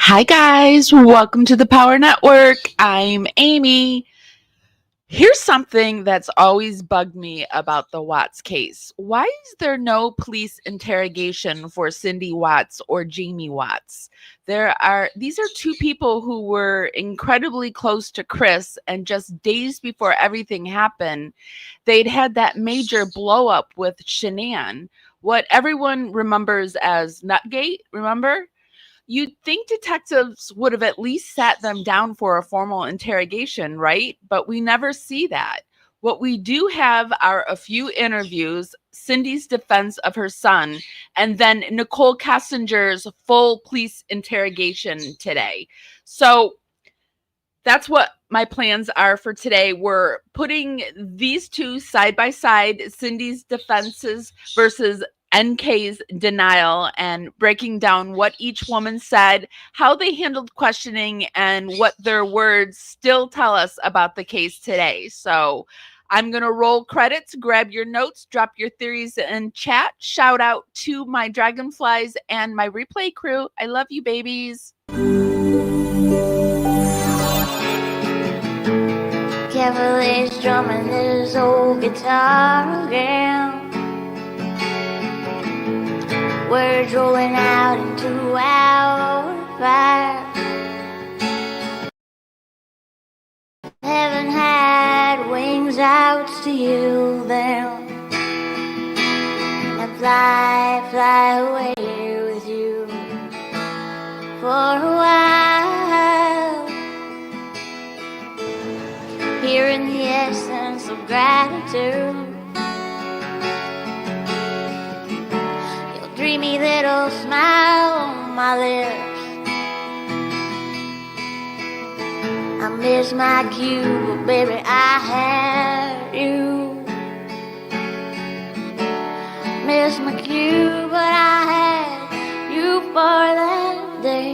Hi, guys. Welcome to the PWR Network. I'm Amy. Here's something that's always bugged me about the Watts case. Why is there no police interrogation for Cindy Watts or Jamie Watts? These are two people who were incredibly close to Chris, and just days before everything happened, they'd had that major blow up with Shanann, what everyone remembers as Nutgate, remember? You'd think detectives would have at least sat them down for a formal interrogation, right? But we never see that. What we do have are a few interviews, Cindy's defense of her son, and then Nichol Kessinger's full police interrogation today. So that's what my plans are for today. We're putting these two side by side, Cindy's defenses versus NK's denial, and breaking down what each woman said, how they handled questioning, and what their words still tell us about the case today. So I'm going to roll credits, grab your notes, drop your theories in chat. Shout out to my dragonflies and my replay crew. I love you, babies. Carefully strumming his old guitar again. Words rolling out into our fire. Heaven had wings out to you them, and fly away with you for a while. Hearing the essence of gratitude, your dreamy little smile on my lips. I miss my cue, but baby, I had you. Miss my cue, but I had you for that day.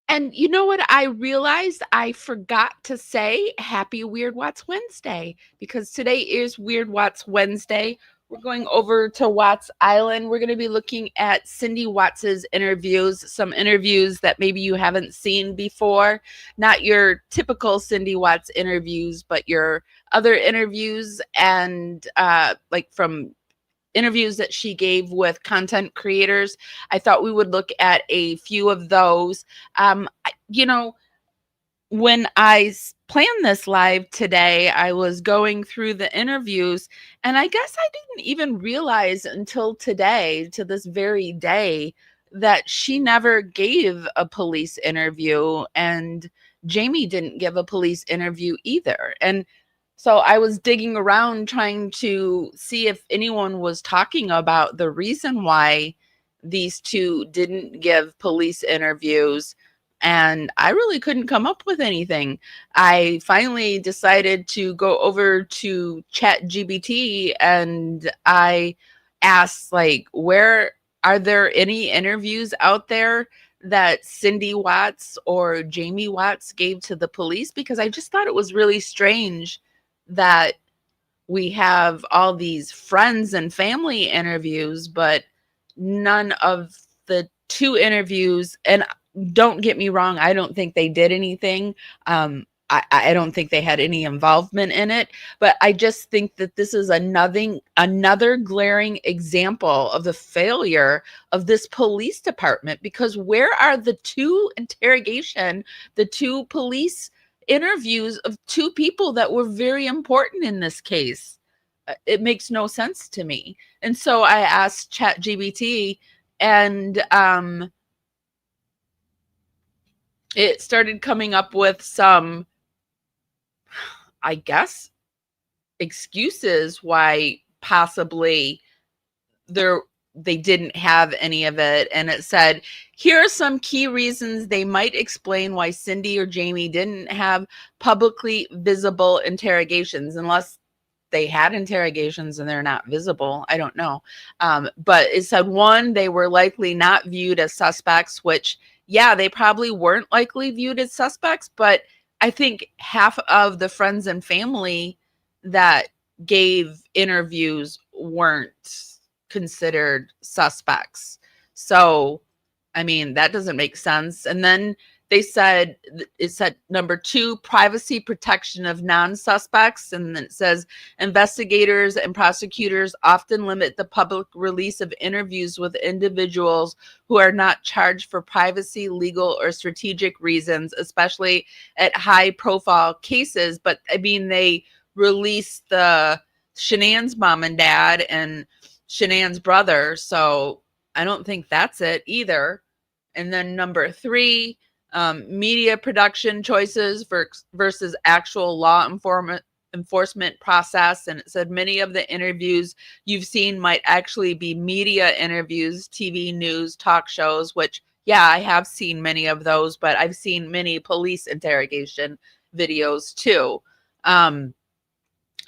And you know what? I realized I forgot to say Happy Weird Watts Wednesday, because today is Weird Watts Wednesday. We're going over to Watts Island. We're going to be looking at Cindy Watts's interviews, some interviews that maybe you haven't seen before. Not your typical Cindy Watts interviews, but your other interviews, and like from interviews that she gave with content creators. I thought we would look at a few of those. When I planned this live today, I was going through the interviews, and I guess I didn't even realize until today, to this very day, that she never gave a police interview, and Jamie didn't give a police interview either. And so I was digging around trying to see if anyone was talking about the reason why these two didn't give police interviews, and I really couldn't come up with anything. I finally decided to go over to ChatGPT, and I asked, like, where are there any interviews out there that Cindy Watts or Jamie Watts gave to the police? Because I just thought it was really strange that we have all these friends and family interviews, but none of the two interviews. And don't get me wrong, I don't think they did anything. I don't think they had any involvement in it, but I just think that this is another glaring example of the failure of this police department, because where are the two police interviews of two people that were very important in this case? It makes no sense to me. And so I asked ChatGPT, and it started coming up with some, I guess, excuses why possibly they didn't have any of it. And it said, here are some key reasons they might explain why Cindy or Jamie didn't have publicly visible interrogations, unless they had interrogations and they're not visible. I don't know. But it said, one, they were likely not viewed as suspects, which, yeah, they probably weren't likely viewed as suspects, but I think half of the friends and family that gave interviews weren't considered suspects. So, I mean, that doesn't make sense. And then it said number 2, privacy protection of non-suspects. And then it says investigators and prosecutors often limit the public release of interviews with individuals who are not charged for privacy, legal, or strategic reasons, especially at high profile cases. But I mean, they released the Shanann's mom and dad and Shanann's brother. So I don't think that's it either. And then number 3, media production choices versus actual law enforcement process. And it said many of the interviews you've seen might actually be media interviews, TV news, talk shows, which, yeah, I have seen many of those, but I've seen many police interrogation videos too. And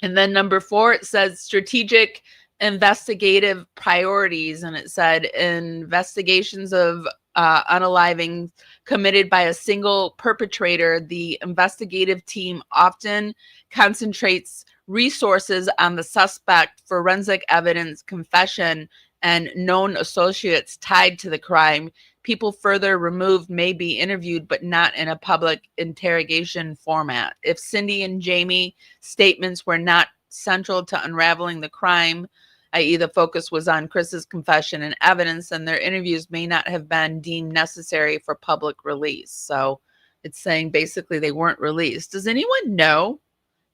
then number 4, it says strategic investigative priorities. And it said investigations of unaliving committed by a single perpetrator, the investigative team often concentrates resources on the suspect, forensic evidence, confession, and known associates tied to the crime. People further removed may be interviewed, but not in a public interrogation format. If Cindy and Jamie statements were not central to unraveling the crime, i.e. the focus was on Chris's confession and evidence, and their interviews may not have been deemed necessary for public release. So it's saying basically they weren't released. Does anyone know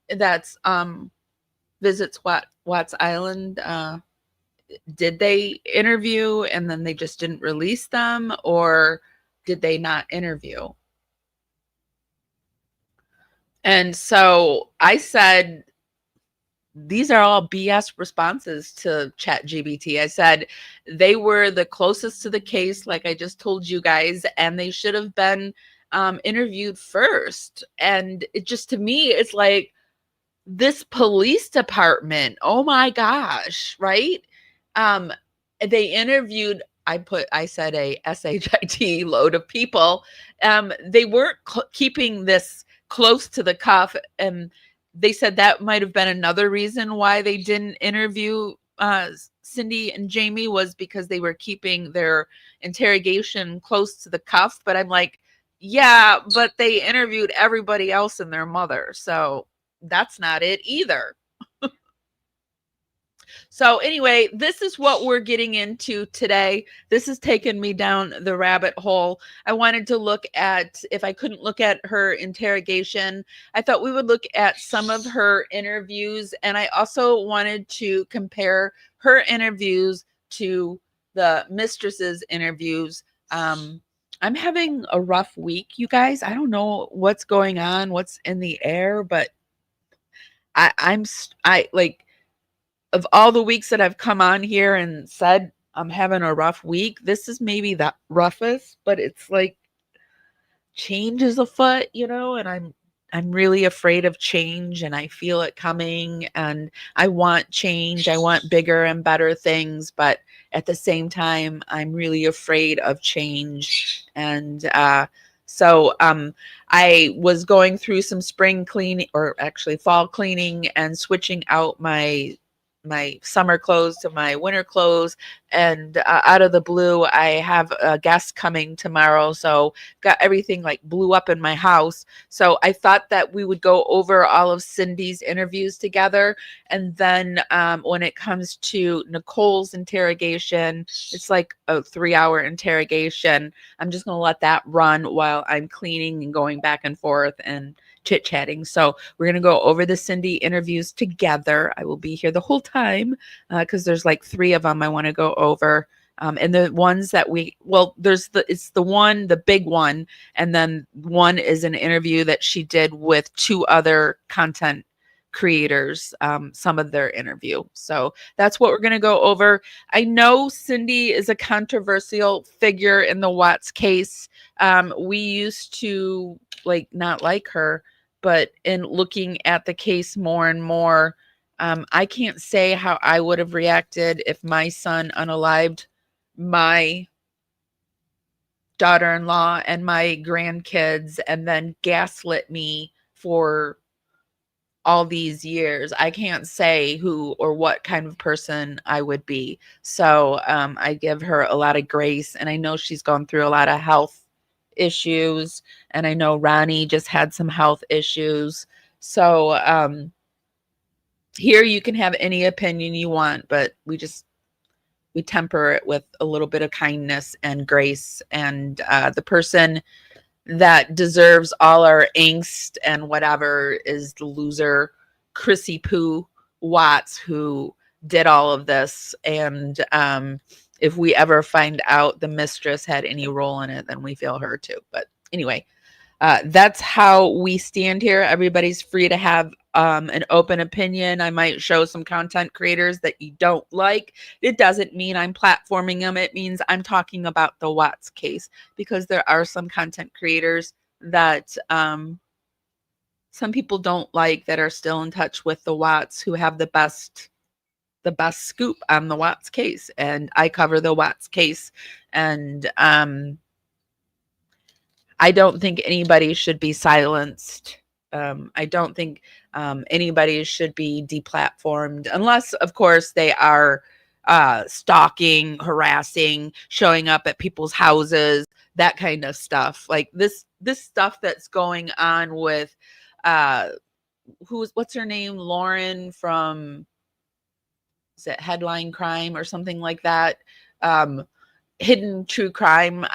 that's visits Watts Island? Did they interview and then they just didn't release them, or did they not interview? And so I said, these are all BS responses to ChatGPT. I said they were the closest to the case, like I just told you guys, and they should have been interviewed first. And it just, to me, it's like this police department, oh my gosh, right? They interviewed, I said a SHIT load of people. They weren't keeping this close to the cuff, and they said that might have been another reason why they didn't interview Cindy and Jamie, was because they were keeping their interrogation close to the cuff. But I'm like, yeah, but they interviewed everybody else and their mother. So that's not it either. So anyway, this is what we're getting into today. This has taken me down the rabbit hole. I wanted to look at, if I couldn't look at her interrogation, I thought we would look at some of her interviews. And I also wanted to compare her interviews to the mistress's interviews. I'm having a rough week, you guys. I don't know what's going on, what's in the air, but I like, of all the weeks that I've come on here and said I'm having a rough week, this is maybe the roughest, but it's like change is afoot, and I'm really afraid of change, and I feel it coming, and I want change. I want bigger and better things, but at the same time, I'm really afraid of change. And so I was going through some spring cleaning, or actually fall cleaning, and switching out my summer clothes to my winter clothes. And out of the blue, I have a guest coming tomorrow. So got everything like blew up in my house. So I thought that we would go over all of Cindy's interviews together. And then when it comes to Nichole's interrogation, it's like a 3-hour interrogation. I'm just going to let that run while I'm cleaning and going back and forth and chit-chatting. So we're going to go over the Cindy interviews together. I will be here the whole time because there's like 3 of them I want to go over. And the ones that it's the big one. And then one is an interview that she did with 2 other content creators, some of their interview. So that's what we're going to go over. I know Cindy is a controversial figure in the Watts case. We used to not like her, but in looking at the case more and more, I can't say how I would have reacted if my son unalived my daughter-in-law and my grandkids and then gaslit me for all these years, I can't say who or what kind of person I would be. So I give her a lot of grace, and I know she's gone through a lot of health issues, and I know Ronnie just had some health issues. So here you can have any opinion you want, but we temper it with a little bit of kindness and grace. And the person that deserves all our angst and whatever is the loser, Chrissy Poo Watts, who did all of this. And if we ever find out the mistress had any role in it, then we feel her too. But anyway, that's how we stand here. Everybody's free to have an open opinion. I might show some content creators that you don't like. It doesn't mean I'm platforming them. It means I'm talking about the Watts case, because there are some content creators that some people don't like that are still in touch with the Watts, who have the best scoop on the Watts case. And I cover the Watts case. And I don't think anybody should be silenced. I don't think anybody should be deplatformed, unless, of course, they are stalking, harassing, showing up at people's houses, that kind of stuff. Like this stuff that's going on with what's her name? Lauren from, is it Headline Crime or something like that? Hidden true crime.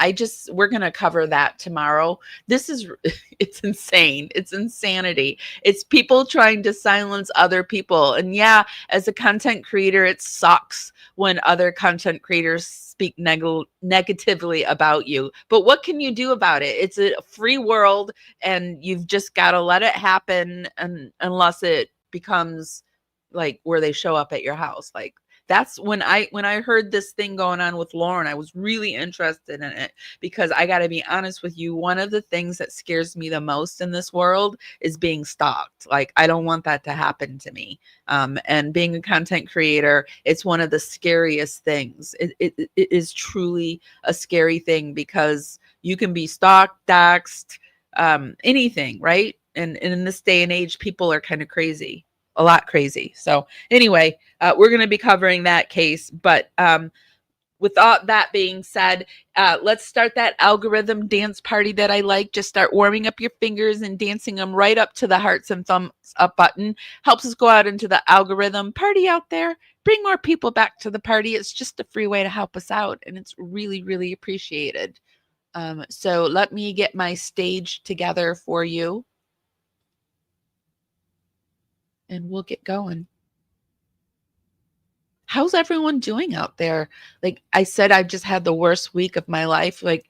We're going to cover that tomorrow. This is, it's insane. It's insanity. It's people trying to silence other people. And yeah, as a content creator, it sucks when other content creators speak negatively about you. But what can you do about it? It's a free world, and you've just got to let it happen, and unless it becomes like where they show up at your house. Like, that's when I heard this thing going on with Lauren, I was really interested in it, because I got to be honest with you, one of the things that scares me the most in this world is being stalked. Like, I don't want that to happen to me. And being a content creator, it's one of the scariest things. It is truly a scary thing, because you can be stalked, doxxed, anything, right? And in this day and age, people are kind of crazy. A lot crazy. So anyway, we're going to be covering that case. But with all that being said, let's start that algorithm dance party that I like. Just start warming up your fingers and dancing them right up to the hearts and thumbs up button. Helps us go out into the algorithm party out there. Bring more people back to the party. It's just a free way to help us out, and it's really, really appreciated. So let me get my stage together for you, and we'll get going. How's everyone doing out there? Like I said, I just had the worst week of my life. Like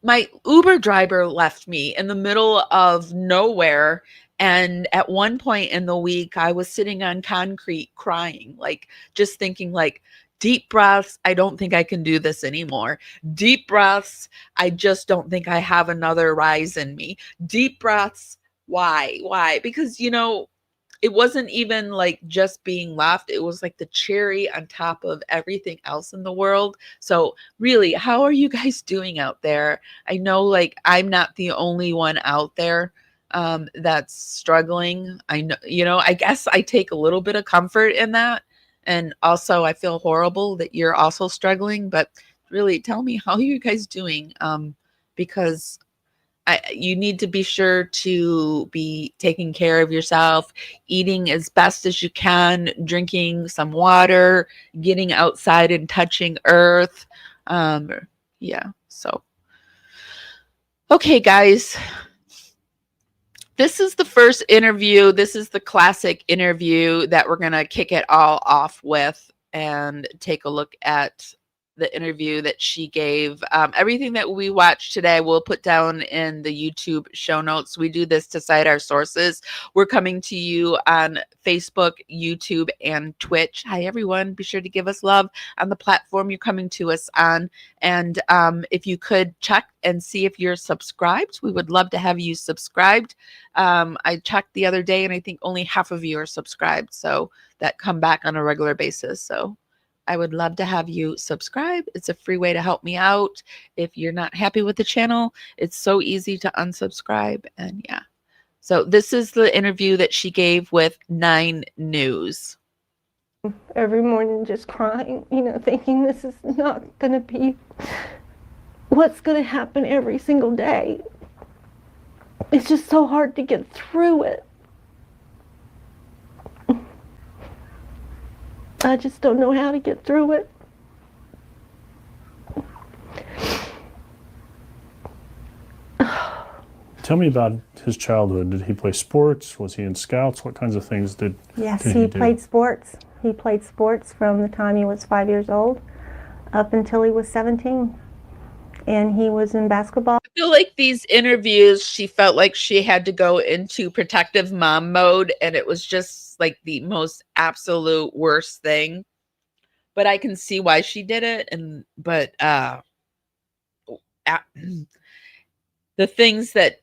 my Uber driver left me in the middle of nowhere. And at one point in the week, I was sitting on concrete crying, like just thinking, like, deep breaths. I don't think I can do this anymore. Deep breaths. I just don't think I have another rise in me. Deep breaths. Why? Why? Because, it wasn't even like just being left. It was like the cherry on top of everything else in the world. So really, how are you guys doing out there? I know, like, I'm not the only one out there that's struggling. I know, I guess I take a little bit of comfort in that. And also I feel horrible that you're also struggling, but really tell me, how are you guys doing? Because you need to be sure to be taking care of yourself, eating as best as you can, drinking some water, getting outside and touching earth. Yeah. So, okay, guys, this is the first interview. This is the classic interview that we're going to kick it all off with and take a look at the interview that she gave. Everything that we watched today, we'll put down in the YouTube show notes. We do this to cite our sources. We're coming to you on Facebook, YouTube, and Twitch. Hi, everyone. Be sure to give us love on the platform you're coming to us on. And if you could check and see if you're subscribed, we would love to have you subscribed. I checked the other day, and I think only half of you are subscribed. So that come back on a regular basis. So I would love to have you subscribe. It's a free way to help me out. If you're not happy with the channel, it's so easy to unsubscribe. And yeah. So this is the interview that she gave with 9 News. Every morning just crying, thinking this is not going to be what's going to happen every single day. It's just so hard to get through it. I just don't know how to get through it. Tell me about his childhood. Did he play sports? Was he in scouts? What kinds of things did Yes, did he do? played sports. He played sports from the time he was 5 years old up until he was 17. And he was in basketball. I feel like these interviews, she felt like she had to go into protective mom mode, and it was just like the most absolute worst thing. But I can see why she did it. But the things that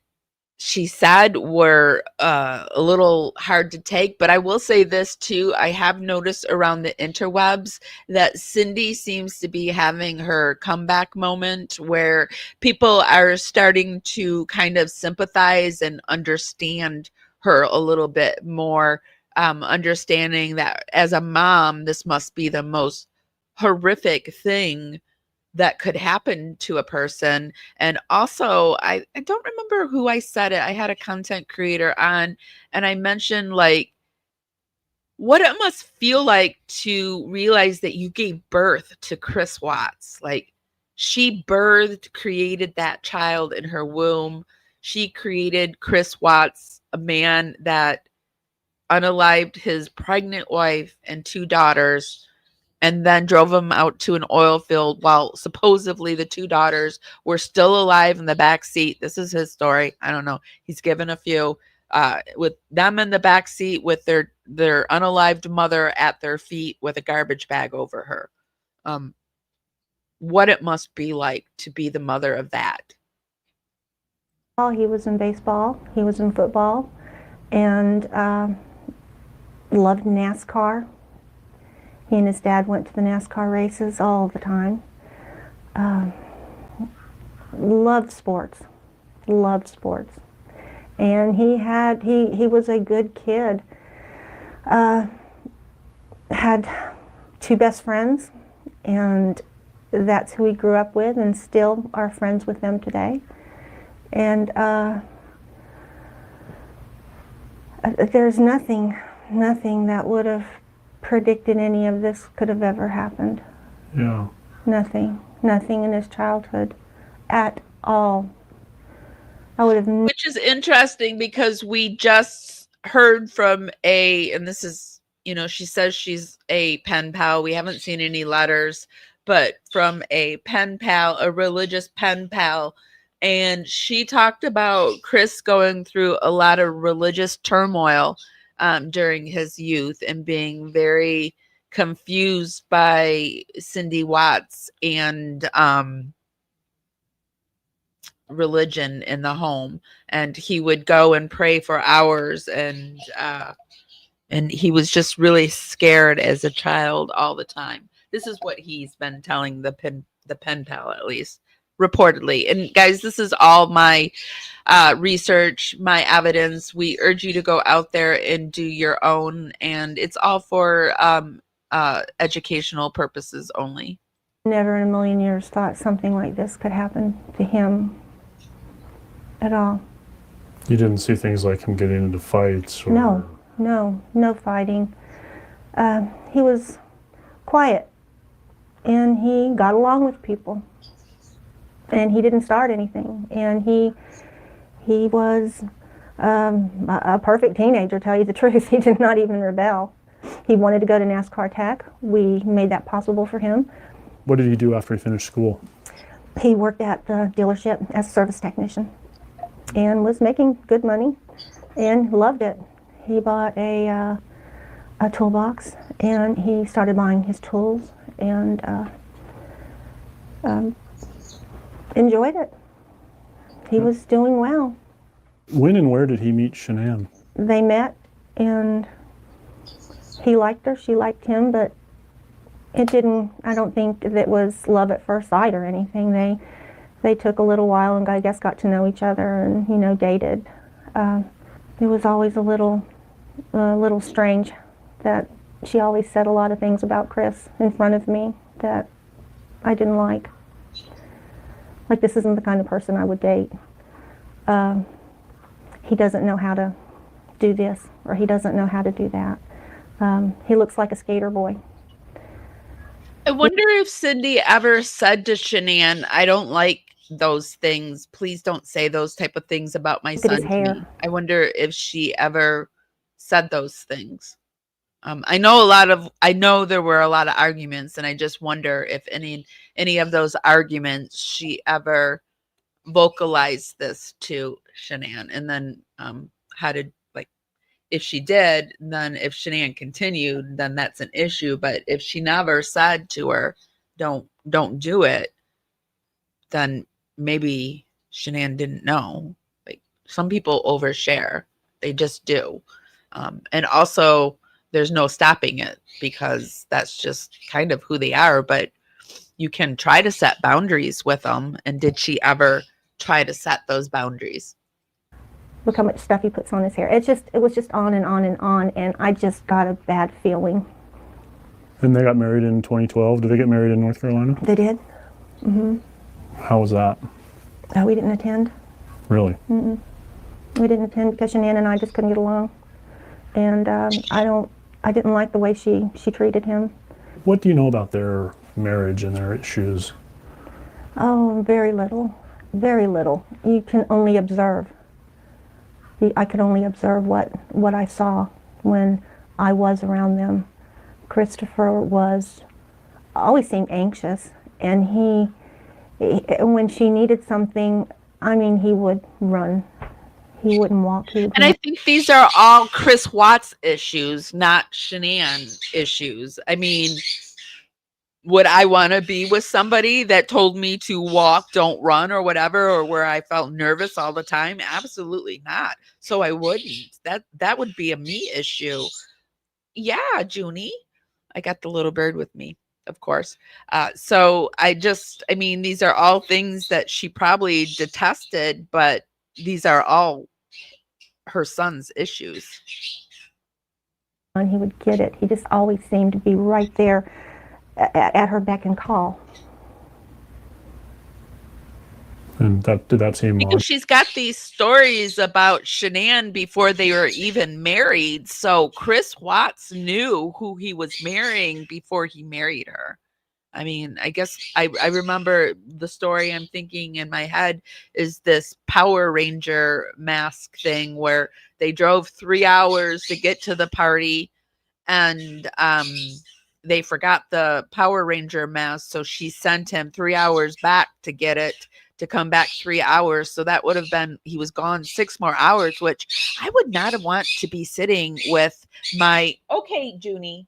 she said were a little hard to take. But I will say this too. I have noticed around the interwebs that Cindy seems to be having her comeback moment where people are starting to kind of sympathize and understand her a little bit more, understanding that as a mom, this must be the most horrific thing that could happen to a person. And also, I don't remember who I said it. I had a content creator on, and I mentioned like what it must feel like to realize that you gave birth to Chris Watts. Like, she created that child in her womb. She created Chris Watts, a man that unalived his pregnant wife and 2 daughters, and then drove him out to an oil field while supposedly the 2 daughters were still alive in the back seat. This is his story. I don't know. He's given a few with them in the back seat with their unalived mother at their feet with a garbage bag over her. What it must be like to be the mother of that. He was in baseball. He was in football, and loved NASCAR. He and his dad went to the NASCAR races all the time. Loved sports. And he was a good kid. Had 2 best friends, and that's who he grew up with, and still are friends with them today. And there's nothing that would have predicted any of this could have ever happened. Yeah. Nothing in his childhood at all. I would have. Which is interesting because we just heard from and this is, she says she's a pen pal. We haven't seen any letters, but from a pen pal, a religious pen pal. And she talked about Chris going through a lot of religious turmoil during his youth and being very confused by Cindy Watts and religion in the home. And he would go and pray for hours, and he was just really scared as a child all the time. This is what he's been telling the pen pal, at least reportedly. And guys, this is all my research, my evidence. We urge you to go out there and do your own, and it's all for educational purposes only. Never in a million years thought something like this could happen to him at all. You didn't see things like him getting into fights? Or... No fighting. He was quiet, and he got along with people, and he didn't start anything, and he was a perfect teenager, to tell you the truth. He did not even rebel. He wanted to go to NASCAR Tech. We made that possible for him. What did he do after he finished school? He worked at the dealership as a service technician and was making good money and loved it. He bought a toolbox, and he started buying his tools and enjoyed it. He was doing well. When and where did he meet Shanann? They met, and he liked her, she liked him, but it didn't, I don't think that was love at first sight or anything. They took a little while and I guess got to know each other and, dated. It was always a little strange that she always said a lot of things about Chris in front of me that I didn't like. Like, this isn't the kind of person I would date. He doesn't know how to do this, or he doesn't know how to do that. He looks like a skater boy. I wonder if Cindy ever said to Shanann, I don't like those things. Please don't say those type of things about my Look at his son to me. hair. I wonder if she ever said those things. I know there were a lot of arguments, and I just wonder if any of those arguments she ever vocalized this to Shanann, and then how did, like, if she did, then if Shanann continued, then that's an issue. But if she never said to her, don't do it, then maybe Shanann didn't know. Like, some people overshare, they just do. And also, there's no stopping it, because that's just kind of who they are. But you can try to set boundaries with them. And did she ever try to set those boundaries? Look how much stuff he puts on his hair. It was just on and on and on, and I just got a bad feeling. And they got married in 2012. Did they get married in North Carolina? They did. Mm-hmm. How was that? We didn't attend. Really? Mm-mm. We didn't attend because Shanann and I just couldn't get along, and I didn't like the way she treated him. What do you know about their marriage and their issues? Oh, very little. Very little. You can only observe. I could only observe what I saw when I was around them. Christopher always seemed anxious, and he when she needed something, I mean, he would run. He wouldn't walk. And I think these are all Chris Watts issues, not Shanann issues. I mean, would I want to be with somebody that told me to walk, don't run, or whatever, or where I felt nervous all the time? Absolutely not. So I wouldn't. That would be a me issue. Yeah, Junie. I got the little bird with me, of course. So I mean, these are all things that she probably detested, but these are all her son's issues. And he would get it. He just always seemed to be right there at her beck and call. And did that seem because she's got these stories about Shanann before they were even married. So Chris Watts knew who he was marrying before he married her. I mean, I guess I remember the story I'm thinking in my head is this Power Ranger mask thing where they drove 3 hours to get to the party, and they forgot the Power Ranger mask. So she sent him 3 hours back to get it, to come back 3 hours. So that would have been, he was gone 6 more hours, which I would not want to be sitting with my, okay, Junie.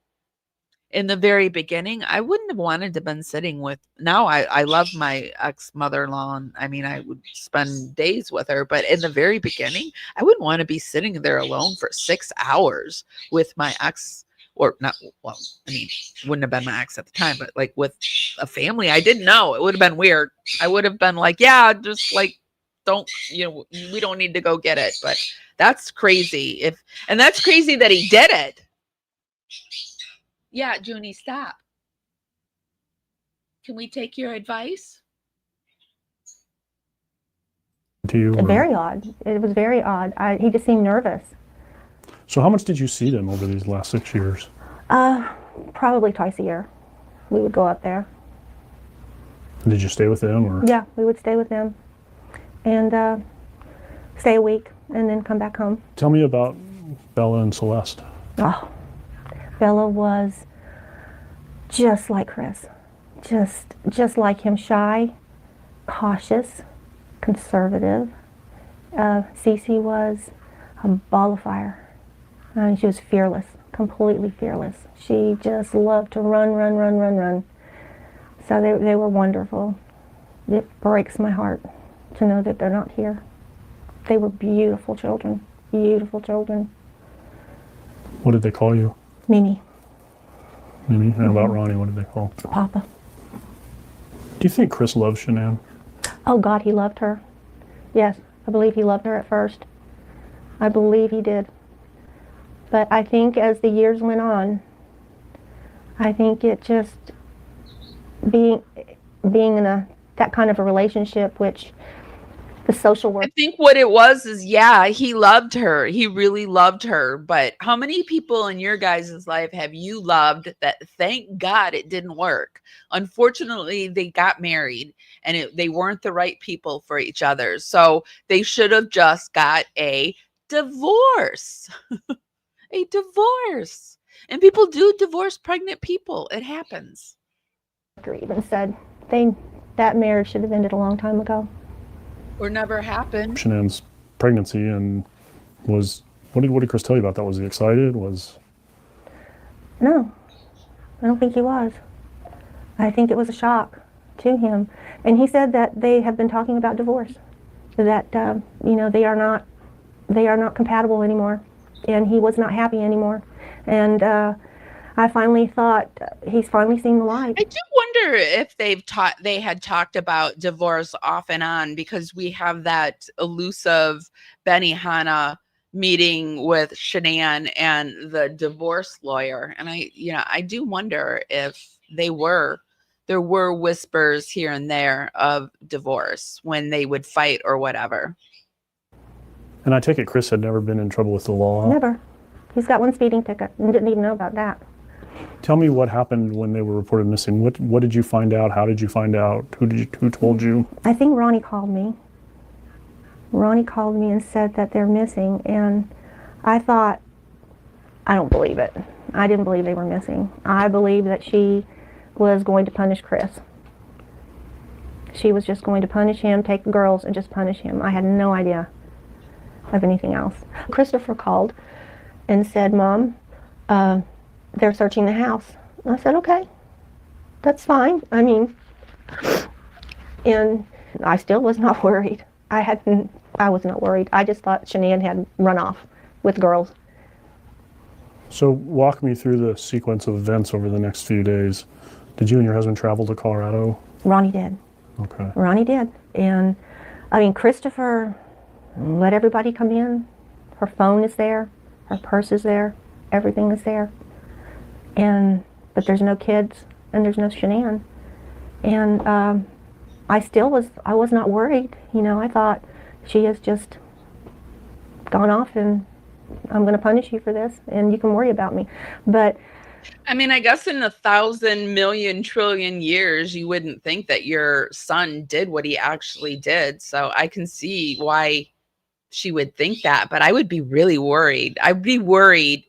In the very beginning, I wouldn't have wanted to have been sitting with, now I love my ex-mother-in-law, and I mean, I would spend days with her, but in the very beginning, I wouldn't want to be sitting there alone for 6 hours with my ex, or not, well, I mean, wouldn't have been my ex at the time, but like with a family I didn't know. It would have been weird. I would have been like, yeah, just like, don't, we don't need to go get it. But that's crazy. And that's crazy that he did it. Yeah, Junie, stop. Can we take your advice? To you? Very odd. It was very odd. He just seemed nervous. So how much did you see them over these last 6 years? Probably twice a year. We would go up there. Did you stay with them? Or? Yeah, we would stay with them and stay a week and then come back home. Tell me about Bella and Celeste. Oh, Bella was just like Chris, just like him, shy, cautious, conservative. Cece was a ball of fire. I mean, she was fearless, completely fearless. She just loved to run. So they were wonderful. It breaks my heart to know that they're not here. They were beautiful children, beautiful children. What did they call you? Mimi. Mimi? And about Ronnie, what did they call? Papa. Do you think Chris loves Shanann? Oh God, he loved her. Yes, I believe he loved her at first. I believe he did. But I think as the years went on, I think it just being in that kind of a relationship, which the social work. I think what it was is, yeah, he loved her. He really loved her. But how many people in your guys' life have you loved that thank God it didn't work? Unfortunately, they got married and they weren't the right people for each other. So they should have just got a divorce. A divorce. And people do divorce pregnant people. It happens. Even said that marriage should have ended a long time ago. Or never happened. Shanann's pregnancy, and what did Chris tell you about that? Was he excited? No, I don't think he was. I think it was a shock to him. And he said that they have been talking about divorce, that they are not compatible anymore, and he was not happy anymore. And I finally thought he's finally seen the light. I do wonder if they had talked about divorce off and on, because we have that elusive Benihana meeting with Shanann and the divorce lawyer, and I do wonder if there were whispers here and there of divorce when they would fight or whatever. And I take it Chris had never been in trouble with the law? Never. He's got one speeding ticket and didn't even know about that. Tell me what happened when they were reported missing. What did you find out? How did you find out? Who told you? I think Ronnie called me. Ronnie called me and said that they're missing, and I thought, I don't believe it. I didn't believe they were missing. I believed that she was going to punish Chris. She was just going to punish him, take the girls and just punish him. I had no idea of anything else. Christopher called and said, Mom, they're searching the house. I said, okay, that's fine. I mean, and I still was not worried. I was not worried. I just thought Shanann had run off with girls. So walk me through the sequence of events over the next few days. Did you and your husband travel to Colorado? Ronnie did. Okay. Ronnie did. And I mean, Christopher let everybody come in. Her phone is there. Her purse is there. Everything is there. But there's no kids and there's no Shanann. And I was not worried. I thought she has just gone off and I'm going to punish you for this and you can worry about me. But I mean, I guess in 1,000 million trillion years, you wouldn't think that your son did what he actually did. So I can see why she would think that, but I would be really worried. I'd be worried.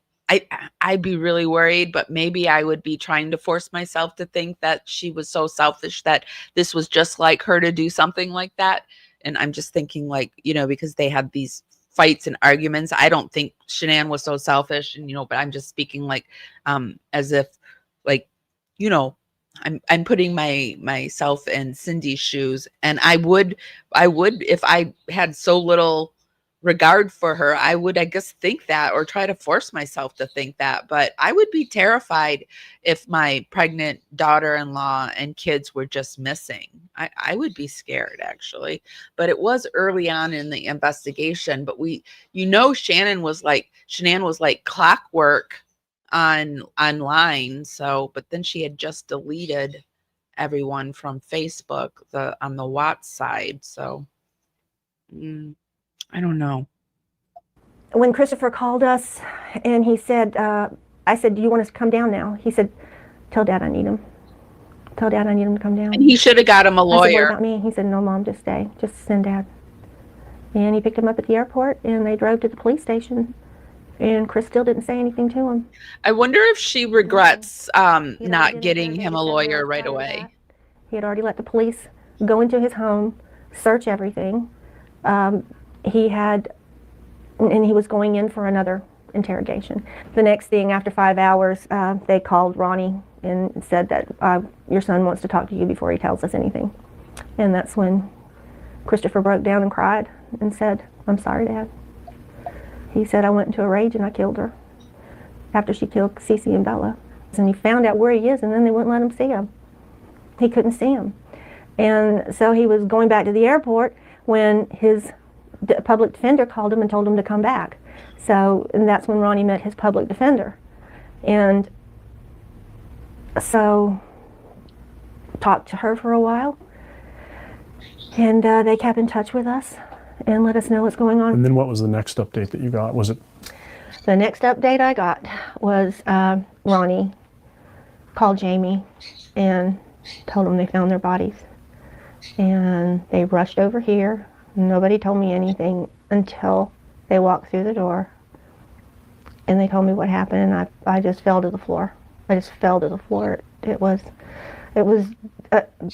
I'd be really worried, but maybe I would be trying to force myself to think that she was so selfish that this was just like her to do something like that. And I'm just thinking because they had these fights and arguments. I don't think Shanann was so selfish, and but I'm just speaking as if I'm putting myself in Cindy's shoes, and I would if I had so little regard for her, I would, I guess, think that, or try to force myself to think that. But I would be terrified if my pregnant daughter-in-law and kids were just missing. I would be scared, actually. But it was early on in the investigation. But Shanann was like clockwork online. So, but then she had just deleted everyone from Facebook on the Watts side. So I don't know. when Christopher called us and he said, I said, do you want us to come down now? He said, tell Dad I need him. Tell Dad I need him to come down. And he should have got him a lawyer. I said, what about me? He said, no, Mom, just stay. Just send Dad. And he picked him up at the airport, and they drove to the police station. And Chris still didn't say anything to him. I wonder if she regrets not getting him a lawyer right away. He had already let the police go into his home, search everything. He was going in for another interrogation. The next thing, after 5 hours, they called Ronnie and said that your son wants to talk to you before he tells us anything. And that's when Christopher broke down and cried and said, I'm sorry, Dad. He said, I went into a rage and I killed her after she killed Cece and Bella. And he found out where he is, and then they wouldn't let him see him. He couldn't see him. And so he was going back to the airport when his the public defender called him and told him to come back. So, and that's when Ronnie met his public defender. And so, talked to her for a while, and they kept in touch with us and let us know what's going on. And then what was the next update that you got? Was it? The next update I got was Ronnie called Jamie and told them they found their bodies. And they rushed over here. Nobody told me anything until they walked through the door. And they told me what happened, and I just fell to the floor. I just fell to the floor. It was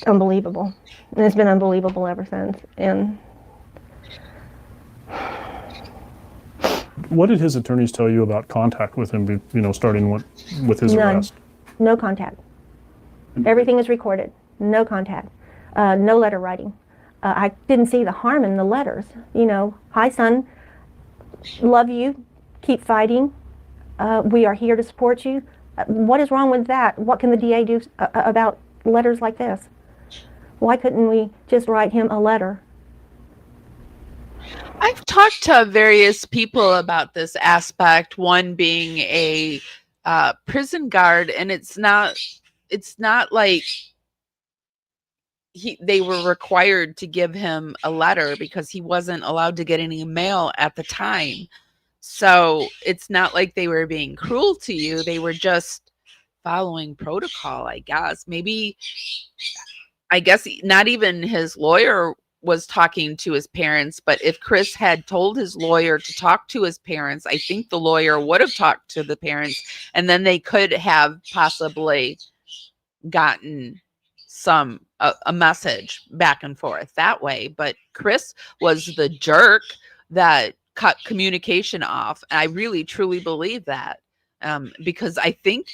unbelievable. And it's been unbelievable ever since. And what did his attorneys tell you about contact with him, starting with his none. arrest? No contact. Everything is recorded. No contact. No letter writing. I didn't see the harm in the letters. Hi son, love you, keep fighting. We are here to support you. What is wrong with that? What can the DA do about letters like this? Why couldn't we just write him a letter? I've talked to various people about this aspect, one being a prison guard, and it's not like they were required to give him a letter because he wasn't allowed to get any mail at the time. So it's not like they were being cruel to you. They were just following protocol, I guess. I guess not even his lawyer was talking to his parents, but if Chris had told his lawyer to talk to his parents, I think the lawyer would have talked to the parents, and then they could have possibly gotten a message back and forth that way. But Chris was the jerk that cut communication off. I really truly believe that, because I think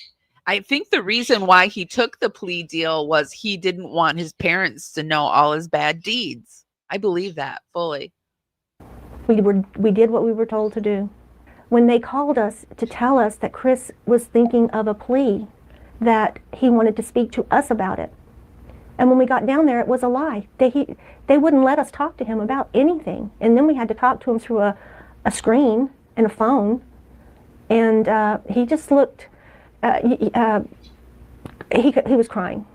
the reason why he took the plea deal was he didn't want his parents to know all his bad deeds. I believe that fully. We did what we were told to do. When they called us to tell us that Chris was thinking of a plea, that he wanted to speak to us about it. And when we got down there, it was a lie. They wouldn't let us talk to him about anything. And then we had to talk to him through a screen and a phone. And he just looked, he was crying.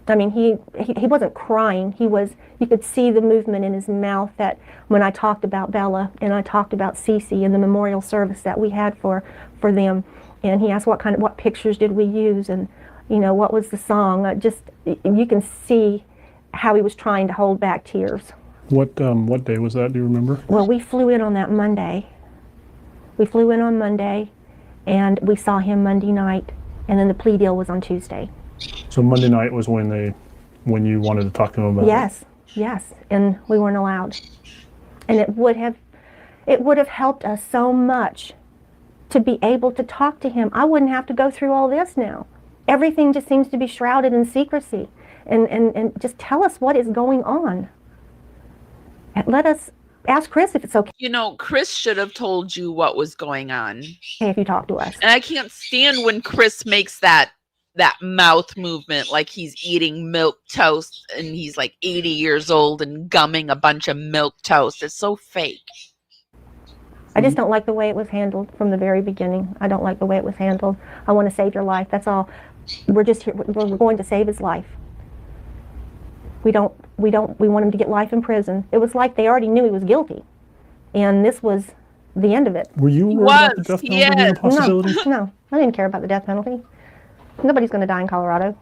I mean, he wasn't crying. You could see the movement in his mouth that when I talked about Bella and I talked about Cece and the memorial service that we had for them. And he asked what pictures did we use, and what was the song. You can see how he was trying to hold back tears. What day was that? Do you remember? Well, we flew in on that Monday. We flew in on Monday, and we saw him Monday night, and then the plea deal was on Tuesday. So Monday night was when you wanted to talk to him about it? Yes, and we weren't allowed. And it would have helped us so much to be able to talk to him. I wouldn't have to go through all this now. Everything just seems to be shrouded in secrecy. And just tell us what is going on. And let us ask Chris if it's okay. Chris should have told you what was going on. Okay, if you talk to us. And I can't stand when Chris makes that mouth movement like he's eating milk toast and he's like 80 years old and gumming a bunch of milk toast. It's so fake. I just don't like the way it was handled from the very beginning. I don't like the way it was handled. I want to save your life. That's all. We're just here. We're going to save his life. We want him to get life in prison. It was like they already knew he was guilty, and this was the end of it. Were you worried about the death penalty being a possibility? No, I didn't care about the death penalty. Nobody's going to die in Colorado.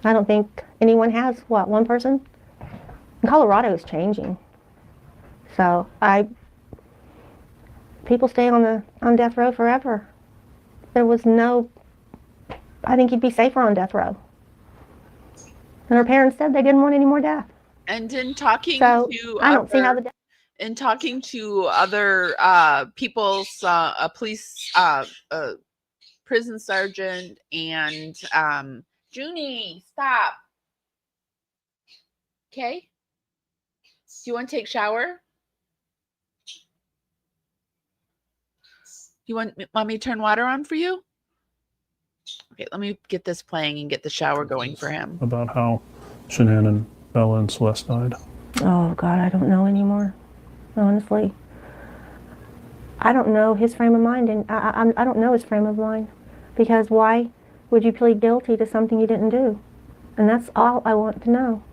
I don't think anyone has. One person? And Colorado is changing. So people stay on death row forever. I think he'd be safer on death row. And her parents said they didn't want any more death. And in talking talking to other people, a police, prison sergeant, and Junie, stop. Okay. Do you want to take a shower? You want me to turn water on for you? Okay, let me get this playing and get the shower going for him. About how Shanann and Bella and Celeste died. Oh, God, I don't know anymore. honestly. I don't know his frame of mind, and I don't know his frame of mind, because why would you plead guilty to something you didn't do? And that's all I want to know.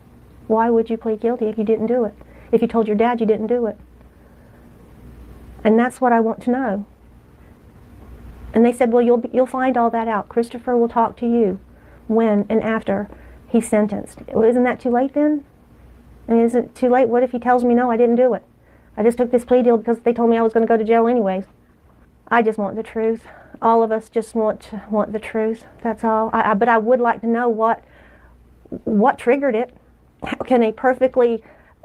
Why would you plead guilty if you didn't do it? If you told your dad you didn't do it? And that's what I want to know. And they said, well, you'll find all that out. Christopher will talk to you when and after he's sentenced. Well, isn't that too late then? I mean, is it too late? What if he tells me, no, I didn't do it? I just took this plea deal because they told me I was going to go to jail anyways. I just want the truth. All of us just want the truth. That's all. But I would like to know what triggered it. How can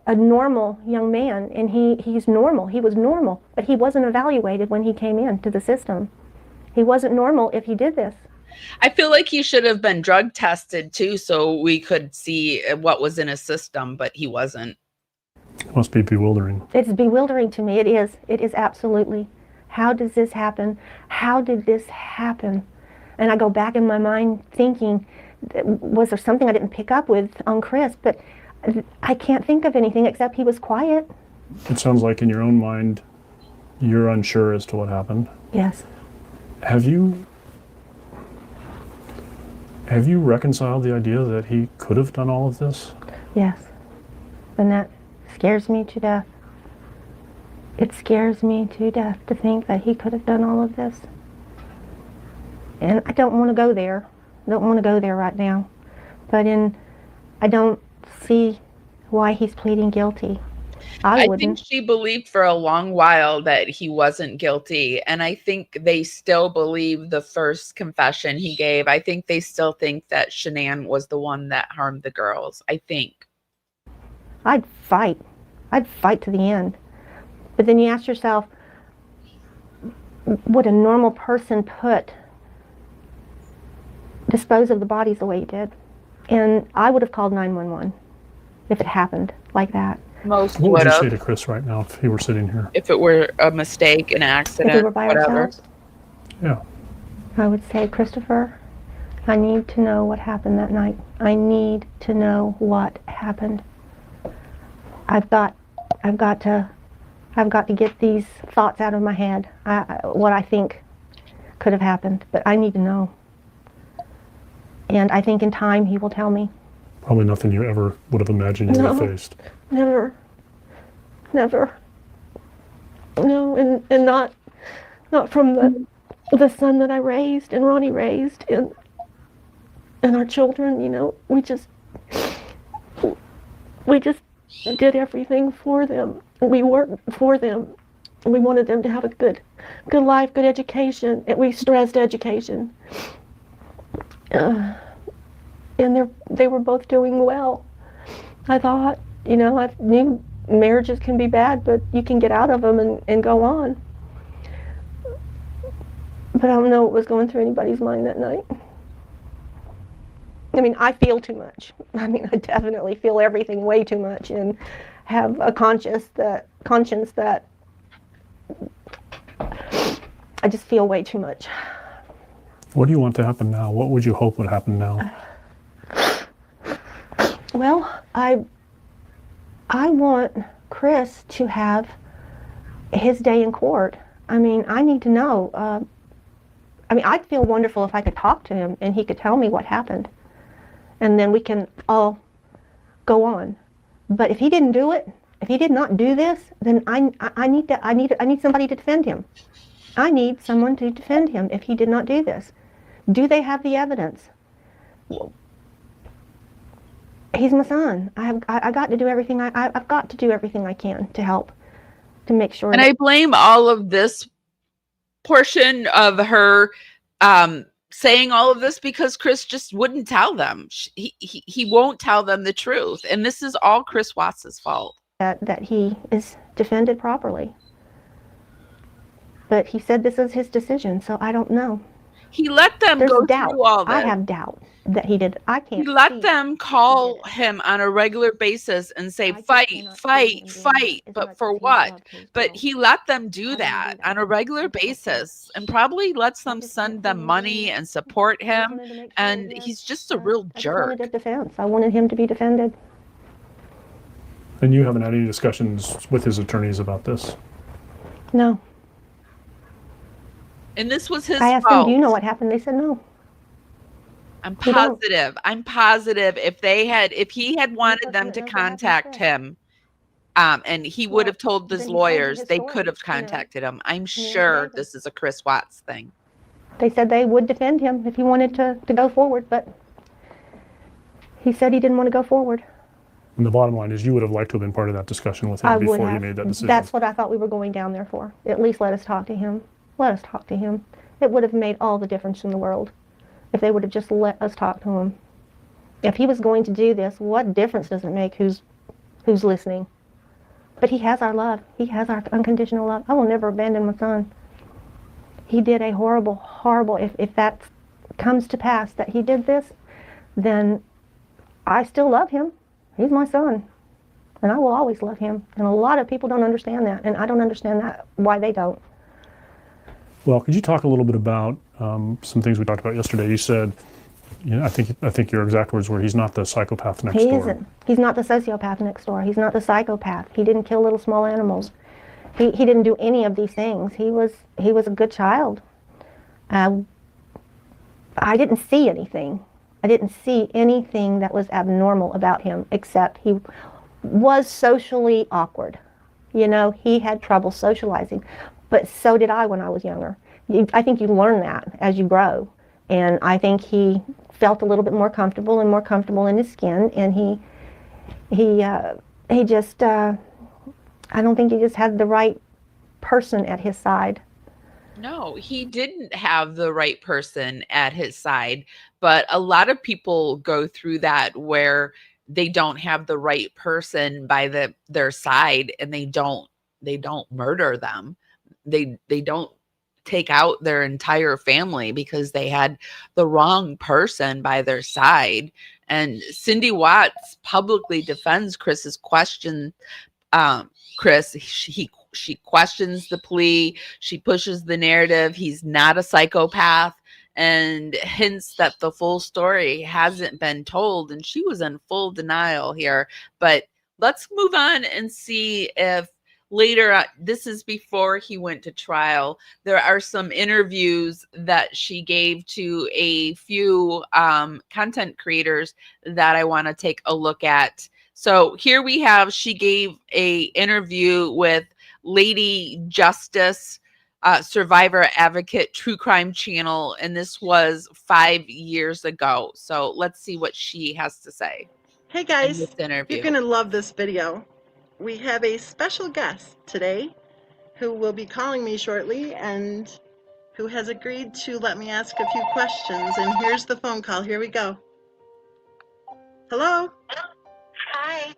a normal young man, and he's normal. He was normal, but he wasn't evaluated when he came into the system. He wasn't normal if he did this. I feel like he should have been drug tested too, so we could see what was in his system, but he wasn't. It must be bewildering. It's bewildering to me. It is. It is absolutely. How does this happen? How did this happen? And I go back in my mind thinking, was there something I didn't pick up with on Chris? But I can't think of anything except he was quiet. It sounds like in your own mind, you're unsure as to what happened. Yes. Have you reconciled the idea that he could have done all of this? Yes. And that scares me to death. It scares me to death to think that he could have done all of this. And I don't want to go there. I don't want to go there right now. But I don't see why he's pleading guilty. I think she believed for a long while that he wasn't guilty, and I think they still believe the first confession he gave. I think they still think that Shanann was the one that harmed the girls. I think. I'd fight to the end. But then you ask yourself, would a normal person dispose of the bodies the way he did? And I would have called 911 if it happened like that. Most What would you have. say to Chris right now if he were sitting here? If it were a mistake, an accident, if we were by whatever. ourselves, Yeah. I would say, Christopher, I need to know what happened that night. I need to know what happened. I've got to get these thoughts out of my head. What I think could have happened, but I need to know. And I think in time he will tell me. Probably nothing you ever would have imagined you would have faced. Never. No, and not from the son that I raised and Ronnie raised and our children. You know, we just did everything for them. We worked for them. We wanted them to have a good life, good education, and we stressed education. And they were both doing well. I thought, you know, I knew marriages can be bad, but you can get out of them and go on. But I don't know what was going through anybody's mind that night. I mean, I feel too much. I mean, I definitely feel everything way too much and have a conscience that I just feel way too much. What do you want to happen now? What would you hope would happen now? Well, I want Chris to have his day in court. I mean, I need to know. I mean, I'd feel wonderful if I could talk to him and he could tell me what happened. And then we can all go on. But if he didn't do it, if he did not do this, then I need somebody to defend him. I need someone to defend him if he did not do this. Do they have the evidence? He's my son. I got to do everything. I've got to do everything I can to help, to make sure. And I blame all of this portion of her saying all of this because Chris just wouldn't tell them. He won't tell them the truth, and this is all Chris Watts' fault. That he is defended properly. But he said this is his decision, so I don't know. He let them There's go doubt. through all this. I have doubt that he did. I can't. He let them call him on a regular basis and say, fight. But for what? But he let them do that on a regular basis and probably lets them send them money and support him. And he's just a real jerk. I wanted a defense. I wanted him to be defended. And you haven't had any discussions with his attorneys about this? No. And this was his I asked them, fault. do you know what happened? They said no. I'm You don't. positive. I'm positive if he had wanted them to contact him, and he would have told his then he told you lawyers, his they story, could have you know. contacted him. I'm then sure gave this is a Chris Watts thing. They said they would defend him if he wanted to go forward, but he said he didn't want to go forward. And the bottom line is you would have liked to have been part of that discussion with him I would before he have. made that decision. That's what I thought we were going down there for. At least let us talk to him. Let us talk to him. It would have made all the difference in the world if they would have just let us talk to him. If he was going to do this, what difference does it make who's listening? But he has our love. He has our unconditional love. I will never abandon my son. He did a horrible, horrible, if that comes to pass that he did this, then I still love him. He's my son. And I will always love him. And a lot of people don't understand that. And I don't understand that, why they don't. Well, could you talk a little bit about some things we talked about yesterday? You said, I think your exact words were, he's not the psychopath next door. He isn't. He's not the sociopath next door. He's not the psychopath. He didn't kill little small animals. He didn't do any of these things. He was a good child. I didn't see anything. I didn't see anything that was abnormal about him, except he was socially awkward. He had trouble socializing, but so did I when I was younger. I think you learn that as you grow, and I think he felt a little bit more comfortable in his skin, and he just I don't think he just had the right person at his side. No, he didn't have the right person at his side, but a lot of people go through that where they don't have the right person by their side, and they don't murder them. They don't take out their entire family because they had the wrong person by their side. And Cindy Watts publicly defends Chris's question. Chris, she questions the plea. She pushes the narrative. He's not a psychopath, and hints that the full story hasn't been told. And she was in full denial here. But let's move on and see if later, this is before he went to trial, there are some interviews that she gave to a few content creators that I want to take a look at. So here we have, she gave a interview with Lady Justice, survivor advocate, true crime channel, and this was 5 years ago. So let's see what she has to say. Hey guys, in this interview. You're gonna love this video. We have a special guest today who will be calling me shortly and who has agreed to let me ask a few questions. And here's the phone call. Here we go. Hello? Hi.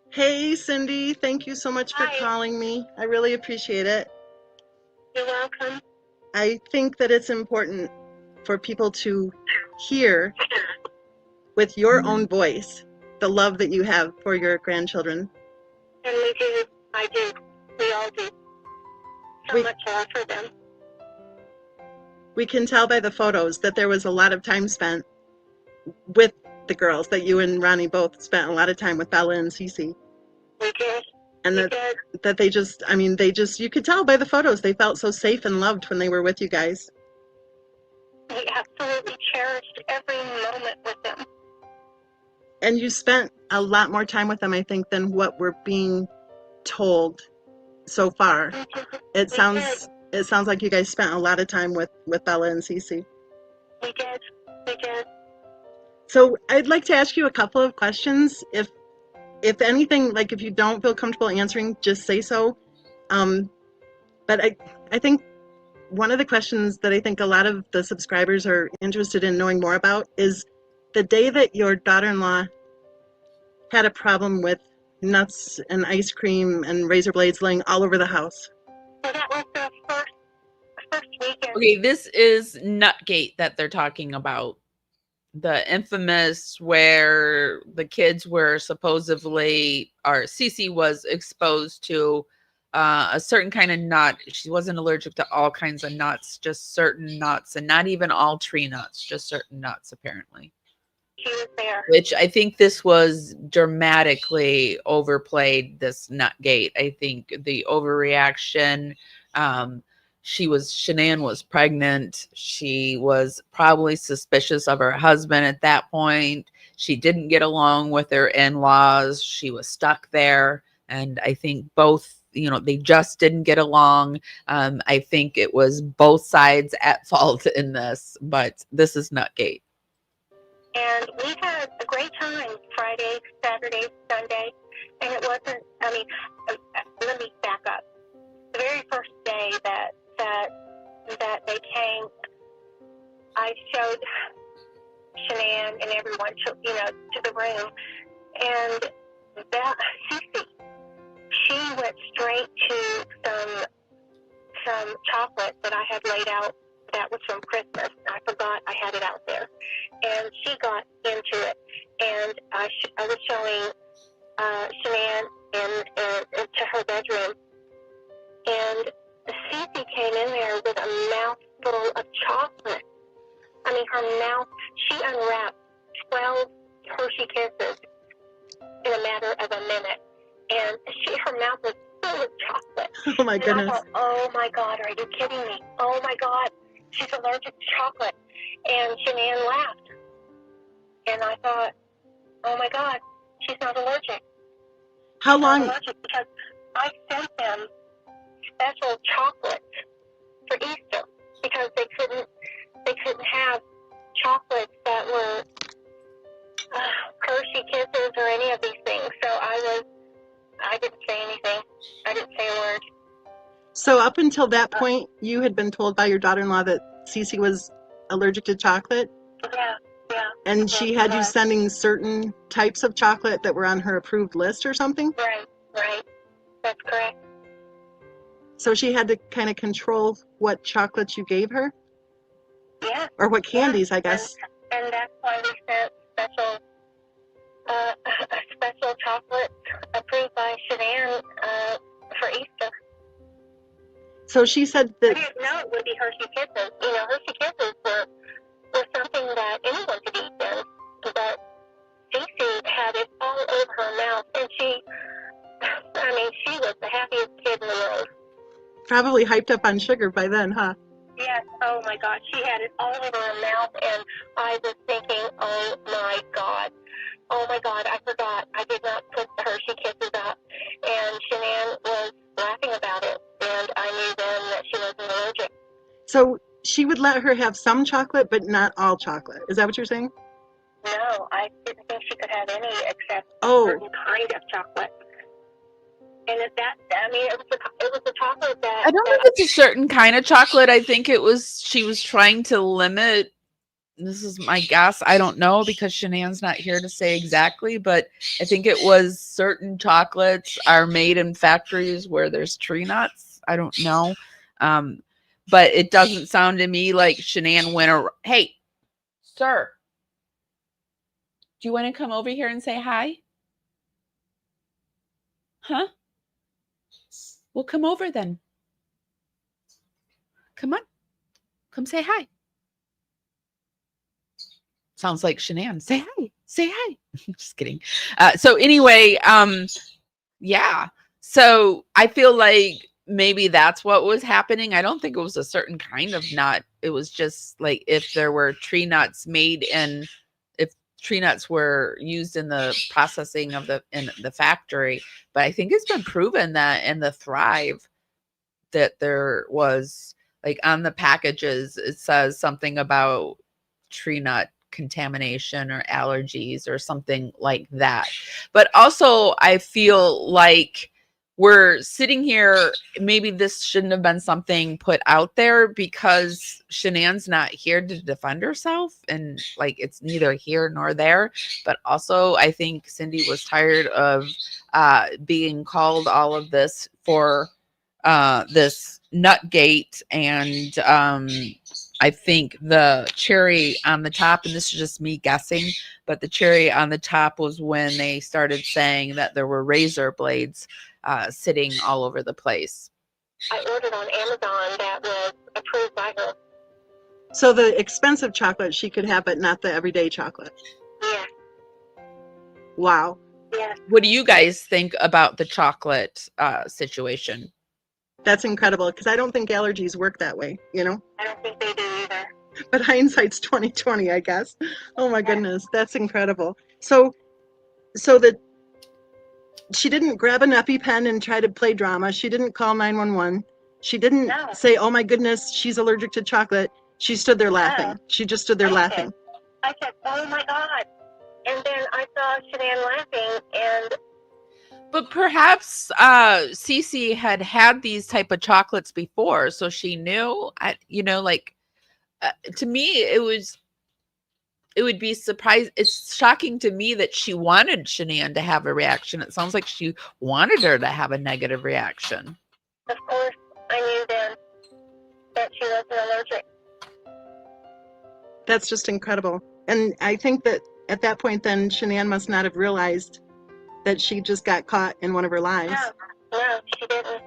Hey, Cindy. Thank you so much for calling me. I really appreciate it. You're welcome. I think that it's important for people to hear with your own voice the love that you have for your grandchildren. And we do. I do. We all do. So much love for them. We can tell by the photos that there was a lot of time spent with the girls, that you and Ronnie both spent a lot of time with Bella and Cece. We did. And that they just, you could tell by the photos, they felt so safe and loved when they were with you guys. We absolutely cherished every moment with them. And you spent a lot more time with them, I think, than what we're being told so far. It sounds like you guys spent a lot of time with Bella and Cece. We did. We did. So I'd like to ask you a couple of questions. If anything, like if you don't feel comfortable answering, just say so. But I think one of the questions that I think a lot of the subscribers are interested in knowing more about is the day that your daughter-in-law had a problem with nuts and ice cream and razor blades laying all over the house. So that was the first weekend. Okay, this is Nutgate that they're talking about. The infamous where the kids were supposedly, or Cece was exposed to a certain kind of nut. She wasn't allergic to all kinds of nuts, just certain nuts, and not even all tree nuts, just certain nuts, apparently. She was there. Which I think this was dramatically overplayed, this Nutgate. I think the overreaction, Shanann was pregnant. She was probably suspicious of her husband at that point. She didn't get along with her in-laws. She was stuck there. And I think both, they just didn't get along. I think it was both sides at fault in this, but this is Nutgate. And we had a great time Friday, Saturday, Sunday, and it wasn't, let me back up. The very first day that they came, I showed Shanann and everyone to the room, and that Cece, she went straight to some chocolate that I had laid out that was from Christmas. I forgot I had it out there. And she got into it. And I was showing Shanann and to her bedroom. And Cece came in there with a mouthful of chocolate. I mean, her mouth, she unwrapped 12 Hershey Kisses in a matter of a minute. And her mouth was full of chocolate. Oh, my goodness. And I thought, oh, my God, are you kidding me? Oh, my God, she's allergic to chocolate. And Shanann laughed. And I thought, oh, my God, she's not allergic. How long? Not allergic because I sent them special chocolates for Easter because they couldn't have chocolates that were Hershey Kisses or any of these things. So I didn't say anything. I didn't say a word. So up until that point, you had been told by your daughter-in-law that Cece was allergic to chocolate? Yeah. And she had you sending certain types of chocolate that were on her approved list or something? Right. That's correct. So she had to kind of control what chocolates you gave her? Yeah. Or what candies, I guess. And that's why we sent special chocolate approved by Shanann for Easter. So she said I that... didn't know it would be Hershey Kisses. Hershey Kisses were something that anyone could eat then. But Cece had it all over her mouth. And she was the happiest kid in the world. Probably hyped up on sugar by then, huh? Yes. Oh, my God. She had it all over her mouth. And I was thinking, oh, my God. Oh, my God. I forgot. I did not put the Hershey Kisses up. And Shanann was laughing about it. And I knew then that she wasn't allergic. So she would let her have some chocolate, but not all chocolate. Is that what you're saying? No, I didn't think she could have any except a certain kind of chocolate. And it was a chocolate that... I don't know if it's a certain kind of chocolate. I think she was trying to limit, this is my guess, I don't know because Shanann's not here to say exactly, but I think it was certain chocolates are made in factories where there's tree nuts. I don't know. But it doesn't sound to me like Shanann went around. Hey, sir, do you want to come over here and say hi? Huh? Well, come over then. Come on. Come say hi. Sounds like Shanann. Say hi. Say hi. Just kidding. So anyway, yeah. So I feel like maybe that's what was happening. I don't think it was a certain kind of nut. It was just like if there were tree nuts if tree nuts were used in the processing in the factory. But I think it's been proven that in the Thrive that there was, like, on the packages, it says something about tree nut contamination or allergies or something like that. But also I feel like we're sitting here, maybe this shouldn't have been something put out there because Shanann's not here to defend herself, and like it's neither here nor there. But also I think Cindy was tired of being called all of this for this Nutgate, and I think the cherry on the top, and this is just me guessing, but the cherry on the top was when they started saying that there were razor blades sitting all over the place. I ordered on Amazon that was approved by her. So the expensive chocolate she could have, but not the everyday chocolate. Yes. Wow. Yes. What do you guys think about the chocolate situation? That's incredible, because I don't think allergies work that way, you know? I don't think they do either. But hindsight's 2020, I guess. Oh my goodness, that's incredible. So that she didn't grab an EpiPen and try to play drama. She didn't call 911. She didn't No. say, "Oh my goodness, she's allergic to chocolate." She stood there laughing. No. She just stood there laughing. I said, "Oh my God!" And then I saw Shanann laughing, and But perhaps Cece had these type of chocolates before, so she knew. To me, it would be surprised. It's shocking to me that she wanted Shanann to have a reaction. It sounds like she wanted her to have a negative reaction. of course, I knew then that she wasn't allergic. That's just incredible. And I think that at that point, then Shanann must not have realized that she just got caught in one of her lies. No, she didn't.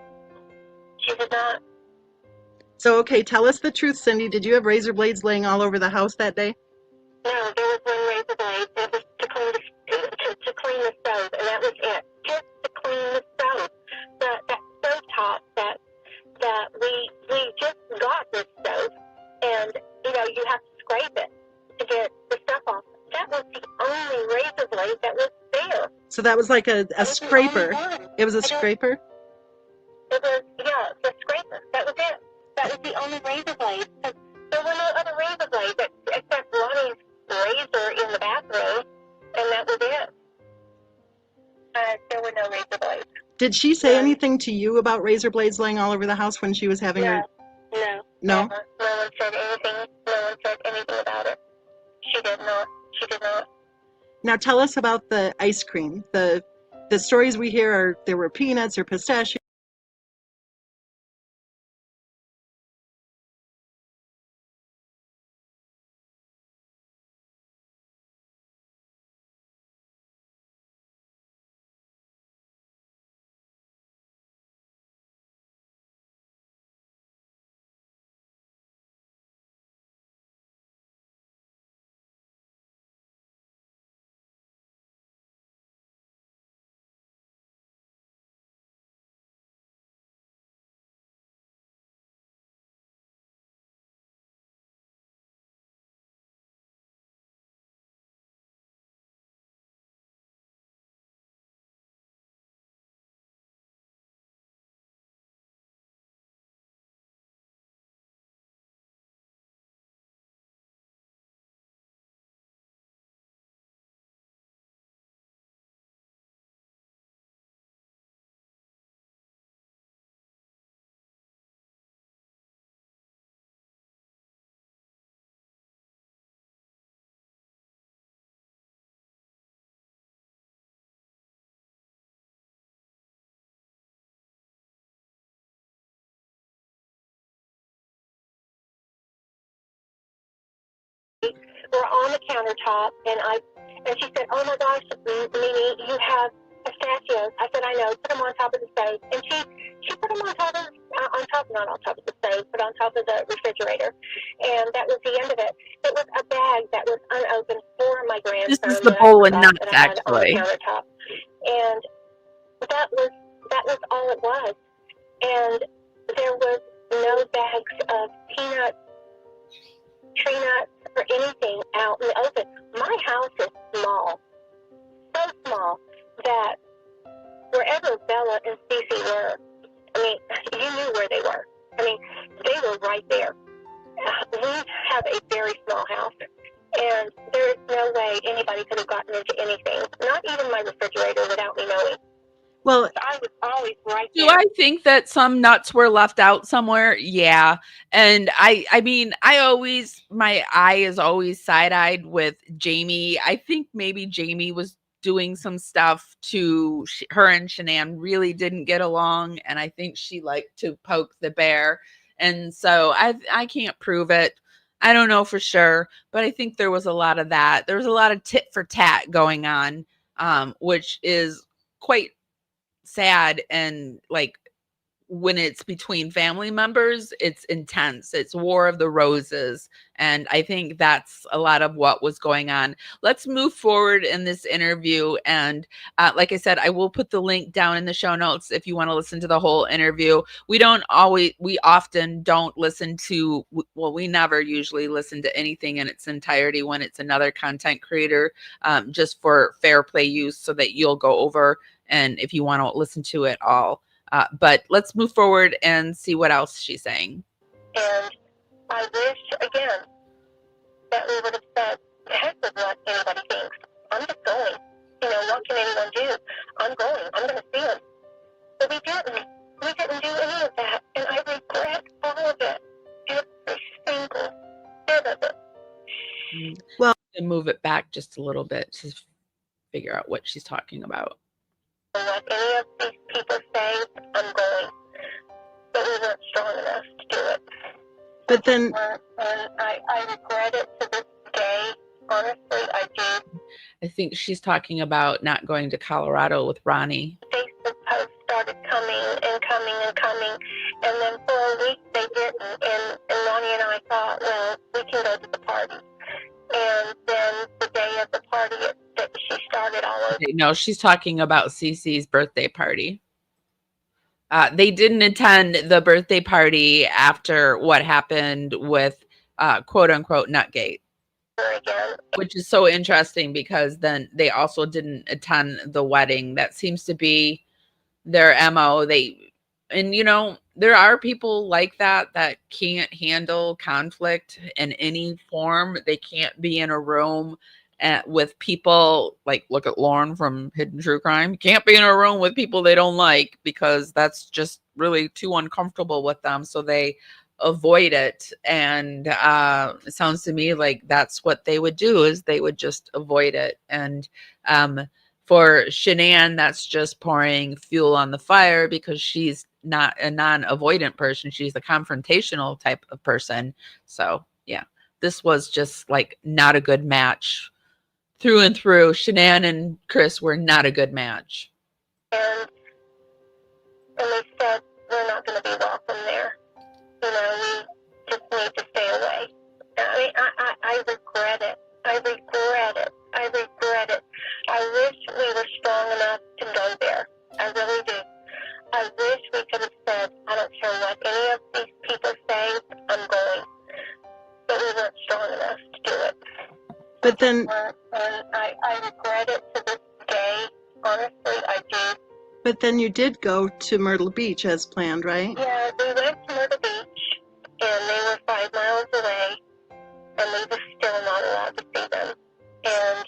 She did not. So, okay, tell us the truth, Cindy. Did you have razor blades laying all over the house that day? No, there was one razor blade. It was to clean the stove, and that was it. Just to clean the stove. That stove top that we just got this stove, and you have to scrape it to get the stuff off. That was the only razor blade that was there. So that was like a scraper. It was a scraper. scraper? It was, the scraper. That was it. That was the only razor blade. There were no other razor blades except Ronnie's razor in the bathroom, and that was it. There were no razor blades. Did she say anything to you about razor blades laying all over the house when she was having her? No. No? Never. No one said anything. No one said anything about it. She did not. She did not. Now tell us about the ice cream. The stories we hear are there were peanuts or pistachios. Were on the countertop, and she said, "Oh my gosh, Mimi, you have pistachios." I said, "I know. Put them on top of the stove." And she put them on top of not on top of the stove, but on top of the refrigerator. And that was the end of it. It was a bag that was unopened for my grandson. This is the bowl of nuts, that I had actually. on the countertop, and that was all it was. And there was no bags of peanuts, tree nuts, or anything out in the open. My house is small, so small that wherever Bella and Cece were, I mean, you knew where they were. I mean, they were right there. We have a very small house, and there is no way anybody could have gotten into anything, not even my refrigerator, without me knowing. Well, I was always right there. Do I think that some nuts were left out somewhere? Yeah. And I mean, my eye is always side-eyed with Jamie. I think maybe Jamie was doing some stuff to her and Shanann really didn't get along. And I think she liked to poke the bear. And so I can't prove it. I don't know for sure, but I think there was a lot of that. There was a lot of tit for tat going on, which is quite sad and like when it's between family members, it's intense. It's War of the Roses. And I think that's a lot of what was going on. Let's move forward in this interview. And like I said, I will put the link down in the show notes if you want to listen to the whole interview. We often don't listen to, well, we never usually listen to anything in its entirety when it's another content creator, just for fair play use, so that you'll go over and if you want to listen to it all. But let's move forward and see what else she's saying. And I wish, again, that we would have said, heck with what anybody thinks. I'm just going. What can anyone do? I'm going. I'm going to see him. But we didn't. We didn't do any of that. And I regret all of it. Every single bit of it. Well, and move it back just a little bit to figure out what she's talking about. What any of these people say, I'm going. But we weren't strong enough to do it. but then, And I regret it to this day. Honestly, I do. I think she's talking about not going to Colorado with Ronnie. Facebook posts started coming and coming and coming. And then for a week they didn't. And Ronnie and I thought, well, we can go to the party. And then the day of the party, she started all over. No, she's talking about Cece's birthday party. They didn't attend the birthday party after what happened with quote unquote Nutgate, Again. which is so interesting because then they also didn't attend the wedding. That seems to be their MO. There are people like that can't handle conflict in any form. They can't be in a room with people, like look at Lauren from Hidden True Crime. Can't be in a room with people they don't like because that's just really too uncomfortable with them. So they avoid it. And it sounds to me like that's what they would do, is they would just avoid it. And for Shanann, that's just pouring fuel on the fire because she's not a non-avoidant person. She's a confrontational type of person. So yeah, this was just like not a good match through and through. Shanann and Chris were not a good match. And they said, we're not going to be welcome there. We just need to stay away. I mean, I regret it. I regret it. I regret it. I wish we were strong enough to go there. I really do. I wish we could have said, I don't care what any of these people say, I'm going. But we weren't strong enough to do it. but then, And I regret it to this day. Honestly, I do. but then you did go to Myrtle Beach as planned, right? Yeah, we went to Myrtle Beach, and they were 5 miles away, and we were still not allowed to see them. And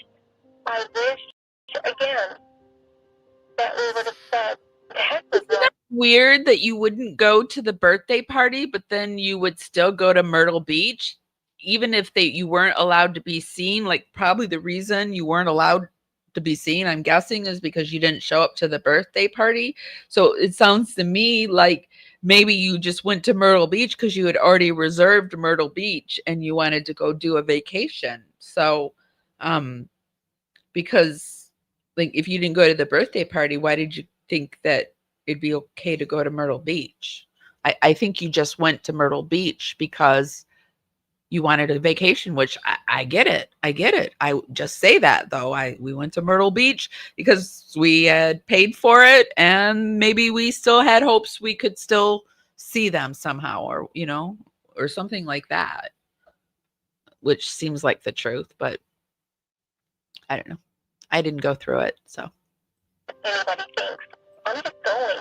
I wish, again, that we would have said, heck with what. Weird that you wouldn't go to the birthday party, but then you would still go to Myrtle Beach, even if you weren't allowed to be seen. Like probably the reason you weren't allowed to be seen, I'm guessing, is because you didn't show up to the birthday party. So it sounds to me like maybe you just went to Myrtle Beach because you had already reserved Myrtle Beach and you wanted to go do a vacation. So because like if you didn't go to the birthday party, why did you think that it'd be okay to go to Myrtle Beach? I think you just went to Myrtle Beach because you wanted a vacation, which I get it. I get it. I just say that though. We went to Myrtle Beach because we had paid for it and maybe we still had hopes we could still see them somehow, or, or something like that, which seems like the truth, but I don't know. I didn't go through it. So Anybody thinks, I'm just going.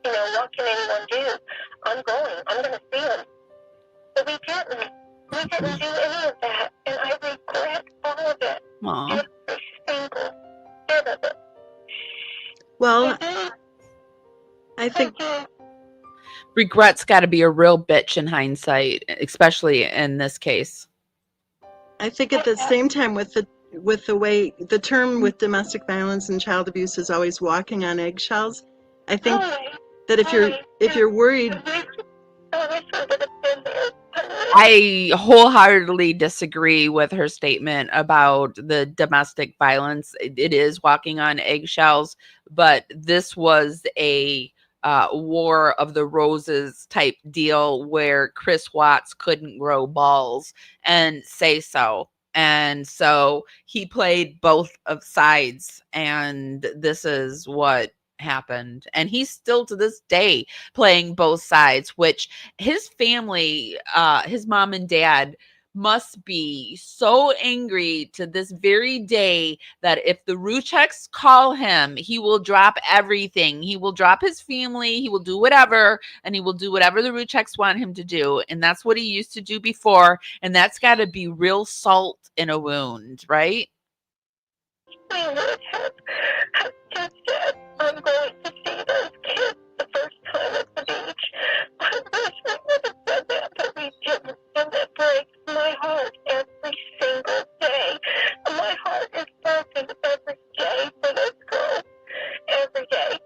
What can anyone do? I'm going. I'm going to see them. But we didn't. We didn't do any of that. And I regret all of it. aw. Every single bit of it. Well, I I think, do. Regret's got to be a real bitch in hindsight, especially in this case. I think at the same time with the way the term with domestic violence and child abuse is always walking on eggshells. I think that if you're worried, I wish we would have been there. I wholeheartedly disagree with her statement about the domestic violence. It is walking on eggshells, but this was a War of the Roses type deal where Chris Watts couldn't grow balls and say so. And so he played both of sides, and this is what happened. And he's still to this day playing both sides, which his family, his mom and dad, must be so angry to this very day that if the Rucheks call him, he will drop everything. He will drop his family. He will do whatever, and he will do whatever the Rucheks want him to do. And that's what he used to do before. And that's got to be real salt in a wound, right? I would have just said, I'm going to see those kids the first time at the beach. I wish we would have said that, but we didn't. And that breaks my heart every single day. My heart is broken every day for those girls. Every day.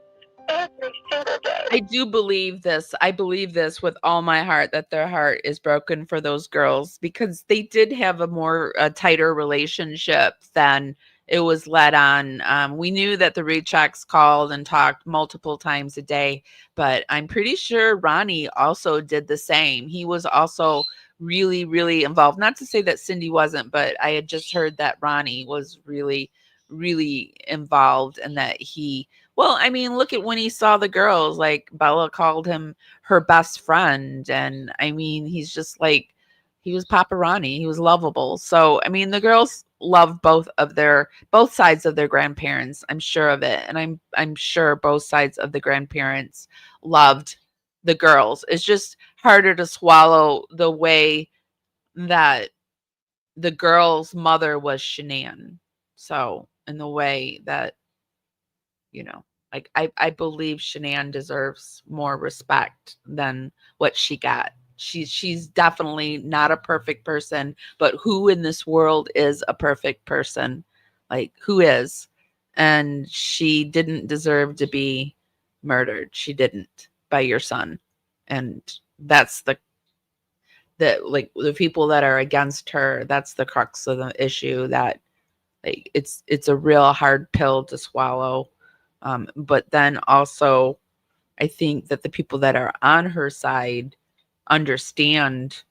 Every single day. I do believe this. I believe this with all my heart, that their heart is broken for those girls, because they did have a tighter relationship than it was led on. We knew that the Rucheks called and talked multiple times a day, but I'm pretty sure Ronnie also did the same. He was also really, really involved. Not to say that Cindy wasn't, but I had just heard that Ronnie was really, really involved, and that well, I mean, look at when he saw the girls, like Bella called him her best friend. And I mean, he's just like, he was Papa Ronnie. He was lovable. So, I mean, the girls loved both sides of their grandparents. I'm sure of it. And I'm sure both sides of the grandparents loved the girls. It's just harder to swallow the way that the girl's mother was Shanann. So, in the way that, like I believe Shanann deserves more respect than what she got. She's definitely not a perfect person, but who in this world is a perfect person? Like, who is? And she didn't deserve to be murdered. She didn't, by your son. And that's the people that are against her, that's the crux of the issue, that like it's a real hard pill to swallow. But then also, I think that the people that are on her side understand.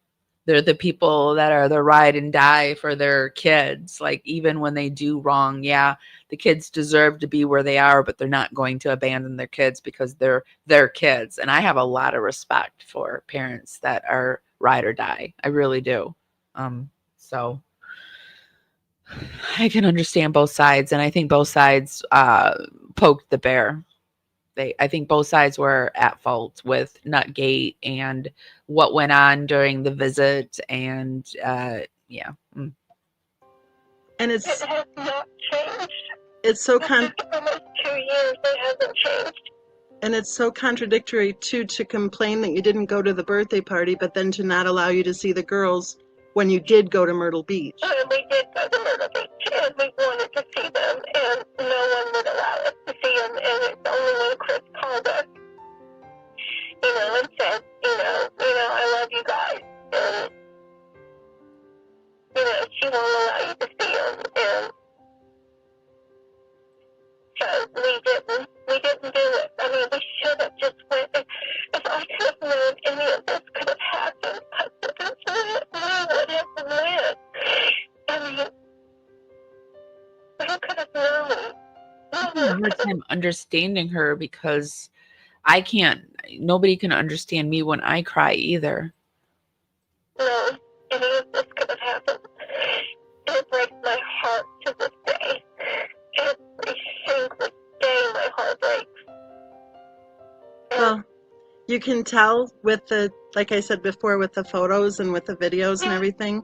They're the people that are the ride and die for their kids. Like, even when they do wrong, yeah, the kids deserve to be where they are, but they're not going to abandon their kids because they're their kids. And I have a lot of respect for parents that are ride or die. I really do. So I can understand both sides, and I think both sides poked the bear. I think both sides were at fault with Nutgate and what went on during the visit, and yeah. And It has not changed. it's so almost 2 years, it hasn't changed. and it's so contradictory too, to complain that you didn't go to the birthday party, but then to not allow you to see the girls when you did go to Myrtle Beach. We did go to Myrtle Beach, and we wanted to see them, and no one would allow us to see them. And it's only when Chris called us, and said, I love you guys, and she won't allow you to see them, and so we didn't do it. I mean, we should have just went. If I could have known any of this could have happened, I would have went. I mean, who could have known? I have a hard time understanding her, because nobody can understand me when I cry either. No, any of this could have happened. It breaks my heart to this day. Every single day my heart breaks. Well, you can tell with like I said before, with the photos and with the videos and everything,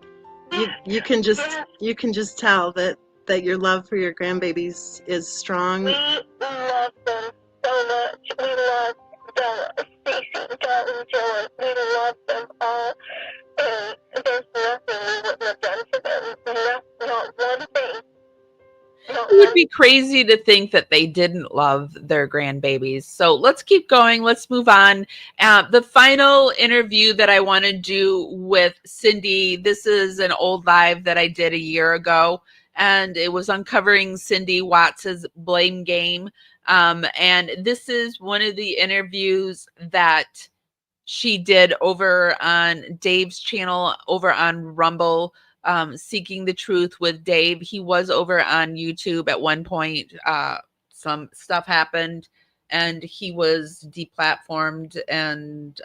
you can just tell that your love for your grandbabies is strong. We love them so much. We love Bella, Stacy, Dalton, Joy. We love them all. And there's nothing we wouldn't have done for them. Not one thing. It would be crazy to think that they didn't love their grandbabies. So let's keep going. Let's move on. The final interview that I want to do with Cindy, this is an old live that I did a year ago, and it was uncovering Cindy Watts's blame game. And this is one of the interviews that she did over on Dave's channel over on Rumble, Seeking the Truth with Dave. He was over on YouTube at one point. Some stuff happened and he was deplatformed, and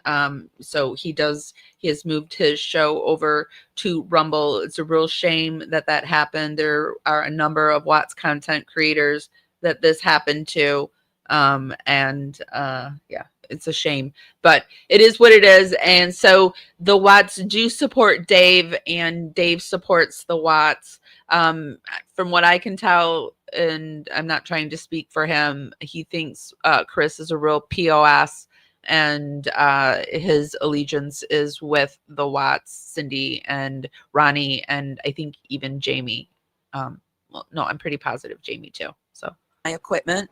so he has moved his show over to Rumble. It's a real shame that that happened. There are a number of Watts content creators that this happened to, yeah, it's a shame, but it is what it is. And so the Watts do support Dave, and Dave supports the Watts. From what I can tell, and I'm not trying to speak for him, he thinks Chris is a real POS, and his allegiance is with the Watts, Cindy and Ronnie, and I think even Jamie. Well, no, I'm pretty positive Jamie too. So my equipment.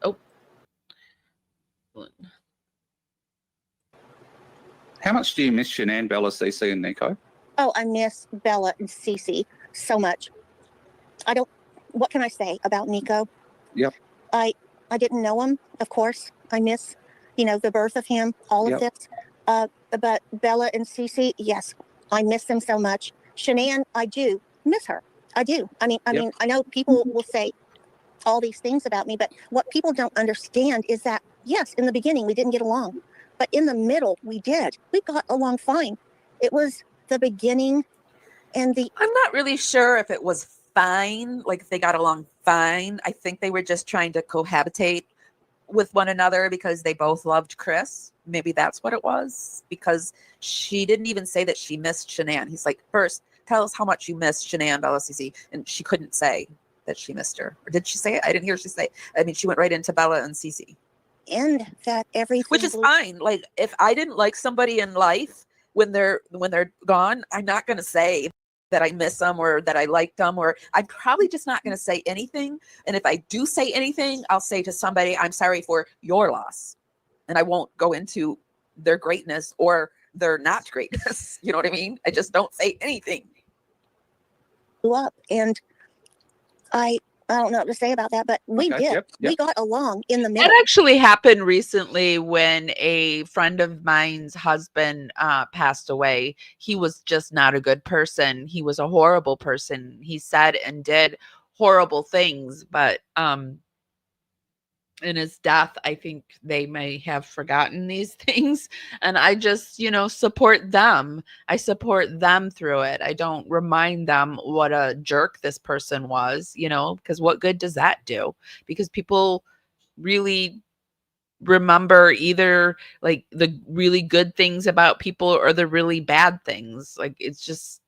Oh. How much do you miss Shanann, Bella, Cece, and Nico? Oh, I miss Bella and Cece so much. What can I say about Nico? Yep. I didn't know him, of course. I miss, the birth of him, all of this. But Bella and Cece, yes, I miss them so much. Shanann, I do miss her. I do. I mean, I know people will say all these things about me, but what people don't understand is that, yes, in the beginning we didn't get along, but in the middle we did. We got along fine. It was the beginning and I'm not really sure if it was fine, like if they got along fine. I think they were just trying to cohabitate with one another because they both loved Chris. Maybe that's what it was, because she didn't even say that she missed Shanann. He's like, first, tell us how much you missed Shanann, Bella, Cece. And she couldn't say that she missed her. Or did she say it? I didn't hear she say it. I mean, she went right into Bella and Cece. And that everything, which is fine. Like, if I didn't like somebody in life when they're gone, I'm not going to say that I miss them or that I liked them, or I'm probably just not going to say anything. And if I do say anything, I'll say to somebody, I'm sorry for your loss. And I won't go into their greatness or their not greatness. You know what I mean? I just don't say anything. Up, and I don't know what to say about that, but we did. Yep. We got along in the middle. It actually happened recently when a friend of mine's husband passed away. He was just not a good person. He was a horrible person. He said and did horrible things, but in his death, I think they may have forgotten these things. And I just, support them. I support them through it. I don't remind them what a jerk this person was, because what good does that do? Because people really remember either like the really good things about people or the really bad things. Like, it's just,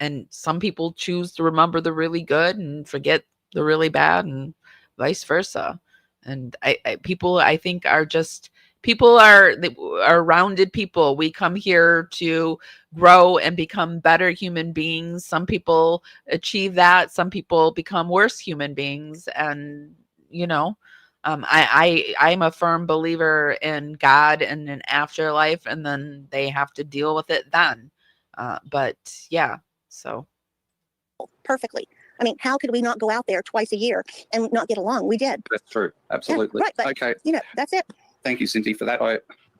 and some people choose to remember the really good and forget the really bad, and vice versa. And people, I think, are just, people are rounded people. We come here to grow and become better human beings. Some people achieve that. Some people become worse human beings. And, I'm a firm believer in God and an afterlife, and then they have to deal with it then. But yeah, so. Perfectly. I mean, how could we not go out there twice a year and not get along? We did. That's true. Absolutely. Yeah, right. But, okay. That's it. Thank you, Cindy, for that.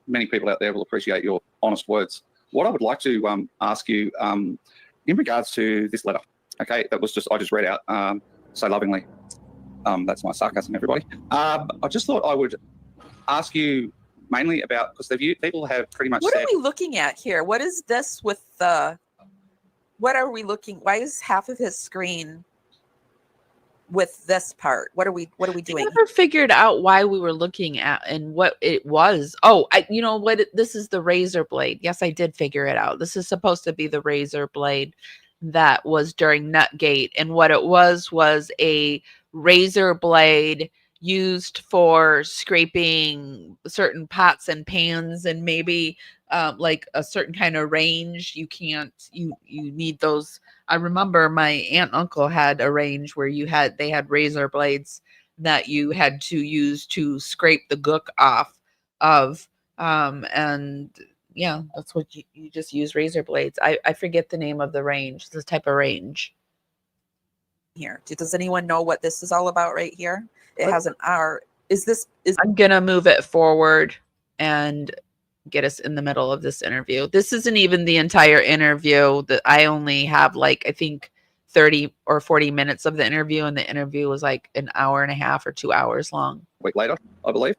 Many people out there will appreciate your honest words. What I would like to ask you in regards to this letter, okay, I just read out so lovingly. That's my sarcasm, everybody. I just thought I would ask you mainly about, because people have pretty much What said, are we looking at here? What is this with the... What are we looking? Why is half of his screen with this part? What are we doing? I never figured out why we were looking at and what it was. Oh, this is the razor blade. Yes, I did figure it out. This is supposed to be the razor blade that was during Nutgate. And what it was a razor blade used for scraping certain pots and pans, and maybe like a certain kind of range. You need those. I remember my aunt and uncle had a range where they had razor blades that you had to use to scrape the gook off of. And yeah, that's what you just use, razor blades. I forget the name of the range, the type of range. Here, does anyone know what this is all about right here? It has an R I'm gonna move it forward and get us in the middle of this interview. This isn't even the entire interview. That I only have like, I think 30 or 40 minutes of the interview, and the interview was like an hour and a half or 2 hours long. A week later, I believe.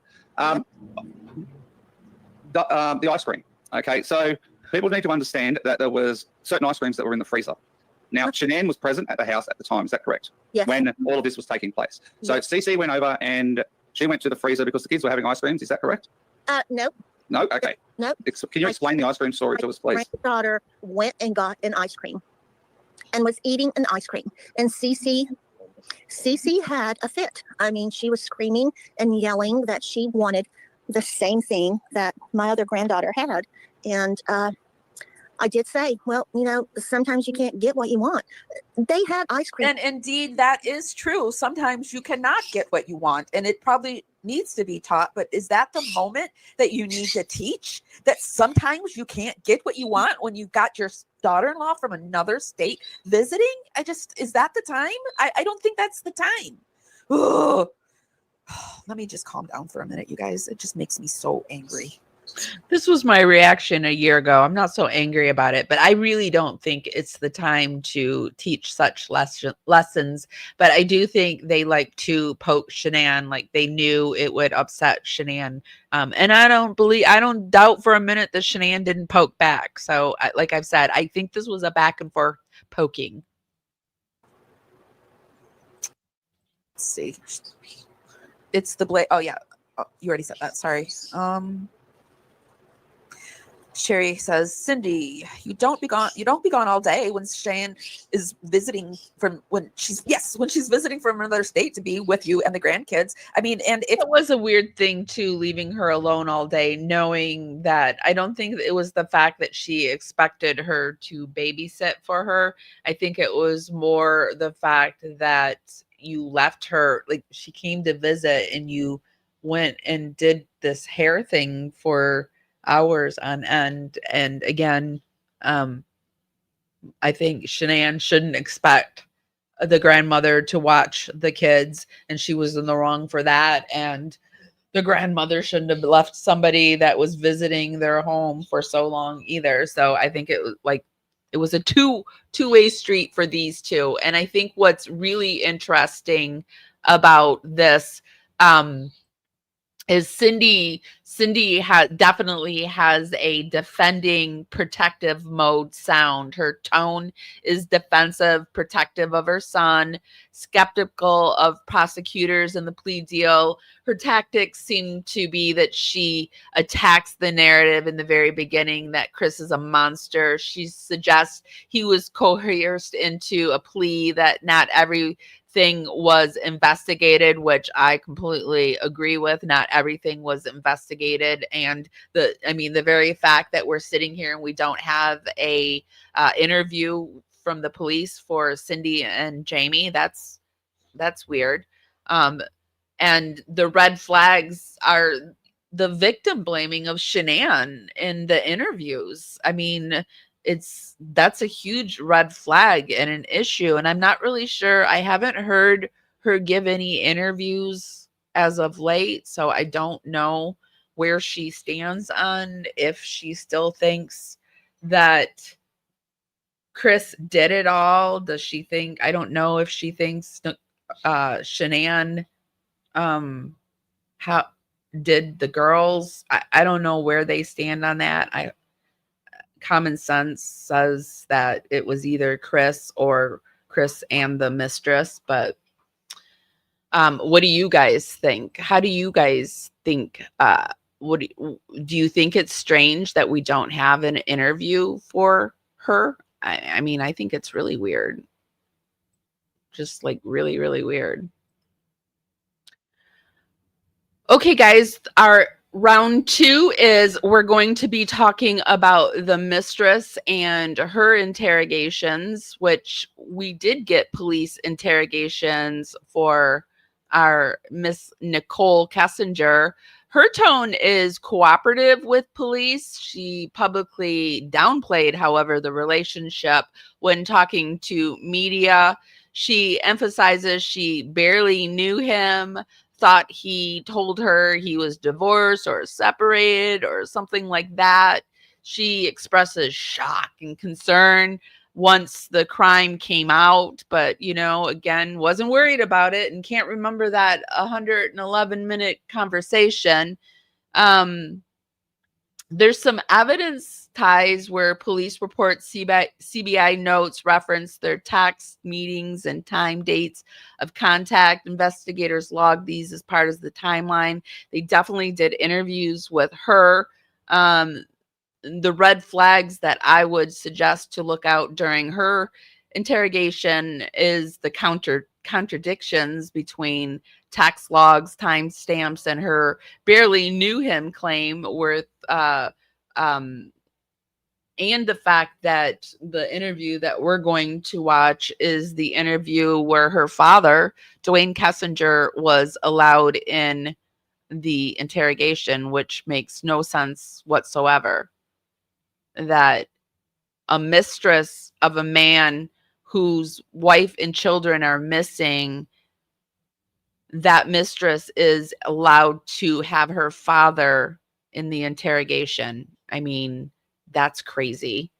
The ice cream. Okay, so people need to understand that there was certain ice creams that were in the freezer. Now, Shanann was present at the house at the time. Is that correct? Yes. When all of this was taking place. So Yes. CC went over and she went to the freezer because the kids were having ice creams. Is that correct? Nope. No? Okay. Nope. Can you explain the ice cream story to us, please? My granddaughter went and got an ice cream and was eating an ice cream. And Cece had a fit. I mean, she was screaming and yelling that she wanted the same thing that my other granddaughter had. And I did say, well, you know, sometimes you can't get what you want. They had ice cream. And indeed, that is true. Sometimes you cannot get what you want, and it probably needs to be taught. But is that the moment that you need to teach that sometimes you can't get what you want when you got your daughter-in-law from another state visiting? Is that the time? I don't think that's the time. Ugh. Let me just calm down for a minute, you guys. It just makes me so angry. This was my reaction a year ago. I'm not so angry about it, but I really don't think it's the time to teach such lessons. But I do think they like to poke Shanann, like they knew it would upset Shanann. And I don't doubt for a minute that Shanann didn't poke back. So like I've said, I think this was a back and forth poking. Let's see. It's the blade. Oh yeah. Oh, you already said that. Sorry. Sherry says, Cindy, you don't be gone all day when Shan is visiting when she's visiting from another state to be with you and the grandkids. I mean, and it was a weird thing too, leaving her alone all day, knowing that I don't think it was the fact that she expected her to babysit for her. I think it was more the fact that you left her, like she came to visit and you went and did this hair thing for hours on end. And again, I think Shanann shouldn't expect the grandmother to watch the kids, and she was in the wrong for that. And the grandmother shouldn't have left somebody that was visiting their home for so long either. So I think it was a two-way street for these two. And I think what's really interesting about this is Cindy definitely has a defending, protective mode sound. Her tone is defensive, protective of her son, skeptical of prosecutors and the plea deal. Her tactics seem to be that she attacks the narrative in the very beginning that Chris is a monster. She suggests he was coerced into a plea, that not everything was investigated, which I completely agree with. Not everything was investigated. And the very fact that we're sitting here and we don't have a interview from the police for Cindy and Jamie, that's weird. And the red flags are the victim blaming of Shanann in the interviews. I mean, that's a huge red flag and an issue. And I'm not really sure. I haven't heard her give any interviews as of late, so I don't know where she stands on if she still thinks that Chris did it all. Does she think, I don't know if she thinks Shanann how did the girls. I don't know where they stand on that. Common sense says that it was either Chris or Chris and the mistress, but what do you guys think? How do you guys think? Do you think it's strange that we don't have an interview for her? I mean, I think it's really weird. Just like really, really weird. Okay, guys, our round 2 is we're going to be talking about the mistress and her interrogations, which we did get police interrogations for our Miss Nichol Kessinger. Her tone is cooperative with police. She publicly downplayed, however, the relationship when talking to media. She emphasizes she barely knew him, thought he told her he was divorced or separated or something like that. She expresses shock and concern once the crime came out, but, you know, again, wasn't worried about it and can't remember that 111-minute conversation. There's some evidence ties where police report CBI notes reference their text meetings and time dates of contact. Investigators log these as part of the timeline. They definitely did interviews with her. The red flags that I would suggest to look out during her interrogation is the contradictions between text logs, timestamps, and her barely knew him claim with and the fact that the interview that we're going to watch is the interview where her father, Dwayne Kessinger, was allowed in the interrogation, which makes no sense whatsoever. That a mistress of a man whose wife and children are missing, that mistress is allowed to have her father in the interrogation. I mean, that's crazy.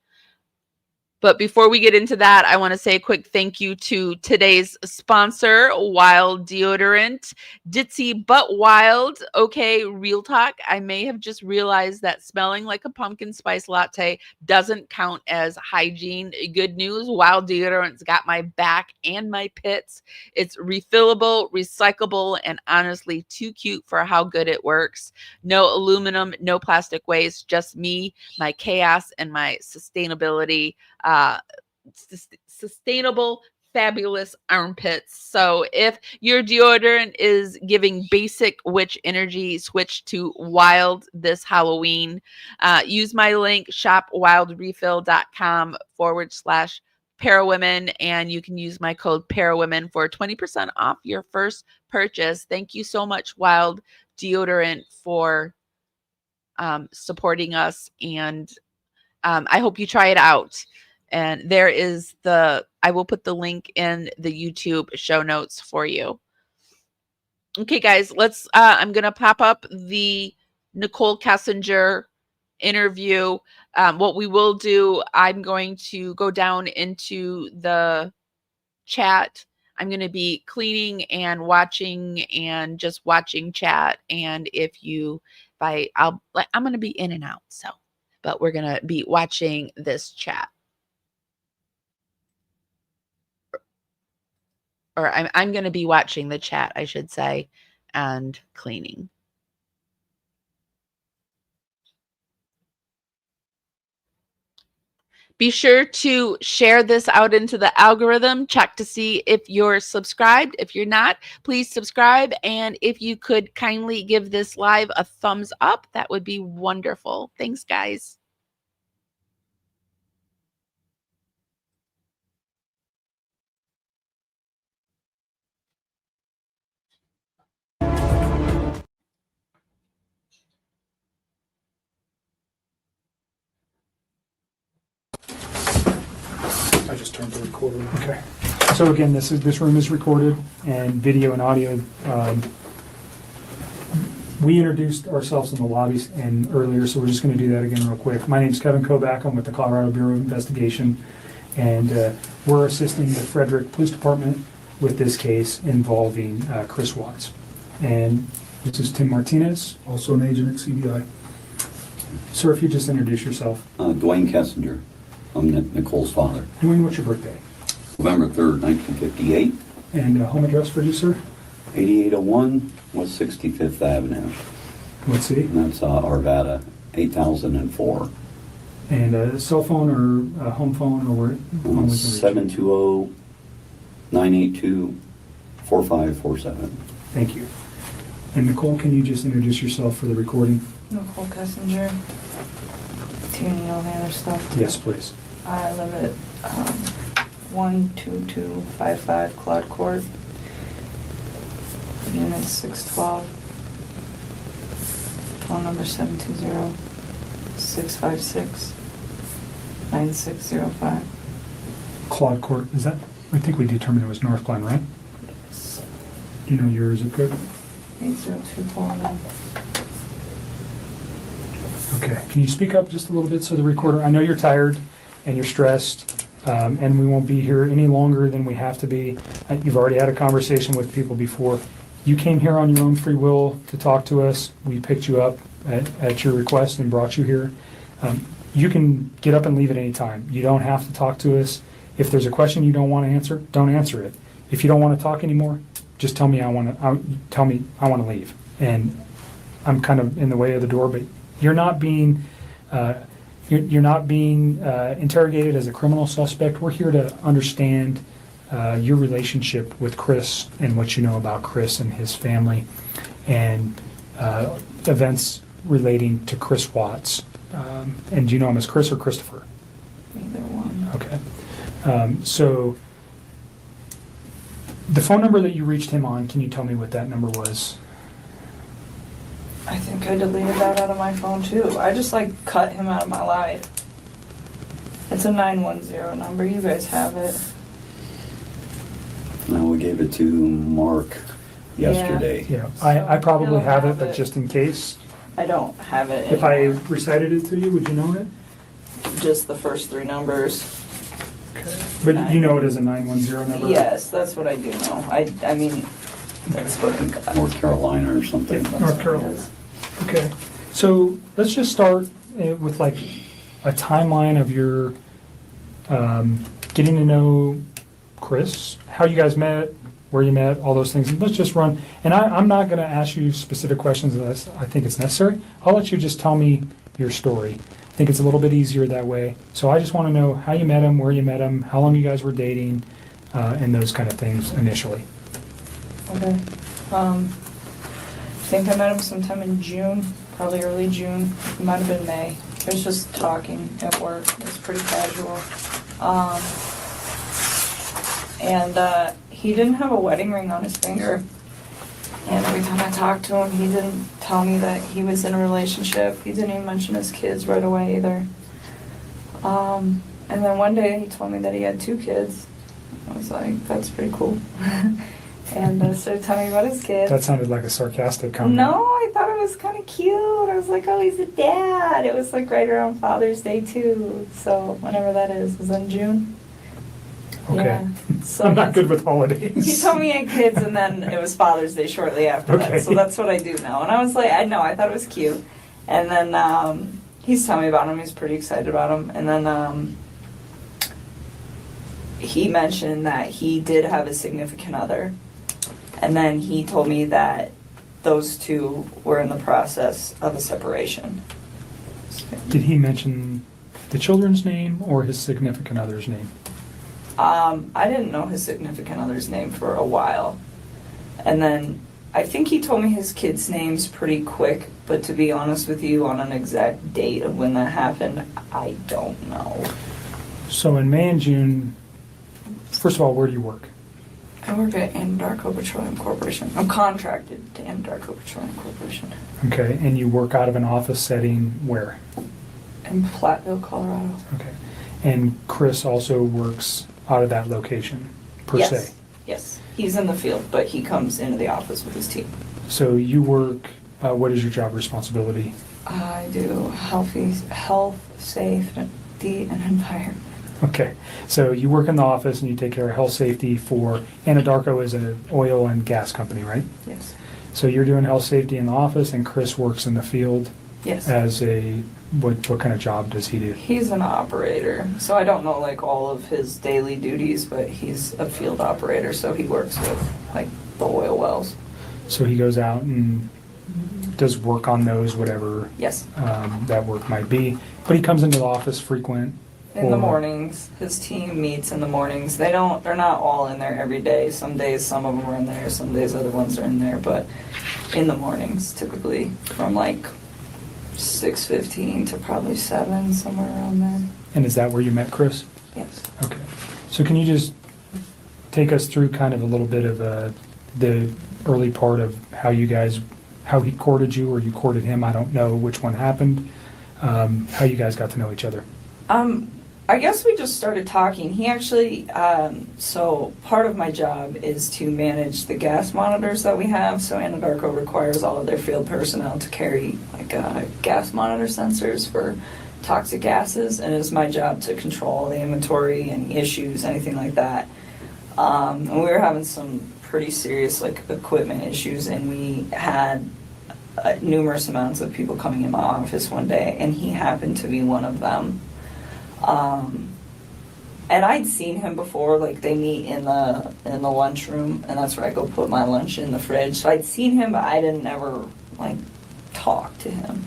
But before we get into that, I want to say a quick thank you to today's sponsor, Wild Deodorant. Ditzy but wild. Okay, real talk. I may have just realized that smelling like a pumpkin spice latte doesn't count as hygiene. Good news, Wild Deodorant's got my back and my pits. It's refillable, recyclable, and honestly too cute for how good it works. No aluminum, no plastic waste, just me, my chaos, and my sustainability. Sustainable, fabulous armpits. So if your deodorant is giving basic witch energy, switch to Wild this Halloween. Use my link, shopwildrefill.com/parawomen, and you can use my code parawomen for 20% off your first purchase. Thank you so much, Wild Deodorant, for supporting us, and I hope you try it out. And there is I will put the link in the YouTube show notes for you. Okay, guys, I'm going to pop up the Nichol Kessinger interview. What we will do, I'm going to go down into the chat. I'm going to be cleaning and watching and just watching chat. And I'm going to be in and out. So, but we're going to be watching this chat. Or I'm going to be watching the chat, I should say, and cleaning. Be sure to share this out into the algorithm. Check to see if you're subscribed. If you're not, please subscribe. And if you could kindly give this live a thumbs up, that would be wonderful. Thanks, guys. I just turned the recorder. Okay. So again, this room is recorded, and video and audio. We introduced ourselves in the lobbies and earlier, so we're just going to do that again real quick. My name is Kevin Kovac. I'm with the Colorado Bureau of Investigation, and we're assisting the Frederick Police Department with this case involving Chris Watts. And this is Tim Martinez, also an agent at CBI. Sir, if you just introduce yourself. Dwayne Kessinger. I'm Nicole's father. Dwayne, what's your birthday? November 3rd, 1958. And home address for you, sir? 8801 West 65th Avenue. What city? And that's Arvada, 8004. And a cell phone or a home phone, or where? 720-982-4547. Thank you. And Nicole, can you just introduce yourself for the recording? Nichol Kessinger. Do you need all the other stuff? Yes, please. I live at 12255 Claude Court, Unit 612, phone number 720-656-9605. Claude Court, is that? I think we determined it was North Glen, right? Do you know your zip code? 80249. Okay, can you speak up just a little bit so the recorder, I know you're tired and you're stressed, and we won't be here any longer than we have to be. You've already had a conversation with people before. You came here on your own free will to talk to us. We picked you up at your request and brought you here. You can get up and leave at any time. You don't have to talk to us. If there's a question you don't want to answer, don't answer it. If you don't want to talk anymore, just tell me I want to leave. And I'm kind of in the way of the door, but you're not being interrogated as a criminal suspect. We're here to understand your relationship with Chris and what you know about Chris and his family, and events relating to Chris Watts. And do you know him as Chris or Christopher? Either one. Okay. So the phone number that you reached him on, can you tell me what that number was? I think I deleted that out of my phone too. I just like cut him out of my life. It's a 910 number. You guys have it. No, we gave it to Mark yesterday. Yeah, I probably You'll have it, have but it. just in case. I don't have it If I anymore. recited it to you, would you know it? Just the first three numbers. But you know it as a 910 number? Yes, that's what I do know. I mean, that's what I got. North Carolina or something. That's North what it Carolina. is. Okay, so let's just start with like a timeline of your getting to know Chris, how you guys met, where you met, all those things. And let's just run. And I'm not going to ask you specific questions unless I think it's necessary. I'll let you just tell me your story. I think it's a little bit easier that way. So I just want to know how you met him, where you met him, how long you guys were dating, and those kind of things initially. Okay. I think I met him sometime in June, probably early June. It might have been May. It was just talking at work. It was pretty casual. And he didn't have a wedding ring on his finger. And every time I talked to him, he didn't tell me that he was in a relationship. He didn't even mention his kids right away either. And then one day he told me that he had 2 kids. I was like, that's pretty cool. And started telling me about his kids. That sounded like a sarcastic comment. No, I thought it was kind of cute. I was like, oh, he's a dad. It was like right around Father's Day too. So whenever that is in June. Okay. Yeah. So I'm not good with holidays. he told me he had kids, and then it was Father's Day shortly after Okay. that. So that's what I do now. And I was like, I thought it was cute. And then he's telling me about him. He's pretty excited about him. And then he mentioned that he did have a significant other. And then he told me that those 2 were in the process of a separation. Did he mention the children's name or his significant other's name? I didn't know his significant other's name for a while. And then I think he told me his kids' names pretty quick, but to be honest with you, on an exact date of when that happened, I don't know. So in May and June, first of all, where do you work? I work at Anadarko Petroleum Corporation. I'm contracted to Anadarko Petroleum Corporation Okay, and you work out of an office setting where? in Platteville, Colorado. Okay. And Chris also works out of that location, per Yes. se. Yes. He's in the field, but he comes into the office with his team. So you work, what is your job responsibility? I do health, safety, and environment. Okay, so you work in the office and you take care of health safety for, Anadarko is an oil and gas company, right? Yes. So you're doing health safety in the office and Chris works in the field Yes. as what kind of job does he do? He's an operator, so I don't know like all of his daily duties, but he's a field operator, so he works with like the oil wells. So he goes out and does work on those, whatever Yes. that work might be, but he comes into the office frequent. In the or- mornings, his team meets in the mornings. They're not all in there every day. Some days some of them are in there, some days other ones are in there, but in the mornings typically from like 6:15 to probably 7, somewhere around there. And is that where you met Chris? Yes. Okay. So can you just take us through kind of a little bit of the early part of how he courted you or you courted him? I don't know which one happened. How you guys got to know each other. I guess we just started talking. He actually, so part of my job is to manage the gas monitors that we have. So Anadarko requires all of their field personnel to carry like gas monitor sensors for toxic gases, and it's my job to control the inventory and issues, anything like that. And we were having some pretty serious like equipment issues, and we had numerous amounts of people coming in my office one day, and he happened to be one of them. And I'd seen him before, like they meet in the lunchroom, and that's where I go put my lunch in the fridge. So I'd seen him, but I didn't ever like talk to him.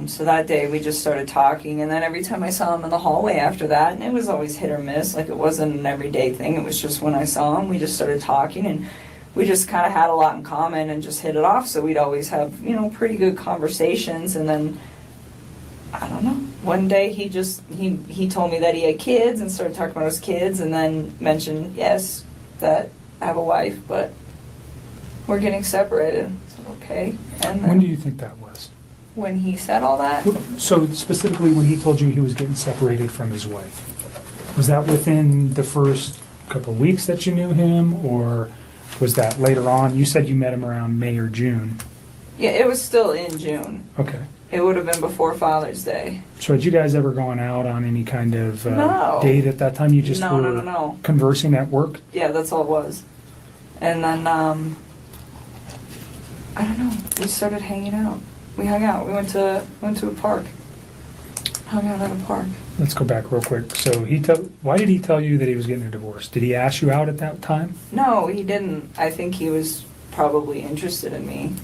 So that day we just started talking, and then every time I saw him in the hallway after that, and it was always hit or miss, like it wasn't an everyday thing, it was just when I saw him, we just started talking, and we just kind of had a lot in common and just hit it off, so we'd always have, you know, pretty good conversations. And then, I don't know, one day he told me that he had kids and started talking about his kids, and then mentioned, yes, that I have a wife, but we're getting separated. So, okay. And When do you think that was? when he said all that, So specifically when he told you he was getting separated from his wife, was that within the first couple of weeks that you knew him, or was that later on? You said you met him around May or June. yeah, it was still in June. Okay. It would have been before Father's Day. So had you guys ever gone out on any kind of No. date at that time? You just No, were no. conversing at work? Yeah, that's all it was. And then, I don't know, we started hanging out. We hung out. We went to a park. Hung out at a park. Let's go back real quick. So why did he tell you that he was getting a divorce? Did he ask you out at that time? No, he didn't. I think he was probably interested in me.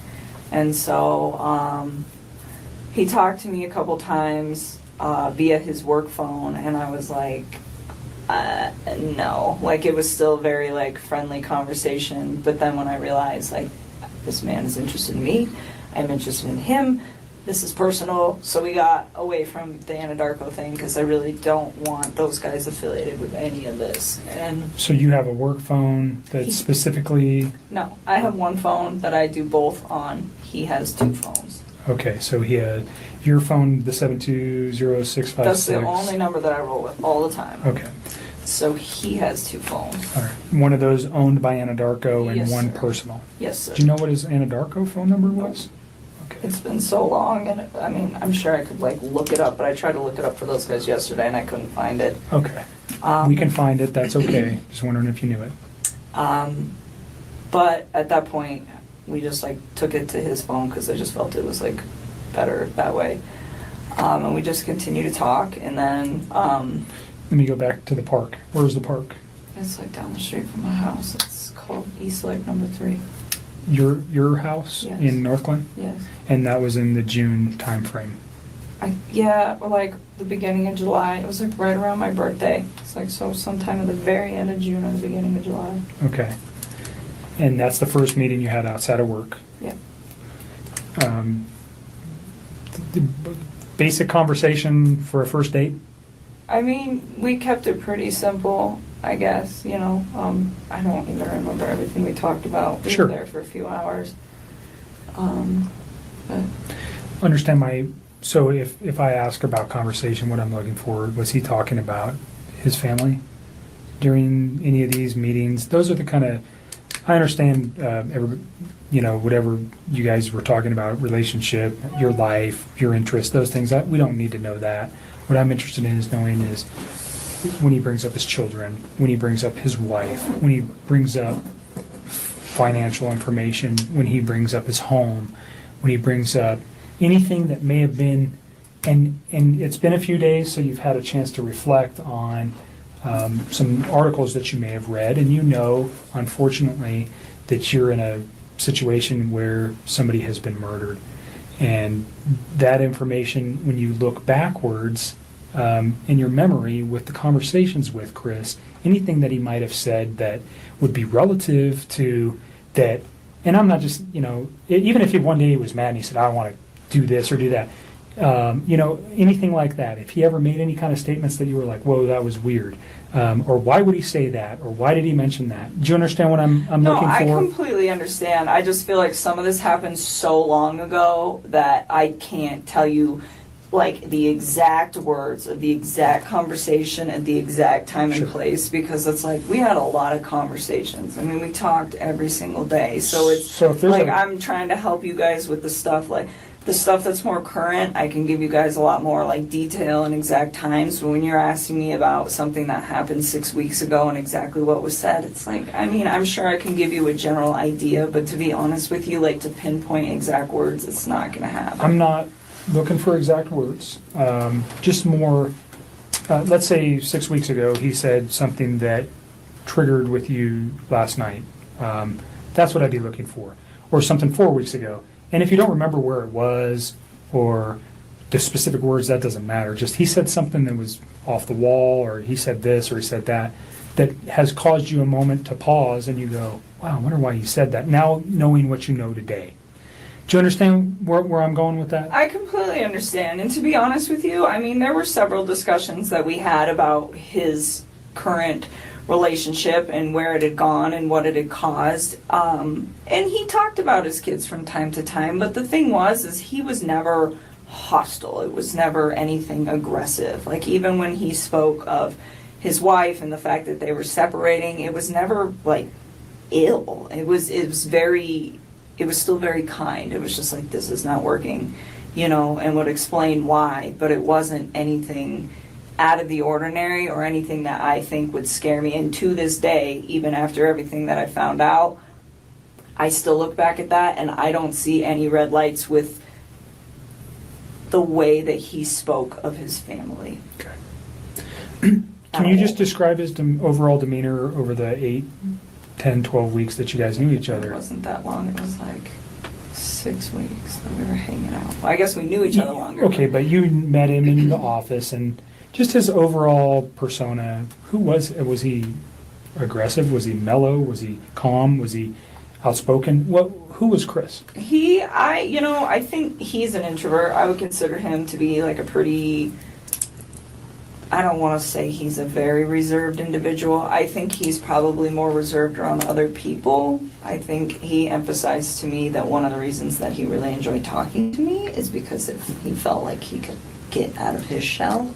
And so, he talked to me a couple times via his work phone, and I was like, no. Like, it was still very, like, friendly conversation. But then when I realized, like, this man is interested in me, I'm interested in him, this is personal, so we got away from the Anadarko thing, because I really don't want those guys affiliated with any of this. And So you have a work phone that's specifically, no, I have one phone that I do both on. He has two phones. okay, so he had your phone, the 720-656. That's the only number that I roll with all the time. Okay, So he has two phones. all right. One of those owned by Anadarko and Yes, one sir. personal. Yes, sir. Do you know what his Anadarko phone number was? Okay. It's been so long, and I mean, I'm sure I could like look it up, but I tried to look it up for those guys yesterday, and I couldn't find it. Okay, we can find it, that's okay. Just wondering if you knew it. But at that point, we just like took it to his phone because I just felt it was like better that way. And we just continued to talk, and then Let me go back to the park. Where's the park? it's like down the street from my house. It's called East Lake Number 3. Your house Yes. in Northglen? Yes. And that was in the June timeframe. Yeah, like the beginning of July. It was like right around my birthday. It's like so sometime at the very end of June or the beginning of July. Okay. And that's the first meeting you had outside of work? Yeah. The basic conversation for a first date? I mean, we kept it pretty simple, I guess, you know. I don't even remember everything we talked about. We Sure. were there for a few hours. But Understand so if I ask about conversation, what I'm looking for, was he talking about his family during any of these meetings? Those are the kind of, I understand, whatever you guys were talking about, relationship, your life, your interests, those things, we don't need to know that. What I'm interested in is knowing is when he brings up his children, when he brings up his wife, when he brings up financial information, when he brings up his home, when he brings up anything that may have been, and it's been a few days, so you've had a chance to reflect on some articles that you may have read, and you know, unfortunately, that you're in a situation where somebody has been murdered. And that information, when you look backwards in your memory with the conversations with Chris, anything that he might have said that would be relative to that, and I'm not just, even if one day he was mad and he said, I want to do this or do that, anything like that. If he ever made any kind of statements that you were like, whoa, that was weird, or why would he say that, or why did he mention that? Do you understand what I'm looking for? No, I completely understand. I just feel like some of this happened so long ago that I can't tell you like the exact words of the exact conversation at the exact time and Sure. place, because it's like we had a lot of conversations. I mean, we talked every single day, so it's So if there's like a- I'm trying to help you guys with the stuff like the stuff that's more current. I can give you guys a lot more like detail and exact times. But when you're asking me about something that happened 6 weeks ago and exactly what was said, it's like, I mean, I'm sure I can give you a general idea, but to be honest with you, like to pinpoint exact words, it's not gonna happen. I'm not looking for exact words, just more, let's say 6 weeks ago, he said something that triggered with you last night. That's what I'd be looking for. Or something 4 weeks ago. And if you don't remember where it was or the specific words, that doesn't matter. Just he said something that was off the wall, or he said this or he said that, that has caused you a moment to pause and you go, wow, I wonder why he said that. Now knowing what you know today. Do you understand where I'm going with that? I completely understand. And to be honest with you, I mean, there were several discussions that we had about his current relationship and where it had gone and what it had caused. And he talked about his kids from time to time. But the thing is he was never hostile. It was never anything aggressive. Like even when he spoke of his wife and the fact that they were separating, it was never like ill. It was still very kind. It was just like, this is not working, and would explain why, but it wasn't anything out of the ordinary or anything that I think would scare me. And to this day, even after everything that I found out, I still look back at that and I don't see any red lights with the way that he spoke of his family. Okay. Can you just describe his overall demeanor over the 8, 10, 12 weeks that you guys knew each other? It wasn't that long. It was like 6 weeks that we were hanging out. Well, I guess we knew each other longer. Okay, but you met him in the office, and just his overall persona, who was he aggressive? Was he mellow? Was he calm? Was he outspoken? Who was Chris? I think he's an introvert. I would consider him to be like a pretty, I don't want to say he's a very reserved individual. I think he's probably more reserved around other people. I think he emphasized to me that one of the reasons that he really enjoyed talking to me is because he felt like he could get out of his shell.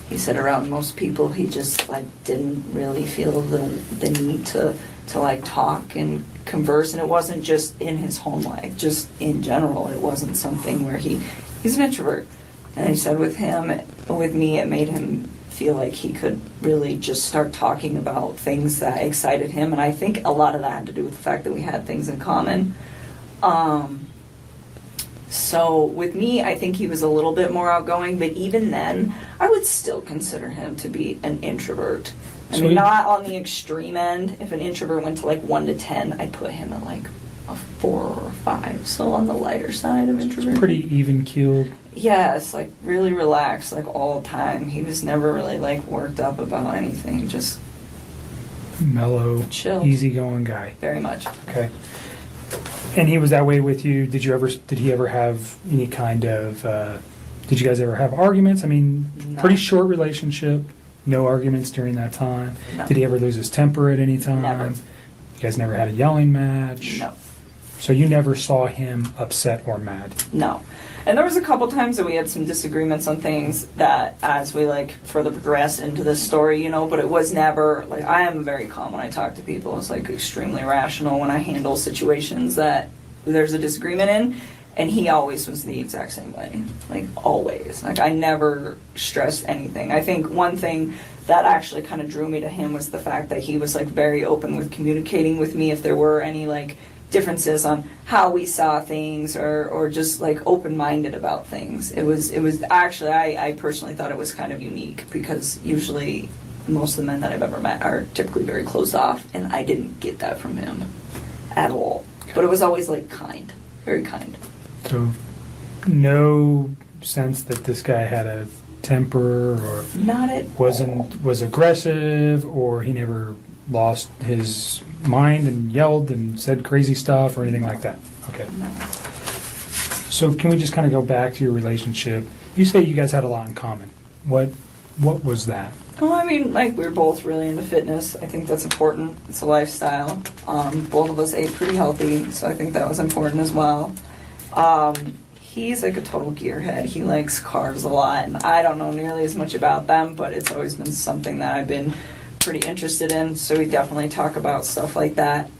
He said around most people he just like didn't really feel the need to like talk and converse, and it wasn't just in his home life, just in general. It wasn't something where he's an introvert. And he said with me, it made him feel like he could really just start talking about things that excited him. And I think a lot of that had to do with the fact that we had things in common. So with me, I think he was a little bit more outgoing, but even then, I would still consider him to be an introvert. I mean, not on the extreme end. If an introvert went to like 1 to 10, I'd put him at like a 4 or 5. So on the lighter side of introvert. Pretty even-keeled. Yes, like really relaxed, like all the time. He was never really like worked up about anything, just Mellow, chill, easygoing guy. Very much. Okay. And he was that way with you. Did he ever have any kind of? Did you guys ever have arguments? I mean, No. Pretty short relationship. No arguments during that time. No. Did he ever lose his temper at any time? Never. You guys never had a yelling match? No. So you never saw him upset or mad? No. And there was a couple times that we had some disagreements on things that as we like further progressed into this story, but it was never like, I am very calm when I talk to people. It's like extremely rational when I handle situations that there's a disagreement in, and he always was the exact same way. Like always. Like I never stressed anything. I think one thing that actually kind of drew me to him was the fact that he was like very open with communicating with me if there were any like differences on how we saw things or just like open-minded about things. It was actually, I personally thought it was kind of unique because usually most of the men that I've ever met are typically very closed off, and I didn't get that from him at all. But it was always like kind, very kind. So no sense that this guy had a temper or Not at was aggressive, or he never lost his mind and yelled and said crazy stuff or anything like that? Okay. No. So can we just kind of go back to your relationship? You say you guys had a lot in common. What was that? Well, I mean, like we were both really into fitness. I think that's important. It's a lifestyle. Both of us ate pretty healthy, so I think that was important as well. he's like a total gearhead. He likes cars a lot, and I don't know nearly as much about them, but it's always been something that I've been pretty interested in, so we definitely talk about stuff like that.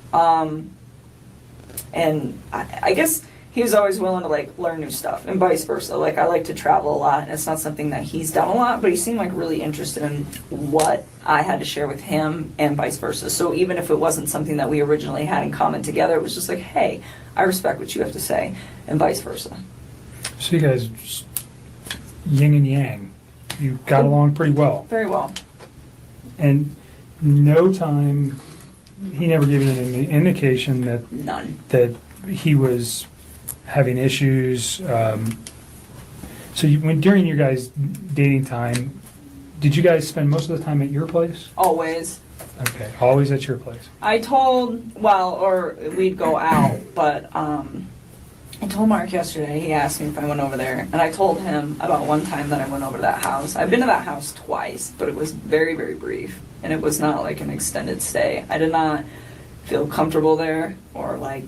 And I guess he was always willing to like learn new stuff, and vice versa. Like, I like to travel a lot, and it's not something that he's done a lot, but he seemed like really interested in what I had to share with him, and vice versa. So even if it wasn't something that we originally had in common together, it was just like, hey, I respect what you have to say, and vice versa. So you guys, just yin and yang, you got along pretty well. Very well. And no time, he never gave you any indication that None. that he was having issues. So during your guys' dating time, did you guys spend most of the time at your place? Always. Okay, always at your place. I told, well, or we'd go out, but I told Mark yesterday, he asked me if I went over there, and I told him about one time that I went over to that house. I've been to that house twice, but it was very, very brief, and it was not like an extended stay. I did not feel comfortable there, or like,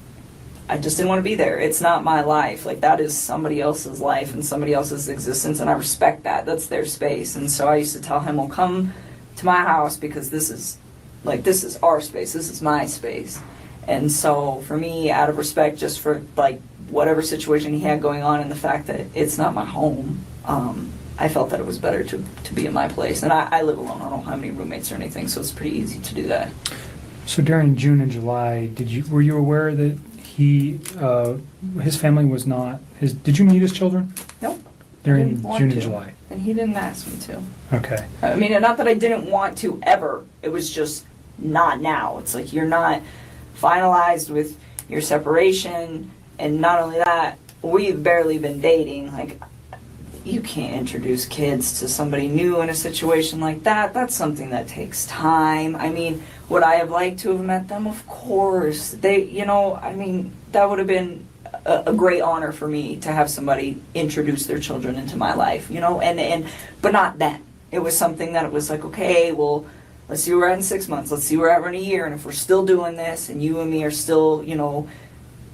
I just didn't want to be there. It's not my life. Like, that is somebody else's life and somebody else's existence, and I respect that. That's their space. And so I used to tell him, well, come to my house because this is our space. This is my space. And so for me, out of respect, just for like whatever situation he had going on and the fact that it's not my home, I felt that it was better to be in my place. And I live alone. I don't have any roommates or anything, so it's pretty easy to do that. So during June and July, were you aware that his family was not did you meet his children? Nope. During June and July? And he didn't ask me to. Okay. I mean, not that I didn't want to ever. It was just not now. It's like you're not finalized with your separation, and not only that, we've barely been dating. Like, you can't introduce kids to somebody new in a situation like that. That's something that takes time. I mean, would I have liked to have met them? Of course. That would have been a great honor for me to have somebody introduce their children into my life, but not then. It was something that it was like, okay, well, let's see where we're at in 6 months. Let's see where we're at in a year. And if we're still doing this and you and me are still,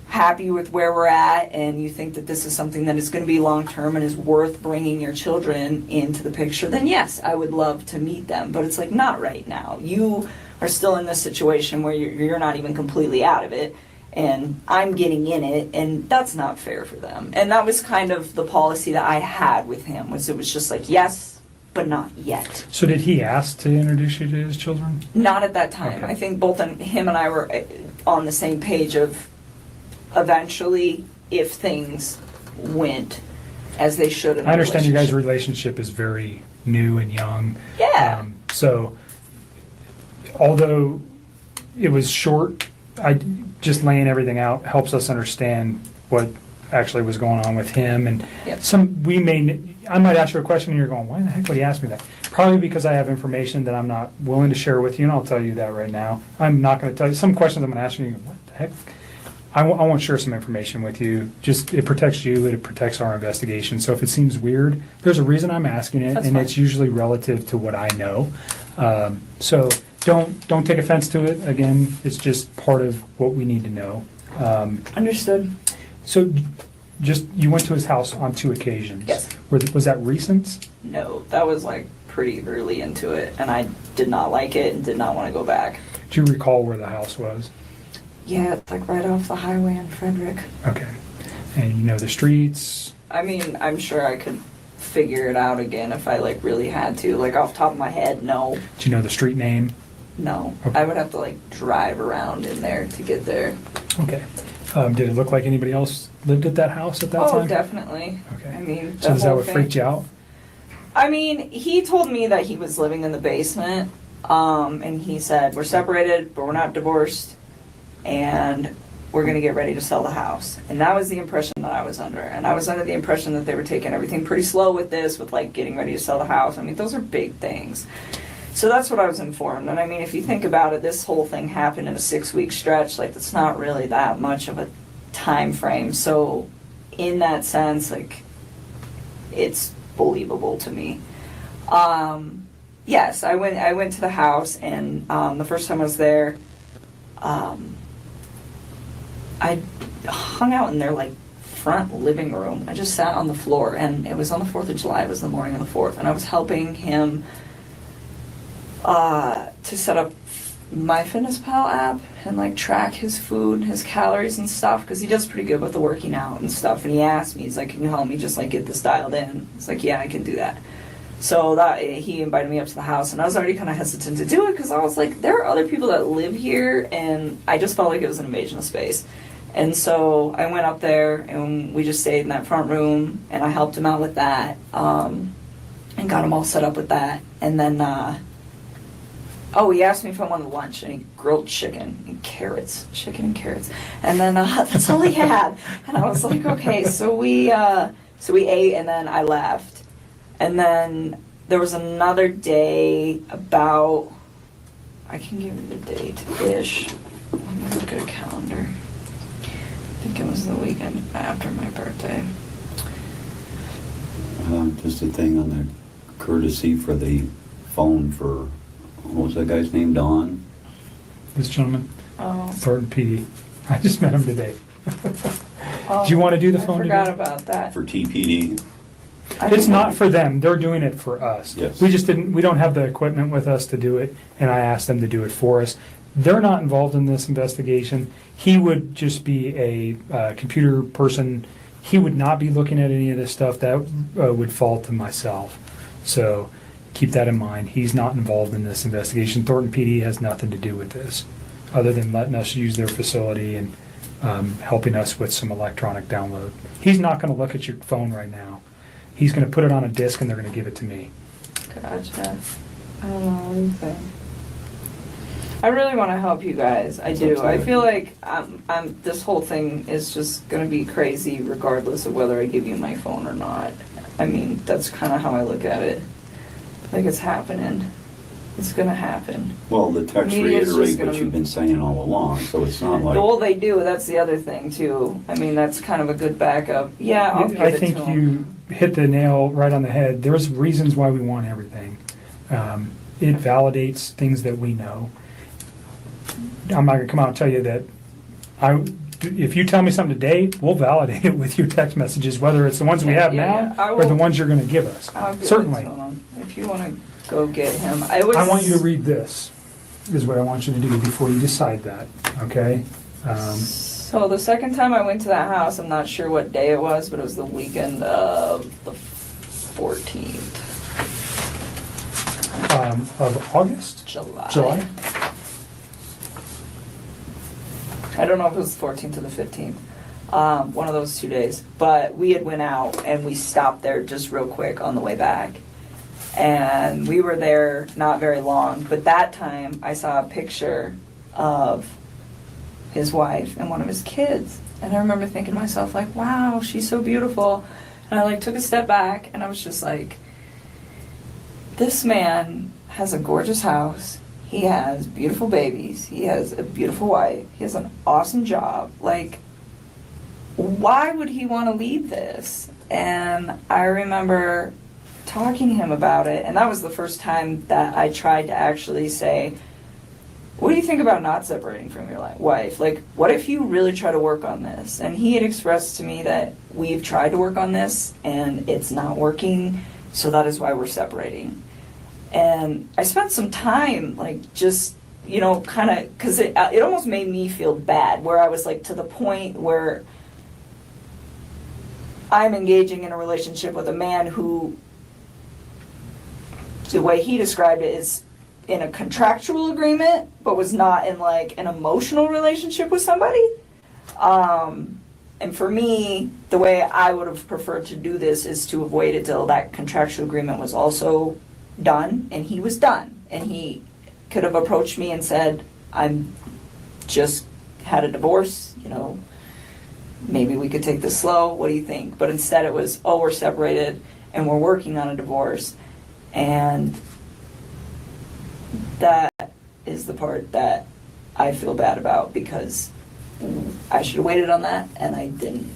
happy with where we're at, and you think that this is something that is going to be long term and is worth bringing your children into the picture, then yes, I would love to meet them. But it's like, not right now. You are still in this situation where you're not even completely out of it, and I'm getting in it, and that's not fair for them. And that was kind of the policy that I had with him, it was just like, yes, but not yet. So did he ask to introduce you to his children? Not at that time. Okay. I think both him and I were on the same page of eventually, if things went as they should in I understand your guys' relationship. relationship is very new and young. Yeah. So although it was short, just laying everything out helps us understand what actually was going on with him. And Yep. I might ask you a question and you're going, why the heck would he ask me that? Probably because I have information that I'm not willing to share with you, and I'll tell you that right now. I'm not going to tell you some questions I'm going to ask you, and you go, what the heck? I want to share some information with you. Just, it protects you, it protects our investigation. So if it seems weird, there's a reason I'm asking it, That's and fine. it's usually relative to what I know. So don't take offense to it. Again, it's just part of what we need to know. Understood. So you went to his house on 2 occasions. Yes. Was that recent? No, that was like pretty early into it, and I did not like it and did not want to go back. Do you recall where the house was? Yeah, it's like right off the highway in Frederick. Okay. And you know the streets? I mean, I'm sure I could figure it out again if I like really had to. Like off the top of my head, no. Do you know the street name? No. Okay. I would have to like drive around in there to get there. Okay. Did it look like anybody else lived at that house at that Oh, time? definitely. Okay. I mean, So the is that whole what thing. freaked you out? I mean, he told me that he was living in the basement, and he said, we're separated, but we're not divorced, and we're going to get ready to sell the house. And that was the impression that I was under. And I was under the impression that they were taking everything pretty slow with this, with like getting ready to sell the house. I mean, those are big things. So that's what I was informed. And I mean, if you think about it, this whole thing happened in a 6-week stretch. Like, that's not really that much of a time frame. So in that sense, like, it's believable to me. Yes, I went to the house, and the first time I was there, I hung out in there like front living room. I just sat on the floor, and it was on the 4th of July. It was the morning of the 4th, and I was helping him to set up MyFitnessPal app and like track his food, his calories and stuff, because he does pretty good with the working out and stuff. And he asked me, he's like, "Can you help me just like get this dialed in?" It's like, "Yeah, I can do that." So that he invited me up to the house, and I was already kind of hesitant to do it because I was like, there are other people that live here, and I just felt like it was an invasion of space. And so I went up there, and we just stayed in that front room, and I helped him out with that, and got him all set up with that. And then, he asked me if I wanted lunch, and he grilled chicken and carrots, and then that's all he had. And I was like, okay, so we ate, and then I left. And then there was another day about, I can give you the date-ish. Let me look at a calendar. I think it was the weekend after my birthday. Just a thing on the courtesy for the phone for, what was that guy's name, Don? This gentleman, Oh. Thornton PD. I just met him today. Do you want to do the phone I forgot today? about that. For TPD? It's not for them. They're doing it for us. Yes. We don't have the equipment with us to do it, and I asked them to do it for us. They're not involved in this investigation. He would just be a computer person. He would not be looking at any of this stuff. That would fall to myself. So keep that in mind. He's not involved in this investigation. Thornton PD has nothing to do with this, other than letting us use their facility and helping us with some electronic download. He's not going to look at your phone right now. He's going to put it on a disc, and they're going to give it to me. Gotcha. I don't know anything. I really want to help you guys. I do. I feel like this whole thing is just going to be crazy regardless of whether I give you my phone or not. I mean, that's kind of how I look at it. Like, it's happening. It's going to happen. Well, the text Media's just reiterate gonna- what you've been saying all along, so it's not like... Well, they do. That's the other thing, too. I mean, that's kind of a good backup. Yeah, I'll give I it think to 'em. you hit the nail right on the head. There's reasons why we want everything. It validates things that we know. I'm not going to come out and tell you that if you tell me something today, we'll validate it with your text messages, whether it's the ones we have Yeah, now I or the will- ones you're going to give us. I'll give Certainly. it to 'em. If you want to go get him. I want you to read this, is what I want you to do before you decide that, okay? So the second time I went to that house, I'm not sure what day it was, but it was the weekend of the 14th. Of August? July? I don't know if it was the 14th or the 15th. One of those 2 days. But we had went out and we stopped there just real quick on the way back. And we were there not very long, but that time I saw a picture of his wife and one of his kids. And I remember thinking to myself, like, wow, she's so beautiful. And I like took a step back and I was just like, this man has a gorgeous house. He has beautiful babies. He has a beautiful wife. He has an awesome job. Like, why would he want to leave this? And I remember talking to him about it, and that was the first time that I tried to actually say, what do you think about not separating from your wife? Like, what if you really try to work on this? And he had expressed to me that we've tried to work on this, and it's not working, so that is why we're separating. And I spent some time, like, just, you know, kind of, because it almost made me feel bad, where I was, like, to the point where I'm engaging in a relationship with a man who, the way he described it, is in a contractual agreement, but was not in, like, an emotional relationship with somebody. And for me, the way I would have preferred to do this is to have waited till that contractual agreement was also done, and he was done. And he could have approached me and said, I'm just had a divorce, you know, maybe we could take this slow, what do you think? But instead it was, oh, we're separated and we're working on a divorce. And that is the part that I feel bad about, because I should have waited on that and I didn't.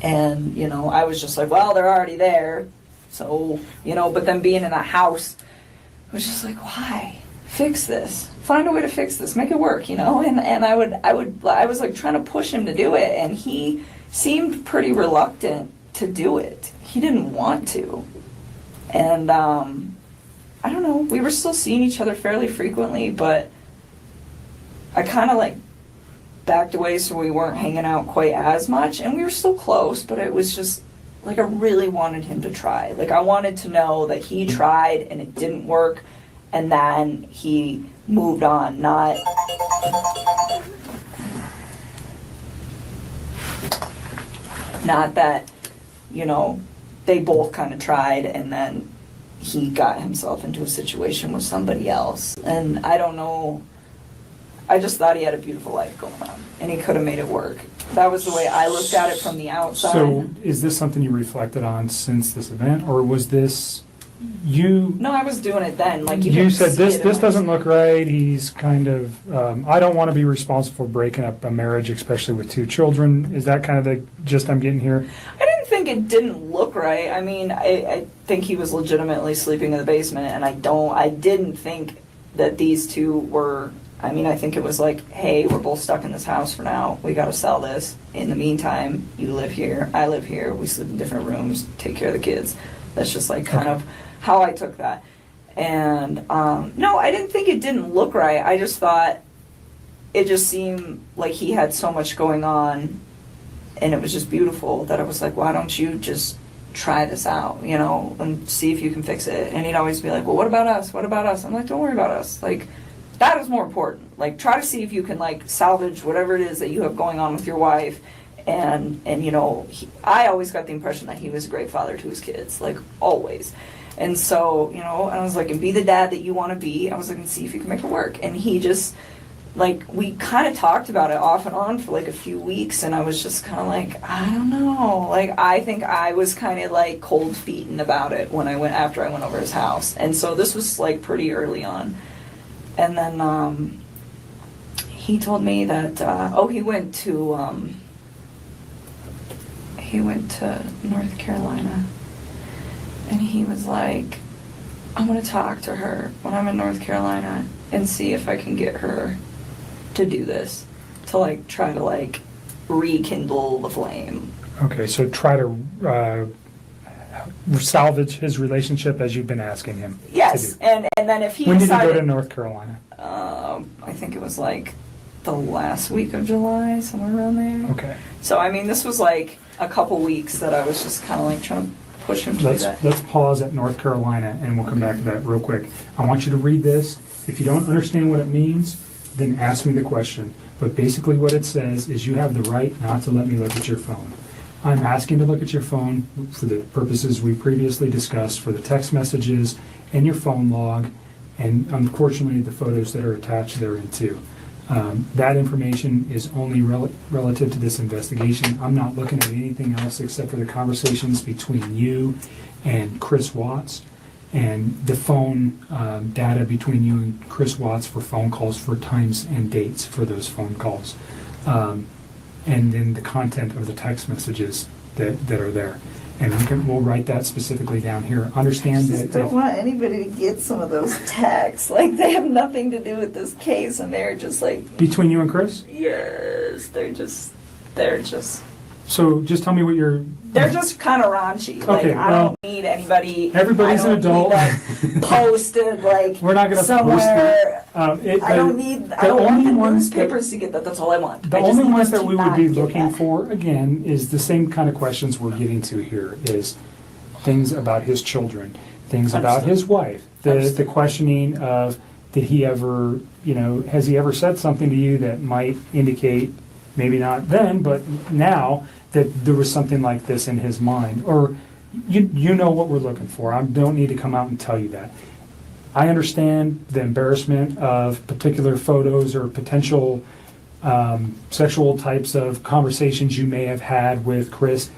And, you know, I was just like, well, they're already there. So, you know, but then being in a house, I was just like, why? Fix this. Find a way to fix this. Make it work, you know? And I was like trying to push him to do it, and he seemed pretty reluctant to do it. He didn't want to. And I don't know, we were still seeing each other fairly frequently, but I kind of like backed away so we weren't hanging out quite as much, and we were still close, but it was just like I really wanted him to try. Like I wanted to know that he tried and it didn't work, and then he moved on, not that, you know, they both kind of tried and then he got himself into a situation with somebody else. And I don't know, I just thought he had a beautiful life going on and he could have made it work. That was the way I looked at it from the outside. So is this something you reflected on since this event, or was this you? No, I was doing it then. Like you said, this doesn't look right. He's kind of, I don't want to be responsible for breaking up a marriage, especially with 2 children. Is that kind of the gist I'm getting here? I didn't think it didn't look right. I mean, I think he was legitimately sleeping in the basement, and I didn't think that these two were, I mean, I think it was like, hey, we're both stuck in this house for now. We got to sell this. In the meantime, you live here, I live here. We sleep in different rooms, take care of the kids. That's just like kind of how I took that. And no, I didn't think it didn't look right. I just thought it just seemed like he had so much going on and it was just beautiful that I was like, why don't you just try this out, you know, and see if you can fix it. And he'd always be like, well, what about us? What about us? I'm like, don't worry about us. Like, that is more important. Like, try to see if you can like salvage whatever it is that you have going on with your wife. And you know, I always got the impression that he was a great father to his kids, like always. And so, you know, I was like, and be the dad that you want to be. I was like, and see if you can make it work. And he just, like, we kind of talked about it off and on for like a few weeks. And I was just kind of like, I don't know. Like, I think I was kind of like cold feeting about it when after I went over his house. And so this was like pretty early on. And then he told me that, he went to North Carolina. And he was like, I'm going to talk to her when I'm in North Carolina and see if I can get her to do this, to like try to like rekindle the flame. Okay, so try to salvage his relationship as you've been asking him. Yes, and then if he when decided, did he go to North Carolina? I think it was like the last week of July, somewhere around there. Okay. So I mean, this was like a couple weeks that I was just kind of like trying to push him to do that. Let's pause at North Carolina and we'll come back to that real quick. I want you to read this. If you don't understand what it means, then ask me the question. But basically what it says is you have the right not to let me look at your phone. I'm asking to look at your phone for the purposes we previously discussed, for the text messages and your phone log, and unfortunately the photos that are attached therein too. That information is only relative to this investigation. I'm not looking at anything else except for the conversations between you and Chris Watts and the phone data between you and Chris Watts for phone calls, for times and dates for those phone calls. And then the content of the text messages that are there. And we'll write that specifically down here. Understand that. I just don't want anybody to get some of those texts. Like, they have nothing to do with this case, and they're just like... Between you and Chris? Yes, they're just... So just tell me what you're... They're just kind of raunchy. Like, Okay, I don't need anybody... Everybody's an adult. Posted, like, we're not going to somewhere... post it. I don't want the newspapers to get that. That's all I want. The only ones that we would be looking for, again, is the same kind of questions we're getting to here, is things about his children, things about his wife, the questioning of, did he ever, has he ever said something to you that might indicate, maybe not then, but now, that there was something like this in his mind, or you know what we're looking for. I don't need to come out and tell you that. I understand the embarrassment of particular photos or potential sexual types of conversations you may have had with Chris.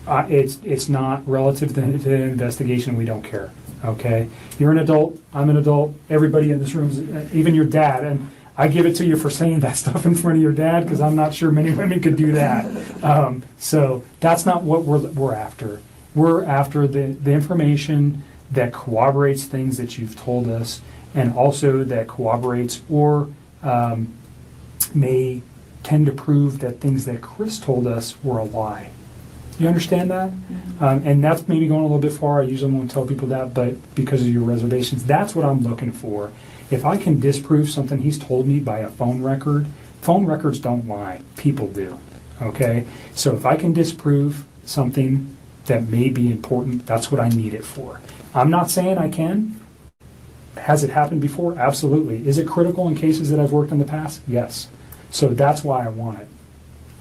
It's not relative to the investigation. We don't care. Okay, you're an adult. I'm an adult. Everybody in this room, even your dad, and I give it to you for saying that stuff in front of your dad, because I'm not sure many women could do that. So that's not what we're after. We're after the information that corroborates things that you've told us, and also that corroborates or may tend to prove that things that Chris told us were a lie. You understand that? And that's maybe going a little bit far. I usually won't tell people that, but because of your reservations, that's what I'm looking for. If I can disprove something he's told me by a phone records don't lie. People do. Okay? So if I can disprove something that may be important, that's what I need it for. I'm not saying I can. Has it happened before? Absolutely. Is it critical in cases that I've worked in the past? Yes. So that's why I want it.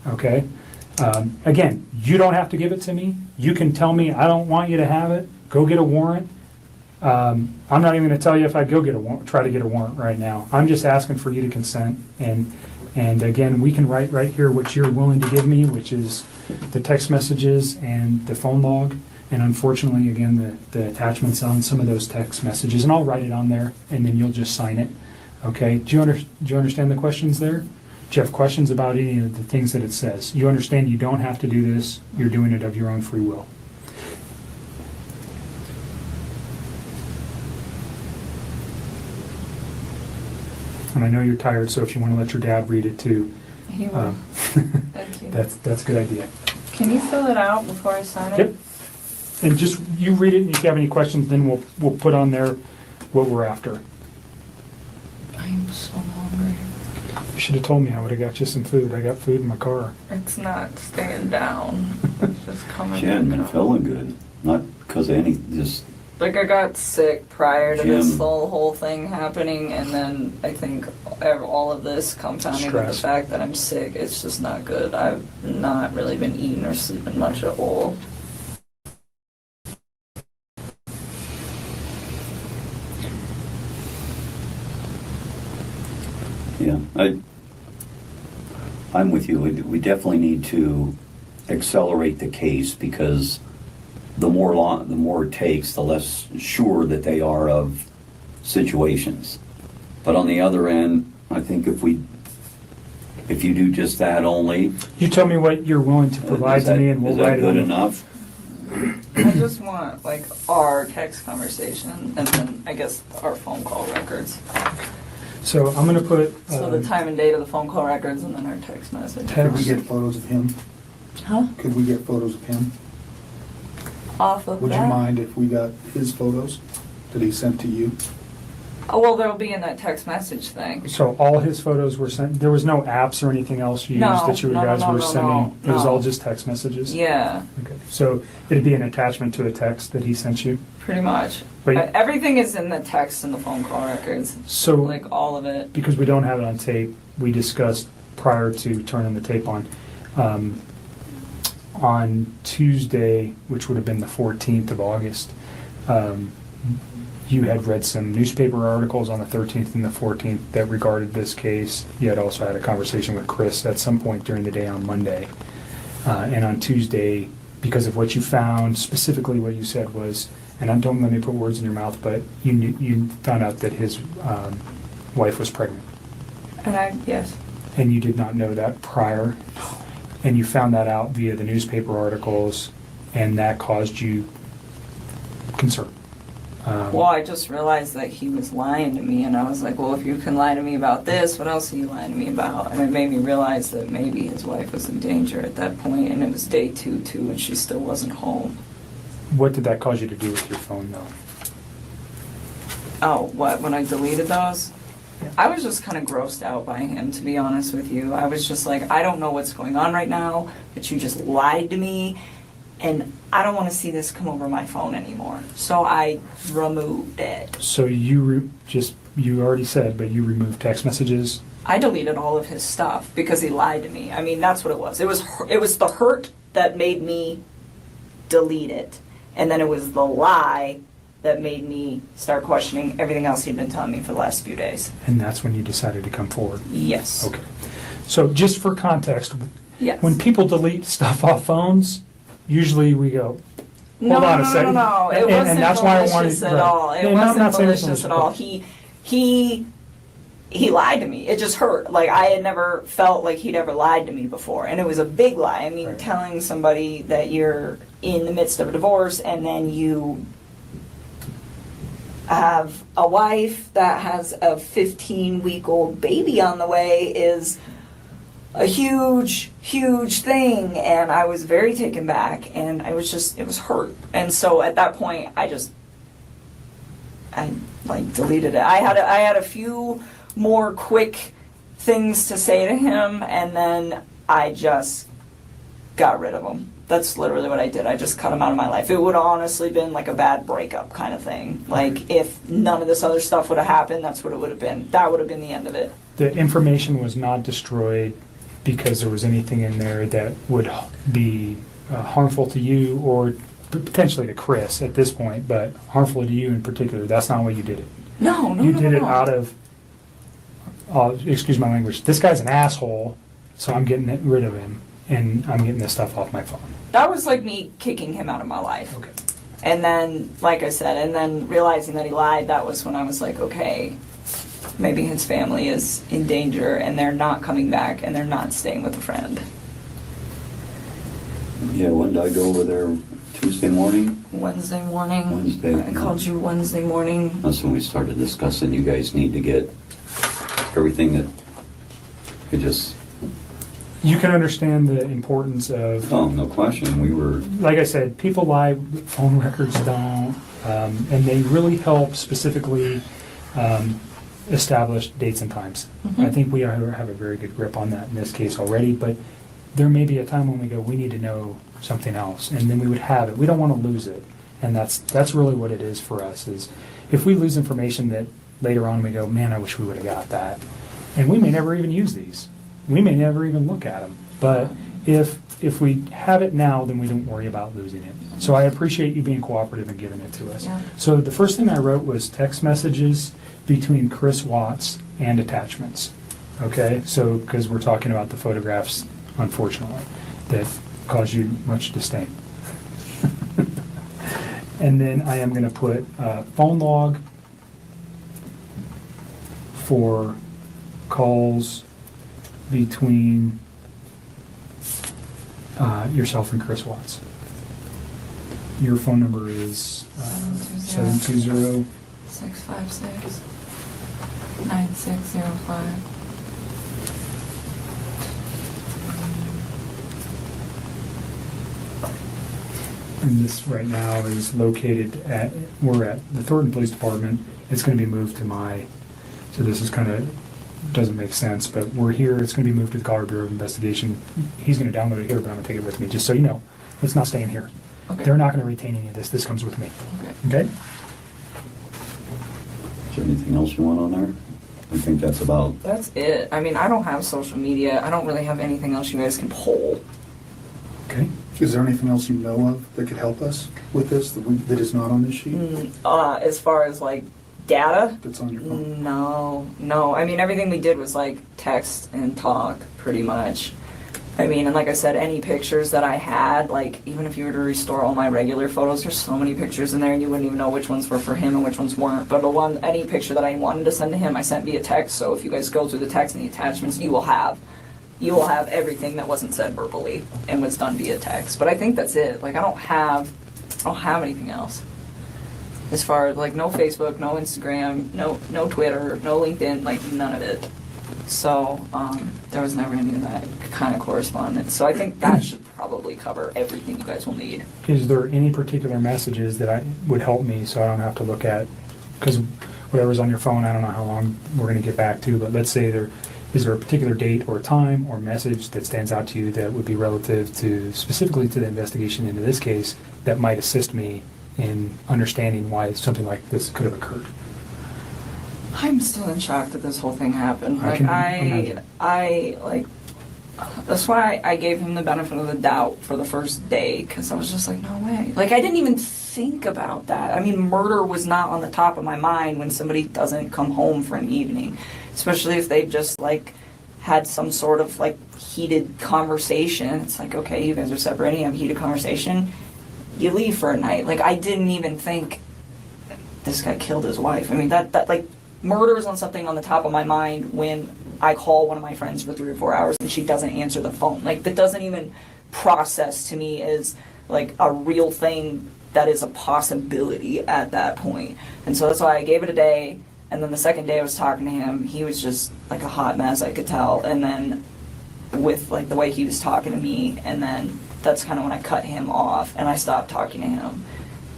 Okay? Again, you don't have to give it to me. You can tell me I don't want you to have it. Go get a warrant. I'm not even going to tell you if I go get a warrant, try to get a warrant right now. I'm just asking for you to consent. And again, we can write right here what you're willing to give me, which is the text messages and the phone log. And unfortunately, again, the attachments on some of those text messages. And I'll write it on there, and then you'll just sign it. Okay? Do you understand the questions there? Do you have questions about any of the things that it says? You understand you don't have to do this. You're doing it of your own free will. And I know you're tired, so if you want to let your dad read it too. He will. Thank you. That's a good idea. Can you fill it out before I sign it? Yep. And just, you read it, and if you have any questions, then we'll put on there what we're after. I'm so hungry. You should have told me. I would have got you some food. I got food in my car. It's not staying down. It's just coming. She hadn't been down. feeling good. Not because of any, just Like I got sick prior to this Jim. whole thing happening, and then I think all of this compounding with the Stress. fact that I'm sick, it's just not good. I've not really been eating or sleeping much at all. yeah. I'm with you. We definitely need to accelerate the case because the more it takes, the less sure that they are of situations. But on the other end, I think if you do just that only, You tell me what you're willing to provide to me, and we'll is that write it good on. enough? I just want like our text conversation, and then I guess our phone call records. So I'm going to put. So the time and date of the phone call records, and then our text message. Could we get photos of him? Huh? Could we get photos of him? Off of Would you that? mind if we got his photos that he sent to you? Oh, well, they'll be in that text message thing. So all his photos were sent. There was no apps or anything else you No, used that you no, guys no, were no, sending. no, It was no. all just text messages. Yeah, Okay. So it'd be an attachment to a text that he sent you. pretty much. But Everything is in the text and the phone call records, so like all of it. because we don't have it on tape, we discussed prior to turning the tape on Tuesday, which would have been the 14th of August. You had read some newspaper articles on the 13th and the 14th that regarded this case. You had also had a conversation with Chris at some point during the day on Monday. And on Tuesday, because of what you found, specifically what you said was, and don't let me put words in your mouth, but you found out that his wife was pregnant. And yes. And you did not know that prior. And you found that out via the newspaper articles, and that caused you concern. Well, I just realized that he was lying to me, and I was like, well, if you can lie to me about this, what else are you lying to me about? And it made me realize that maybe his wife was in danger at that point, and it was day two, and she still wasn't home. What did that cause you to do with your phone, though? Oh, what, when I deleted those? I was just kind of grossed out by him, to be honest with you. I was just like, I don't know what's going on right now, but you just lied to me, and I don't want to see this come over my phone anymore. So I removed it. So you already said, but you removed text messages? I deleted all of his stuff because he lied to me. I mean, that's what it was. It was the hurt that made me delete it, and then it was the lie that made me start questioning everything else he'd been telling me for the last few days. And that's when you decided to come forward? Yes. Okay. So just for context, Yes. when people delete stuff off phones, usually we go, hold on a second. No. It And wasn't that's why I wanted- malicious at right. all. It And I'm wasn't not saying it's malicious at malicious. all. He lied to me. It just hurt. Like, I had never felt like he'd ever lied to me before. And it was a big lie. I mean, Right. telling somebody that you're in the midst of a divorce and then you have a wife that has a 15-week-old baby on the way is a huge thing, and I was very taken back, and it was hurt. And so at that point I like deleted it. I had a few more quick things to say to him, and then I just got rid of him. That's literally what I did. I just cut him out of my life. It would have honestly been like a bad breakup kind of thing. Like, if none of this other stuff would have happened, that's what it would have been. That would have been the end of it. The information was not destroyed because there was anything in there that would be harmful to you or potentially to Chris at this point, but harmful to you in particular. That's not why you did it. No. You did it out of, excuse my language, this guy's an asshole, so I'm getting rid of him, and I'm getting this stuff off my phone. That was like me kicking him out of my life. Okay. And then, like I said, and then realizing that he lied, that was when I was like, okay, maybe his family is in danger and they're not coming back and they're not staying with a friend. Yeah, when did I go over there? Tuesday morning? Wednesday morning. Wednesday. I called you Wednesday morning. That's when we started discussing you guys need to get everything that it just... You can understand the importance of... Oh, no question. We were... Like I said, people lie, phone records don't, and they really help specifically establish dates and times. Mm-hmm. I think we have a very good grip on that in this case already, but there may be a time when we go, we need to know something else, and then we would have it. We don't want to lose it, and that's really what it is for us, is if we lose information that later on we go, man, I wish we would have got that. And we may never even use these. We may never even look at them, but if we have it now, then we don't worry about losing it. So I appreciate you being cooperative and giving it to us. Yeah. So the first thing I wrote was text messages between Chris Watts and attachments. Okay, so because we're talking about the photographs, unfortunately, that cause you much disdain. And then I am going to put phone log for calls between yourself and Chris Watts. Your phone number is 720 656 9605. And this right now is located at, we're at the Thornton Police Department. It's going to be moved to so this is kind of, doesn't make sense, but we're here. It's going to be moved to the Colorado Bureau of Investigation. He's going to download it here, but I'm going to take it with me, just so you know. It's not staying here. Okay. They're not going to retain any of this. This comes with me. Okay? Is there anything else you want on there? I think that's about... That's it. I mean, I don't have social media. I don't really have anything else you guys can pull. Okay. Is there anything else you know of that could help us with this that is not on this sheet? As far as like data? That's on your phone? No. I mean, everything we did was like text and talk, pretty much. I mean, and like I said, any pictures that I had, like even if you were to restore all my regular photos, there's so many pictures in there and you wouldn't even know which ones were for him and which ones weren't. But any picture that I wanted to send to him, I sent via text. So if you guys go through the text and the attachments, you will have everything that wasn't said verbally and was done via text. But I think that's it. Like I don't have anything else. As far as like no Facebook, no Instagram, no Twitter, no LinkedIn, like none of it. So there was never any of that kind of correspondence. So I think that should probably cover everything you guys will need. Is there any particular messages that would help me so I don't have to look at, because whatever's on your phone, I don't know how long we're going to get back to, but let's say is there a particular date or time or message that stands out to you that would be relative to, specifically to the investigation into this case, that might assist me in understanding why something like this could have occurred? I'm still in shock that this whole thing happened. I Like can imagine. That's why I gave him the benefit of the doubt for the first day, because I was just like, no way. Like I didn't even think about that. I mean, murder was not on the top of my mind when somebody doesn't come home for an evening, especially if they've just like had some sort of like heated conversation. It's like, okay, you guys are separating, you have a heated conversation, you leave for a night. Like I didn't even think this guy killed his wife. I mean, that like murder is on something on the top of my mind when I call one of my friends for 3 or 4 hours and she doesn't answer the phone. Like that doesn't even process to me as like a real thing that is a possibility at that point. And so that's why I gave it a day. And then the second day I was talking to him, he was just like a hot mess, I could tell. And then with like the way he was talking to me, and then that's kind of when I cut him off and I stopped talking to him.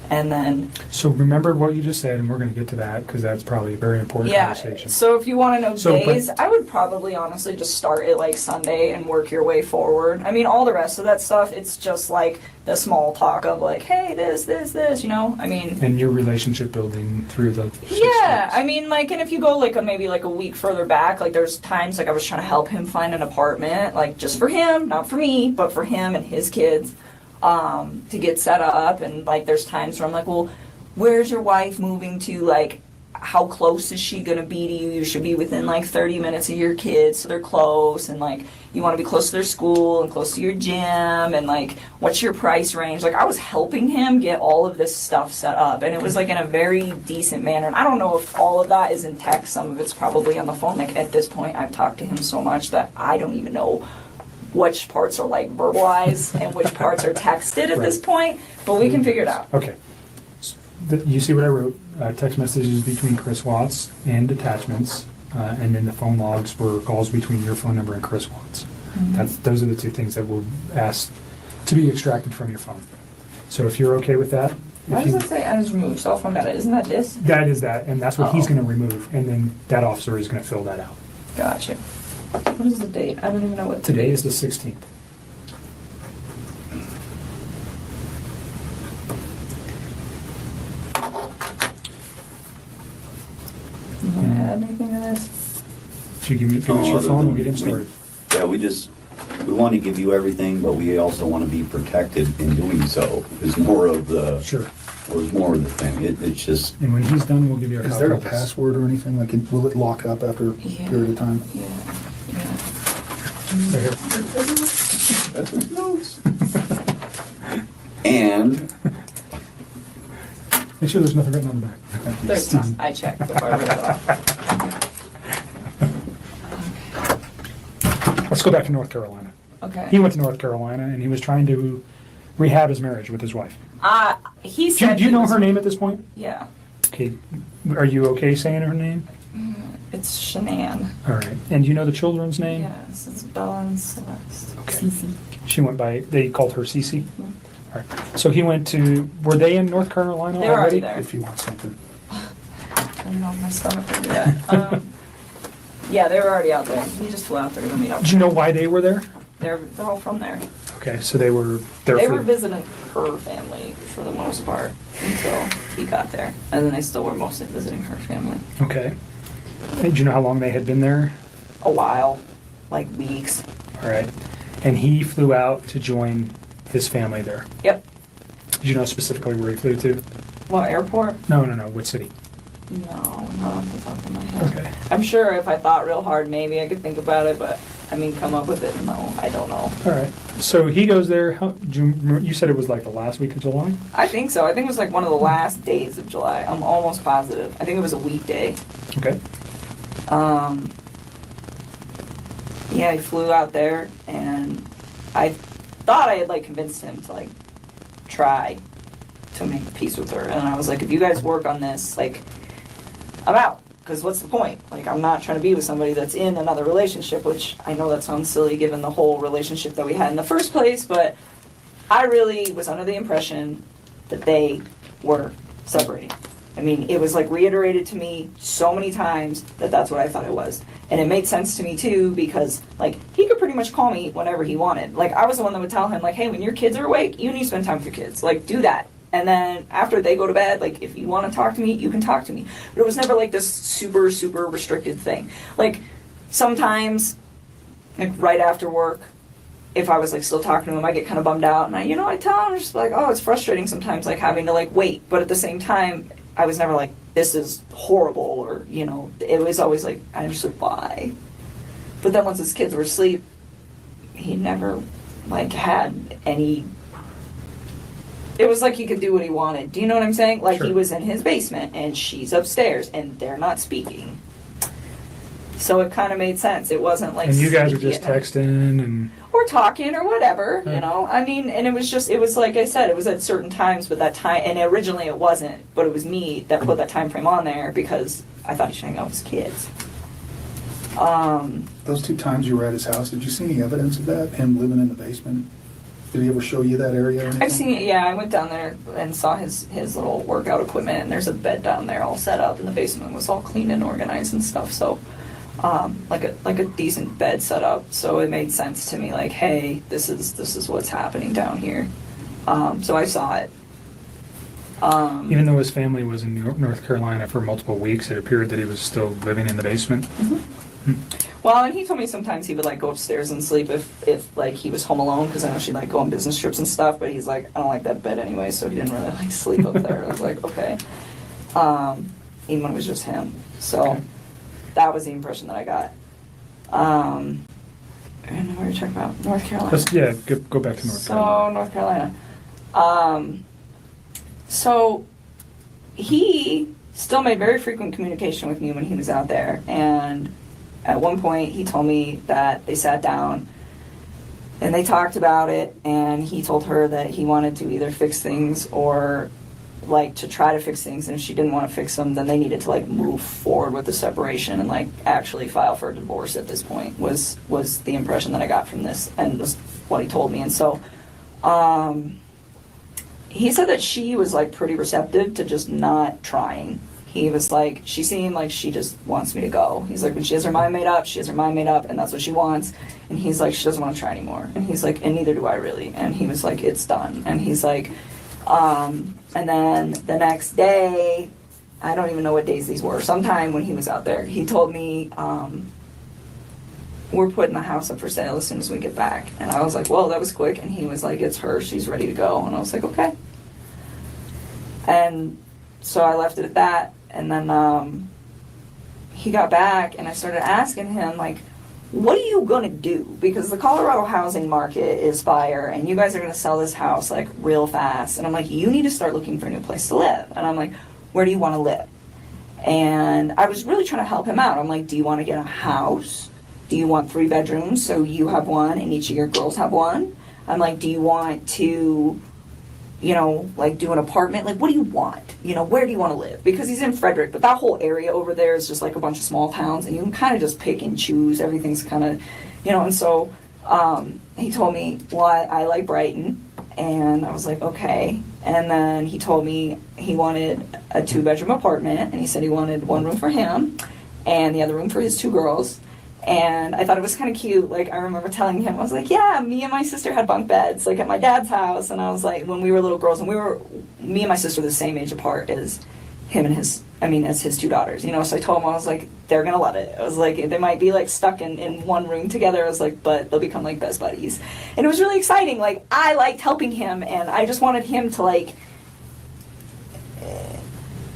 And then, So remember what you just said, and we're going to get to that because that's probably a very important yeah, conversation. so if you want to know So, but- days, I would probably honestly just start at like Sunday and work your way forward. I mean, all the rest of that stuff, it's just like the small talk of like, hey, this, you know? I mean, And your relationship building through the 6 yeah, weeks. I mean, like, and if you go like maybe like a week further back, like there's times like I was trying to help him find an apartment, like just for him, not for me, but for him and his kids, to get set up. And like there's times where I'm like, well, where's your wife moving to? Like, how close is she gonna be to you? You should be within like 30 minutes of your kids, so they're close, and like you want to be close to their school and close to your gym, and like what's your price range? Like I was helping him get all of this stuff set up, and it was like in a very decent manner. And I don't know if all of that is in text, some of it's probably on the phone. Like at this point I've talked to him so much that I don't even know which parts are like verbalized and which parts are texted at this point, but we can figure it out. Okay. You see what I wrote? Text messages between Chris Watts and attachments, and then the phone logs were calls between your phone number and Chris Watts. Those are the two things that were asked to be extracted from your phone. So if you're okay with that, Why does it say as removed cell phone data? Isn't that this? that is that, and that's what he's Oh. going to remove, and then that officer is going to fill that out. Gotcha. What is the date? I don't even know what Today is the 16th. You want to add anything to this? If you give us your phone, we'll get him started. Yeah, we want to give you everything, but we also want to be protected in doing so. Is more of the Sure. was more of the thing. It's just And when he's done, we'll give you a Is copy there a of this. password or anything? Like, will it lock up after a Yeah. period of time? Yeah. Right here. That's what knows. and Make sure there's nothing written on the back. There's not. I checked before I read it off. Let's go back to North Carolina. Okay. He went to North Carolina and he was trying to rehab his marriage with his wife. He Do said. you he know was- her name at this point? Yeah. Okay. Are you okay saying her name? It's Shanann. All right. And do you know the children's name? Yes, it's Bella and Celeste. Okay. She went by, they called her Cece? All right. So he went to, were they in North Carolina They were already already? there. If you want something. I don't know if my stomach will do that. Yeah, they were already out there. He just flew out there to meet up. Do you know why they were there? They're all from there. Okay, so they were there They for... were visiting her family for the most part until he got there. And then they still were mostly visiting her family. Okay. Hey, do you know how long they had been there? A while, like weeks. All right. And he flew out to join his family there. Yep. Did you know specifically where he flew to? What, airport? No, what city? No, not off the top of my head. Okay. I'm sure if I thought real hard, maybe I could think about it, but I mean, come up with it, no, I don't know. All right. So he goes there, you said it was like the last week of July? I think so. I think it was like one of the last days of July. I'm almost positive. I think it was a weekday. Okay. Yeah, he flew out there, and I thought I had like convinced him to like try to make peace with her, and I was like, if you guys work on this, like, I'm out. Because what's the point? Like, I'm not trying to be with somebody that's in another relationship, which I know that sounds silly given the whole relationship that we had in the first place, but I really was under the impression that they were separating. I mean, it was like reiterated to me so many times that that's what I thought it was. And it made sense to me too, because like, he could pretty much call me whenever he wanted. Like, I was the one that would tell him like, hey, when your kids are awake, you need to spend time with your kids. Like, do that. And then after they go to bed, like, if you want to talk to me, you can talk to me. But it was never like this super, super restricted thing. Like, sometimes, like, right after work, if I was, like, still talking to him, I get kind of bummed out. And I tell him, just like, oh, it's frustrating sometimes, like, having to, like, wait. But at the same time, I was never like, this is horrible, or, it was always like, I understood why. But then once his kids were asleep, he never, like, had any... It was like he could do what he wanted. Do you know what I'm saying? Like, Sure. He was in his basement, and she's upstairs, and they're not speaking. So it kind of made sense. It wasn't like... And you guys were sneaky just at night. texting and... Or talking or whatever, Yeah. I mean, and it was like I said, it was at certain times, but that time, and originally it wasn't, but it was me that put that time frame on there because I thought he should hang out with his kids. Those 2 times you were at his house, did you see any evidence of that, him living in the basement? Did he ever show you that area or anything? I've seen it, yeah. I went down there and saw his little workout equipment, and there's a bed down there all set up, and the basement was all clean and organized and stuff. So, like a decent bed set up. So it made sense to me, like, hey, this is what's happening down here. So I saw it. Even though his family was in North Carolina for multiple weeks, it appeared that he was still living in the basement. Well, and he told me sometimes he would like go upstairs and sleep if like he was home alone, because I know she'd like go on business trips and stuff, but he's like, I don't like that bed anyway, so he didn't really like sleep up there. I was like, okay. Even when it was just him. So Okay. that was the impression that I got. And we were talking about North Carolina. Go back to North Carolina. North Carolina. So he still made very frequent communication with me when he was out there, and at one point he told me that they sat down and they talked about it, and he told her that he wanted to either fix things or like to try to fix things, and if she didn't want to fix them, then they needed to like move forward with the separation and like actually file for a divorce at this point was the impression that I got from this, and was what he told me. And so he said that she was like pretty receptive to just not trying. He was like, she seemed like she just wants me to go. He's like, when she has her mind made up, she has her mind made up, and that's what she wants. And he's like, she doesn't want to try anymore. And he's like, and neither do I really. And he was like, it's done. And he's like, and then the next day, I don't even know what days these were, sometime when he was out there, he told me, we're putting the house up for sale as soon as we get back. And I was like, well, that was quick. And he was like, it's her, she's ready to go. And I was like, okay. And so I left it at that. And then he got back, and I started asking him, like, what are you going to do? Because the Colorado housing market is fire, and you guys are going to sell this house, like, real fast. And I'm like, you need to start looking for a new place to live. And I'm like, where do you want to live? And I was really trying to help him out. I'm like, do you want to get a house? Do you want 3 bedrooms so you have one and each of your girls have one? I'm like, do you want to, you know, like do an apartment? Like, what do you want? You know, where do you want to live? Because he's in Frederick, but that whole area over there is just like a bunch of small towns, and you can kind of just pick and choose. Everything's kind of, you know, and so he told me, well, I like Brighton. And I was like, okay. And then he told me he wanted a 2-bedroom apartment, and he said he wanted 1 room for him and the other room for his 2 girls. And I thought it was kind of cute. Like, I remember telling him, I was like, yeah, me and my sister had bunk beds, like, at my dad's house. And I was like, when we were little girls, and me and my sister were the same age apart as him and as his 2 daughters, you know? So I told him, I was like, they're gonna love it. I was like, they might be, like, stuck in one room together. I was like, but they'll become, like, best buddies. And it was really exciting. Like, I liked helping him, and I just wanted him to, like,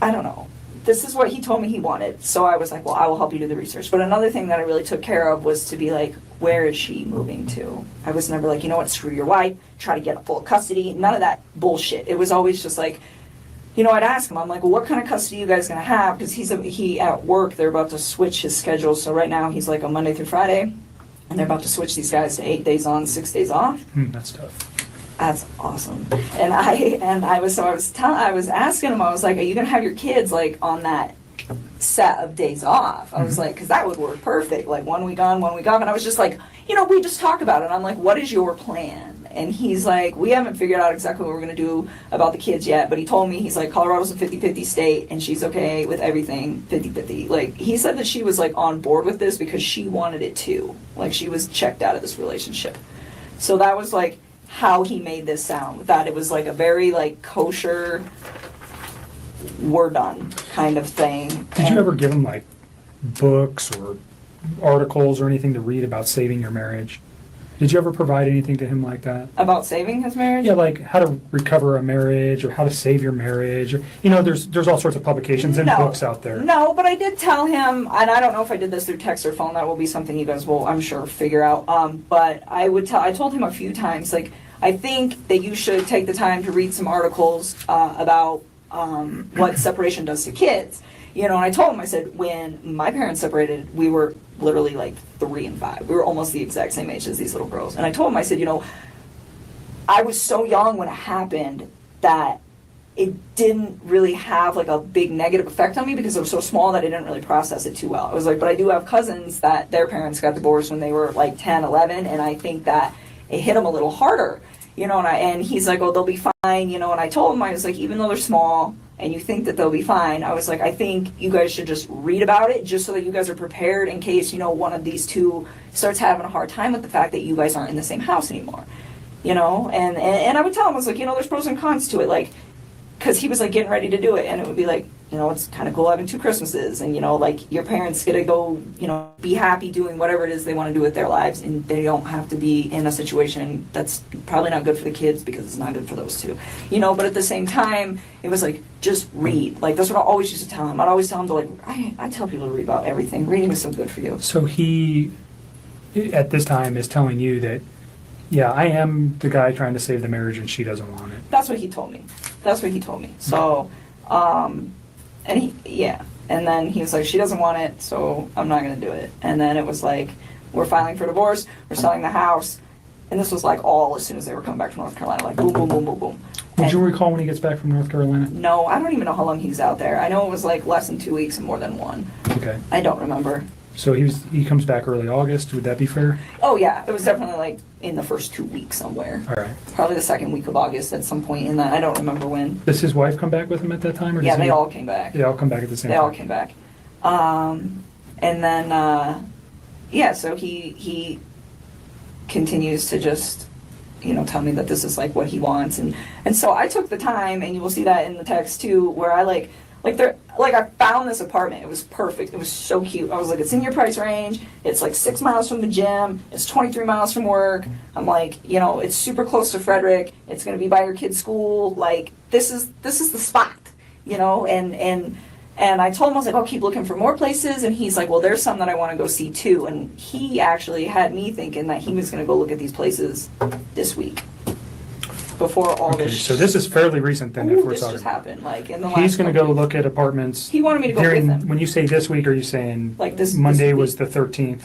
I don't know. This is what he told me he wanted. So I was like, well, I will help you do the research. But another thing that I really took care of was to be like, where is she moving to? I was never like, you know what, screw your wife, try to get full custody. None of that bullshit. It was always just like, you know, I'd ask him, I'm like, well, what kind of custody are you guys going to have? Because he at work, they're about to switch his schedule. So right now he's like on Monday through Friday, and they're about to switch these guys to 8 days on, 6 days off. That's tough. That's awesome. And I was asking him, I was like, are you gonna have your kids like on that set of days off? I was like, because that would work perfect, like 1 week on, 1 week off. And I was just like, you know, we just talk about it. I'm like, what is your plan? And he's like, we haven't figured out exactly what we're gonna do about the kids yet, but he told me, he's like, Colorado's a 50-50 state, and she's okay with everything 50-50. Like, he said that she was like on board with this because she wanted it too. Like, she was checked out of this relationship. So that was like how he made this sound, that it was like a very like kosher, we're done kind of thing. Did you ever give him like books or articles or anything to read about saving your marriage? Did you ever provide anything to him like that? About saving his marriage? Yeah, like how to recover a marriage or how to save your marriage. Or, you know, there's all sorts of publications and books out there. No, but I did tell him, and I don't know if I did this through text or phone. That will be something you guys will, I'm sure, figure out. But I told him a few times, like, I think that you should take the time to read some articles about what separation does to kids. You know, and I told him, I said, when my parents separated, we were literally like 3 and 5. We were almost the exact same age as these little girls. And I told him, I said, you know, I was so young when it happened that it didn't really have like a big negative effect on me because it was so small that I didn't really process it too well. I was like, but I do have cousins that their parents got divorced when they were like 10, 11, and I think that it hit them a little harder, you know, and he's like, oh, they'll be fine, you know, and I told him, I was like, even though they're small and you think that they'll be fine, I was like, I think you guys should just read about it just so that you guys are prepared in case, you know, one of these two starts having a hard time with the fact that you guys aren't in the same house anymore, you know, and I would tell him, I was like, you know, there's pros and cons to it, like, because he was like getting ready to do it, and it would be like, you know, it's kind of cool having 2 Christmases, and you know, like your parents get to go, you know, be happy doing whatever it is they want to do with their lives, and they don't have to be in a situation that's probably not good for the kids because it's not good for those two, you know. But at the same time, it was like, just read. Like that's what I always used to tell him. I'd always tell him to like, I tell people to read about everything. Reading is so good for you. So he, at this time, is telling you that, yeah, I am the guy trying to save the marriage and she doesn't want it. That's what he told me. So, and and then he was like, she doesn't want it, so I'm not gonna do it. And then it was like, we're filing for divorce, we're selling the house, and this was like all as soon as they were coming back from North Carolina, like boom, boom, boom, boom, boom. Would you recall when he gets back from North Carolina? No, I don't even know how long he's out there. I know it was like less than 2 weeks and more than 1. Okay. I don't remember. So he comes back early August. Would that be fair? Oh yeah, it was definitely like in the first 2 weeks somewhere. All right. Probably the second week of August at some point in that. I don't remember when. Does his wife come back with him at that time? Or Yeah, does they he... all came back. They all come back at the same They time? all came back. And then, yeah, so he continues to just, you know, tell me that this is like what he wants. And so I took the time, and you will see that in the text too, where I I found this apartment. It was perfect. It was so cute. I was like, it's in your price range. It's like 6 miles from the gym. It's 23 miles from work. I'm like, you know, it's super close to Frederick. It's going to be by your kid's school. Like, this is the spot, you know, and I told him, I was like, I'll keep looking for more places. And he's like, well, there's some that I want to go see too. And he actually had me thinking that he was going to go look at these places this week. Before all Okay, this. so this is fairly recent then, if we're This talking just about. happened, like in the last. He's going to couple go look at apartments. He wanted me to go during, with him. When you say this week, are you saying Like this Monday week. was the 13th?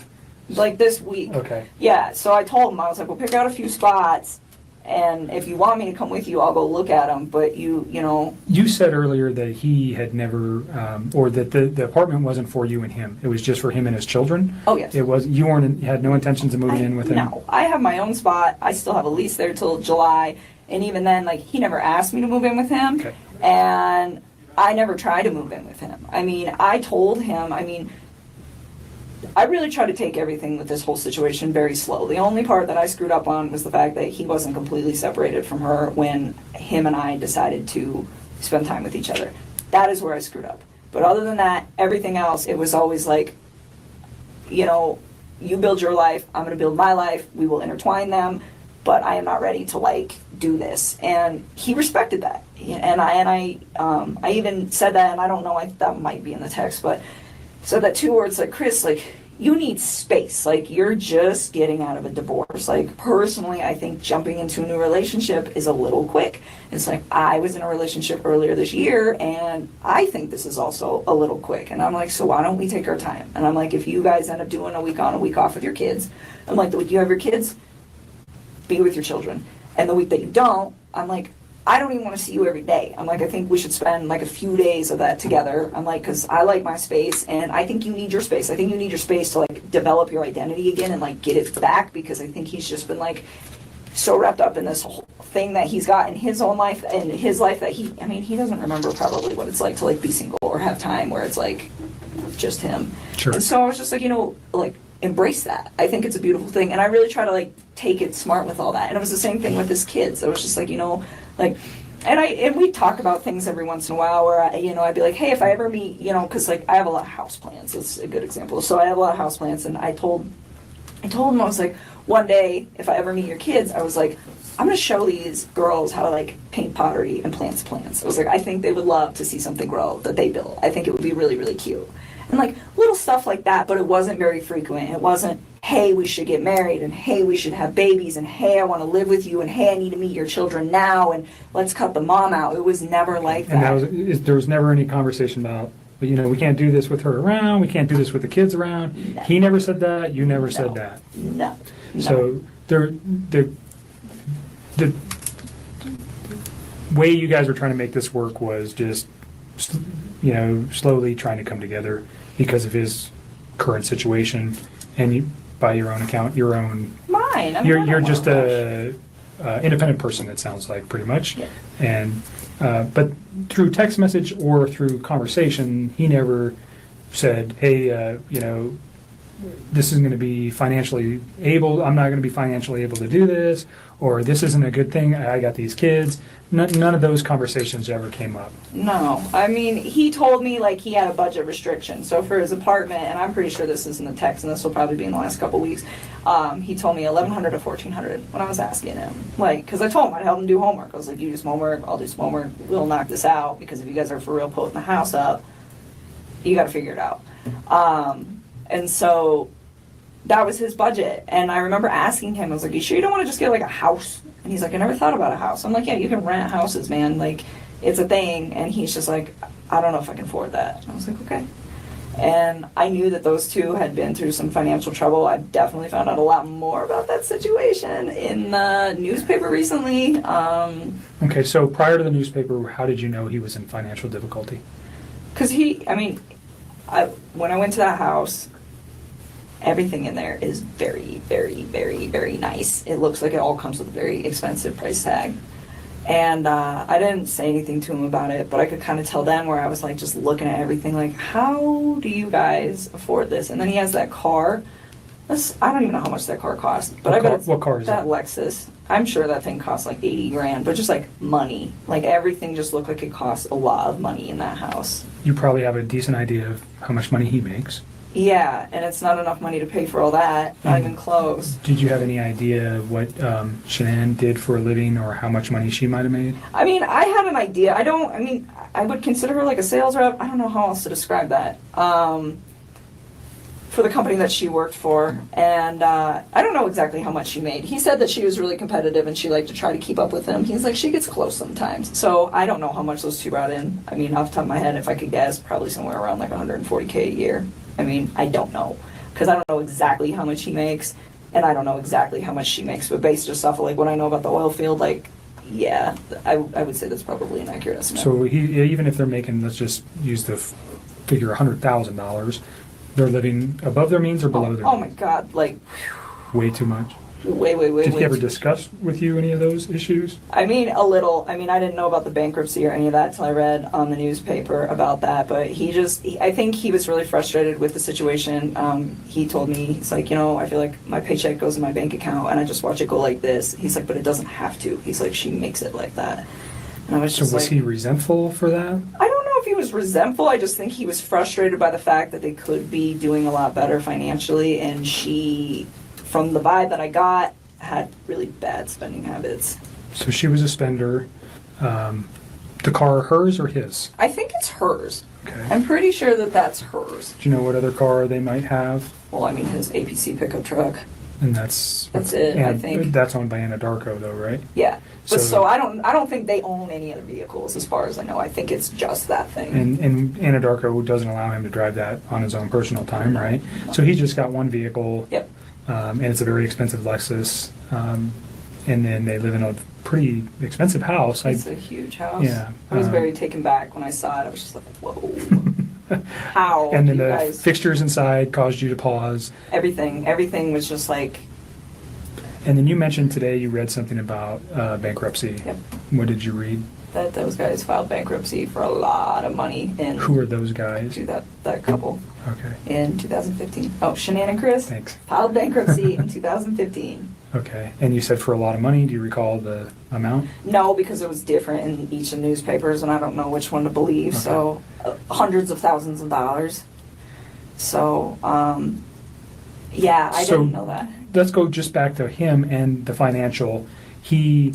Like this week. Okay. Yeah, so I told him, I was like, well, pick out a few spots, and if you want me to come with you, I'll go look at them, but you know. You said earlier that he had never, or that the apartment wasn't for you and him. It was just for him and his children? Oh, yes. It was, you had no intentions of moving in with him? No, I have my own spot. I still have a lease there till July, and even then, like, he never asked me to move in with him, Okay. and I never tried to move in with him. I mean, I told him, I really tried to take everything with this whole situation very slow. The only part that I screwed up on was the fact that he wasn't completely separated from her when him and I decided to spend time with each other. That is where I screwed up. But other than that, everything else, it was always like, you know, you build your life, I'm going to build my life, we will intertwine them, but I am not ready to like do this. And he respected that. And I even said that, and I don't know, that might be in the text, but said that 2 words like, Chris, like, you need space. Like, you're just getting out of a divorce. Like, personally, I think jumping into a new relationship is a little quick. It's like, I was in a relationship earlier this year, and I think this is also a little quick. And I'm like, so why don't we take our time? And I'm like, if you guys end up doing a week on, a week off with your kids, I'm like, the week you have your kids, be with your children. And the week that you don't, I'm like, I don't even want to see you every day. I'm like, I think we should spend like a few days of that together. I'm like, because I like my space, and I think you need your space. I think you need your space to like develop your identity again and like get it back, because I think he's just been like so wrapped up in this whole thing that he's got in his own life and his life that he doesn't remember probably what it's like to like be single or have time where it's like just him. Sure. And so I was just like, you know, like, embrace that. I think it's a beautiful thing, and I really try to like take it smart with all that. And it was the same thing with his kids. I was just like, you know, like, and we talk about things every once in a while where I'd be like, hey, if I ever meet, you know, because like I have a lot of house plants. It's a good example. So I have a lot of house plants, and I told him, I was like, one day if I ever meet your kids, I was like, I'm gonna show these girls how to like paint pottery and plants. I was like, I think they would love to see something grow that they built. I think it would be really, really cute. And like little stuff like that, but it wasn't very frequent. It wasn't, hey, we should get married, and hey, we should have babies, and hey, I want to live with you, and hey, I need to meet your children now, and let's cut the mom out. It was never like that. And there was never any conversation about, you know, we can't do this with her around, we can't do this with the kids around. No. He never said that, you never said that. No. So the way you guys were trying to make this work was just, slowly trying to come together because of his current situation, and you, by your own account, Mine. I mean, you're just a independent person. It sounds like pretty much, Yeah. and but through text message or through conversation, he never said, "Hey, this isn't going to be financially able. I'm not going to be financially able to do this," or "This isn't a good thing. I got these kids." None of those conversations ever came up. No, I mean, he told me like he had a budget restriction. So for his apartment, and I'm pretty sure this is in the text, and this will probably be in the last couple weeks. He told me $1,100 to $1,400 when I was asking him, like, because I told him I'd help him do homework. I was like, you do some homework, I'll do some homework. We'll knock this out because if you guys are for real putting the house up, you got to figure it out. And so that was his budget. And I remember asking him, I was like, you sure you don't want to just get like a house? And he's like, I never thought about a house. I'm like, yeah, you can rent houses, man. Like, it's a thing. And he's just like, I don't know if I can afford that. And I was like, okay. And I knew that those two had been through some financial trouble. I definitely found out a lot more about that situation in the newspaper recently. Okay, so prior to the newspaper, how did you know he was in financial difficulty? Because when I went to that house, everything in there is very, very, very, very nice. It looks like it all comes with a very expensive price tag. And I didn't say anything to him about it, but I could kind of tell then where I was like just looking at everything like, how do you guys afford this? And then he has that car. I don't even know how much that car cost, but I bet it's what car is that Lexus. I'm sure that thing costs like 80 grand, but just like money. Like everything just looked like it cost a lot of money in that house. You probably have a decent idea of how much money he makes. Yeah, and it's not enough money to pay for all that, not even close. Did you have any idea what Shanann did for a living or how much money she might have made? I mean, I had an idea. I would consider her like a sales rep. I don't know how else to describe that. For the company that she worked for. And I don't know exactly how much she made. He said that she was really competitive and she liked to try to keep up with him. He's like, she gets close sometimes. So I don't know how much those two brought in. I mean, off the top of my head, if I could guess, probably somewhere around like $140K a year. I mean, I don't know. Because I don't know exactly how much he makes. And I don't know exactly how much she makes. But based just off of like what I know about the oil field, like, yeah, I would say that's probably an accurate estimate. So even if they're making, let's just use the figure $100,000, they're living above their means or below their means? Oh my God, like... Way too much? Way Did he ever discuss with you any of those issues? I mean, a little. I mean, I didn't know about the bankruptcy or any of that until I read on the newspaper about that. But I think he was really frustrated with the situation. He told me, he's like, I feel like my paycheck goes in my bank account and I just watch it go like this. He's like, but it doesn't have to. He's like, she makes it like that. And I was just was he resentful for that? I don't know if he was resentful. I just think he was frustrated by the fact that they could be doing a lot better financially, and she, from the vibe that I got, had really bad spending habits. So she was a spender. The car, hers or his? I think it's hers. Okay. I'm pretty sure that that's hers. Do you know what other car they might have? Well, I mean, his APC pickup truck. And that's it, I think. That's owned by Anadarko, though, right? Yeah. But so I don't think they own any other vehicles, as far as I know. I think it's just that thing. And Anadarko doesn't allow him to drive that on his own personal time, right? So he just got one vehicle. Yep. And it's a very expensive Lexus. And then they live in a pretty expensive house. It's a huge house. Yeah. I was very taken back when I saw it. I was just like, whoa. How? And then the fixtures inside caused you to pause. Everything was just like... And then you mentioned today you read something about bankruptcy. Yep. What did you read? That those guys filed bankruptcy for a lot of money. Who are those guys? That couple. Okay. In 2015. Oh, Shanann and Chris? Thanks. Filed bankruptcy in 2015. Okay. And you said for a lot of money. Do you recall the amount? No, because it was different in each of the newspapers, and I don't know which one to believe. Okay. So, hundreds of thousands of dollars. So, yeah, I didn't know that. Let's go just back to him and the financial. He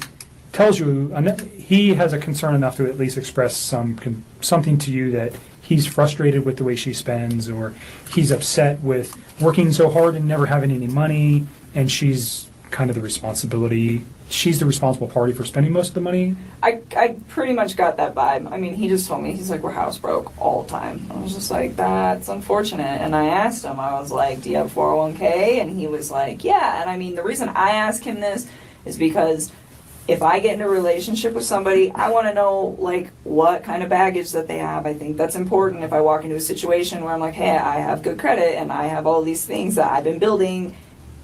tells you he has a concern enough to at least express something to you that he's frustrated with the way she spends, or he's upset with working so hard and never having any money, and she's kind of the responsible party for spending most of the money. I pretty much got that vibe. I mean, he just told me, he's like, we're house broke all the time. I was just like, that's unfortunate. And I asked him, I was like, do you have 401k? And he was like, yeah. And I mean, the reason I asked him this is because if I get in a relationship with somebody, I want to know like what kind of baggage that they have. I think that's important if I walk into a situation where I'm like, hey, I have good credit and I have all these things that I've been building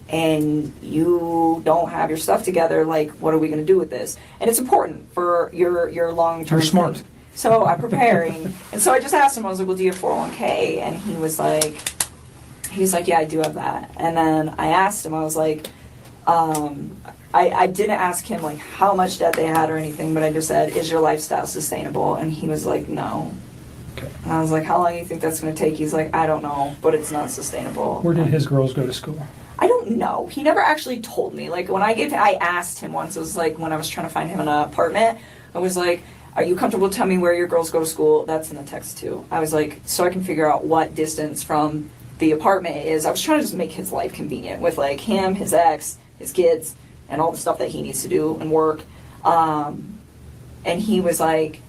and you don't have your stuff together, like what are we going to do with this? And it's important for your long-term You're smart. thing. So I'm preparing. And so I just asked him, I was like, well, do you have 401k? And he was like, yeah, I do have that. And then I asked him, I was like, I didn't ask him like how much debt they had or anything, but I just said, is your lifestyle sustainable? And he was like, no. Okay. And I was like, how long do you think that's going to take? He's like, I don't know, but it's not sustainable. Where did his girls go to school? I don't know. He never actually told me. Like when I asked him once, it was like when I was trying to find him an apartment, I was like, are you comfortable telling me where your girls go to school? That's in the text too. I was like, so I can figure out what distance from the apartment is. I was trying to just make his life convenient with like him, his ex, his kids, and all the stuff that he needs to do and work. And he was like,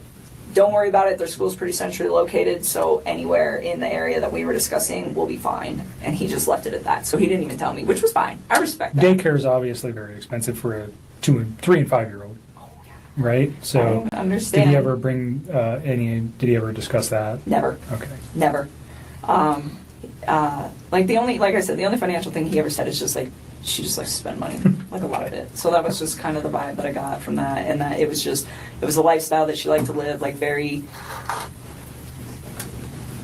don't worry about it. Their school's pretty centrally located, so anywhere in the area that we were discussing will be fine. And he just left it at that. So he didn't even tell me, which was fine. I respect that. Daycare is obviously very expensive for a 3 and 5 year old. Right? So I understand. did he ever bring did he ever discuss that? Never. Okay. Never. Like I said, the only financial thing he ever said is just like, she just likes to spend money, like a lot of it. So that was just kind of the vibe that I got from that, and that it was a lifestyle that she liked to live, like very,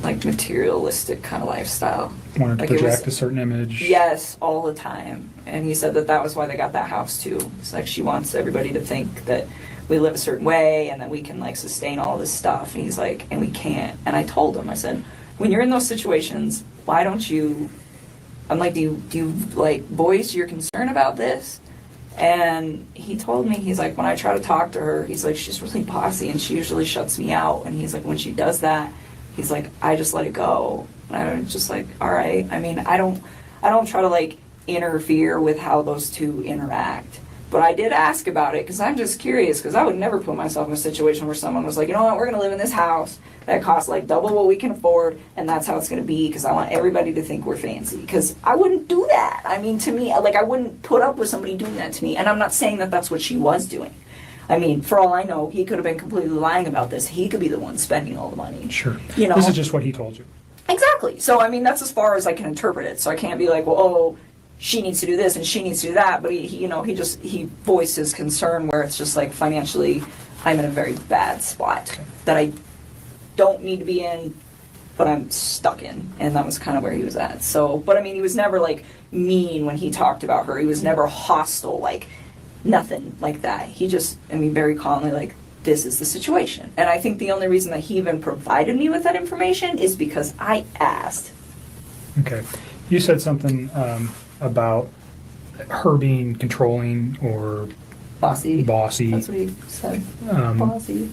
like materialistic kind of lifestyle. Wanted to Like project a certain image. Yes, all the time. And he said that was why they got that house too. It's like she wants everybody to think that we live a certain way and that we can like sustain all this stuff. And he's like, and we can't. And I told him, I said, when you're in those situations, why don't you, I'm like, do you like voice your concern about this? And he told me, he's like, when I try to talk to her, he's like, she's really bossy and she usually shuts me out. And he's like, when she does that, he's like, I just let it go. And I'm just like, all right. I mean, I don't try to like interfere with how those two interact. But I did ask about it because I'm just curious, because I would never put myself in a situation where someone was like, you know what, we're going to live in this house that costs like double what we can afford, and that's how it's going to be, because I want everybody to think we're fancy. Because I wouldn't do that. I mean, to me, like, I wouldn't put up with somebody doing that to me. And I'm not saying that that's what she was doing. I mean, for all I know, he could have been completely lying about this. He could be the one spending all the money. Sure. You know? This is just what he told you. Exactly. So, I mean, that's as far as I can interpret it. So I can't be like, well, oh, she needs to do this and she needs to do that. But he voiced his concern where it's just like, financially, I'm in a very bad spot that I don't need to be in, but I'm stuck in. And that was kind of where he was at. So, but I mean, he was never like mean when he talked about her. He was never hostile, like nothing like that. He just, I mean, very calmly like, this is the situation. And I think the only reason that he even provided me with that information is because I asked. Okay. You said something about her being controlling or bossy. That's what he said. Bossy.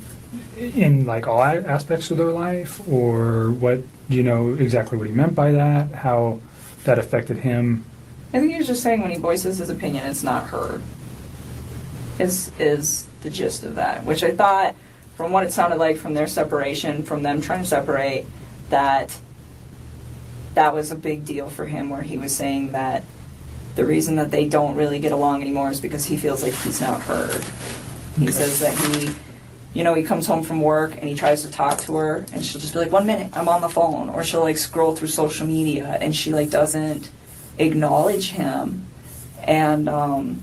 In like all aspects of their life, or what, do you know exactly what he meant by that? How that affected him? I think he was just saying when he voices his opinion, it's not her. Is the gist of that, which I thought, from what it sounded like from their separation, from them trying to separate, that was a big deal for him, where he was saying that the reason that they don't really get along anymore is because he feels like he's not heard. He says that he comes home from work and he tries to talk to her and she'll just be like, 1 minute, I'm on the phone. Or she'll like scroll through social media and she like doesn't acknowledge him. And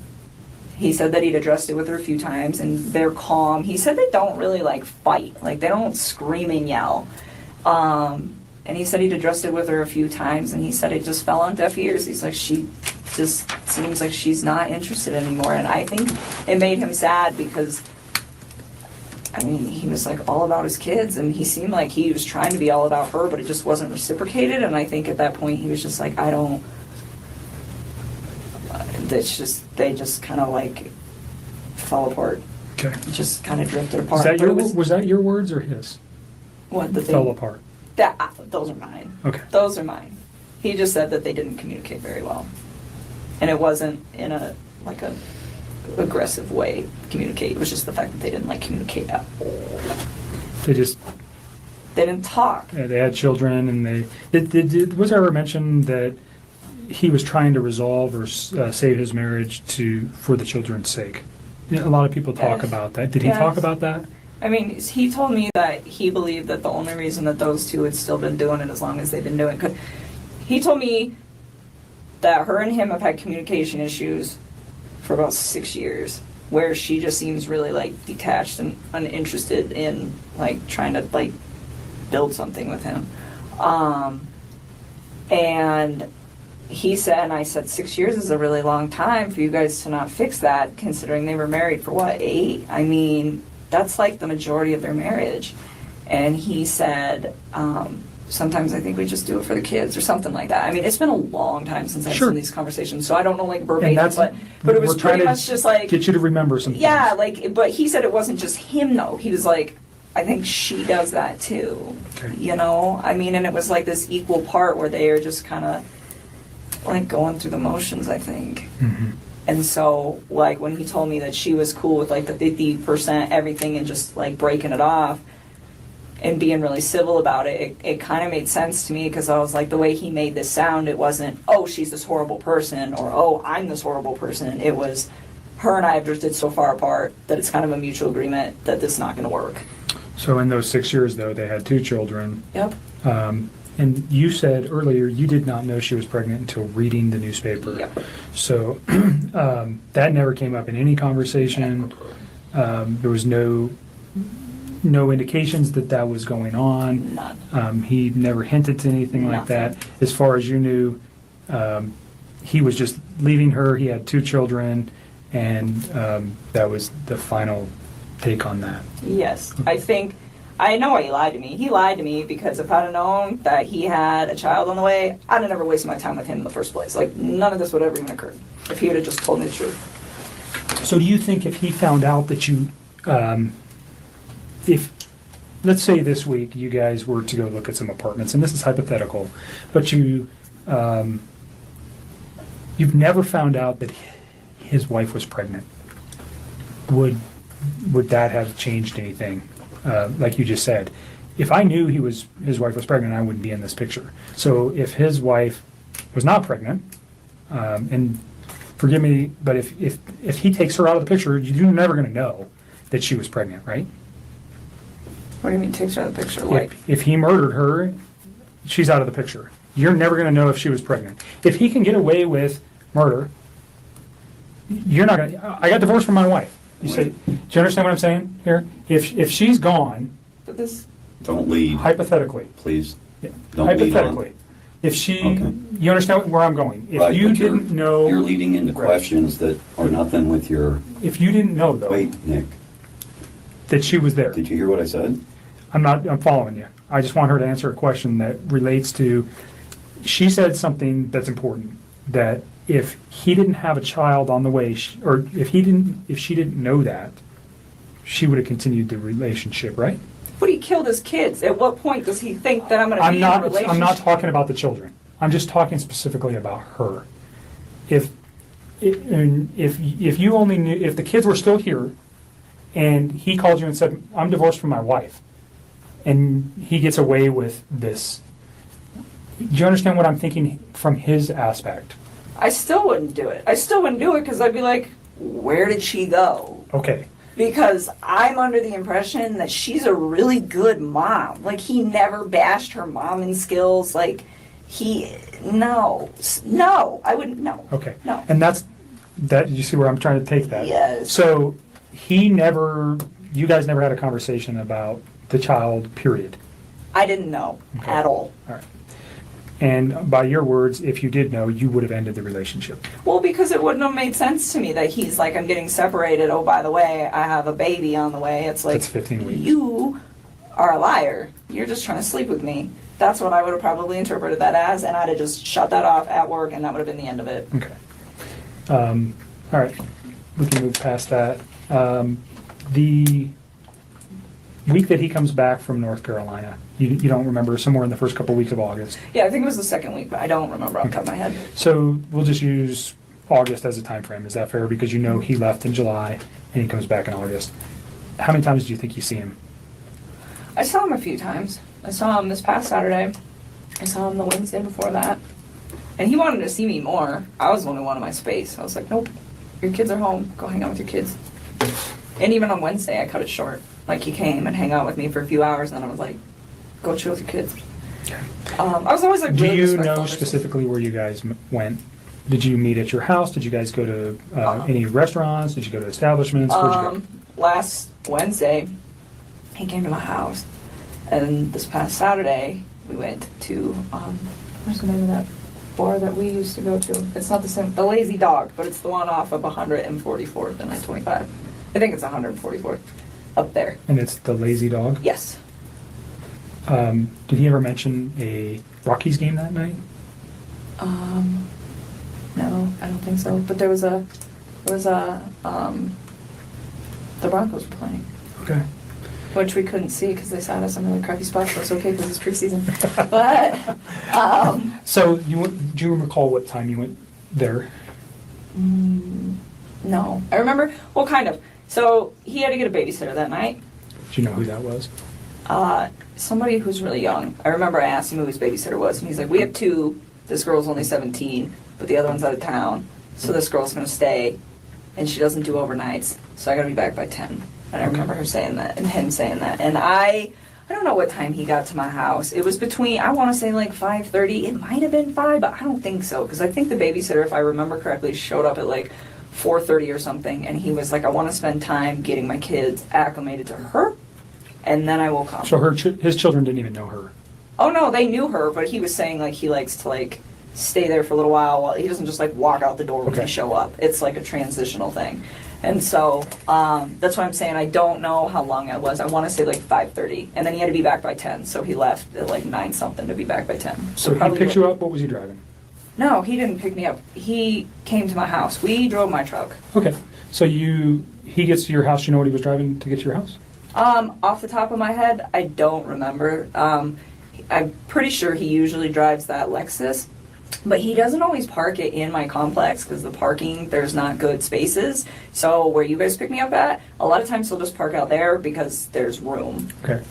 he said that he'd addressed it with her a few times and they're calm. He said they don't really like fight. Like they don't scream and yell. And he said he'd addressed it with her a few times and he said it just fell on deaf ears. He's like, she just seems like she's not interested anymore. And I think it made him sad because, I mean, he was like all about his kids and he seemed like he was trying to be all about her, but it just wasn't reciprocated. And I think at that point he was just like, they just kind of like fell apart. Okay. Just kind of drifted apart. Was that your words or his? What? Fell apart. Those are mine. Okay. Those are mine. He just said that they didn't communicate very well. And it wasn't in a aggressive way to communicate. It was just the fact that they didn't like communicate at all. They didn't talk. Yeah, they had children and was there ever mention that he was trying to resolve or save his marriage for the children's sake? A lot of people talk Yes. about that. Did he Yes. talk about that? I mean, he told me that he believed that the only reason that those two had still been doing it as long as they've been doing it, he told me that her and him have had communication issues for about 6 years, where she just seems really like detached and uninterested in like trying to like build something with him. And he said, and I said, 6 years is a really long time for you guys to not fix that, considering they were married for what, 8? I mean, that's like the majority of their marriage. And he said, sometimes I think we just do it for the kids or something like that. I mean, it's been a long time since I've Sure. seen these conversations, so I don't know like And verbatim, that's but it was we're trying pretty to much just like, get you to remember some yeah, things. like, but he said it wasn't just him though. He was like, I think she does that too. Okay. You know? I mean, and it was like this equal part where they are just kind of like going through the motions, I think. Mm-hmm. And so, like, when he told me that she was cool with like the 50% everything and just like breaking it off and being really civil about it, it kind of made sense to me, because I was like, the way he made this sound, it wasn't, oh, she's this horrible person, or oh, I'm this horrible person. It was, her and I have drifted so far apart that it's kind of a mutual agreement that this is not going to work. So in those 6 years, though, they had 2 children. Yep. And you said earlier you did not know she was pregnant until reading the newspaper. Yep. So that never came up in any conversation. There was no indications that that was going on. None. He never hinted to anything like that. As far as you knew, he was just leaving her. He had 2 children, and that was the final take on that. Yes, I know why he lied to me. He lied to me because if I'd have known that he had a child on the way, I'd have never wasted my time with him in the first place. Like, none of this would have even occurred if he would have just told me the truth. So do you think if he found out that you, if, let's say this week you guys were to go look at some apartments, and this is hypothetical, but you've never found out that his wife was pregnant, would that have changed anything? Like you just said, if I knew his wife was pregnant, I wouldn't be in this picture. So if his wife was not pregnant, and forgive me, but if he takes her out of the picture, you're never going to know that she was pregnant, right? What do you mean takes her out of the picture? Like, If he murdered her, she's out of the picture. You're never going to know if she was pregnant. If he can get away with murder, you're not going to. I got divorced from my wife. You say, do you understand what I'm saying here? If she's gone, but this, Don't lead, hypothetically, please. Don't lead on. hypothetically, if she, Okay. you understand where I'm going? If Right, you but didn't know, You're leading into Right. questions that are nothing with your, if you didn't know though wait, Nick, that she was there, did you hear what I said? I'm following you. I just want her to answer a question that relates to, she said something that's important, that if he didn't have a child on the way, or if she didn't know that, she would have continued the relationship, right? but he killed his kids. At what point does he think that I'm going to be in a relationship? I'm not talking about the children. I'm just talking specifically about her. If you only knew, if the kids were still here, and he called you and said, "I'm divorced from my wife," and he gets away with this, do you understand what I'm thinking from his aspect? I still wouldn't do it. I still wouldn't do it because I'd be like, where did she go? Okay. Because I'm under the impression that she's a really good mom. Like, he never bashed her momming skills. Like, no, I wouldn't, no. Okay. No. And that, you see where I'm trying to take that? Yes. So you guys never had a conversation about the child, period? I didn't know Okay. at all. All right. And by your words, if you did know, you would have ended the relationship. Well, because it wouldn't have made sense to me that he's like, I'm getting separated. Oh, by the way, I have a baby on the way. It's like, That's 15 weeks. you are a liar. You're just trying to sleep with me. That's what I would have probably interpreted that as, and I'd have just shut that off at work, and that would have been the end of it. Okay. All right. We can move past that. The week that he comes back from North Carolina, you don't remember, somewhere in the first couple weeks of August. Yeah, I think it was the second week, but I don't remember off the top of my head. So we'll just use August as a time frame. Is that fair? Because you know he left in July and he comes back in August. How many times do you think you see him? I saw him a few times. I saw him this past Saturday. I saw him the Wednesday before that. And he wanted to see me more. I was the only one in my space. I was like, nope, your kids are home. Go hang out with your kids. And even on Wednesday, I cut it short. Like, he came and hung out with me for a few hours, and then I was like, go chill with your kids. I was always like, Do really you respectful know of her. specifically where you guys went? Did you meet at your house? Did you guys go to any restaurants? Did you go to establishments? Where'd you go? Last Wednesday, he came to my house, and this past Saturday, we went to, where's the name of that bar that we used to go to? It's not the same, the Lazy Dog, but it's the one off of 144th and I-25. I think it's 144th, up there. And it's the Lazy Dog? Yes. Did he ever mention a Rockies game that night? No, I don't think so. But there was the Broncos were playing. Okay. Which we couldn't see because they sat us in really crappy spots, but it's okay because it's preseason. But, So do you recall what time you went there? no. I remember, well, kind of. So he had to get a babysitter that night. Do you know who that was? Somebody who's really young. I remember I asked him who his babysitter was, and he's like, we have two. This girl's only 17, but the other one's out of town. So this girl's going to stay, and she doesn't do overnights. So I got to be back by 10. And I remember her saying that, and him saying that. And I don't know what time he got to my house. It was between, I want to say like 5:30. It might have been 5, but I don't think so. Because I think the babysitter, if I remember correctly, showed up at like 4:30 or something. And he was like, I want to spend time getting my kids acclimated to her, and then I will come. So his children didn't even know her? Oh no, they knew her, but he was saying like he likes to like stay there for a little while. He doesn't just like walk out the door when they show up. It's like a transitional thing. And so that's why I'm saying I don't know how long it was. I want to say like 5:30, and then he had to be back by 10. So he left at like 9 something to be back by 10. So he picked you up. What was he driving? No, he didn't pick me up. He came to my house. We drove my truck. Okay. So he gets to your house. You know what he was driving to get to your house? Off the top of my head, I don't remember. I'm pretty sure he usually drives that Lexus. But he doesn't always park it in my complex because the parking, there's not good spaces. So where you guys pick me up at, a lot of times he'll just park out there because there's room. Okay.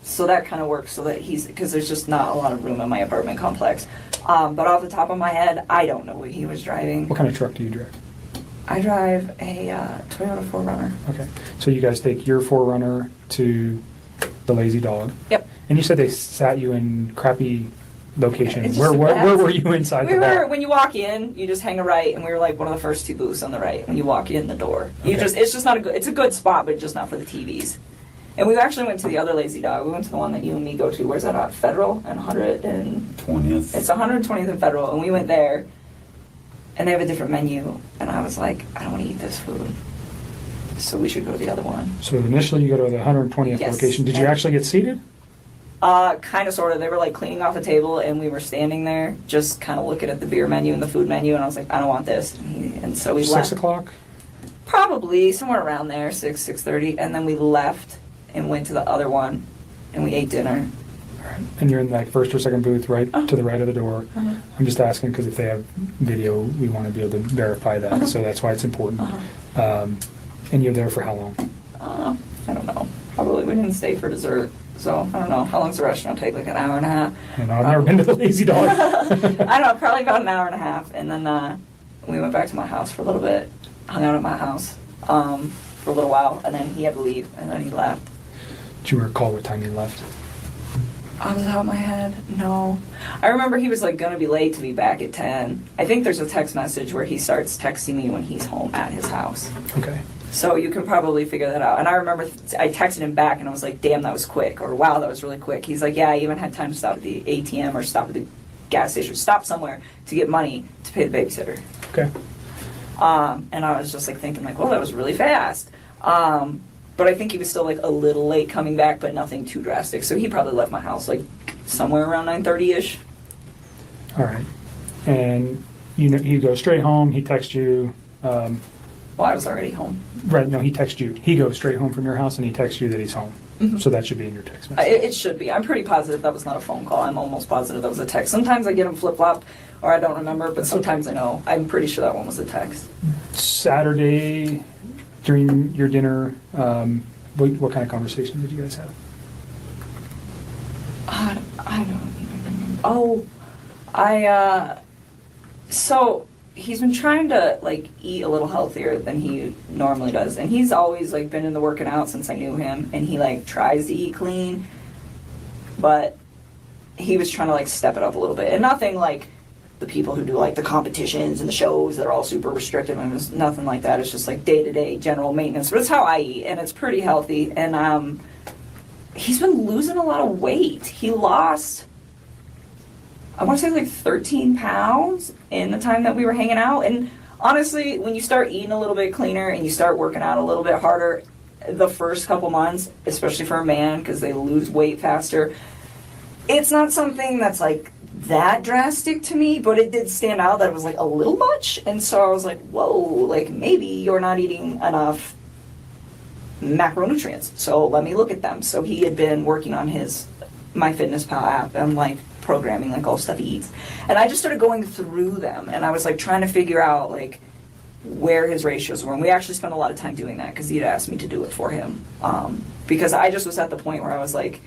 So that kind of works so that because there's just not a lot of room in my apartment complex. But off the top of my head, I don't know what he was driving. What kind of truck do you drive? I drive a Toyota 4Runner. Okay. So you guys take your 4Runner to the Lazy Dog. Yep. And you said they sat you in crappy location. It's Where just were you inside the bar? When you walk in, you just hang a right, and we were like one of the first two booths on the right when you walk in the door. It's just not it's a good spot, but just not for the TVs. And we actually went to the other Lazy Dog. We went to the one that you and me go to. Where's that at? Federal and 20th. It's 120th and Federal, and we went there, and they have a different menu, and I was like, I don't want to eat this food, so we should go to the other one. So initially you go to the 120th Yes. location. Did you actually get seated? Kind of, sort of. They were like cleaning off a table, and we were standing there, just kind of looking at the beer menu and the food menu, and I was like, I don't want this. And so we left. 6 o'clock? Probably somewhere around there, 6:30, and then we left and went to the other one, and we ate dinner. And you're in like first or second booth right to the right of the door. I'm just asking because if they have video, we want to be able to verify that. So that's why it's important. And you're there for how long? I don't know. Probably we didn't stay for dessert. So, I don't know. How long's the restaurant take? Like an hour and a half? I know, I've never been to the Lazy Dog. I don't know. Probably about an hour and a half. And then we went back to my house for a little bit. Hung out at my house for a little while. And then he had to leave. And then he left. Do you recall what time you left? Off the top of my head, no. I remember he was like going to be late to be back at 10. I think there's a text message where he starts texting me when he's home at his house. Okay. So you can probably figure that out. And I remember I texted him back and I was like, damn, that was quick. Or wow, that was really quick. He's like, yeah, I even had time to stop at the ATM or stop at the gas station, stop somewhere to get money to pay the babysitter. Okay. And I was just like thinking like, well, that was really fast. But I think he was still like a little late coming back, but nothing too drastic. So he probably left my house like somewhere around 9:30ish. All right. And you go straight home. He texts you. Well, I was already home. Right. No, he texts you. He goes straight home from your house and he texts you that he's home. Mhm. So that should be in your text message. It should be. I'm pretty positive that was not a phone call. I'm almost positive that was a text. Sometimes I get them flip-flop or I don't remember, but sometimes I know. I'm pretty sure that one was a text. Saturday, during your dinner, what kind of conversation did you guys have? I don't even remember. Oh, so he's been trying to like eat a little healthier than he normally does, and he's always like been in the working out since I knew him, and he like tries to eat clean, but he was trying to like step it up a little bit, and nothing like the people who do like the competitions and the shows that are all super restrictive, and it's nothing like that. It's just like day-to-day general maintenance, but it's how I eat, and it's pretty healthy. And he's been losing a lot of weight. He lost, I want to say like 13 pounds in the time that we were hanging out. And honestly, when you start eating a little bit cleaner and you start working out a little bit harder, the first couple months, especially for a man, because they lose weight faster, it's not something that's like that drastic to me, but it did stand out that it was like a little much. And so I was like, whoa, like maybe you're not eating enough macronutrients, so let me look at them. So he had been working on his MyFitnessPal app and like programming like all stuff he eats, and I just started going through them, and I was like trying to figure out like where his ratios were, and we actually spent a lot of time doing that because he had asked me to do it for him, because I just was at the point where I was like,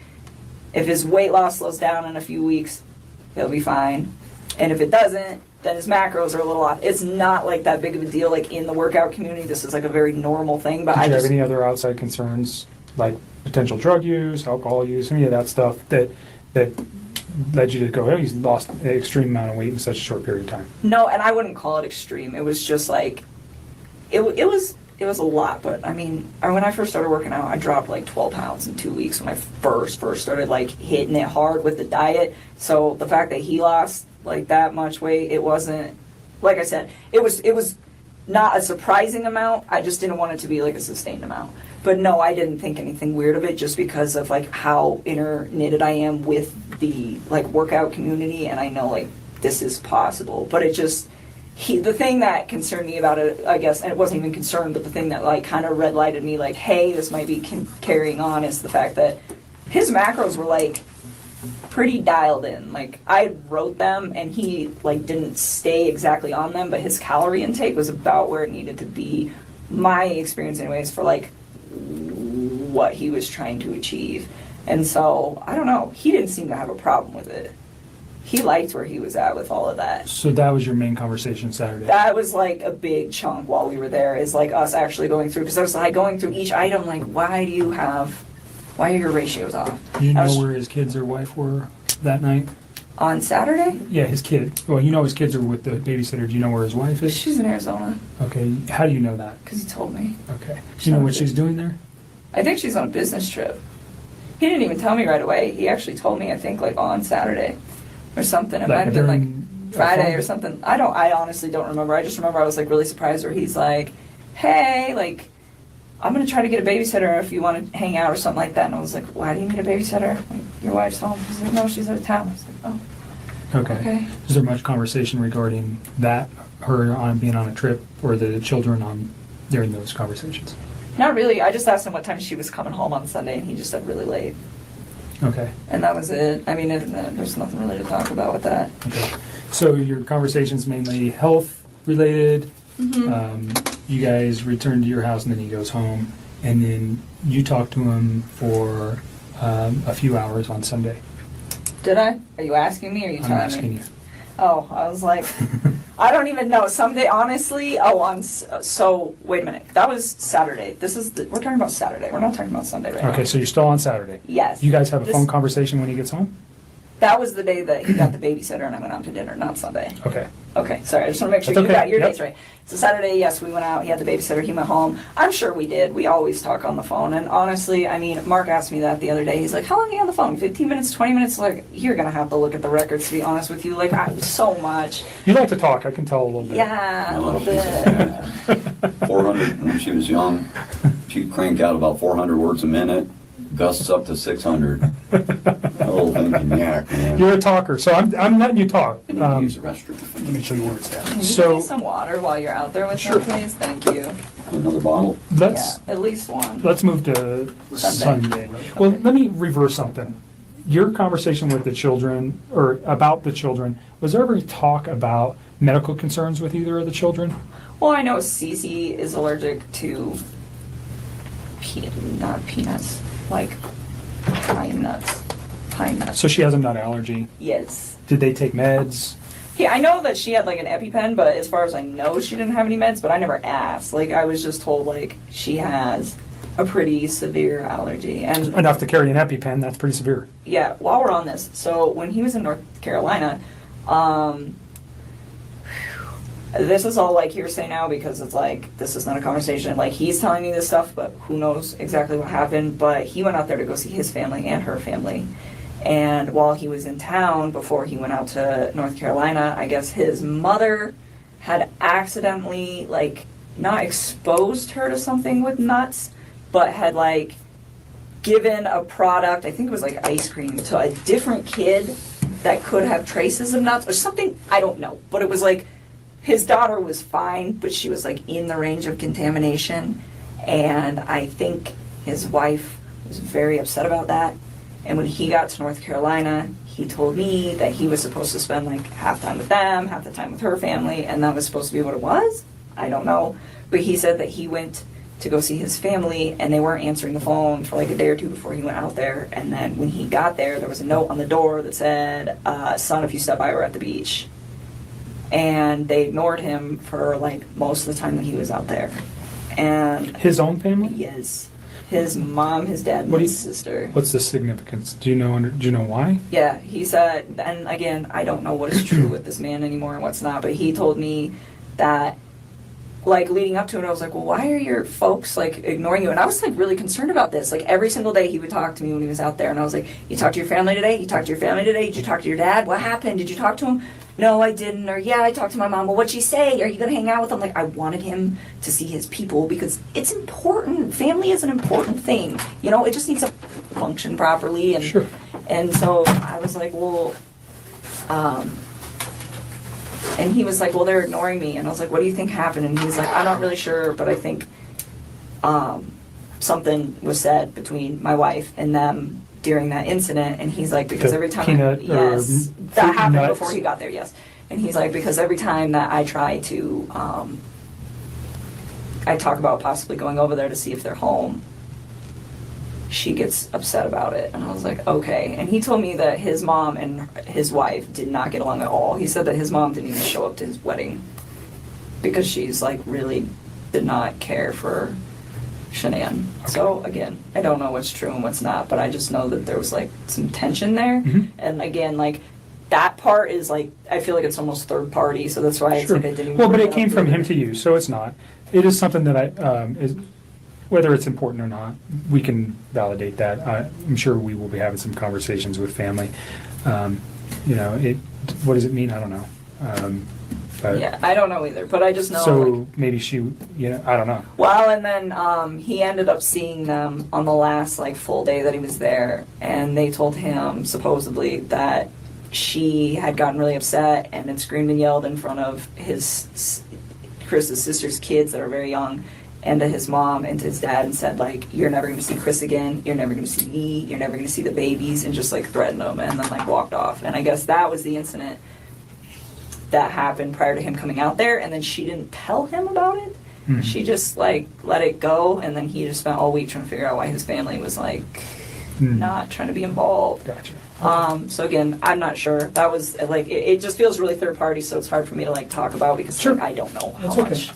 if his weight loss slows down in a few weeks, he'll be fine, and if it doesn't, then his macros are a little off. It's not like that big of a deal like in the workout community. This is like a very normal thing. But Did you have any other outside concerns, like potential drug use, alcohol use, any of that stuff that led you to go, oh, he's lost an extreme amount of weight in such a short period of time? No, and I wouldn't call it extreme. It was just like, it was a lot. But I mean, when I first started working out, I dropped like 12 pounds in 2 weeks when I first started like hitting it hard with the diet. So the fact that he lost like that much weight, it wasn't, like I said, it was not a surprising amount. I just didn't want it to be like a sustained amount. But no, I didn't think anything weird of it, just because of like how interknitted I am with the like workout community, and I know like this is possible. But it just, the thing that concerned me about it, I guess, and it wasn't even concerned, but the thing that like kind of red lighted me like, hey, this might be carrying on, is the fact that his macros were like pretty dialed in. Like I wrote them and he like didn't stay exactly on them, but his calorie intake was about where it needed to be, my experience anyways, for like what he was trying to achieve. And so I don't know, he didn't seem to have a problem with it. He liked where he was at with all of that. So that was your main conversation Saturday? That was like a big chunk while we were there, is like us actually going through, because I was like going through each item, like why are your ratios off? Do you know where his kids or wife were that night? On Saturday? Yeah, his kid. Well, you know his kids are with the babysitter. Do you know where his wife is? She's in Arizona. Okay. How do you know that? Because he told me. Okay. Do you know what she's doing there? I think she's on a business trip. He didn't even tell me right away. He actually told me, I think, like on Saturday or something. It might have been like Friday or something. I honestly don't remember. I just remember I was like really surprised where he's like, hey, like, I'm going to try to get a babysitter if you want to hang out or something like that. And I was like, why do you need a babysitter? Like, your wife's home. He's like, no, she's out of town. I was like, oh. Okay. Is there much conversation regarding that, her on being on a trip, or the children during those conversations? Not really. I just asked him what time she was coming home on Sunday, and he just said really late. Okay. And that was it. I mean, there's nothing really to talk about with that. Okay. So your conversation's mainly health related. Mm-hmm. You guys return to your house, and then he goes home, and then you talk to him for a few hours on Sunday. Did I? Are you asking me, or are you telling me? I'm asking you. Oh, I was like, I don't even know. Someday, honestly, so wait a minute. That was Saturday. We're talking about Saturday. We're not talking about Sunday right now. Okay, so you're still on Saturday. Yes. You guys have a phone conversation when he gets home? That was the day that he got the babysitter and I went out to dinner, not Sunday. Okay. Okay, sorry, I just want to make sure That's you okay. got your Yep. dates right. So Saturday, yes, we went out, he had the babysitter, he went home. I'm sure we did. We always talk on the phone. And honestly, I mean, Mark asked me that the other day. He's like, how long are you on the phone? 15 minutes, 20 minutes? Like, you're going to have to look at the records, to be honest with you. Like, so much. You like to talk, I can tell a little bit. Yeah, a little bit. 400, when she was young, she'd crank out about 400 words a minute, gusts up to 600. That little thing can yak, man. You're a talker, so I'm letting you talk. I need to use the restroom. Let me show you where it's at. Can you So, give me some water while you're out there with Sure. me, please? Thank you. Another bottle? let's Yeah, at least one. let's move to Sunday. Well, let me reverse something. Your conversation with the children, or about the children, was there ever talk about medical concerns with either of the children? Well, I know Cece is allergic to not peanuts, like pine nuts. So she has a nut allergy. Yes. Did they take meds? I know that she had like an EpiPen, but as far as I know, she didn't have any meds, but I never asked. Like, I was just told, like, she has a pretty severe allergy. And Enough to carry an EpiPen, that's pretty severe. yeah, while we're on this, so when he was in North Carolina, this is all like hearsay now because it's like, this is not a conversation. Like, he's telling me this stuff, but who knows exactly what happened. But he went out there to go see his family and her family. And while he was in town, before he went out to North Carolina, I guess his mother had accidentally, like, not exposed her to something with nuts, but had, like, given a product, I think it was like ice cream, to a different kid that could have traces of nuts or something. I don't know. But it was like, his daughter was fine, but she was, like, in the range of contamination. And I think his wife was very upset about that. And when he got to North Carolina, he told me that he was supposed to spend like half time with them, half the time with her family, and that was supposed to be what it was. I don't know. But he said that he went to go see his family and they weren't answering the phone for like a day or two before he went out there. And then when he got there was a note on the door that said, son, if you step by, we're at the beach. And they ignored him for like most of the time that he was out there. And His own family? yes. His mom, his dad, and his sister. What's the significance? Do you know why? Yeah, he said, and again, I don't know what is true with this man anymore and what's not, but he told me that, like, leading up to it, I was like, well, why are your folks, like, ignoring you? And I was, like, really concerned about this. Like, every single day he would talk to me when he was out there, and I was like, you talked to your family today? You talked to your family today? Did you talk to your dad? What happened? Did you talk to him? No, I didn't. Or, yeah, I talked to my mom. Well, what'd she say? Are you going to hang out with him? Like, I wanted him to see his people because it's important. Family is an important thing. You know, it just needs to function properly. And, Sure. And so I was like, well, and he was like, well, they're ignoring me. And I was like, what do you think happened? And he's like, I'm not really sure, but I think something was said between my wife and them during that incident. And he's like, because The every time, peanut yes, or that happened nuts? before he got there, yes. And he's like, because every time that I try to, I talk about possibly going over there to see if they're home, she gets upset about it. And I was like, okay. And he told me that his mom and his wife did not get along at all. He said that his mom didn't even show up to his wedding because she's like really did not care for Shanann. Okay. So again, I don't know what's true and what's not, but I just know that there was like some tension there. Mhm. And again, like that part is like, I feel like it's almost third party. So that's why Sure. I didn't even Well, but bring it came up from later. him to you, so it's not. It is something that whether it's important or not, we can validate that. I'm sure we will be having some conversations with family. What does it mean? I don't know. But Yeah, I don't know either, but I just know. so like, maybe she, I don't know. well, and then he ended up seeing them on the last like full day that he was there, and they told him supposedly that she had gotten really upset and had screamed and yelled in front of Chris's sister's kids that are very young, and to his mom and to his dad, and said like, you're never going to see Chris again, you're never going to see me, you're never going to see the babies, and just like threatened them, and then like walked off. And I guess that was the incident that happened prior to him coming out there, and then she didn't tell him about it. Mhm. She just like let it go, and then he just spent all week trying to figure out why his family was like not trying to be involved. Gotcha. So again, I'm not sure. That was like it just feels really third party, so it's hard for me to like talk about because Sure. like, I don't know how That's okay. much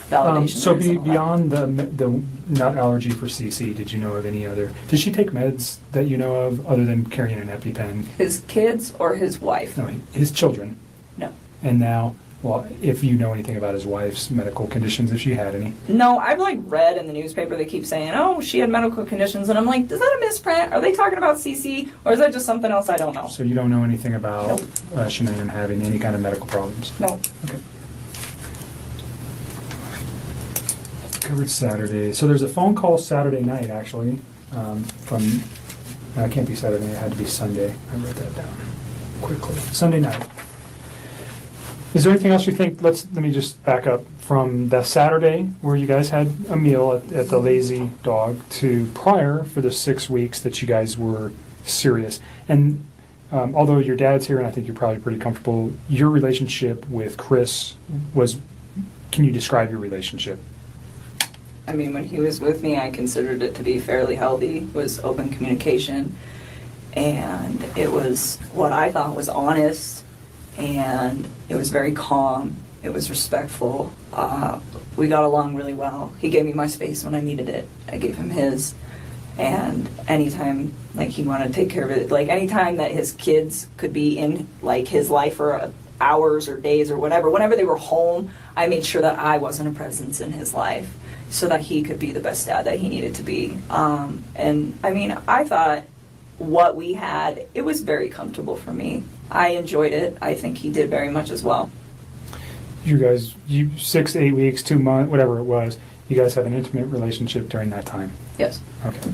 validation. So there is and all that. beyond the nut allergy for CC, did you know of any other? Did she take meds that you know of other than carrying an EpiPen? His kids or his wife? No, his children. No. And now, well, if you know anything about his wife's medical conditions, if she had any. No, I've like read in the newspaper they keep saying, oh, she had medical conditions, and I'm like, is that a misprint? Are they talking about CC, or is that just something else I don't know? So you don't know anything about Nope. Shanann having any kind of medical problems? No. Okay. Covered Saturday. So there's a phone call Saturday night, actually, from, no, it can't be Saturday, it had to be Sunday. I wrote that down quickly. Sunday night. Is there anything else you think, let me just back up, from the Saturday where you guys had a meal at the Lazy Dog to prior for the 6 weeks that you guys were serious? And although your dad's here and I think you're probably pretty comfortable, your relationship with Chris can you describe your relationship? I mean, when he was with me, I considered it to be fairly healthy. It was open communication, and it was what I thought was honest. and it was very calm. It was respectful. We got along really well. He gave me my space when I needed it. I gave him his. And anytime, like, he wanted to take care of it, like, anytime that his kids could be in, like, his life for hours or days or whatever, whenever they were home, I made sure that I wasn't a presence in his life so that he could be the best dad that he needed to be. And, I mean, I thought what we had, it was very comfortable for me. I enjoyed it. I think he did very much as well. You guys, 6 to 8 weeks, 2 months, whatever it was, you guys had an intimate relationship during that time. Yes. Okay.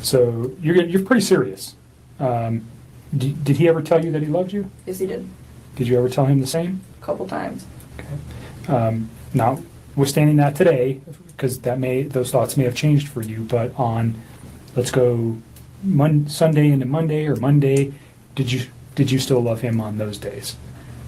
So you're pretty serious. Did he ever tell you that he loved you? Yes, he did. Did you ever tell him the same? A couple times. Okay. Notwithstanding that today, because those thoughts may have changed for you, but on, let's go Sunday into Monday or Monday, did you still love him on those days?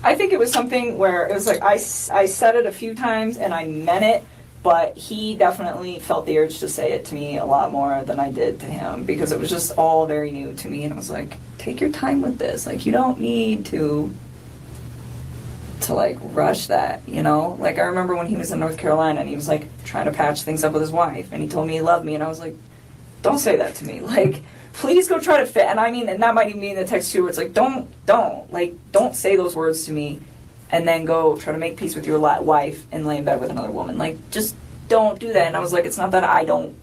I think it was something where it was like I said it a few times and I meant it, but he definitely felt the urge to say it to me a lot more than I did to him, because it was just all very new to me, and it was like, take your time with this. Like, you don't need to like rush that, you know? Like, I remember when he was in North Carolina and he was like trying to patch things up with his wife, and he told me he loved me, and I was like, don't say that to me. Like, please go try to fit. And I mean, and that might even be in the text too, where it's like, don't say those words to me and then go try to make peace with your wife and lay in bed with another woman. Like, just don't do that. And I was like, it's not that I don't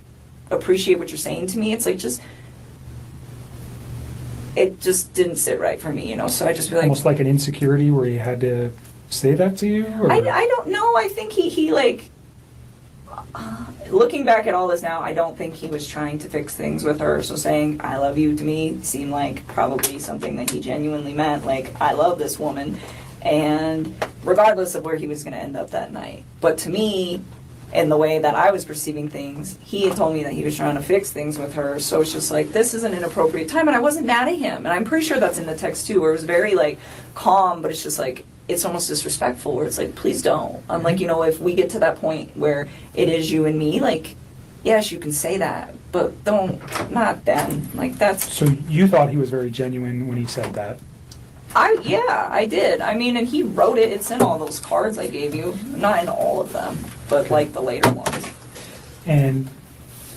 appreciate what you're saying to me. It's like, it just didn't sit right for me, you know? So I just feel like... Almost like an insecurity where you had to say that to you? Or? I don't know. I think he like... looking back at all this now, I don't think he was trying to fix things with her. So saying I love you to me seemed like probably something that he genuinely meant. Like, I love this woman, and regardless of where he was going to end up that night. But to me, in the way that I was perceiving things, he had told me that he was trying to fix things with her. So it's just like, this is an inappropriate time, and I wasn't mad at him. And I'm pretty sure that's in the text too, where it was very like calm, but it's just like, it's almost disrespectful, where it's like, please don't. I'm like, you know, if we get to that point where it is you and me, like, yes, you can say that, but not then. Like, that's... So you thought he was very genuine when he said that? Yeah, I did. I mean, and he wrote it. It's in all those cards I gave you. Not in all of them, but like the later ones. And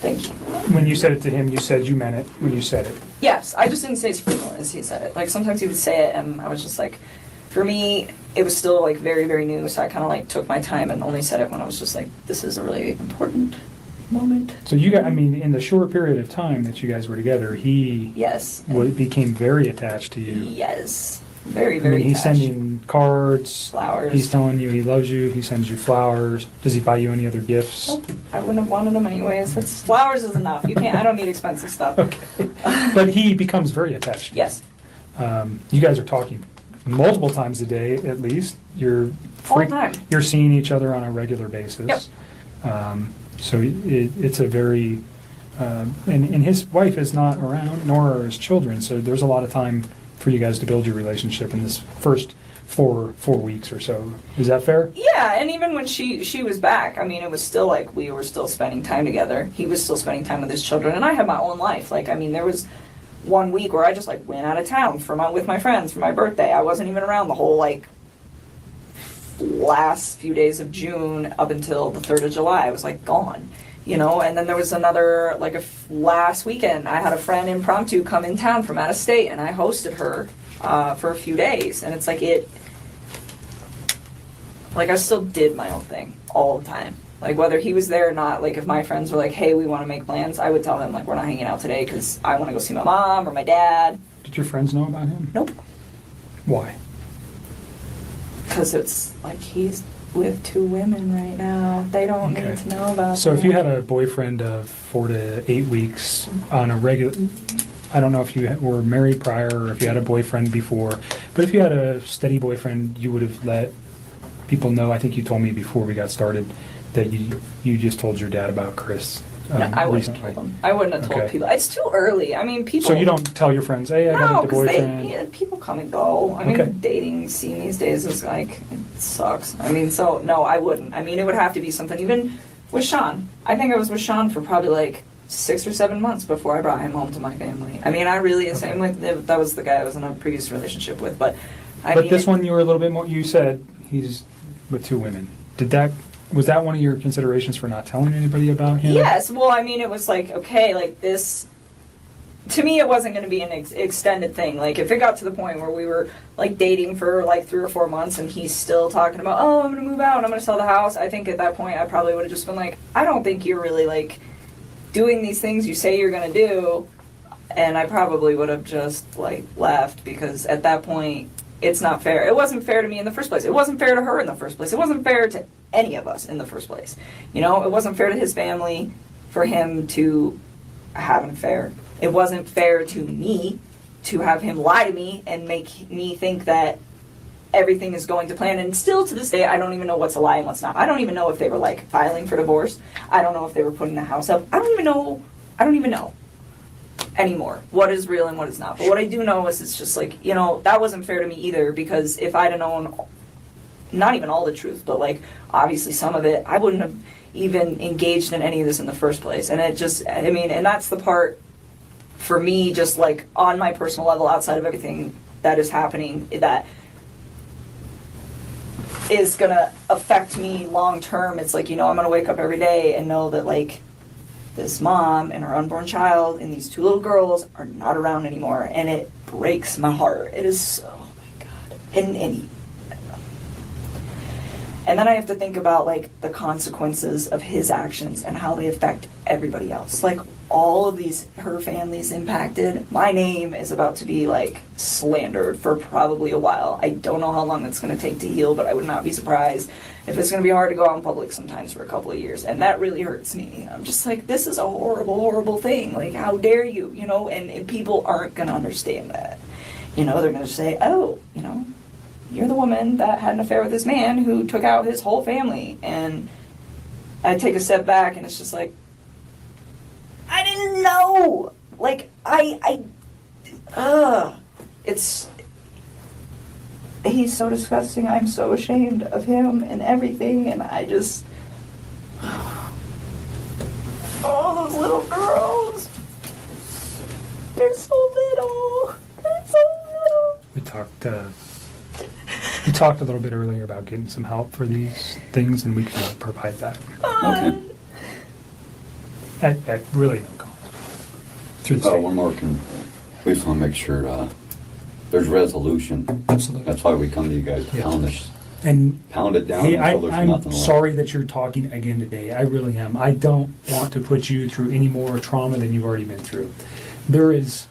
thank you. When you said it to him, you said you meant it when you said it? Yes, I just didn't say as frequently as he said it. Like, sometimes he would say it, and I was just like... For me, it was still like very, very new, so I kind of like took my time and only said it when I was just like, this is a really important moment. So you got, I mean, in the short period of time that you guys were together, he became very attached to you. Yes, very, very he's attached. sending cards, flowers. He's telling you he loves you, he sends you flowers. Does he buy you any other gifts? Nope, I wouldn't have wanted them anyways. Flowers is enough. I don't need expensive stuff. Okay. But he becomes very attached. Yes. You guys are talking multiple times a day, at least. You're seeing each other on a regular basis. Yep. So it's a very, and his wife is not around, nor are his children. So there's a lot of time for you guys to build your relationship in this first four weeks or so. Is that fair? Yeah, and even when she was back, I mean, it was still like we were still spending time together. He was still spending time with his children, and I had my own life. Like, I mean, there was 1 week where I just like went out of town with my friends for my birthday. I wasn't even around the whole like last few days of June up until the 3rd of July. I was like gone, you know. And then there was another like last weekend I had a friend impromptu come in town from out of state, and I hosted her for a few days. And it's like I still did my own thing all the time. Like, whether he was there or not, like, if my friends were like, hey, we want to make plans, I would tell them, like, we're not hanging out today because I want to go see my mom or my dad. Did your friends know about him? Nope. Why? Because it's like he's with 2 women right now. They don't need to know about So that. if you had a boyfriend of 4 to 8 weeks on a regular... I don't know if you were married prior or if you had a boyfriend before, but if you had a steady boyfriend, you would have let people know. I think you told me before we got started that you just told your dad about Chris. No, I wouldn't have told them. I wouldn't have told people. It's too early. I mean, people... So you don't tell your friends, hey, I got a boyfriend? People come and go. I mean, dating scene these days is like, it sucks. I mean, so, no, I wouldn't. I mean, it would have to be something, even with Sean. I think I was with Sean for probably like 6 or 7 months before I brought him home to my family. I mean, I really, same with, that was the guy I was in a previous relationship with, but But this one, you were a little bit more, you said he's with 2 women. Was that one of your considerations for not telling anybody about him? Yes, well, I mean, it was like, okay, like this, to me, it wasn't going to be an extended thing. Like, if it got to the point where we were, like, dating for, like, 3 or 4 months and he's still talking about, oh, I'm going to move out and I'm going to sell the house, I think at that point I probably would have just been like, I don't think you're really, like, doing these things you say you're going to do. And I probably would have just, like, left, because at that point, it's not fair. It wasn't fair to me in the first place. It wasn't fair to her in the first place. It wasn't fair to any of us in the first place. You know, it wasn't fair to his family for him to have an affair. It wasn't fair to me to have him lie to me and make me think that everything is going to plan. And still to this day, I don't even know what's a lie and what's not. I don't even know if they were, like, filing for divorce. I don't know if they were putting the house up. I don't even know anymore what is real and what is not. But what I do know is it's just like, you know, that wasn't fair to me either, because if I'd have known not even all the truth, but, like, obviously some of it, I wouldn't have even engaged in any of this in the first place. And it just, I mean, and that's the part for me, just like on my personal level, outside of everything that is happening, that is gonna affect me long term. It's like, you know, I'm gonna wake up every day and know that, like, this mom and her unborn child and these 2 little girls are not around anymore, and it breaks my heart. It is so, oh my God. And then I have to think about, like, the consequences of his actions and how they affect everybody else. Like, all of these, her family's impacted. My name is about to be, like, slandered for probably a while. I don't know how long that's going to take to heal, but I would not be surprised if it's going to be hard to go out in public sometimes for a couple of years. And that really hurts me. I'm just like, this is a horrible, horrible thing. Like, how dare you, you know? And people aren't going to understand that. You know, they're going to say, oh, you know, you're the woman that had an affair with this man who took out his whole family. And I take a step back and it's just like, I didn't know. Like, he's so disgusting. I'm so ashamed of him and everything. And I just, oh, those little girls. They're so little. They're so little. We talked a little bit earlier about getting some help for these things, and we can provide that. Okay. At really no cost. Through the state. One more, we just want to make sure there's resolution. Absolutely. That's why we come to you guys to pound it down hey, until there's I'm nothing left. sorry that you're talking again today. I really am. I don't want to put you through any more trauma than you've already been through. There is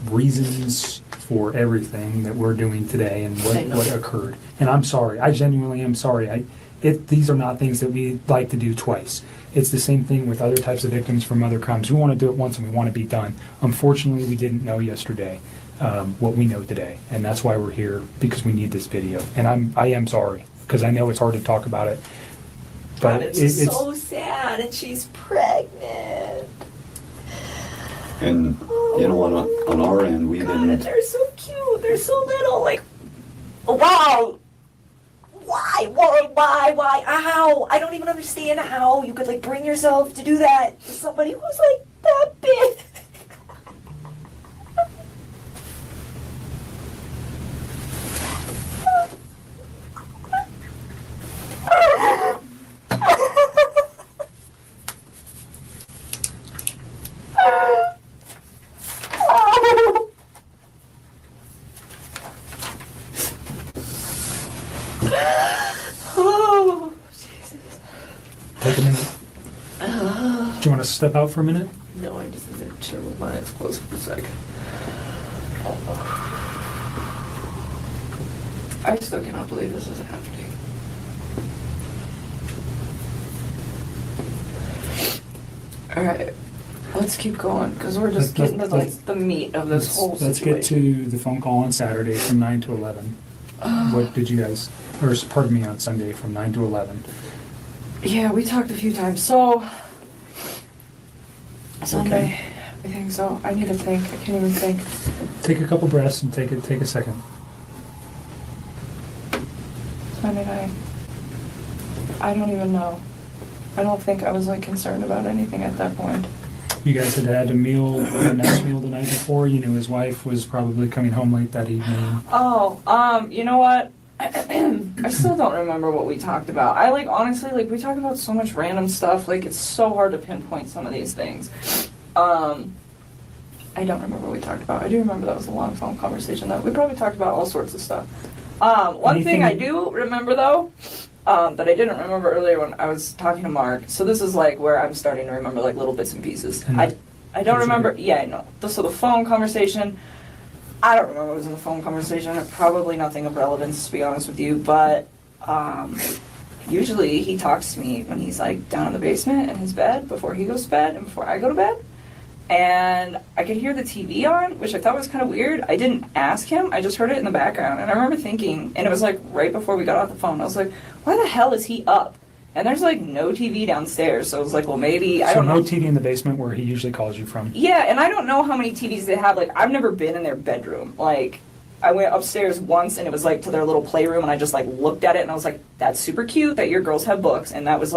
reasons for everything that we're doing today and what occurred. And I'm sorry. I genuinely am sorry. These are not things that we like to do twice. It's the same thing with other types of victims from other crimes. We want to do it once and we want to be done. Unfortunately, we didn't know yesterday what we know today, and that's why we're here, because we need this video. And I am sorry, because I know it's hard to talk about it. But it's so sad, and she's pregnant. And, you know, on our end, we've been... And they're so cute. They're so little. Like, wow. Why? How? I don't even understand how you could, like, bring yourself to do that to somebody who's, like, that big. Oh, Jesus. Take a minute. Do you want to step out for a minute? No, I just need to chill with my eyes closed for a second. I still cannot believe this is happening. Alright, let's keep going, because we're just getting to the meat of this whole situation. Let's get to the phone call on Saturday from 9 to 11. What did you guys, or pardon me, on Sunday from 9 to 11? Yeah, we talked a few times. So, Sunday, Okay. I think so. I need to think. I can't even think. Take a couple breaths and take a second. Sunday night. I don't even know. I don't think I was, like, concerned about anything at that point. You guys had had a meal, a nice meal the night before. You knew his wife was probably coming home late that evening. Oh, you know what? I still don't remember what we talked about. I honestly, we talk about so much random stuff. It's so hard to pinpoint some of these things. I don't remember what we talked about. I do remember that was a long phone conversation though. We probably talked about all sorts of stuff. One thing I do remember though, that I didn't remember earlier when I was talking to Mark. So this is where I'm starting to remember little bits and pieces. I don't remember. Yeah, I know. So the phone conversation. I don't remember what was in the phone conversation. Probably nothing of relevance, to be honest with you. But usually he talks to me when he's down in the basement in his bed before he goes to bed and before I go to bed. And I could hear the TV on, which I thought was kind of weird. I didn't ask him. I just heard it in the background. And I remember thinking, and it was right before we got off the phone, I was like, why the hell is he up? And there's no TV downstairs. So I was like, well, maybe, I don't know. So no TV in the basement where he usually calls you from? Yeah, and I don't know how many TVs they have. I've never been in their bedroom. I went upstairs once and it was to their little playroom and I just looked at it and I was like, that's super cute that your girls have books. And that was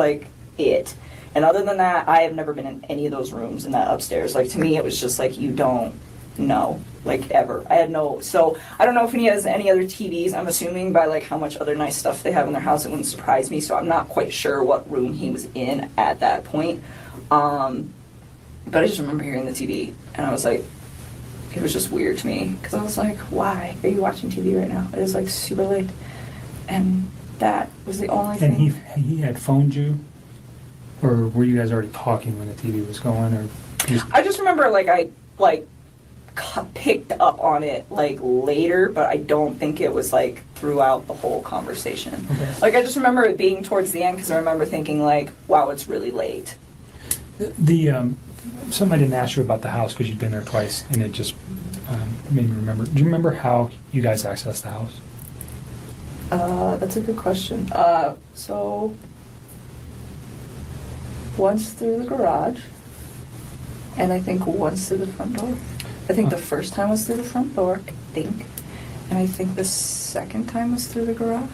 it. And other than that, I have never been in any of those rooms in that upstairs. To me, it was just you don't know, ever. I had no, so I don't know if he has any other TVs. I'm assuming by how much other nice stuff they have in their house, it wouldn't surprise me. So I'm not quite sure what room he was in at that point. But I just remember hearing the TV and I was like, it was just weird to me because I was like, why are you watching TV right now? It is super late. And that was the only thing. And he had phoned you? Or were you guys already talking when the TV was going? Or I just remember I picked up on it later, but I don't think it was throughout the whole conversation. Okay. I just remember it being towards the end because I remember thinking wow, it's really late. Something I didn't ask you about the house because you'd been there twice, and it just made me remember. Do you remember how you guys accessed the house? That's a good question. So once through the garage, and I think once through the front door. I think the first time was through the front door, I think. And I think the second time was through the garage.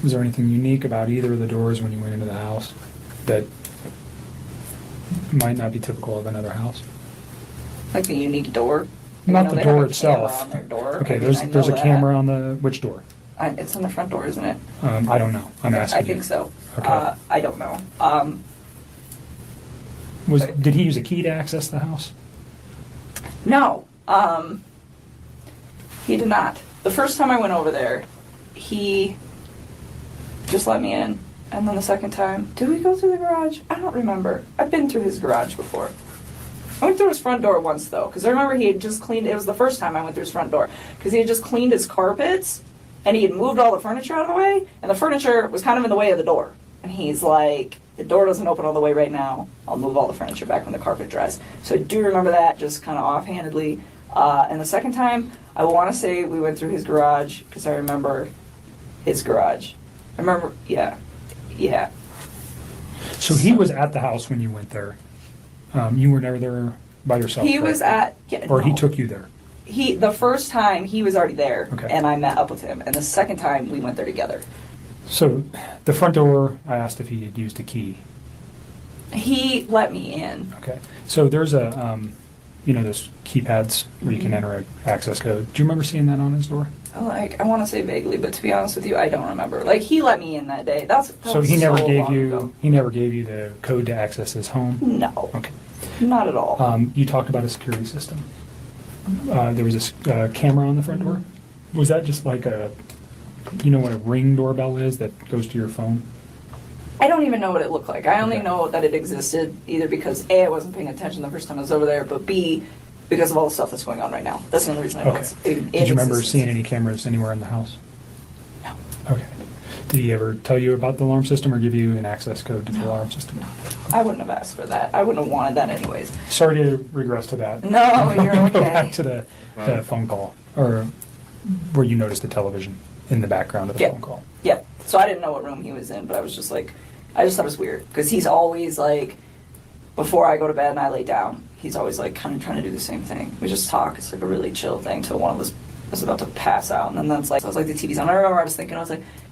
Was there anything unique about either of the doors when you went into the house that might not be typical of another house? A unique door? Not the door itself. On their door. Okay, there's a camera on the, which door? It's on the front door, isn't it? I don't know. I'm asking I think so. Okay. I don't know. Did he use a key to access the house? No. He did not. The first time I went over there, he just let me in. And then the second time, did we go through the garage? I don't remember. I've been through his garage before. I went through his front door once, though, because I remember he had just cleaned, it was the first time I went through his front door, because he had just cleaned his carpets, and he had moved all the furniture out of the way, and the furniture was kind of in the way of the door. And he's like, the door doesn't open all the way right now. I'll move all the furniture back when the carpet dries. So I do remember that, just kind of offhandedly. And the second time, I want to say we went through his garage, because I remember his garage. I remember, yeah. So he was at the house when you went there. You were never there by yourself. He was at, yeah, or no. he took you there. The first time he was already there, Okay. and I met up with him. And the second time we went there together. So the front door, I asked if he had used a key. He let me in. Okay. So there's a, those keypads where you can enter an access code. Do you remember seeing that on his door? I want to say vaguely, but to be honest with you, I don't remember. He let me in that day. That So was he never so gave long you ago. he never gave you the code to access his home? No. Okay. Not at all. You talked about a security system. There was a camera on the front door. Was that just like a, what a Ring doorbell is that goes to your phone? I don't even know what it looked like. I only Okay. know that it existed either because A, I wasn't paying attention the first time I was over there, but B, because of all the stuff that's going on right now. That's the only reason I know Okay. it's in Did you remember existence. seeing any cameras anywhere in the house? No. Okay. Did he ever tell you about the alarm system or give you an access code to the alarm system? I wouldn't have asked for that. I wouldn't have wanted that anyways. Sorry to regress to that. No, you're Go okay. back to the phone call, or where you noticed the television in the background of the Yeah. phone call. Yeah. So I didn't know what room he was in, but I was just I just thought it was weird because he's always before I go to bed and I lay down, he's always kind of trying to do the same thing. We just talk. It's a really chill thing till one of us is about to pass out, and then that's I was the TV's on. I remember I was thinking,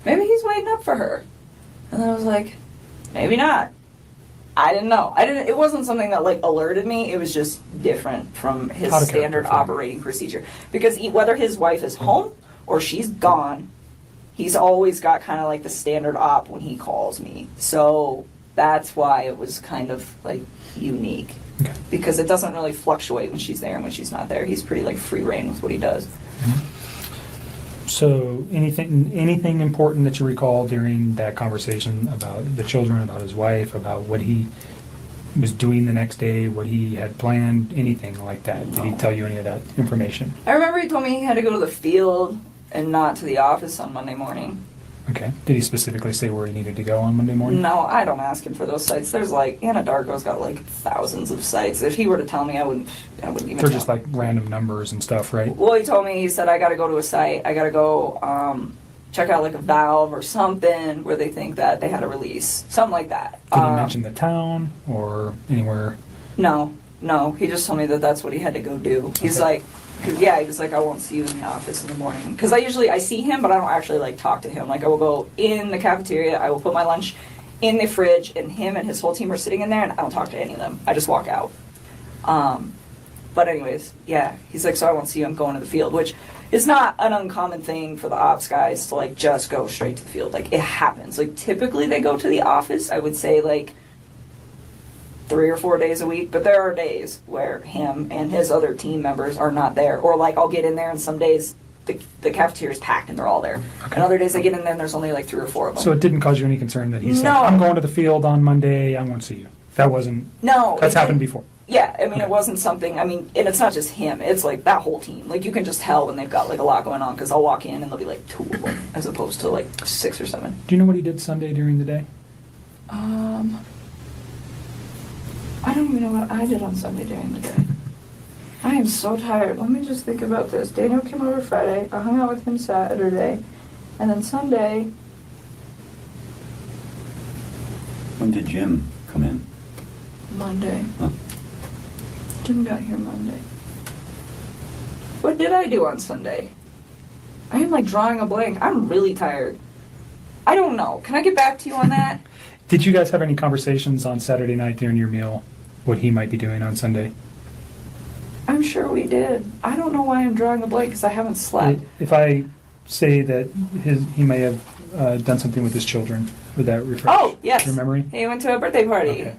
maybe he's waiting up for her, and then I was like, maybe not. I didn't know. It wasn't something that like alerted me. It was just different from his Out of standard character for him. operating procedure. Because whether his wife is home or she's gone, he's always got kind of like the standard op when he calls me. So that's why it was kind of like unique. Okay. Because it doesn't really fluctuate when she's there and when she's not there. He's pretty like free reign with what he does. So anything important that you recall during that conversation about the children, about his wife, about what he was doing the next day, what he had planned, anything like that? Did he tell you any of that information? I remember he told me he had to go to the field and not to the office on Monday morning. Okay. Did he specifically say where he needed to go on Monday morning? No, I don't ask him for those sites. There's like Anadarko's got like thousands of sites. If he were to tell me, I wouldn't even. They're just like random numbers and stuff, right? Well, he told me, he said I got to go to a site. I got to go check out like a valve or something where they think that they had a release, something like that. Did he mention the town or anywhere? No. He just told me that that's what he had to go do. He's like, he was like, I won't see you in the office in the morning. Because I see him, but I don't actually like talk to him. Like I will go in the cafeteria, I will put my lunch in the fridge, and him and his whole team are sitting in there, and I don't talk to any of them. I just walk out. But anyways, yeah, he's like, so I won't see you, I'm going to the field, which is not an uncommon thing for the ops guys to like just go straight to the field. Like it happens. Like typically they go to the office, I would say like 3 or 4 days a week, but there are days where him and his other team members are not there. Or like I'll get in there and some days the cafeteria is packed and they're all there. Okay. And other days I get in there and there's only like 3 or 4 of them. So it didn't cause you any concern that he said, No. I'm going to the field on Monday, I won't see you? That wasn't... No. That's happened before. Yeah, I mean, Okay. it wasn't something, and it's not just him, it's like that whole team. Like, you can just tell when they've got like a lot going on, because I'll walk in and there'll be like 2 of them, as opposed to like 6 or 7. Do you know what he did Sunday during the day? I don't even know what I did on Sunday during the day. I am so tired. Let me just think about this. Daniel came over Friday, I hung out with him Saturday, and then Sunday, When did Jim come in? Monday. Huh. Jim got here Monday. What did I do on Sunday? I am like drawing a blank. I'm really tired. I don't know. Can I get back to you on that? Did you guys have any conversations on Saturday night during your meal, what he might be doing on Sunday? I'm sure we did. I don't know why I'm drawing a blank because I haven't slept. If I say that he may have done something with his children, would that refresh Oh, yes. your memory? He went to a birthday party.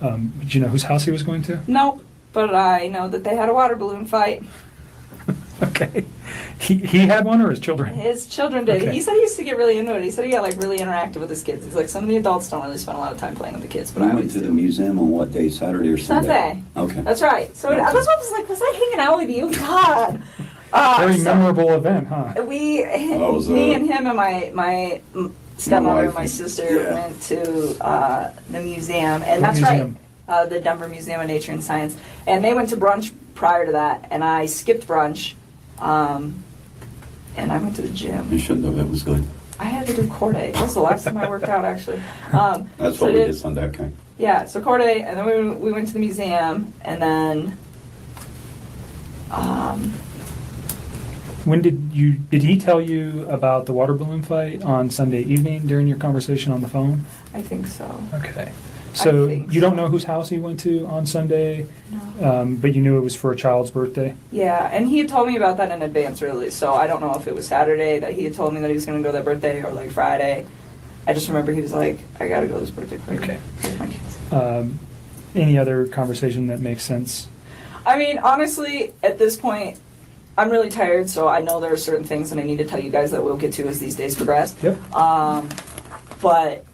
Okay. Did you know whose house he was going to? Nope. But I know that they had a water balloon fight. Okay. He had one, or his children? His children did. Okay. He said he used to get really into it. He said he got like really interactive with his kids. He's like, some of the adults don't really spend a lot of time playing with the kids, but We I went always to the do. museum on what day, Saturday or Sunday? Sunday. Okay. That's right. So that's what I was like, was I hanging out with you? God. Very So memorable event, huh? me was, and him and my stepmother and my wife. sister Yeah. went to the museum, and What that's museum? right, the Denver Museum of Nature and Science. And they went to brunch prior to that, and I skipped brunch, and I went to the gym. You shouldn't have, it was good. I had to do core day. That was the last time I worked out, actually. That's so what I we did- did Sunday, okay. Yeah, so core day, and then we went to the museum, and then When did he tell you about the water balloon fight on Sunday evening during your conversation on the phone? I think so. Okay. So think you don't so. know whose house he went to on Sunday, No. but you knew it was for a child's birthday? Yeah, and he had told me about that in advance, really. So I don't know if it was Saturday that he had told me that he was going to go to that birthday, or like Friday. I just remember he was like, "I got to go to this birthday party." Okay. with my kids. Any other conversation that makes sense? I mean, honestly, at this point, I'm really tired, so I know there are certain things that I need to tell you guys that we'll get to as these days progress. Yep. But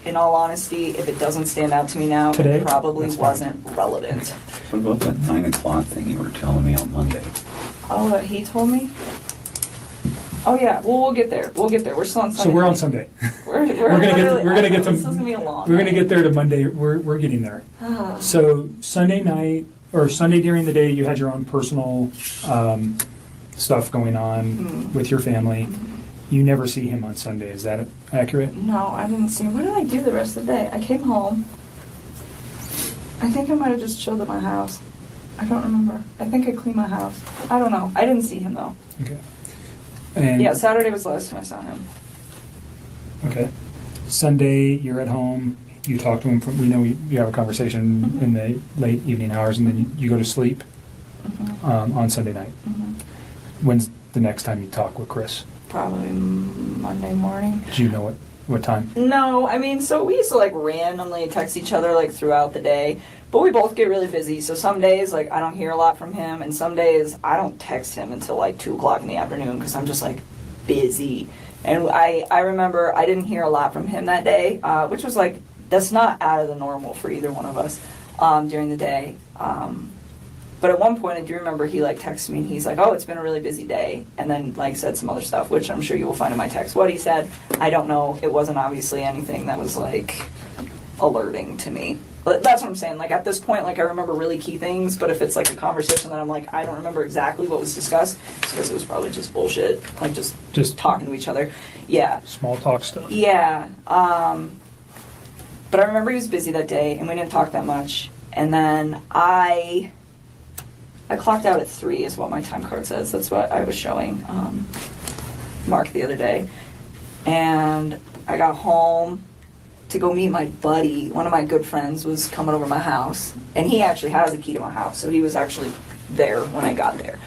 in all honesty, if it doesn't stand out to me now, Today? it probably That's fine. wasn't relevant. What about that 9 o'clock thing you were telling me on Monday? Oh, that he told me? Oh yeah, well we'll get there. We'll get there. We're still on Sunday. So we're on night. Sunday. We're gonna get This is to gonna be a long we're gonna night. get there to Monday. We're getting there. So Sunday night or Sunday during the day, you had your own personal stuff going on with your family. You never see him on Sunday. Is that accurate? No, I didn't see him. What did I do the rest of the day? I came home. I think I might have just chilled at my house. I don't remember. I think I cleaned my house. I don't know. I didn't see him though. Okay. And Yeah, Saturday was the last time I saw him. okay. Sunday, you're at home. you talk to him, we know you have a conversation in the late evening hours, and then you go to sleep on Sunday night. When's the next time you talk with Chris? Probably Monday morning. Do you know what time? No, I mean, so we used to like randomly text each other like throughout the day, but we both get really busy. So some days like I don't hear a lot from him, and some days I don't text him until like 2 o'clock in the afternoon because I'm just like busy. And I remember I didn't hear a lot from him that day, which was like, that's not out of the normal for either one of us during the day. But at one point I do remember he like texted me and he's like, oh, it's been a really busy day. And then like said some other stuff, which I'm sure you will find in my text. What he said, I don't know. It wasn't obviously anything that was like alerting to me. But that's what I'm saying. Like at this point, like I remember really key things, but if it's like a conversation that I'm like, I don't remember exactly what was discussed, it's because it was probably just bullshit. Like just talking to each other. Yeah. Small talk stuff. Yeah. But I remember he was busy that day and we didn't talk that much. And then I clocked out at 3 is what my time card says. That's what I was showing Mark the other day. And I got home to go meet my buddy. One of my good friends was coming over to my house. And he actually has a key to my house. So he was actually there when I got there.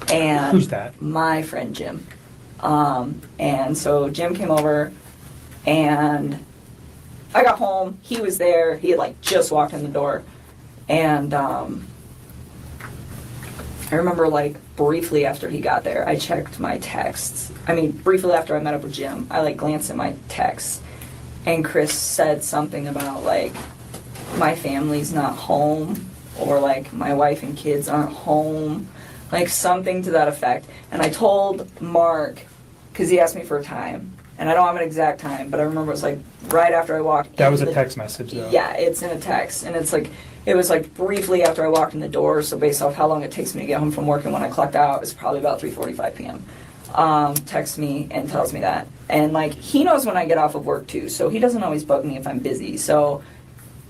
And who's that? My friend Jim. And so Jim came over and I got home. He was there. He had like just walked in the door. And I remember like briefly after he got there, I checked my texts. I mean, briefly after I met up with Jim, I like glanced at my texts and Chris said something about like my family's not home or like my wife and kids aren't home, like something to that effect. And I told Mark, because he asked me for a time, and I don't have an exact time, but I remember it was like right after I walked. That was a text message though. Yeah, it's in a text, and it's like, it was like briefly after I walked in the door, so based off how long it takes me to get home from work and when I clocked out, it's probably about 3:45 p.m. Texts me and tells me that. And like, he knows when I get off of work too, so he doesn't always bug me if I'm busy, so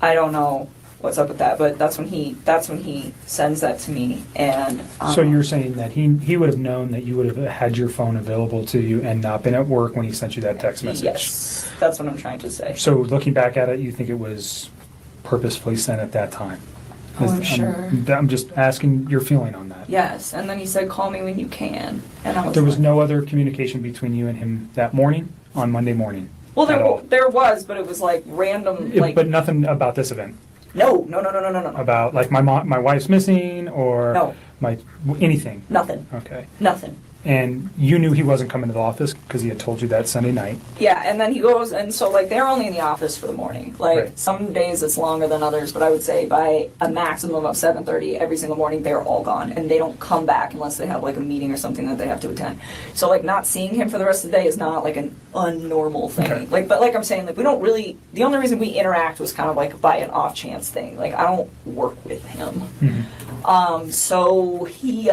I don't know what's up with that, but that's when he sends that to me. And so you're saying that he would have known that you would have had your phone available to you and not been at work when he sent you that text message? Yes, that's what I'm trying to say. So looking back at it, you think it was purposefully sent at that time? Oh, I'm sure. I'm just asking your feeling on that. Yes, and then he said, call me when you can. And I was There was like, no other communication between you and him that morning, on Monday morning? well, at all? there was, but it was like random, like, But nothing about this event? no. About like my wife's missing or No. anything? Nothing. Okay. Nothing. And you knew he wasn't coming to the office because he had told you that Sunday night? Yeah, and then he goes, and so like they're only in the office for the morning. Like Right. some days it's longer than others, but I would say by a maximum of 7:30 every single morning they're all gone, and they don't come back unless they have like a meeting or something that they have to attend. So like not seeing him for the rest of the day is not like an unnormal thing. Okay. Like, but like I'm saying, like we don't really. The only reason we interact was kind of like by an off chance thing. Like I don't work with him. Mm-hmm. So he.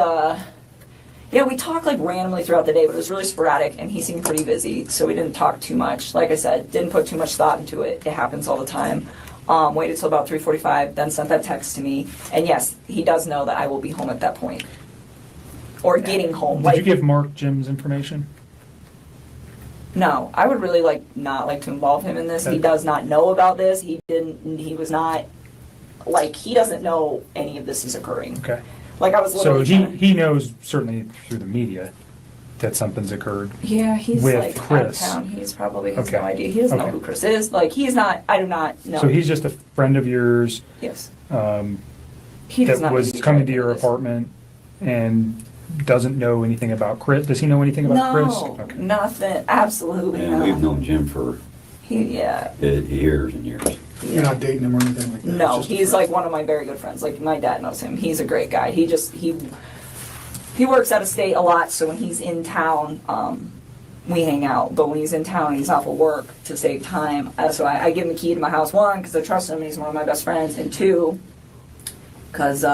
Yeah, we talked like randomly throughout the day, but it was really sporadic, and he seemed pretty busy, so we didn't talk too much. Like I said, didn't put too much thought into it. It happens all the time. Waited till about 3:45, then sent that text to me, and yes, he does know that I will be home at that point, or getting home. Did you give Mark Jim's information? No, I would really like not like to involve him in this. Okay. He does not know about this. He was not, like, he doesn't know any of this is occurring. Okay. Like I was So literally he knows certainly through the media that something's occurred. Yeah, he's with like Chris. out of town. He's probably has Okay. no idea. He doesn't know Okay. who Chris is. Like he's not. I do not know. So he's just a friend of yours yes. that He does not was need to be coming dragged to your into this. apartment and doesn't know anything about Chris. Does he know anything about Chris? No, nothing. Absolutely And not. we've known Jim for Yeah. years and years. You're not dating him or anything like that? No, It's just a he's friend. like one of my very good friends. Like my dad knows him. He's a great guy. He works out of state a lot, so when he's in town, we hang out. But when he's in town, he's off of work to save time. So I give him the key to my house, one, because I trust him and he's one of my best friends, and two, because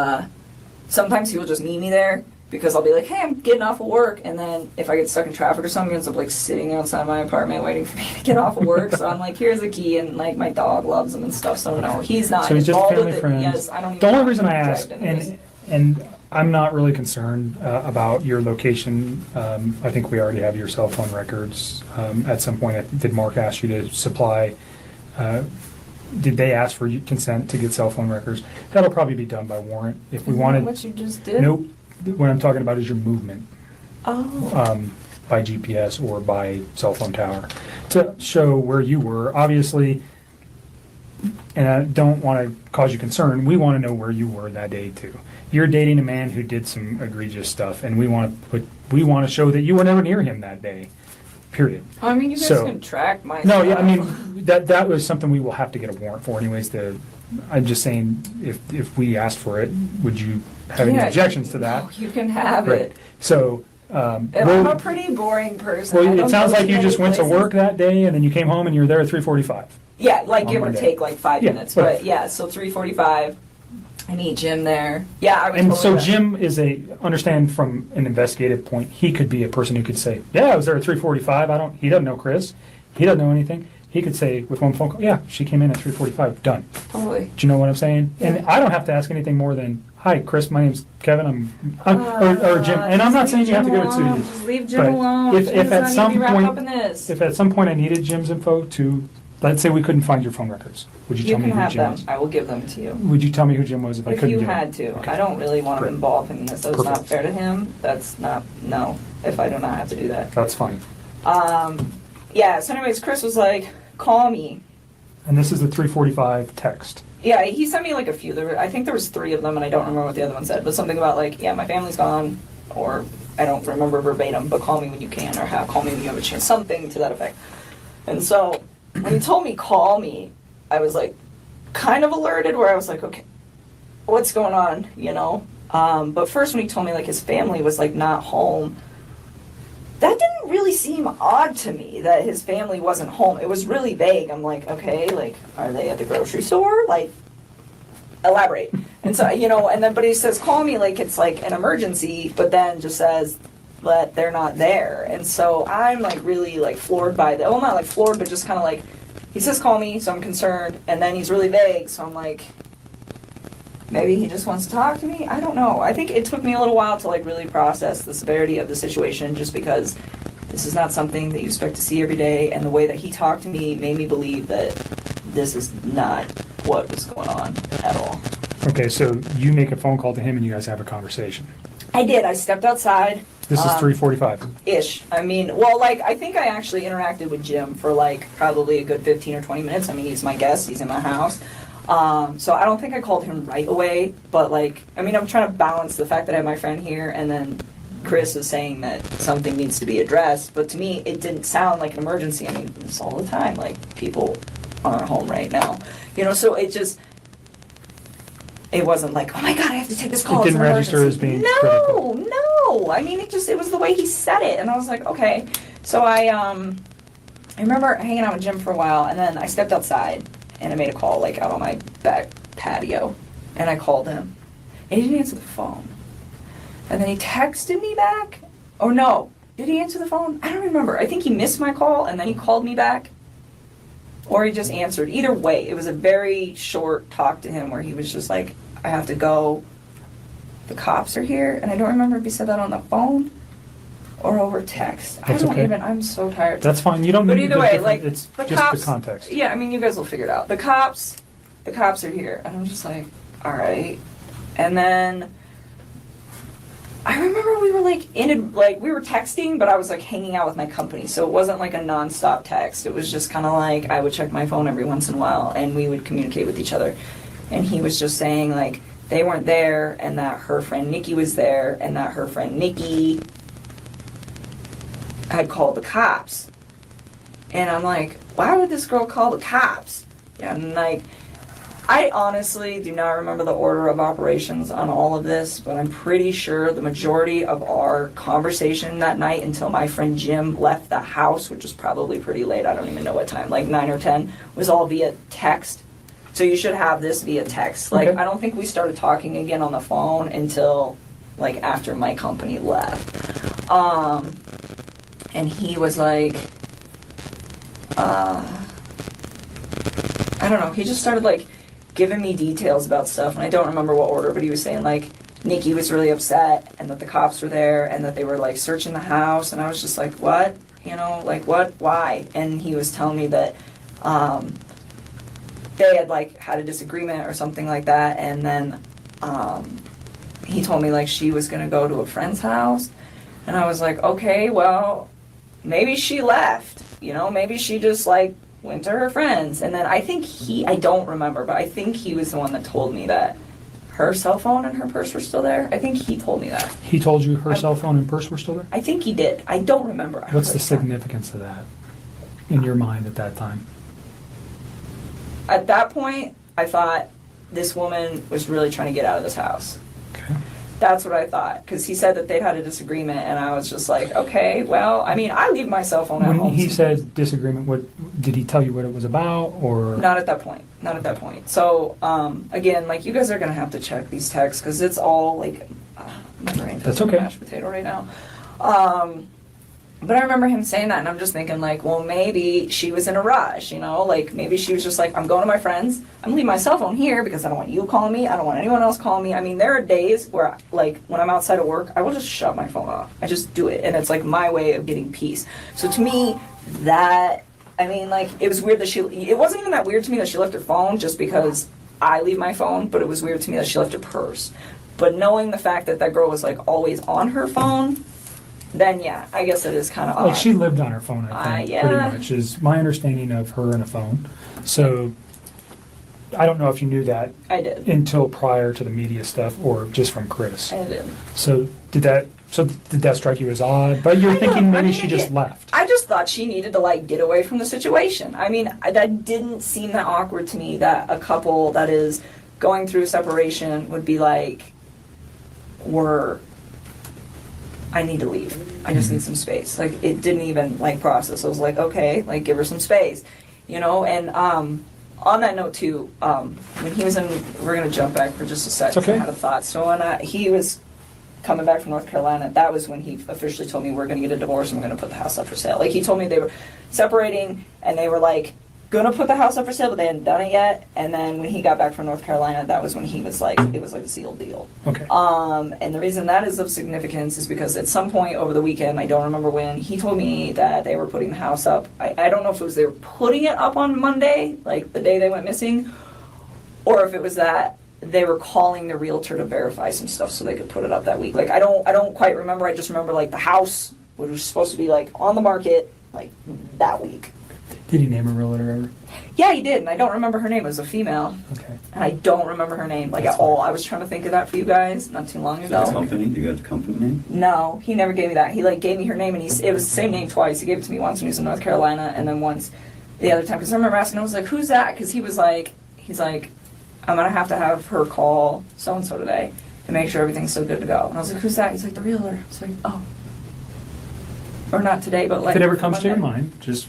sometimes he will just meet me there, because I'll be like, hey, I'm getting off of work, and then if I get stuck in traffic or something, he ends up like sitting outside my apartment waiting for me to get off of work. So I'm like, here's the key, and like my dog loves him and stuff. So no, he's not. So he's just involved family with it. friends. Yes, I don't even The only want reason to I be ask, dragged into this. and I'm not really concerned about your location. I think we already have your cell phone records. At some point, did Mark ask you to supply did they ask for consent to get cell phone records? That'll probably be done by warrant. If we wanted, What you just did? nope. What I'm talking about is your movement Oh. by GPS or by cell phone tower to show where you were. Obviously, and I don't want to cause you concern, we want to know where you were that day too. You're dating a man who did some egregious stuff, and we want to show that you were never near him that day. Period. I mean, you guys So- can track my No, stuff. yeah, I mean that was something we will have to get a warrant for, anyways. I'm just saying, if we asked for it, would you have any Yeah, objections to that? No, you can have Right. it. So. And we'll- I'm a pretty boring person. I Well, don't it sounds go like you many just went to places. work that day, and then you came home and you were there at 3:45. Yeah, like on give or Monday. take like 5 Yeah, minutes. whatever. But yeah, so 3:45. I need Jim there. Yeah, I would And totally so Jim understand from an investigative point, he could be a person who could say, yeah, I was there at 3:45. He doesn't know Chris. He doesn't know anything. He could say with one phone call, yeah, she came in at 3:45, done. Totally. Do you know what I'm saying? And I don't have to ask anything more than, hi, Chris, my name's Kevin, or Jim. And I'm not saying you have to go to Jim. Sue. Just leave Jim But alone. if Jim's at not some gonna be wrapped point- up in this. If at some point I needed Jim's info to, let's say we couldn't find your phone records, would you You tell me can who have Jim them. was? I will give them to you. Would you tell me who Jim was if I If couldn't you do it? had to. Okay. I don't really want to Great. involve him in this. That's not Perfect. fair to him. That's not, no, if I do not have to do that. That's fine. Yeah, so anyways, Chris was like, call me. And this is the 3:45 text. Yeah, he sent me like a few. I think there was 3 of them, and I don't remember what the other one said, but something about like, yeah, my family's gone, or I don't remember verbatim, but call me when you can, or call me when you have a chance, something to that effect. And so when he told me call me, I was like kind of alerted, where I was like, okay, what's going on, you know? But first when he told me like his family was like not home, that didn't really seem odd to me that his family wasn't home. It was really vague. I'm like, okay, like, are they at the grocery store? Like, elaborate. And so, you know, and then, but he says, call me like it's like an emergency, but then just says that they're not there. And so I'm like really like floored by that. Well, not like floored, but just kind of like, he says, call me, so I'm concerned. And then he's really vague, so I'm like, maybe he just wants to talk to me? I don't know. I think it took me a little while to like really process the severity of the situation, just because this is not something that you expect to see every day, and the way that he talked to me made me believe that this is not what was going on at all. Okay, so you make a phone call to him and you guys have a conversation. I did. I stepped outside. This is 3:45. Ish. I mean, well, like, I think I actually interacted with Jim for like probably a good 15 or 20 minutes. I mean, he's my guest. He's in my house. So I don't think I called him right away, but like, I mean, I'm trying to balance the fact that I have my friend here, and then Chris is saying that something needs to be addressed, but to me, it didn't sound like an emergency. I mean, it's all the time, like, people aren't home right now, you know, so it wasn't like, oh my God, I have to take this call. It didn't it's an register emergency. as being No, critical. no. I mean, it was the way he said it, and I was like, okay. So I remember hanging out with Jim for a while, and then I stepped outside, and I made a call, like, out on my back patio, and I called him, and he didn't answer the phone. And then he texted me back. Oh no, did he answer the phone? I don't remember. I think he missed my call, and then he called me back. Or he just answered. Either way, it was a very short talk to him where he was just like, I have to go. The cops are here. And I don't remember if he said that on the phone or over text. That's okay. I'm so tired. That's fine. You don't But need either the way, different- like, it's the just cops, the context. Yeah, I mean, you guys will figure it out. The cops are here. And I'm just like, all right. And then I remember we were like we were texting, but I was like hanging out with my company, so it wasn't like a nonstop text. It was just kind of like I would check my phone every once in a while, and we would communicate with each other. And he was just saying like they weren't there, and that her friend Nikki was there, and that her friend Nikki had called the cops. And I'm like, why would this girl call the cops? And like, I honestly do not remember the order of operations on all of this, but I'm pretty sure the majority of our conversation that night until my friend Jim left the house, which was probably pretty late, I don't even know what time, like 9 or 10, was all via text. So you should have this via text. Like, Okay. I don't think we started talking again on the phone until like after my company left. And he was like, I don't know, he just started like giving me details about stuff, and I don't remember what order, but he was saying like Nikki was really upset, and that the cops were there, and that they were like searching the house, and I was just like, what? You know, like what? Why? And he was telling me that they had like had a disagreement or something like that, and then he told me like she was gonna go to a friend's house, and I was like, okay, well, maybe she left, you know, maybe she just like went to her friends. And then I think I don't remember, but I think he was the one that told me that her cell phone and her purse were still there. I think he told me that. He told you her cell phone and purse were still there? I think he did. I don't remember. What's the significance of that in your mind at that time? At that point, I thought this woman was really trying to get out of this house. Okay. That's what I thought, because he said that they'd had a disagreement, and I was just like, okay, well, I mean, I leave my cell phone at When home. he said disagreement, what did he tell you what it was about, or? Not at that point. Not at that point. So, again, like, you guys are going to have to check these texts, because it's all, like, my brain That's feels like okay. mashed potato right now. But I remember him saying that, and I'm just thinking, like, well, maybe she was in a rush, you know? Like, maybe she was just like, I'm going to my friends. I'm leaving my cell phone here because I don't want you calling me. I don't want anyone else calling me. I mean, there are days where, like, when I'm outside of work, I will just shut my phone off. I just do it, and it's, like, my way of getting peace. So to me, that, I mean, like, it was weird that it wasn't even that weird to me that she left her phone just because I leave my phone, but it was weird to me that she left her purse. But knowing the fact that that girl was, like, always on her phone, then yeah, I guess it is kind of odd. Like, she lived on her phone, I think, yeah. pretty much, is my understanding of her and a phone. So, I don't know if you knew that I did. until prior to the media stuff, or just from Chris. I did. So, did that strike you as odd? But you're thinking maybe she just left. I just thought she needed to, like, get away from the situation. I mean, that didn't seem that awkward to me, that a couple that is going through separation would be like, I need to leave. I just need some space. Like, it didn't even, like, process. I was like, okay, like, give her some space, you know? And on that note, too, when he was in, we're going to jump back for just a second. Okay. I had a thought. So when he was coming back from North Carolina, that was when he officially told me we're going to get a divorce and we're going to put the house up for sale. Like, he told me they were separating and they were, like, going to put the house up for sale, but they hadn't done it yet. And then when he got back from North Carolina, that was when he was like, it was like a sealed deal. Okay. And the reason that is of significance is because at some point over the weekend, I don't remember when, he told me that they were putting the house up. I don't know if it was they were putting it up on Monday, like the day they went missing, or if it was that they were calling the realtor to verify some stuff so they could put it up that week. Like, I don't quite remember. I just remember, like, the house was supposed to be, like, on the market, like, that week. Did he name a realtor ever? Yeah, he did, and I don't remember her name. It was a female. Okay. And I don't remember her name, like, That's at all. I was trying to think of that for you guys not too long ago. Company? You got the company name? No, he never gave me that. He, like, gave me her name, and it was the same name twice. He gave it to me once when he was in North Carolina, and then once the other time. Because I remember asking, I was like, who's that? Because he's like, I'm going to have her call so-and-so today to make sure everything's so good to go. And I was like, who's that? He's like, the realtor. It's like, oh. Or not today, but, like, If it ever comes to your Monday. mind, just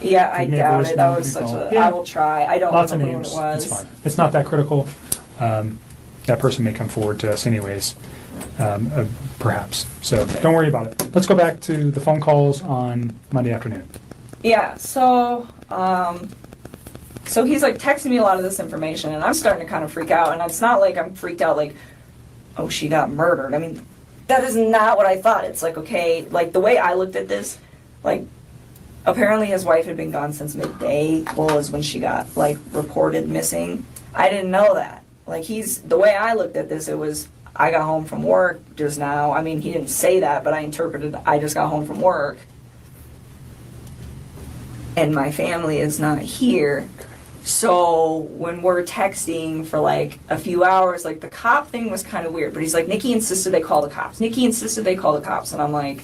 Yeah, I give me a doubt voice it. That note, was you such call. a. Yeah. I will try. I don't lots of remember names. what it was. It's fine. It's not that critical. That person may come forward to us anyways, perhaps. So don't worry about it. Let's go back to the phone calls on Monday afternoon. Yeah, so he's like texting me a lot of this information, and I'm starting to kind of freak out. And it's not like I'm freaked out like, oh, she got murdered. I mean, that is not what I thought. It's like, okay, like the way I looked at this, like, apparently his wife had been gone since midday, was when she got, like, reported missing. I didn't know that. Like, the way I looked at this, it was, I got home from work just now. I mean, he didn't say that, but I interpreted, I just got home from work. And my family is not here. So when we're texting for, like, a few hours, like, the cop thing was kind of weird. But he's like, Nikki insisted they call the cops. Nikki insisted they call the cops. And I'm like,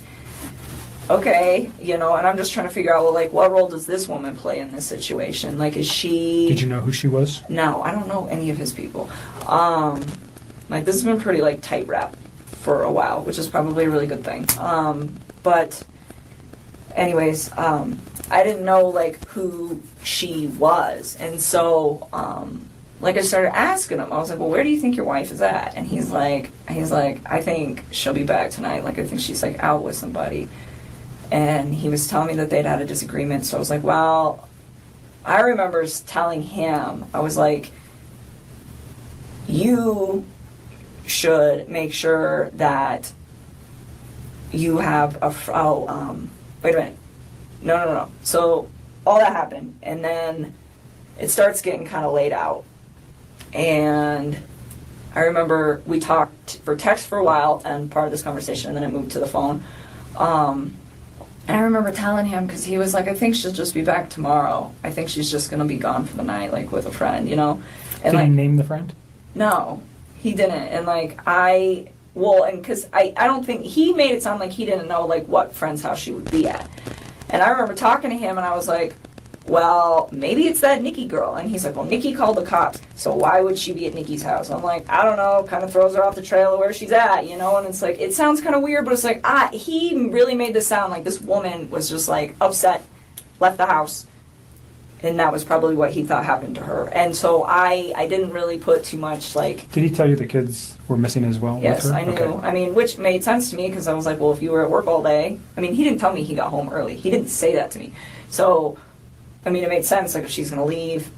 okay, you know, and I'm just trying to figure out, well, like, what role does this woman play in this situation? Like, is she... Did you know who she was? No, I don't know any of his people. Like, this has been pretty, like, tight wrap for a while, which is probably a really good thing. But anyways, I didn't know, like, who she was. And so, like, I started asking him. I was like, well, where do you think your wife is at? And he's like, I think she'll be back tonight. Like, I think she's, like, out with somebody. And he was telling me that they'd had a disagreement. So I was like, well, I remember telling him, I was like, you should make sure that you have wait a minute. No. So all that happened. And then it starts getting kind of laid out. And I remember we talked for text for a while and part of this conversation, and then it moved to the phone. And I remember telling him, because he was like, I think she'll just be back tomorrow. I think she's just going to be gone for the night, like with a friend, you know? And Did like, he name the friend? no, he didn't. And like, because I don't think, he made it sound like he didn't know like what friend's house she would be at. And I remember talking to him and I was like, well, maybe it's that Nikki girl. And he's like, well, Nikki called the cops, so why would she be at Nikki's house? I'm like, I don't know, kind of throws her off the trail of where she's at, you know? And it's like, it sounds kind of weird, but it's like, he really made this sound like this woman was just like upset, left the house, and that was probably what he thought happened to her. And so I didn't really put too much like... Did he tell you the kids were missing as well? Yes, with her? I knew. Okay. I mean, which made sense to me because I was like, well, if you were at work all day... I mean, he didn't tell me he got home early. He didn't say that to me. So... I mean, it made sense, like, if she's gonna leave,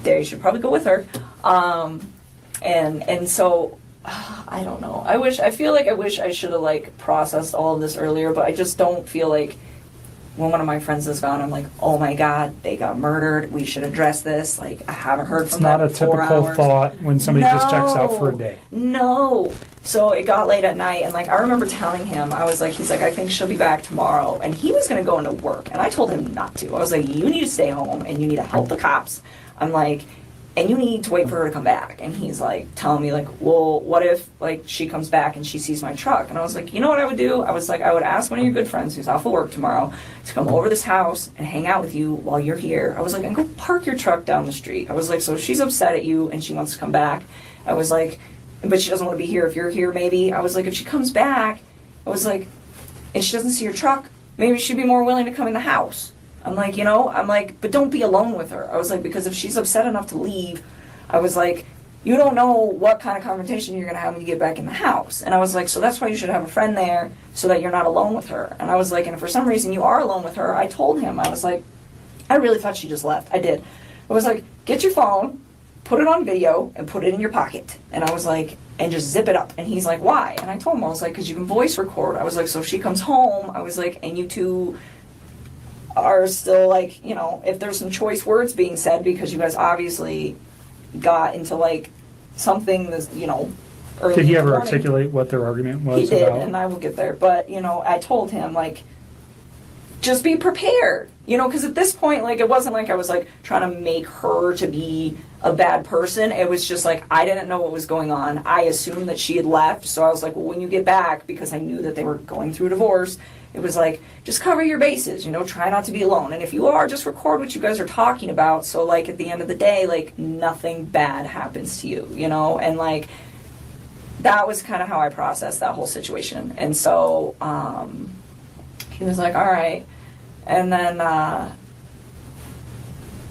they should probably go with her. And so, I don't know. I feel like I wish I should have, like, processed all of this earlier, but I just don't feel like when one of my friends is gone, I'm like, oh my God, they got murdered, we should address this. Like, I haven't heard from them in 4 hours. It's not a typical thought when somebody just checks out for a day. No. So it got late at night, and like I remember telling him, I was like, he's like, I think she'll be back tomorrow, and he was gonna go into work, and I told him not to. I was like, you need to stay home, and you need to help the cops. I'm like, and you need to wait for her to come back. And he's like, telling me like, well, what if like she comes back and she sees my truck? And I was like, you know what I would do? I was like, I would ask one of your good friends who's off of work tomorrow to come over this house and hang out with you while you're here. I was like, and go park your truck down the street. I was like, so if she's upset at you and she wants to come back, I was like, but she doesn't want to be here if you're here maybe. I was like, if she comes back, I was like, and she doesn't see your truck, maybe she'd be more willing to come in the house. I'm like, you know, I'm like, but don't be alone with her. I was like, because if she's upset enough to leave, I was like, you don't know what kind of confrontation you're going to have when you get back in the house. And I was like, so that's why you should have a friend there so that you're not alone with her. And I was like, and if for some reason you are alone with her, I told him, I was like, I really thought she just left. I did. I was like, get your phone, put it on video, and put it in your pocket. And I was like, and just zip it up. And he's like, why? And I told him, I was like, because you can voice record. I was like, so if she comes home, I was like, and you two are still like, you know, if there's some choice words being said, because you guys obviously got into like something that's, you know, early Did he in the ever morning. articulate what their argument was He did, about? and I will get there. But, you know, I told him, like, just be prepared. You know, because at this point, like, it wasn't like I was, like, trying to make her to be a bad person. It was just, like, I didn't know what was going on. I assumed that she had left. So I was like, well, when you get back, because I knew that they were going through a divorce, it was like, just cover your bases, you know, try not to be alone. And if you are, just record what you guys are talking about. So, like, at the end of the day, like, nothing bad happens to you, you know? And, like, that was kind of how I processed that whole situation. And so he was like, all right. And then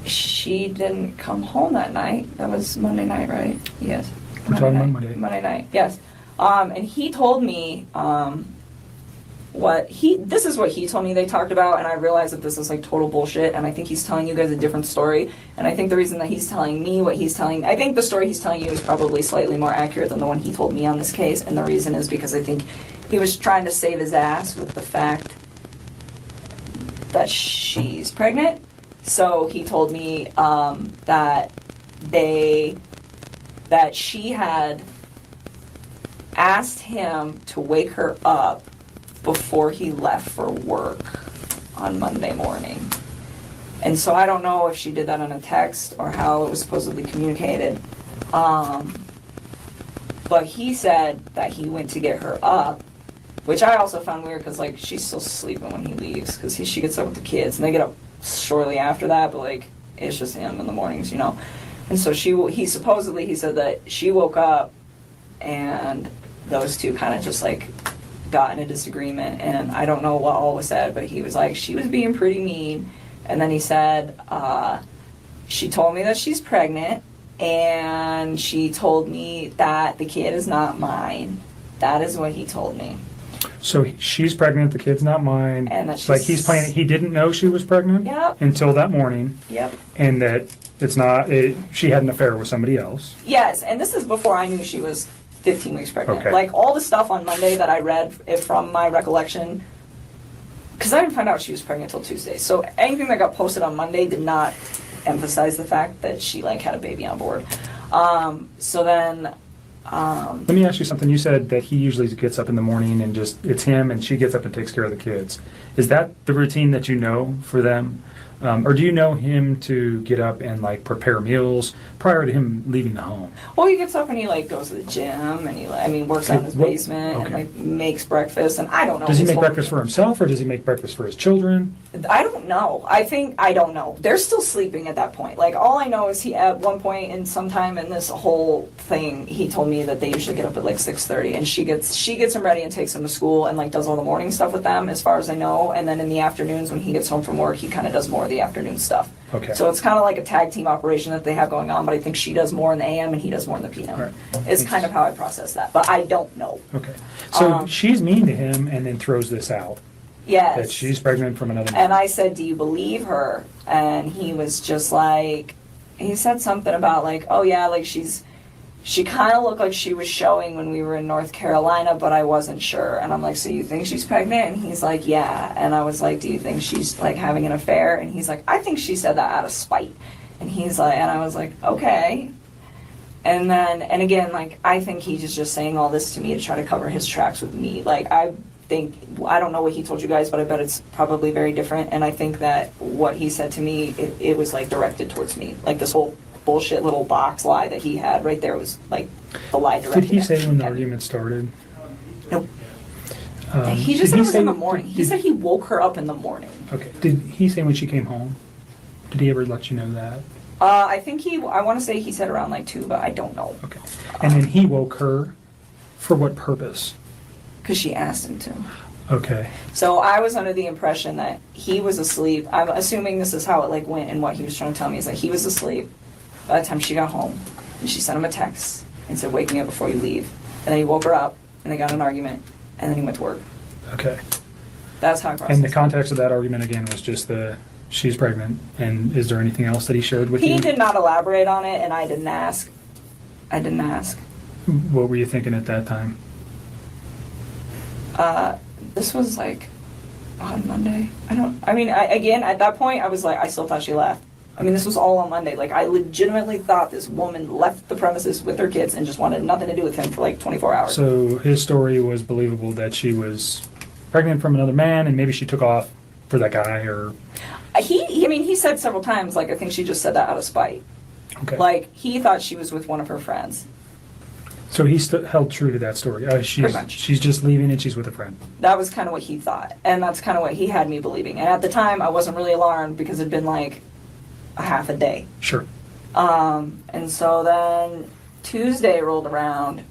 she didn't come home that night. That was Monday night, right? Yes. We're talking about Monday. Monday night, yes. And he told me this is what he told me they talked about, and I realized that this is like total bullshit, and I think he's telling you guys a different story. And I think the reason that he's telling me what he's telling, I think the story he's telling you is probably slightly more accurate than the one he told me on this case. And the reason is because I think he was trying to save his ass with the fact that she's pregnant. So he told me that she had asked him to wake her up before he left for work on Monday morning. And so I don't know if she did that on a text or how it was supposedly communicated. But he said that he went to get her up, which I also found weird because, like, she's still sleeping when he leaves because she gets up with the kids and they get up shortly after that, but, like, it's just him in the mornings, you know? And so he said that she woke up and those two kind of just, like, got in a disagreement, and I don't know what all was said, but he was like, she was being pretty mean. And then he said, she told me that she's pregnant, and she told me that the kid is not mine. That is what he told me. So she's pregnant, the kid's not mine. And that It's like he's playing, he didn't know she was pregnant Yep. until that morning. Yep. And that she had an affair with somebody else. Yes, and this is before I knew she was 15 weeks pregnant. Okay. Like, all the stuff on Monday that I read from my recollection, because I didn't find out she was pregnant until Tuesday. So anything that got posted on Monday did not emphasize the fact that she like had a baby on board. So then Let me ask you something. You said that he usually gets up in the morning and just, it's him and she gets up and takes care of the kids. Is that the routine that you know for them? Or do you know him to get up and like prepare meals prior to him leaving the home? Well, he gets up and he like goes to the gym and he works out in his basement and like makes breakfast, and I don't know. Does he make breakfast for himself or does he make breakfast for his children? I don't know. I don't know. They're still sleeping at that point. Like, all I know is he, at one point in sometime in this whole thing, he told me that they usually get up at like 6:30, and she gets him ready and takes him to school and like does all the morning stuff with them, as far as I know. And then in the afternoons when he gets home from work, he kind of does more of the afternoon stuff. Okay. So it's kind of like a tag team operation that they have going on, but I think she does more in the AM and he does more in the PM. Right. Is kind of how I process that, but I don't know. Okay. So she's mean to him and then throws this out. Yes. That she's pregnant from another man. And I said, do you believe her? And he was just like, he said something about like, oh yeah, like she kind of looked like she was showing when we were in North Carolina, but I wasn't sure. And I'm like, so you think she's pregnant? And he's like, yeah. And I was like, do you think she's like having an affair? And he's like, I think she said that out of spite. And he's like, and I was like, okay. And then, and again, like, I think he's just saying all this to me to try to cover his tracks with me. Like, I don't know what he told you guys, but I bet it's probably very different. And I think that what he said to me, it was like directed towards me. Like, this whole bullshit little box lie that he had right there was like the lie directed. Did he say when the at me. argument started? Nope. He just said it was in the morning. He said he woke her up in the morning. Okay. Did he say when she came home? Did he ever let you know that? I think I want to say he said around like 2, but I don't know. Okay. And then he woke her for what purpose? Because she asked him to. Okay. So I was under the impression that he was asleep. I'm assuming this is how it like went, and what he was trying to tell me is that he was asleep by the time she got home, and she sent him a text and said, wake me up before you leave. And then he woke her up, and they got in an argument, and then he went to work. Okay. That's how I processed And the it. context of that argument again was just she's pregnant. And is there anything else that he shared with you? He did not elaborate on it, and I didn't ask. What were you thinking at that time? This was like on Monday. Again, at that point, I was like, I still thought she left. I mean, this was all on Monday. Like, I legitimately thought this woman left the premises with her kids and just wanted nothing to do with him for like 24 hours. So his story was believable that she was pregnant from another man and maybe she took off for that guy, or... He said several times, like, I think she just said that out of spite. Okay. Like, he thought she was with one of her friends. So he held true to that story. Pretty much. She's just leaving and she's with a friend. That was kind of what he thought. And that's kind of what he had me believing. And at the time, I wasn't really alarmed because it'd been like a half a day. Sure. And so then Tuesday rolled around,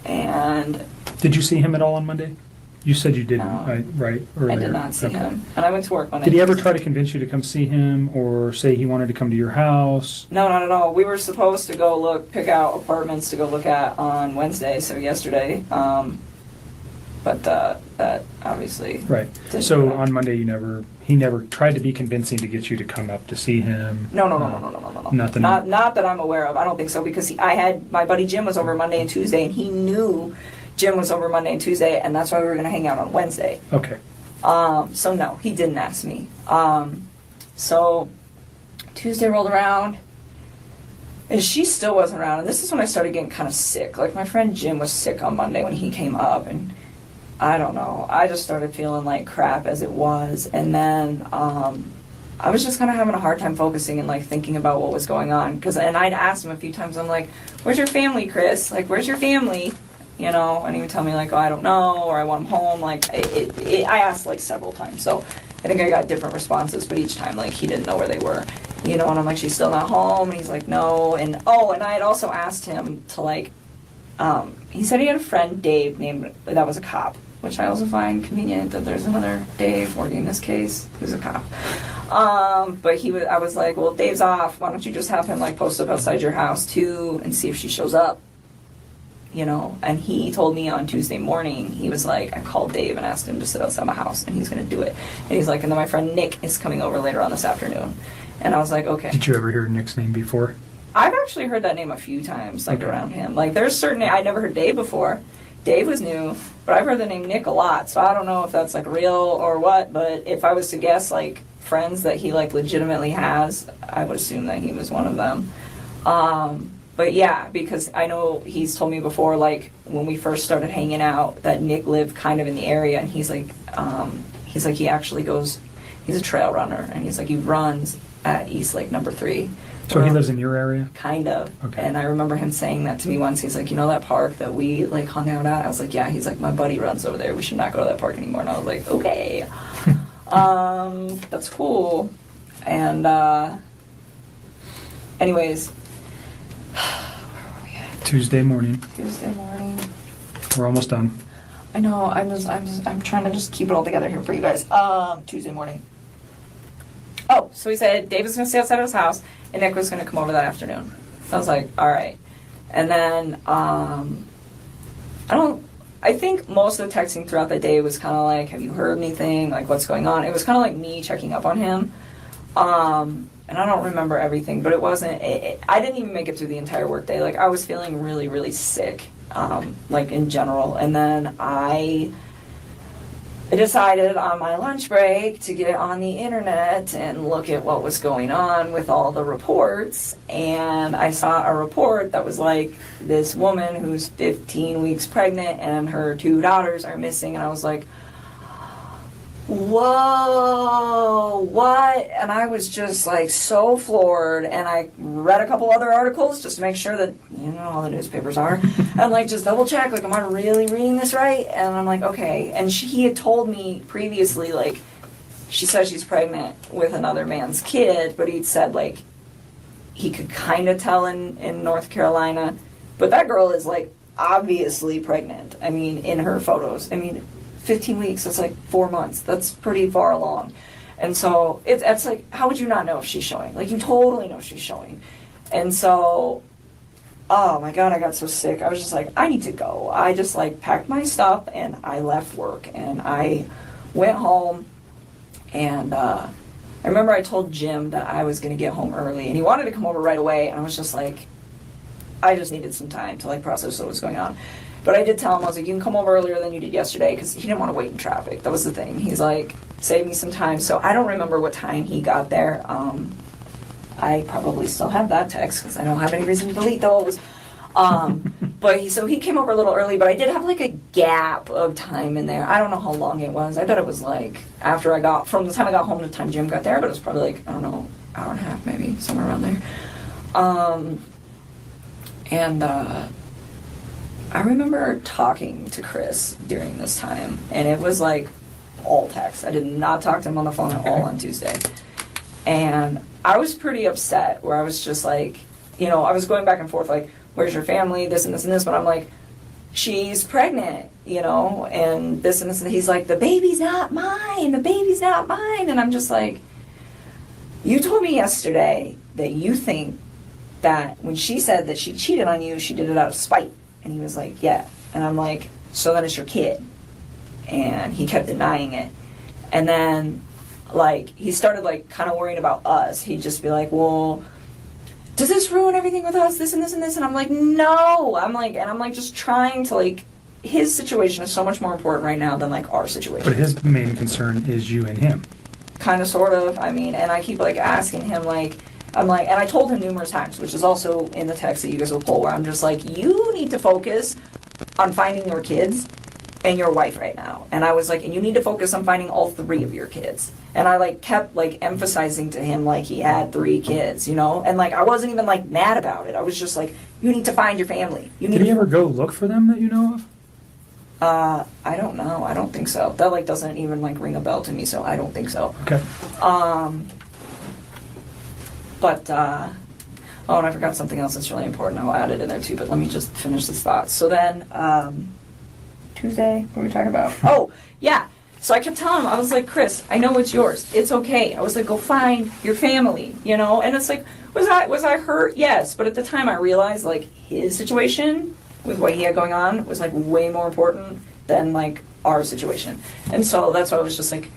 and... Did you see him at all on Monday? You said you didn't, No. right? I Earlier. did not see Okay. him. And I went to work Monday. Did he ever try to convince you to come see him or say he wanted to come to your house? No, not at all. We were supposed to go pick out apartments to go look at on Wednesday, so yesterday. But that obviously... Right. didn't So work. on Monday, he never tried to be convincing to get you to come up to see him? No. Nothing? Not that I'm aware of. I don't think so, because my buddy Jim was over Monday and Tuesday, and he knew Jim was over Monday and Tuesday, and that's why we were going to hang out on Wednesday. Okay. So no, he didn't ask me. So Tuesday rolled around, and she still wasn't around, and this is when I started getting kind of sick. Like, my friend Jim was sick on Monday when he came up, and I don't know, I just started feeling like crap as it was, and then I was just kind of having a hard time focusing and like thinking about what was going on, and I'd asked him a few times, I'm like, where's your family, Chris? Like, where's your family? You know, and he would tell me like, oh, I don't know, or I want him home. Like, I asked like several times, so I think I got different responses, but each time like he didn't know where they were, you know. And I'm like, she's still not home, and he's like, no. And I had also asked him to like, he said he had a friend Dave that was a cop, which I also find convenient that there's another Dave working in this case who's a cop. But I was like, well, Dave's off. Why don't you just have him like post up outside your house too and see if she shows up? You know, and he told me on Tuesday morning, he was like, I called Dave and asked him to sit outside my house, and he's going to do it. And he's like, and then my friend Nick is coming over later on this afternoon. And I was like, okay. Did you ever hear Nick's name before? I've actually heard that name a few times, like, around him. Like, there's certain, I never heard Dave before. Dave was new, but I've heard the name Nick a lot, so I don't know if that's like real or what, but if I was to guess like friends that he like legitimately has, I would assume that he was one of them. But yeah, because I know he's told me before, like when we first started hanging out, that Nick lived kind of in the area, and he's like he actually goes, he's a trail runner, and he's like he runs at East Lake number 3. So he lives in your area? Kind of. Okay. And I remember him saying that to me once. He's like, you know that park that we like hung out at? I was like, yeah. He's like, my buddy runs over there. We should not go to that park anymore. And I was like, okay. That's cool. And anyways, Tuesday morning. Tuesday morning. We're almost done. I know. I'm trying to just keep it all together here for you guys. Tuesday morning. Oh, so he said Dave was going to stay outside of his house, and Nick was going to come over that afternoon. I was like, all right. And then I think most of the texting throughout the day was kind of like, have you heard anything? Like, what's going on? It was kind of like me checking up on him. And I don't remember everything, but it wasn't, I didn't even make it through the entire workday. Like, I was feeling really, really sick, like in general. And then I decided on my lunch break to get on the internet and look at what was going on with all the reports. And I saw a report that was like this woman who's 15 weeks pregnant and her 2 daughters are missing. And I was like, whoa, what? And I was just like so floored, and I read a couple other articles just to make sure that, you know, all the newspapers are, and like just double check, like, am I really reading this right? And I'm like, okay. And he had told me previously, like, she said she's pregnant with another man's kid, but he'd said like he could kind of tell in North Carolina, but that girl is like obviously pregnant. I mean, in her photos, I mean, 15 weeks, that's like 4 months. That's pretty far along. And so it's like, how would you not know if she's showing? Like, you totally know she's showing. And so, oh my God, I got so sick. I was just like, I need to go. I just like packed my stuff and I left work and I went home. And I remember I told Jim that I was going to get home early, and he wanted to come over right away. And I was just like, I just needed some time to like process what was going on. But I did tell him, I was like, you can come over earlier than you did yesterday, because he didn't want to wait in traffic. That was the thing. He's like, save me some time. So I don't remember what time he got there. I probably still have that text, because I don't have any reason to delete those. But he came over a little early, but I did have like a gap of time in there. I don't know how long it was. I bet it was like from the time I got home to the time Jim got there, but it was probably like, I don't know, hour and a half maybe, somewhere around there. I remember talking to Chris during this time, and it was like all text. I did not talk to him on the phone at all on Tuesday. And I was pretty upset, where I was just like, you know, I was going back and forth like, where's your family, this and this and this, but I'm like, she's pregnant, you know, and this and this, and he's like, the baby's not mine, and I'm just like, you told me yesterday that you think that when she said that she cheated on you, she did it out of spite. And he was like, yeah. And I'm like, so then it's your kid. And he kept denying it. And then, like, he started, like, kind of worrying about us. He'd just be like, well, does this ruin everything with us, this and this and this? And I'm like, no. I'm like just trying to, like, his situation is so much more important right now than, like, our situation. But his main concern is you and him. Kind of, sort of. I mean, and I keep, like, asking him, like, I'm like, and I told him numerous times, which is also in the text that you guys will pull, where I'm just like, you need to focus on finding your kids and your wife right now. And I was like, and you need to focus on finding all 3 of your kids. And I like kept like emphasizing to him like he had 3 kids, you know? And like I wasn't even like mad about it. I was just like, you need to find your family. Did he ever go look for them that you know of? I don't know. I don't think so. That like doesn't even like ring a bell to me, so I don't think so. Okay. But, oh, and I forgot something else that's really important. I'll add it in there too, but let me just finish this thought. So then, Tuesday, what were we talking about? Oh, yeah. So I kept telling him, I was like, Chris, I know it's yours. It's okay. I was like, go find your family, you know? And it's like, was I hurt? Yes. But at the time I realized like his situation with what he had going on was like way more important than like our situation. And so that's why I was just like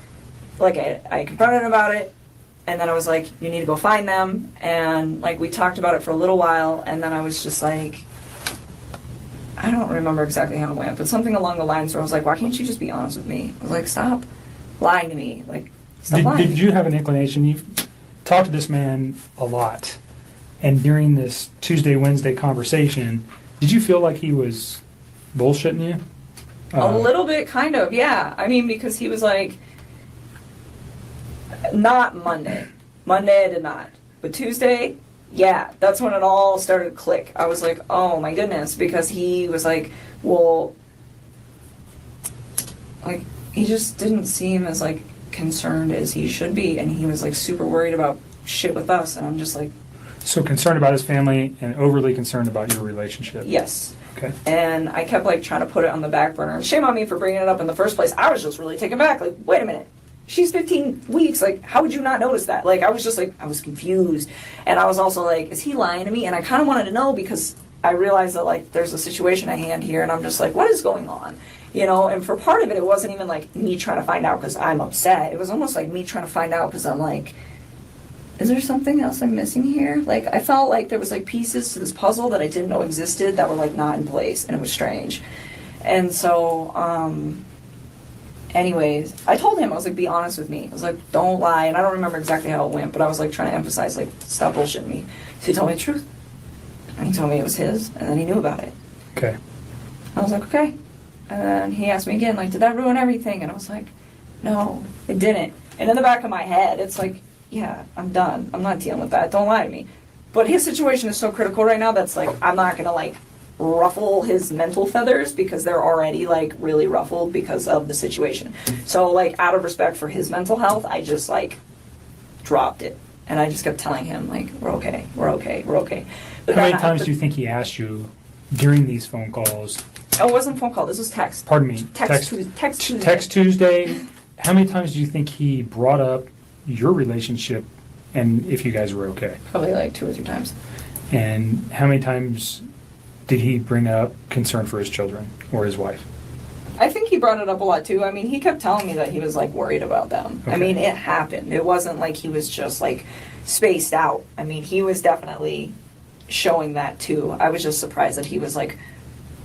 I confronted him about it. And then I was like, you need to go find them. And like we talked about it for a little while. And then I was just like, I don't remember exactly how it went, but something along the lines where I was like, why can't you just be honest with me? I was like, stop lying to me. Like, stop lying. Did you have an inclination? You've talked to this man a lot, and during this Tuesday, Wednesday conversation, did you feel like he was bullshitting you? A little bit, kind of, yeah. I mean, because he was like, not Monday. Monday I did not. But Tuesday, yeah, that's when it all started to click. I was like, oh my goodness, because he was like, well, like, he just didn't seem as like concerned as he should be, and he was like super worried about shit with us, and I'm just like, so concerned about his family and overly concerned about your relationship. yes. Okay. And I kept like trying to put it on the back burner. Shame on me for bringing it up in the first place. I was just really taken back. Like, wait a minute. She's 15 weeks. Like, how would you not notice that? Like, I was just like, I was confused. And I was also like, is he lying to me? And I kind of wanted to know because I realized that like there's a situation at hand here, and I'm just like, what is going on? You know, and for part of it, it wasn't even like me trying to find out because I'm upset. It was almost like me trying to find out because I'm like, is there something else I'm missing here? Like, I felt like there was like pieces to this puzzle that I didn't know existed that were like not in place, and it was strange. And so, anyways, I told him, I was like, be honest with me. I was like, don't lie. And I don't remember exactly how it went, but I was like trying to emphasize, like, stop bullshitting me. So he told me the truth. And he told me it was his, and then he knew about it. Okay. I was like, okay. And then he asked me again, like, did that ruin everything? And I was like, no, it didn't. And in the back of my head, it's like, yeah, I'm done. I'm not dealing with that. Don't lie to me. But his situation is so critical right now that's like, I'm not going to like ruffle his mental feathers because they're already like really ruffled because of the situation. So like out of respect for his mental health, I just like dropped it. And I just kept telling him like, we're okay, we're okay, we're okay. But How many times do you think he asked you during these phone calls? Oh, it wasn't phone call. This was text. Pardon me. Text Tuesday. Text Tuesday. How many times do you think he brought up your relationship and if you guys were okay? Probably like 2 or 3 times. And how many times did he bring up concern for his children or his wife? I think he brought it up a lot too. I mean, he kept telling me that he was like worried about them. Okay. I mean, it happened. It wasn't like he was just like spaced out. I mean, he was definitely showing that too. I was just surprised that he was like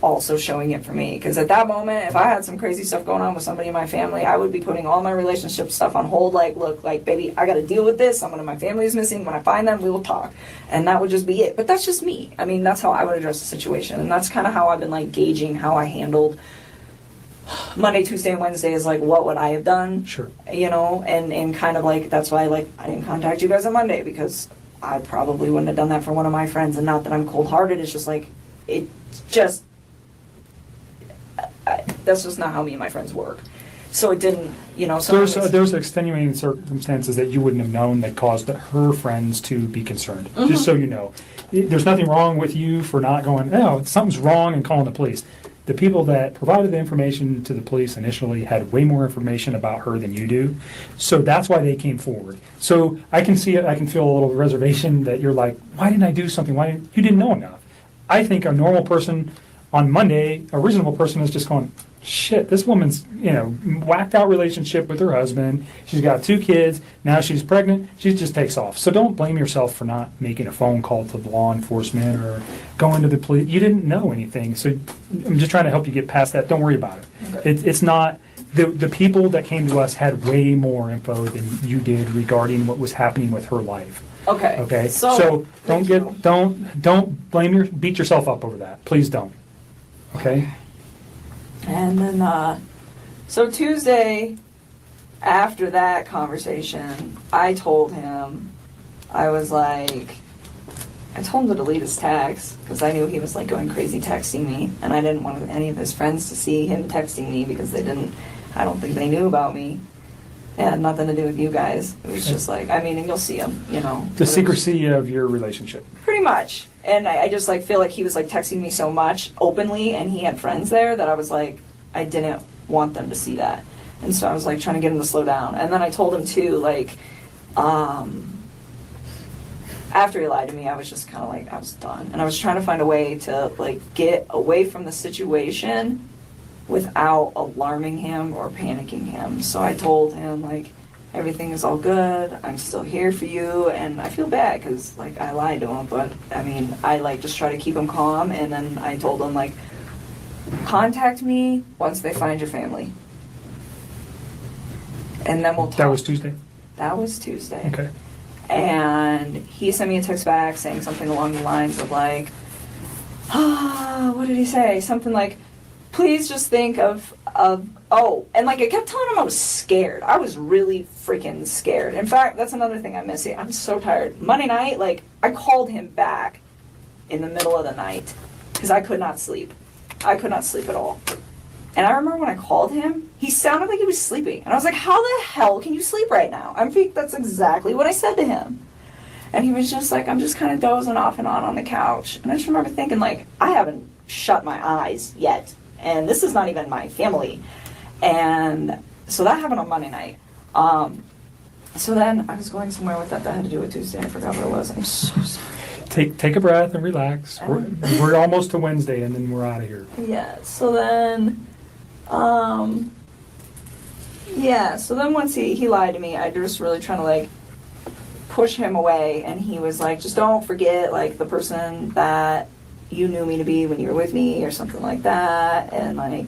also showing it for me, because at that moment, if I had some crazy stuff going on with somebody in my family, I would be putting all my relationship stuff on hold. Like, look, like, baby, I got to deal with this. Someone in my family is missing. When I find them, we will talk, and that would just be it. But that's just me. I mean, that's how I would address the situation, and that's kind of how I've been like gauging how I handled Monday, Tuesday, and Wednesday. Is like, what would I have done? Sure. You know, and kind of like that's why like I didn't contact you guys on Monday, because I probably wouldn't have done that for one of my friends. And not that I'm cold-hearted. It's just like that's just not how me and my friends work. So it didn't, you know. So there's extenuating circumstances that you wouldn't have known that caused her friends to be concerned. Mm-hmm. Just so you know, there's nothing wrong with you for not going, oh, something's wrong, and calling the police. The people that provided the information to the police initially had way more information about her than you do. So that's why they came forward. So I can see it, I can feel a little reservation that you're like, why didn't I do something? You didn't know enough. I think a normal person on Monday, a reasonable person is just going, shit, this woman's, whacked out relationship with her husband. She's got 2 kids. Now she's pregnant. She just takes off. So don't blame yourself for not making a phone call to law enforcement or going to the police. You didn't know anything. So I'm just trying to help you get past that. Don't worry about it. Okay. It's not, the people that came to us had way more info than you did regarding what was happening with her life. Okay. Okay. So don't beat yourself up over that. Please don't. Okay. And then, so Tuesday, after that conversation, I told him, I told him to delete his texts, because I knew he was like going crazy texting me, and I didn't want any of his friends to see him texting me, because I don't think they knew about me. It had nothing to do with you guys. It was just like, and you'll see him, The secrecy of your relationship. Pretty much. And I just like feel like he was like texting me so much openly, and he had friends there, that I was like, I didn't want them to see that. And so I was like trying to get him to slow down. And then I told him too, like, after he lied to me, I was just kind of like, I was done. And I was trying to find a way to like get away from the situation without alarming him or panicking him. So I told him like, everything is all good. I'm still here for you. And I feel bad because like I lied to him, but I like just try to keep him calm. And then I told him like, Contact me once they find your family. And then we'll talk. That was Tuesday? That was Tuesday. Okay. And he sent me a text back saying something along the lines of like, what did he say? Something like, please just think of, and like I kept telling him I was scared. I was really freaking scared. In fact, that's another thing I miss. I'm so tired. Monday night, like I called him back in the middle of the night because I could not sleep. I could not sleep at all. And I remember when I called him, he sounded like he was sleeping. And I was like, how the hell can you sleep right now? I think that's exactly what I said to him. And he was just like, I'm just kind of dozing off and on the couch. And I just remember thinking, like, I haven't shut my eyes yet. And this is not even my family. And so that happened on Monday night. So then I was going somewhere with that had to do with Tuesday. I forgot what it was. I'm so sorry. Take a breath and relax. We're almost to Wednesday, and then we're out of here. Yeah, so then, once he lied to me, I was really trying to, like, push him away, and he was like, just don't forget, like, the person that you knew me to be when you were with me, or something like that, and, like,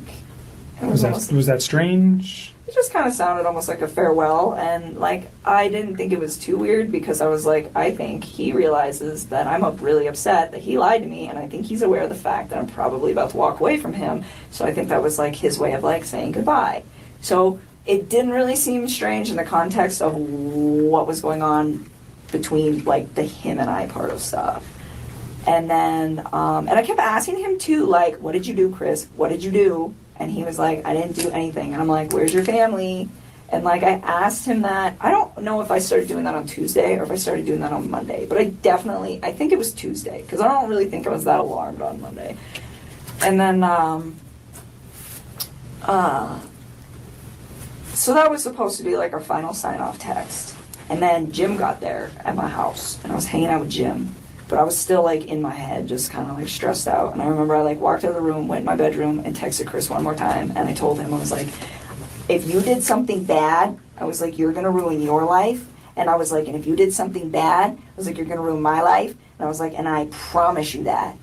Was that strange? it just kind of sounded almost like a farewell, and, like, I didn't think it was too weird, because I was like, I think he realizes that I'm really upset that he lied to me, and I think he's aware of the fact that I'm probably about to walk away from him, so I think that was, like, his way of, like, saying goodbye. So it didn't really seem strange in the context of what was going on between, like, the him and I part of stuff. And then, and I kept asking him, too, like, what did you do, Chris? What did you do? And he was like, I didn't do anything. And I'm like, where's your family? And like, I asked him that. I don't know if I started doing that on Tuesday or if I started doing that on Monday, but I think it was Tuesday, because I don't really think I was that alarmed on Monday. And then, so that was supposed to be like our final sign-off text. And then Jim got there at my house, and I was hanging out with Jim. But I was still, like, in my head, just kind of, like, stressed out. And I remember I, like, walked out of the room, went in my bedroom, and texted Chris one more time. And I told him, I was like, if you did something bad, I was like, you're going to ruin your life. And I was like, and if you did something bad, I was like, you're going to ruin my life. And I was like, and I promise you that.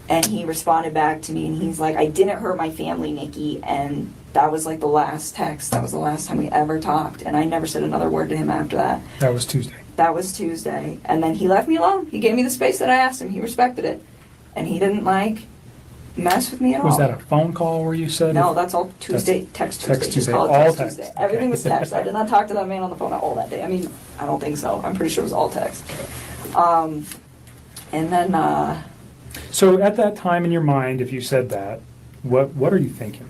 And he responded back to me, and he's like, I didn't hurt my family, Nikki. And that was, like, the last text. That was the last time we ever talked. And I never said another word to him after that. That was Tuesday. That was Tuesday. And then he left me alone. He gave me the space that I asked him. He respected it. And he didn't, like, mess with me at all. Was that a phone call where you said? No, that's all Tuesday. Text Tuesday. Text Tuesday. All All text text. Tuesday. Everything was text. I did not talk to that man on the phone all that day. I mean, I don't think so. I'm pretty sure it was all text. And then, So at that time in your mind, if you said that, what are you thinking?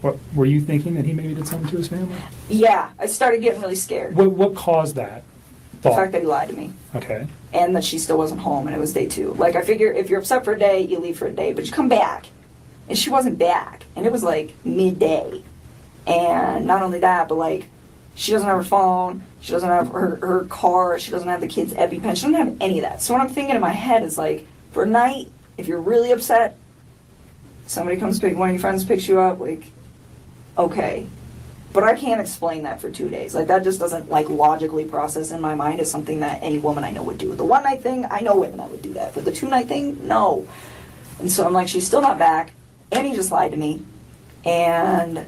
What were you thinking, that he maybe did something to his family? yeah, I started getting really scared. What caused that The thought? fact that he lied to me. Okay. And that she still wasn't home, and it was day 2. Like, I figure if you're upset for a day, you leave for a day, but you come back. And she wasn't back. And it was, like, midday. And not only that, but, like, she doesn't have her phone, she doesn't have her car, she doesn't have the kids' EpiPen, she doesn't have any of that. So what I'm thinking in my head is, like, for a night, if you're really upset, somebody comes one of your friends picks you up, like, okay. But I can't explain that for 2 days. Like, that just doesn't, like, logically process in my mind as something that any woman I know would do. The one-night thing, I know women that would do that. But the 2-night thing, no. And so I'm like, she's still not back, and he just lied to me. And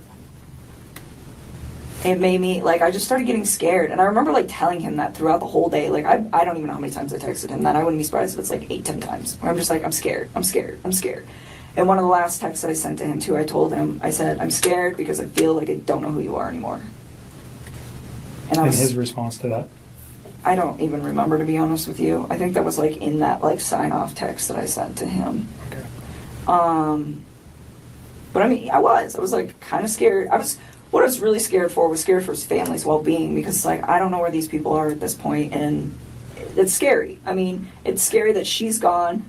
it made me, like, I just started getting scared. And I remember, like, telling him that throughout the whole day. Like, I don't even know how many times I texted him that. I wouldn't be surprised if it's, like, 8-10 times. Where I'm just like, I'm scared, I'm scared, I'm scared. And one of the last texts that I sent to him, too, I told him, I said, I'm scared because I feel like I don't know who you are anymore. And his response to that? I don't even remember, to be honest with you. I think that was, like, in that, like, sign-off text that I sent to him. Okay. But I mean, I was, like, kind of scared. What I was really scared for was scared for his family's well-being, because, like, I don't know where these people are at this point, and it's scary. I mean, it's scary that she's gone.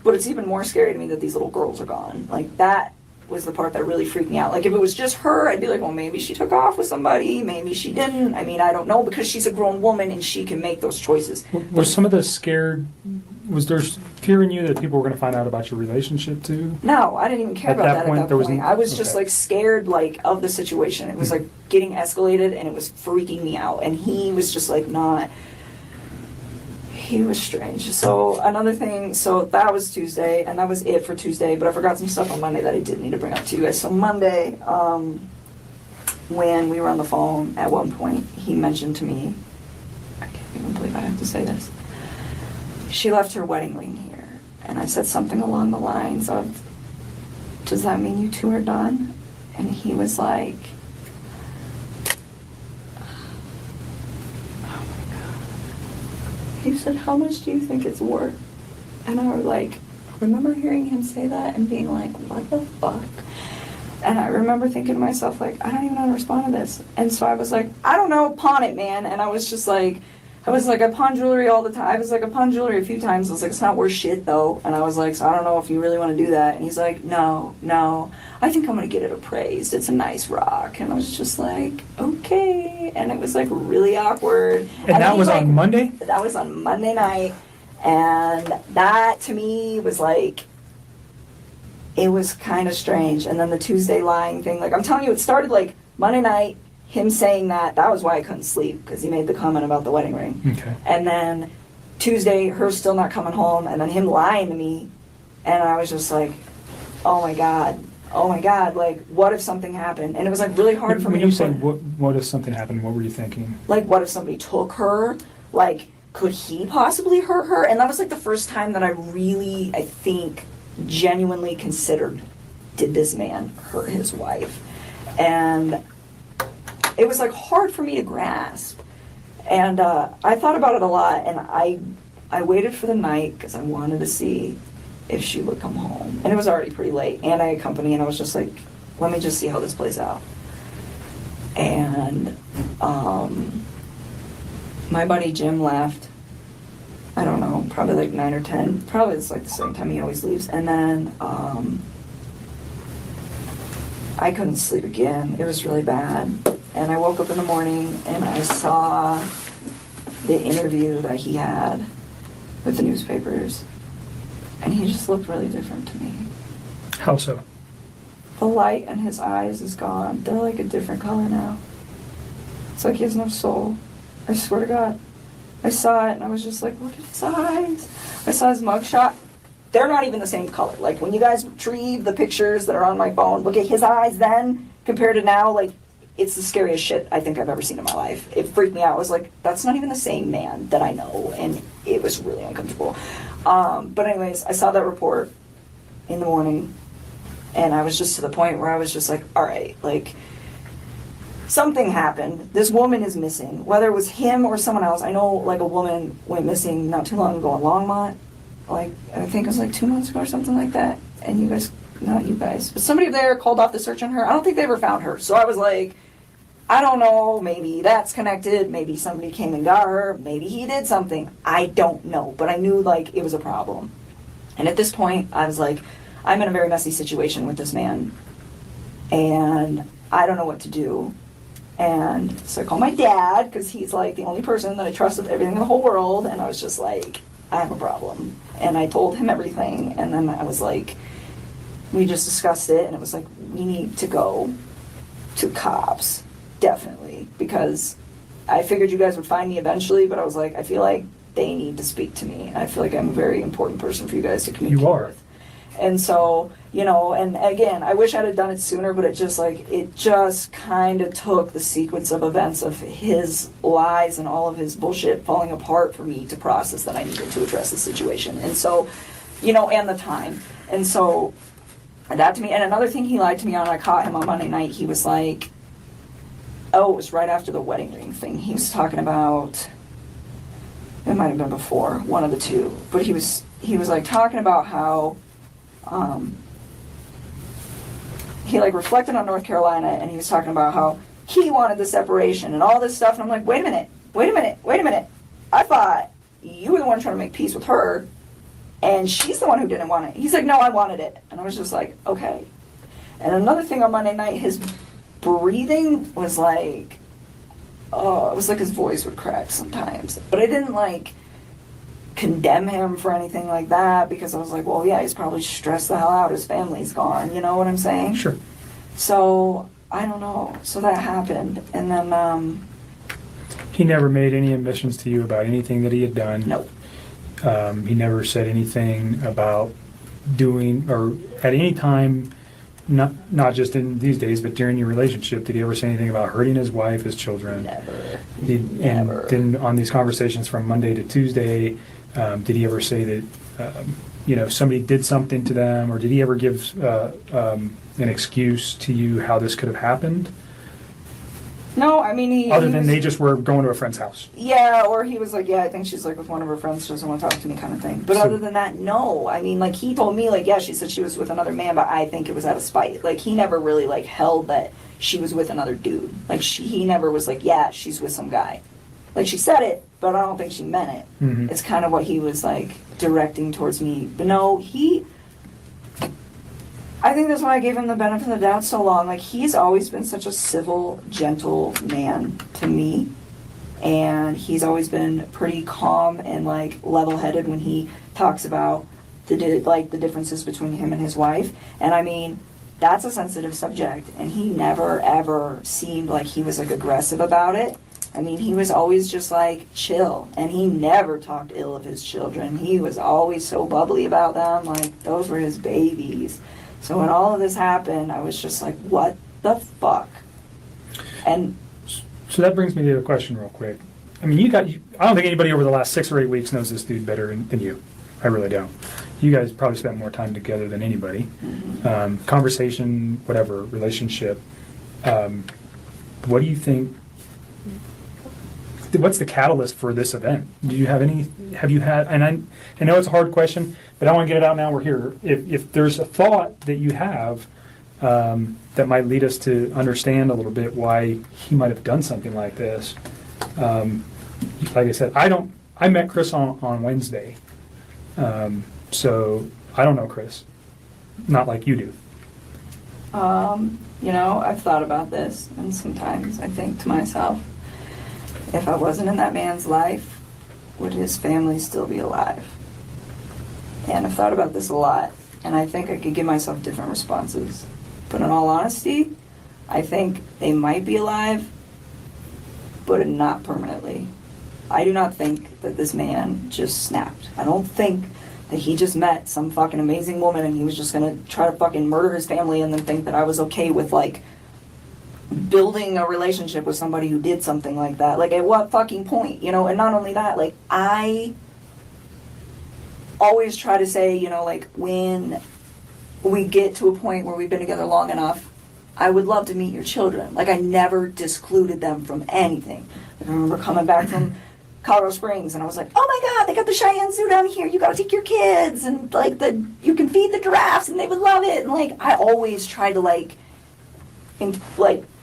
But it's even more scary to me that these little girls are gone. Like, that was the part that really freaked me out. Like, if it was just her, I'd be like, well, maybe she took off with somebody, maybe she didn't. I mean, I don't know, because she's a grown woman and she can make those choices. Was some of the was there fear in you that people were going to find out about your relationship too? No, I didn't even care about that at that point. I was just, okay. like, scared, like, of the situation. It was, like, getting escalated, and it was freaking me out. And he was just, like, not... he was strange. So another thing, so that was Tuesday, and that was it for Tuesday, but I forgot some stuff on Monday that I did need to bring up to you guys. So Monday, when we were on the phone, at one point, he mentioned to me, I can't even believe I have to say this, she left her wedding ring here. And I said something along the lines of, does that mean you two are done? And he was like, oh my God. He said, how much do you think it's worth? And I was like, remember hearing him say that and being like, what the fuck? And I remember thinking to myself, like, I don't even know how to respond to this. And so I was like, I don't know, pawn it, man. And I was just like, I pawn jewelry all the time. I was like, I pawn jewelry a few times. I was like, it's not worth shit, though. And I was like, so I don't know if you really want to do that. And he's like, no, I think I'm going to get it appraised. It's a nice rock. And I was just like, okay. And it was, like, really awkward. And that was on Monday? That was on Monday night. And that, to me, was like, it was kind of strange. And then the Tuesday lying thing, like, I'm telling you, it started, like, Monday night. Him saying that was why I couldn't sleep, because he made the comment about the wedding ring. Okay. And then Tuesday, her still not coming home, and then him lying to me, and I was just like, oh my God, like, what if something happened? And it was, like, really hard for me to When you say, what if something happened, what were you thinking? Like, what if somebody took her? Like, could he possibly hurt her? And that was, like, the first time that I really, I think, genuinely considered, did this man hurt his wife? And it was, like, hard for me to grasp. And I thought about it a lot, and I waited for the night because I wanted to see if she would come home. And it was already pretty late, and I had company, and I was just like, let me just see how this plays out. And my buddy Jim left, I don't know, probably like 9 or 10. Probably it's like the same time he always leaves. And then I couldn't sleep again. It was really bad. And I woke up in the morning and I saw the interview that he had with the newspapers. And he just looked really different to me. How so? The light in his eyes is gone. They're like a different color now. It's like he has no soul. I swear to God. I saw it and I was just like, look at his eyes. I saw his mugshot. They're not even the same color. Like when you guys retrieve the pictures that are on my phone, look at his eyes then compared to now, like it's the scariest shit I think I've ever seen in my life. It freaked me out. I was like, that's not even the same man that I know. And it was really uncomfortable. But anyways, I saw that report in the morning and I was just to the point where I was just like, all right, like something happened. This woman is missing. Whether it was him or someone else. I know like a woman went missing not too long ago in Longmont. Like, I think it was like 2 months ago or something like that. And you guys, not you guys, but somebody there called off the search on her. I don't think they ever found her. So I was like, I don't know, maybe that's connected. Maybe somebody came and got her. Maybe he did something. I don't know. But I knew like it was a problem. And at this point, I was like, I'm in a very messy situation with this man. And I don't know what to do. And so I called my dad because he's like the only person that I trust with everything in the whole world. And I was just like, I have a problem. And I told him everything. And then I was like, we just discussed it. And it was like, we need to go to cops. Definitely. Because I figured you guys would find me eventually. But I was like, I feel like they need to speak to me. And I feel like I'm a very important person for you guys to communicate with. And so, you know, and again, I wish I'd have done it sooner, but it just kind of took the sequence of events of his lies and all of his bullshit falling apart for me to process that I needed to address the situation. And so, you know, and the time. And so that to me, and another thing he lied to me on, I caught him on Monday night, he was like, oh, it was right after the wedding ring thing. He was talking about, it might have been before, one of the two, but he was like talking about how, he like reflected on North Carolina and he was talking about how he wanted the separation and all this stuff. And I'm like, wait a minute. I thought you were the one trying to make peace with her and she's the one who didn't want it. He's like, no, I wanted it. And I was just like, okay. And another thing on Monday night, his breathing was like, oh, it was like his voice would crack sometimes. But I didn't like condemn him for anything like that because I was like, well, yeah, he's probably stressed the hell out. His family's gone. You know what I'm saying? Sure. So I don't know. So that happened, and then he never made any admissions to you about anything that he had done. Nope. He never said anything about doing, or at any time, not just in these days, but during your relationship, did he ever say anything about hurting his wife, his children? Never. And then on these conversations from Monday to Tuesday, did he ever say that, somebody did something to them, or did he ever give an excuse to you how this could have happened? No, I mean, Other than they just were going to a friend's house. Yeah, or he was like, yeah, I think she's like with one of her friends, she doesn't want to talk to me kind of thing. But other than that, no. I mean, like, he told me, like, yeah, she said she was with another man, but I think it was out of spite. Like, he never really, like, held that she was with another dude. Like, he never was like, yeah, she's with some guy. Like, she said it, but I don't think she meant it. Mm-hmm. It's kind of what he was, like, directing towards me. But no, I think that's why I gave him the benefit of the doubt so long. Like, he's always been such a civil, gentle man to me. And he's always been pretty calm and, like, level-headed when he talks about the differences between him and his wife. And, I mean, that's a sensitive subject. And he never, ever seemed like he was, like, aggressive about it. I mean, he was always just, like, chill. And he never talked ill of his children. He was always so bubbly about them. Like, those were his babies. So when all of this happened, I was just like, what the fuck? And so that brings me to a question real quick. I mean, I don't think anybody over the last 6 or 8 weeks knows this dude better than you. I really don't. You guys probably spent more time together than anybody. mm-hmm. Conversation, whatever, relationship. What do you think? What's the catalyst for this event? Have you had, and I know it's a hard question, but I want to get it out now, we're here. If there's a thought that you have that might lead us to understand a little bit why he might have done something like this. Like I said, I met Chris on Wednesday. So I don't know Chris. Not like you do. I've thought about this, and sometimes I think to myself, if I wasn't in that man's life, would his family still be alive? And I've thought about this a lot, and I think I could give myself different responses. But in all honesty, I think they might be alive, but not permanently. I do not think that this man just snapped. I don't think that he just met some fucking amazing woman and he was just gonna try to fucking murder his family and then think that I was okay with, like, building a relationship with somebody who did something like that. Like, at what fucking point, And not only that, like, I always try to say, like, when we get to a point where we've been together long enough, I would love to meet your children. Like, I never discluded them from anything. I remember coming back from Colorado Springs and I was like, oh my God, they got the Cheyenne Zoo down here. You gotta take your kids, and like you can feed the giraffes and they would love it. And like, I always try to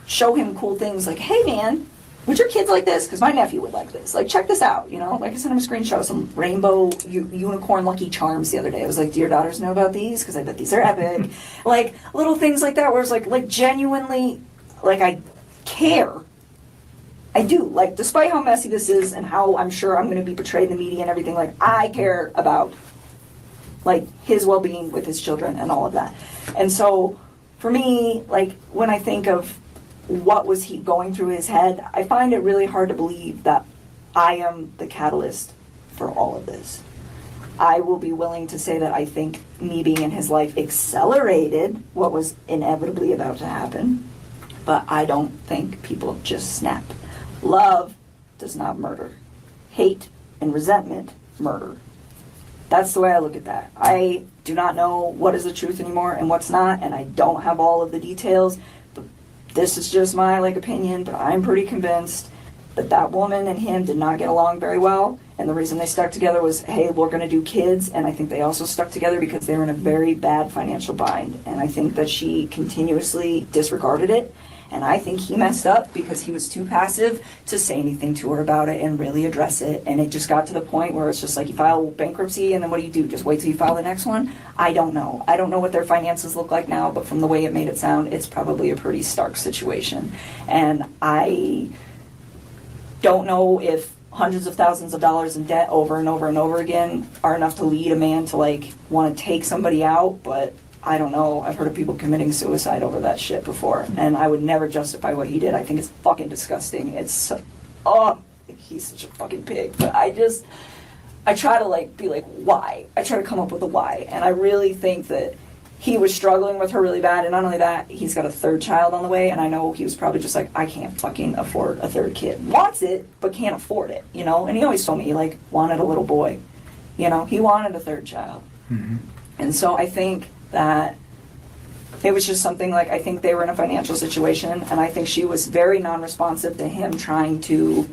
show him cool things, like, hey man, would your kids like this? Because my nephew would like this. Like, check this out, Like, I sent him a screenshot of some rainbow unicorn Lucky Charms the other day. I was like, do your daughters know about these? Because I bet these are epic. Like, little things like that where it's like genuinely, like, I care. I do. Like, despite how messy this is and how I'm sure I'm going to be portrayed in the media and everything, like, I care about, like, his well-being with his children and all of that. And so, for me, like, when I think of what was he going through his head, I find it really hard to believe that I am the catalyst for all of this. I will be willing to say that I think me being in his life accelerated what was inevitably about to happen, but I don't think people just snap. Love does not murder. Hate and resentment murder. That's the way I look at that. I do not know what is the truth anymore and what's not, and I don't have all of the details. This is just my opinion, but I'm pretty convinced that that woman and him did not get along very well. And the reason they stuck together was, hey, we're going to do kids. And I think they also stuck together because they were in a very bad financial bind. And I think that she continuously disregarded it. And I think he messed up because he was too passive to say anything to her about it and really address it. And it just got to the point where it's just like, you file bankruptcy and then what do? Just wait till you file the next one? I don't know. I don't know what their finances look like now, but from the way it made it sound, it's probably a pretty stark situation. And I don't know if hundreds of thousands of dollars in debt over and over and over again are enough to lead a man to want to take somebody out, but I don't know. I've heard of people committing suicide over that shit before, and I would never justify what he did. I think it's fucking disgusting. He's such a fucking pig. But I try to like be like, why? I try to come up with a why. And I really think that he was struggling with her really bad. And not only that, he's got a third child on the way. And I know he was probably just like, I can't fucking afford a third kid. Wants it, but can't afford it, you know? And he always told me he like wanted a little boy. You know, he wanted a third child. Mm-hmm. And so I think that it was just something like, I think they were in a financial situation, and I think she was very non-responsive to him trying to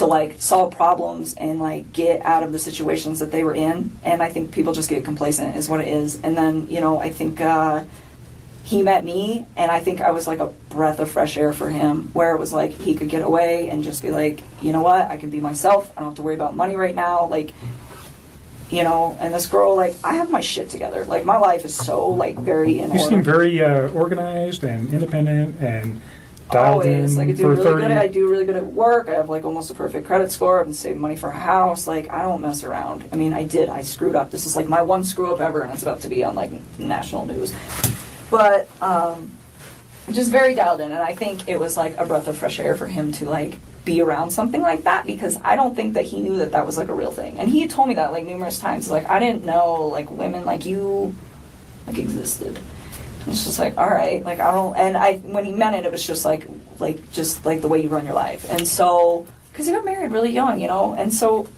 like solve problems and like get out of the situations that they were in. And I think people just get complacent is what it is. And then, you know, I think he met me, and I think I was like a breath of fresh air for him, where it was like he could get away and just be like, you know what, I can be myself. I don't have to worry about money right now. Like, you know, and this girl, like, I have my shit together. Like, my life is so, like, very in You order. seem very organized and independent and dialed Always. in Like, I do really good at work. I have, like, almost a perfect credit score. I've been saving money for a house. Like, I don't mess around. I mean, I screwed up. This is, like, my one screw up ever, and it's about to be on, like, national news. But, just very dialed in, and I think it was, like, a breath of fresh air for him to, like, be around something like that, because I don't think that he knew that that was like a real thing. And he had told me that like numerous times, like, I didn't know like women like you like existed. It's just like, all right, like I don't, and when he meant it, it was just like the way you run your life. And so, because he got married really young, you know, and so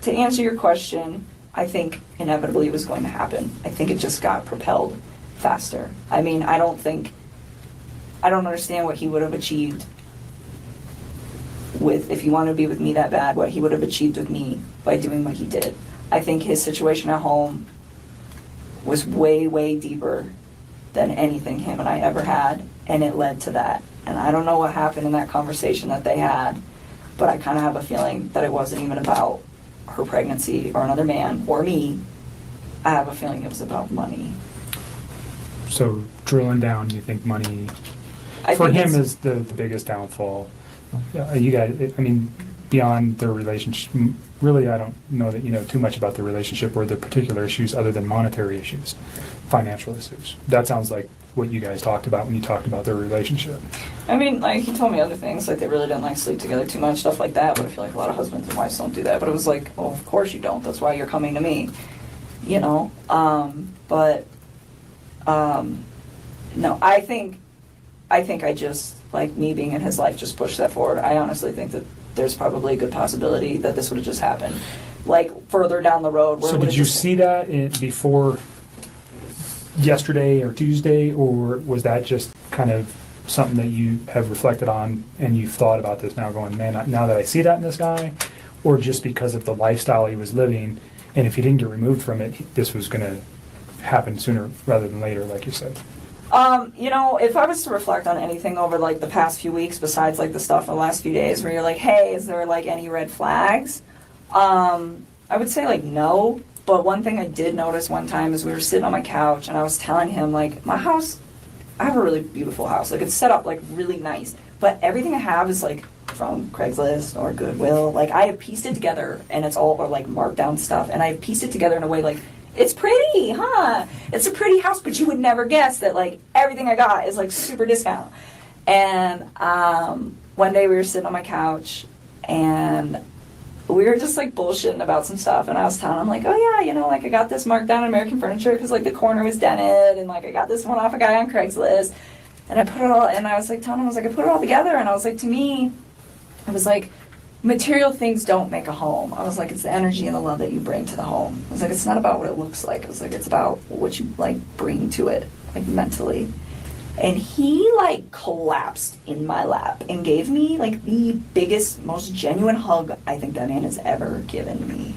to answer your question, I think inevitably it was going to happen. I think it just got propelled faster. I mean, I don't understand what he would have achieved with, if he wanted to be with me that bad, what he would have achieved with me by doing what he did. I think his situation at home was way, way deeper than anything him and I ever had, and it led to that. And I don't know what happened in that conversation that they had, but I kind of have a feeling that it wasn't even about her pregnancy or another man or me. I have a feeling it was about money. So drilling down, you think money for him is the biggest downfall. You guys, I mean, beyond their relationship, really, I don't know that you know too much about the relationship or the particular issues other than monetary issues, financial issues. That sounds like what you guys talked about when you talked about their relationship. I mean, like, he told me other things, like they really didn't like sleep together too much, stuff like that, but I feel like a lot of husbands and wives don't do that. But it was like, well, of course you don't. That's why you're coming to me, you know? No, I think I just, like, me being in his life just pushed that forward. I honestly think that there's probably a good possibility that this would have just happened, like, further down the road. So did you see that before yesterday or Tuesday, or was that just kind of something that you have reflected on and you've thought about this now going, man, now that I see that in this guy, or just because of the lifestyle he was living, and if he didn't get removed from it, this was going to happen sooner rather than later, like you said? You know, if I was to reflect on anything over, like, the past few weeks, besides, like, the stuff in the last few days where you're like, hey, is there, like, any red flags? I would say, like, no. But one thing I did notice one time is we were sitting on my couch, and I was telling him, like, my house, I have a really beautiful house. Like, it's set up, like, really nice. But everything I have is, like, from Craigslist or Goodwill. Like, I have pieced it together, and it's all, or, like, marked down stuff. And I have pieced it together in a way, like, it's pretty, huh? It's a pretty house, but you would never guess that, like, everything I got is, like, super discount. And one day we were sitting on my couch, and we were just, like, bullshitting about some stuff. And I was telling him, like, oh, yeah, you know, like, I got this marked down in American Furniture because, like, the corner was dented, and, like, I got this one off a guy on Craigslist. And I put it all, and I was, like, telling him, I was, like, I put it all together. And I was, like, to me, I was, like, material things don't make a home. I was like, it's the energy and the love that you bring to the home. I was like, it's not about what it looks like. I was like, it's about what you, like, bring to it, like, mentally. And he, like, collapsed in my lap and gave me, like, the biggest, most genuine hug I think that man has ever given me.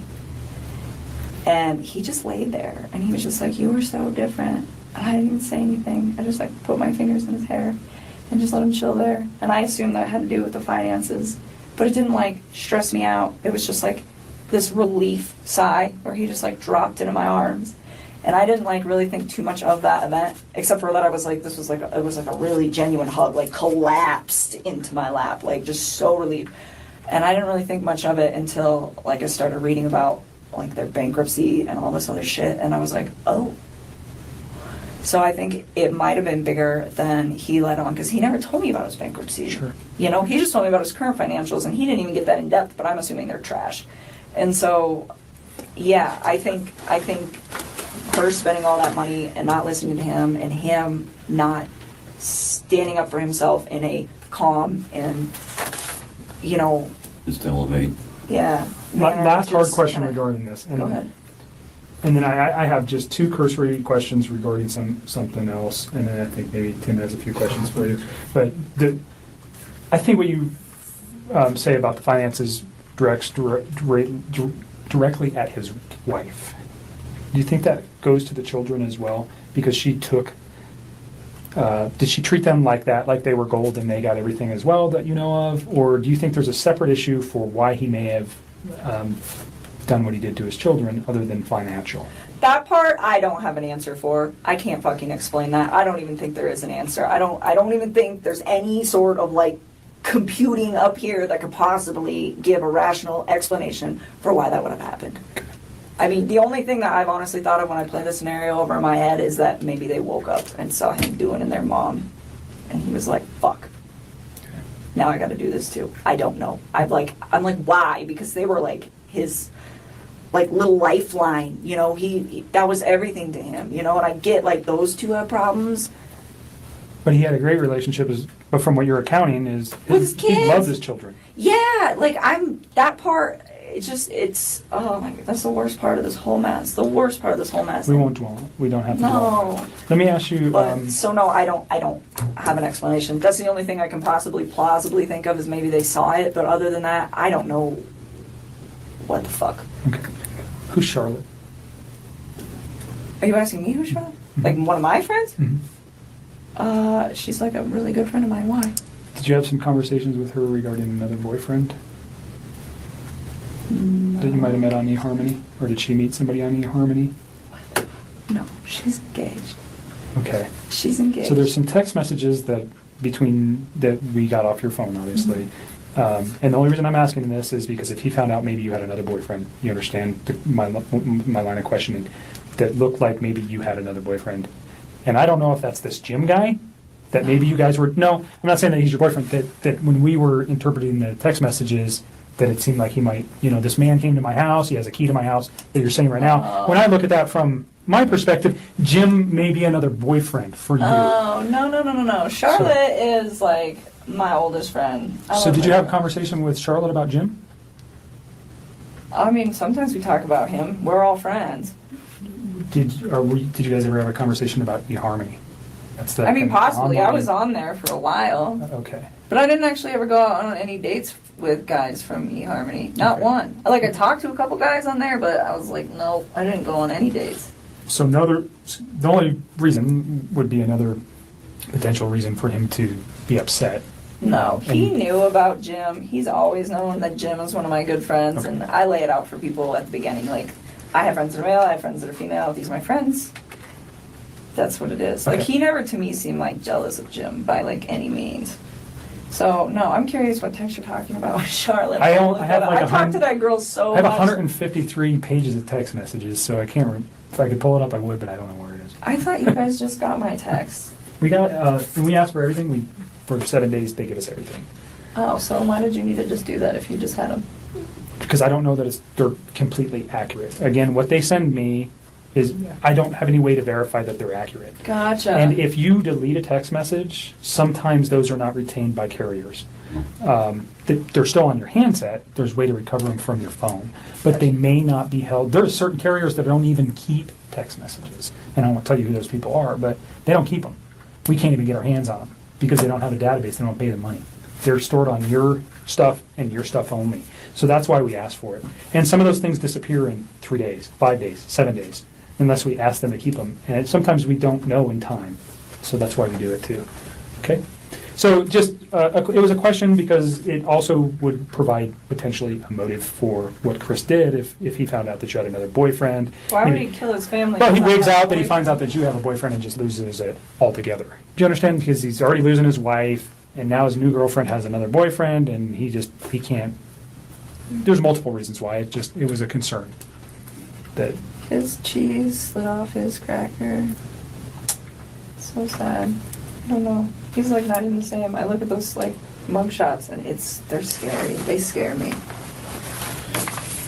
And he just laid there, and he was just like, you were so different. And I didn't even say anything. I just, like, put my fingers in his hair and just let him chill there. And I assumed that had to do with the finances. But it didn't, like, stress me out. It was just, like, this relief sigh where he just, like, dropped into my arms. And I didn't, like, really think too much of that event, except for that I was, like, this was, like, it was, like, a really genuine hug, like, collapsed into my lap, like, just so relieved. And I didn't really think much of it until, like, I started reading about, like, their bankruptcy and all this other shit. And I was like, oh. So I think it might have been bigger than he let on, because he never told me about his bankruptcy. Sure. You know, he just told me about his current financials, and he didn't even get that in depth, but I'm assuming they're trash. And so, yeah, I think her spending all that money and not listening to him, and him not standing up for himself in a calm and, you know, Just elevate. yeah. Last hard just question kinda- regarding this. Go ahead. And then I have just two cursory questions regarding something else, and then I think maybe Tim has a few questions for you. But I think what you say about the finances directly at his wife. Do you think that goes to the children as well? Because she took, did she treat them like that, like they were gold and they got everything as well that you know of? Or do you think there's a separate issue for why he may have done what he did to his children other than financial? That part I don't have an answer for. I can't fucking explain that. I don't even think there is an answer. I don't even think there's any sort of like computing up here that could possibly give a rational explanation for why that would have happened. I mean, the only thing that I've honestly thought of when I play the scenario over in my head is that maybe they woke up and saw him doing it in their mom, and he was like, fuck. Now I gotta do this too. I don't know. I'm like, why? Because they were like his like little lifeline, you know, he that was everything to him, you know, and I get like those two have problems. But he had a great relationship, but from what you're accounting is With his he kids. loves his children. Yeah, like that part, it's oh my god, that's the worst part of this whole mess. The worst part of this whole mess. We won't dwell. We don't have to dwell. on No. it. Let me ask you. But, so no, I don't have an explanation. That's the only thing I can possibly plausibly think of is maybe they saw it, but other than that, I don't know what the fuck. Okay. Who's Charlotte? Are you asking me who's Charlotte? Like one of my friends? Mhm. She's like a really good friend of mine. Why? Did you have some conversations with her regarding another boyfriend that you might have met on eHarmony? Or did she meet somebody on eHarmony? No, she's engaged. Okay. She's engaged. So there's some text messages that we got off your phone, obviously. And the only reason I'm asking this is because if he found out maybe you had another boyfriend, you understand my line of questioning, that looked like maybe you had another boyfriend. And I don't know if that's this Jim guy, that maybe you guys were, no, I'm not saying that he's your boyfriend, that when we were interpreting the text messages, that it seemed like he might, you know, this man came to my house, he has a key to my house, that you're saying right now. When I look at that from my perspective, Jim may be another boyfriend for you. Oh, no. Charlotte is like my oldest friend. So did you have a conversation with Charlotte about Jim? I mean, sometimes we talk about him. We're all friends. Did you guys ever have a conversation about eHarmony? That's the I mean, possibly. I online- was on there for a while. Okay. But I didn't actually ever go out on any dates with guys from eHarmony. Not Okay. one. Like, I talked to a couple guys on there, but I was like, no, I didn't go on any dates. So the only reason would be another potential reason for him to be upset. No, he And- knew about Jim. He's always known that Jim is one of my good friends, and I lay it out for people at the beginning. Like, I have friends that are male, I have friends that are female. These are my friends. That's what it is. Like, Okay. he never to me seemed like jealous of Jim by like any means. So no, I'm curious what text you're talking about with Charlotte. I I'll have look that up. like I talked to that girl so I have much. 153 pages of text messages, so I can't. If I could pull it up, I would, but I don't know where it is. I thought you guys just got my text. We got. When we ask for everything, for 7 days they give us everything. Oh, so why did you need to just do that if you just had them? Because I don't know that they're completely accurate. Again, what they send me is I don't have any way to verify that they're accurate. Gotcha. And if you delete a text message, sometimes those are not retained by carriers. They're still on your handset. There's a way to recover them from your phone, but they may not be held. There are certain carriers that don't even keep text messages, and I won't tell you who those people are, but they don't keep them. We can't even get our hands on them because they don't have a database. They don't pay the money. They're stored on your stuff and your stuff only. So that's why we ask for it. And some of those things disappear in 3 days, 5 days, 7 days, unless we ask them to keep them. And sometimes we don't know in time. So that's why we do it too. Okay? So just, it was a question because it also would provide potentially a motive for what Chris did if he found out that you had another boyfriend. Why would Maybe- he kill his family? Well, he if I wigs had a out that he boyfriend? finds out that you have a boyfriend and just loses it altogether. Do you understand? Because he's already losing his wife, and now his new girlfriend has another boyfriend, and he can't. There's multiple reasons why. It was a concern. That His cheese slid off his cracker. So sad. I don't know. He's like not even the same. I look at those like mug shots and they're scary. They scare me.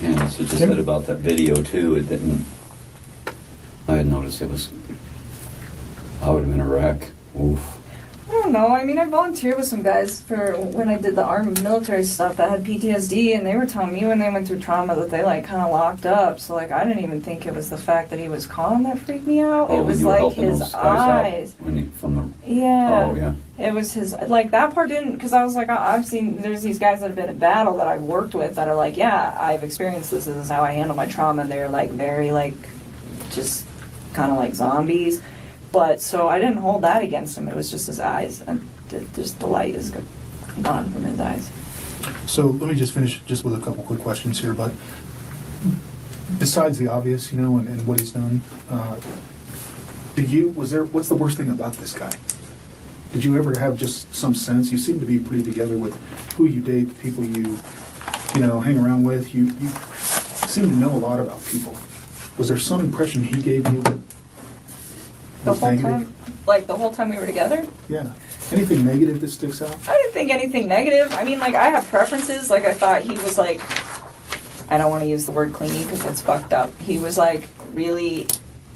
And Vanessa just said about that video too, it didn't, I had noticed I would have been a wreck. Oof. I don't know. I mean, I volunteered with some guys for when I did the army military stuff that had PTSD, and they were telling me when they went through trauma that they like kind of locked up. So like, I didn't even think it was the fact that he was calm that freaked me out. Oh, it was you were like helping his those guys out eyes. from the, Yeah. oh yeah. It was his, like that part didn't, because I was like, I've seen, there's these guys that have been in battle that I've worked with that are like, yeah, I've experienced this is how I handle my trauma. And they're like very like, just kind of like zombies. But so I didn't hold that against him. It was just his eyes, and just the light is gone from his eyes. So let me just finish just with a couple quick questions here, but besides the obvious, and what he's done, what's the worst thing about this guy? Did you ever have just some sense? You seem to be pretty together with who you date, the people you hang around with. You seem to know a lot about people. Was there some impression he gave you that The was whole negative? time, like the whole time we were together? Yeah. Anything negative that sticks out? I didn't think anything negative. I mean, like I have preferences. Like I thought he was like, I don't want to use the word clingy because it's fucked up. He was like really,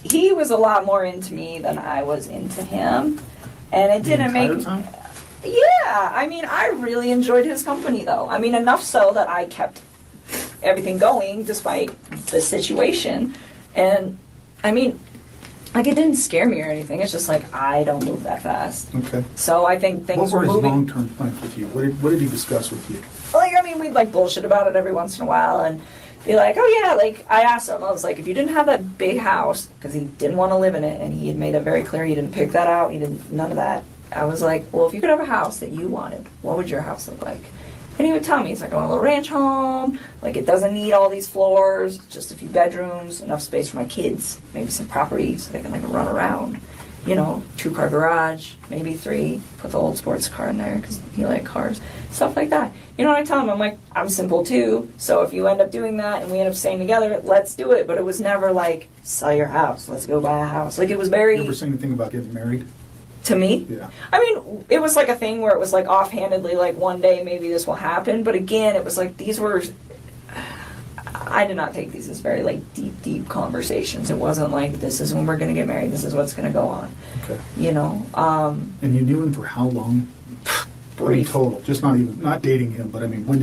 he was a lot more into me than I was into him. And it didn't make, time? yeah, I mean, I really enjoyed his company though. I mean, enough so that I kept everything going despite the situation. And I mean, like it didn't scare me or anything. It's just like, I don't move that fast. Okay. So I think What things were were his moving. long-term plans with you? What did he discuss with you? Like, I mean, we'd like bullshit about it every once in a while and be like, oh yeah, like I asked him, I was like, if you didn't have that big house, because he didn't want to live in it, and he had made it very clear he didn't pick that out, he didn't, none of that. I was like, well, if you could have a house that you wanted, what would your house look like? And he would tell me, he's like, I want a little ranch home, like it doesn't need all these floors, just a few bedrooms, enough space for my kids, maybe some property so they can like run around. 2-car garage, maybe 3, put the old sports car in there because he liked cars, stuff like that. You know what I tell him? I'm like, I'm simple too, so if you end up doing that and we end up staying together, let's do it. But it was never like, sell your house, let's go buy a house. Like it was very... You ever say anything about getting married? To me? Yeah. I mean, it was like a thing where it was like offhandedly, like one day maybe this will happen, but again, it was like these were... I did not take these as very like deep conversations. It wasn't like, this is when we're going to get married, this is what's going to go on. Okay. And you knew him for how long? Brief. Total, just not dating him, but I mean, when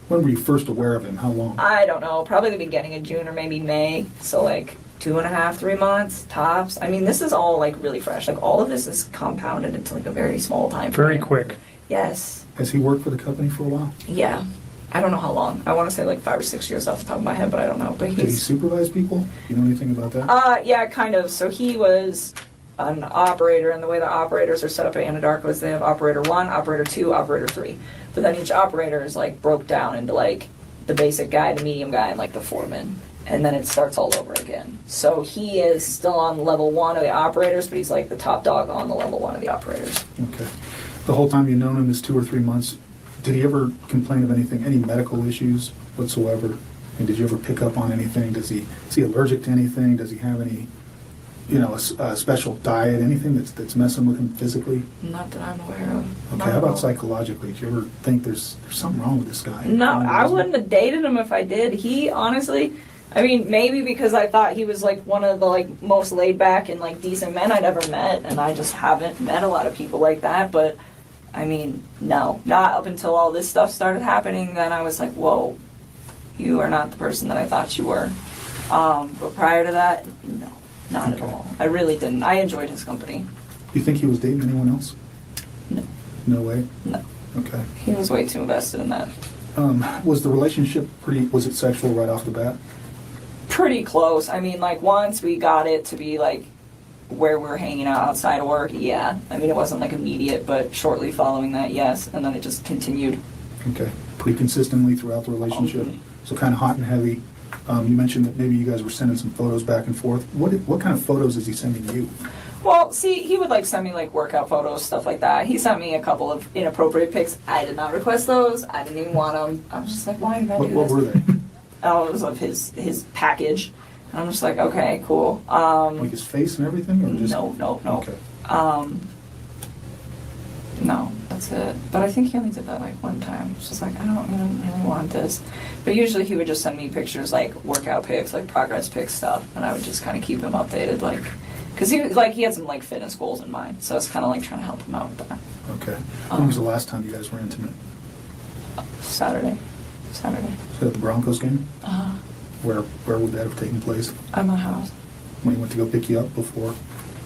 were you first aware of him? How long? I don't know, probably the beginning of June or maybe May. So like 2.5, 3 months tops. I mean, this is all like really fresh. Like all of this is compounded into like a very small time Very frame. quick. Yes. Has he worked for the company for a while? Yeah. I don't know how long. I want to say like 5 or 6 years off the top of my head, but I don't know. But Did he supervise people? You know anything about that? Yeah, kind of. So he was an operator, and the way the operators are set up at Anadarko is they have operator 1, operator 2, operator 3. But then each operator is like broke down into like the basic guy, the medium guy, and like the foreman. And then it starts all over again. So he is still on level 1 of the operators, but he's like the top dog on the level 1 of the operators. Okay. The whole time you've known him, this 2 or 3 months, did he ever complain of anything, any medical issues whatsoever? And did you ever pick up on anything? Is he allergic to anything? Does he have any, a special diet, anything that's messing with him physically? Not that I'm aware of. Okay, how about psychologically? Do you ever think there's something wrong with this guy? No, I wouldn't have dated him if I did. He honestly, I mean, maybe because I thought he was like one of the like most laid back and like decent men I'd ever met, and I just haven't met a lot of people like that. But I mean, no, not up until all this stuff started happening. Then I was like, whoa, you are not the person that I thought you were. But prior to that, no, not at all. I really didn't. I enjoyed his company. Do you think he was dating anyone else? No. No way? No. Okay. He was way too invested in that. Was the relationship was it sexual right off the bat? Pretty close. I mean, like once we got it to be like where we're hanging out outside of work, yeah. I mean, it wasn't like immediate, but shortly following that, yes. And then it just continued. Okay. Pretty consistently throughout the relationship. So kind of hot and heavy. You mentioned that maybe you guys were sending some photos back and forth. What kind of photos is he sending you? Well, see, he would like send me like workout photos, stuff like that. He sent me a couple of inappropriate pics. I did not request those. I didn't even want them. I was just like, why did I do this? What were they? Oh, it was of his package. And I'm just like, okay, cool. Like his face and everything? Or just... No. Okay. No, That's it. But I think he only did that like one time. It's just like, I don't really want this. But usually he would just send me pictures, like workout pics, like progress pics stuff, and I would just kind of keep him updated, like, because he had some like fitness goals in mind. So it's kind of like trying to help him out with that. Okay. When was the last time you guys were intimate? Saturday. So at the Broncos game? Uh-huh. Where would that have taken place? At my house. When he went to go pick you up before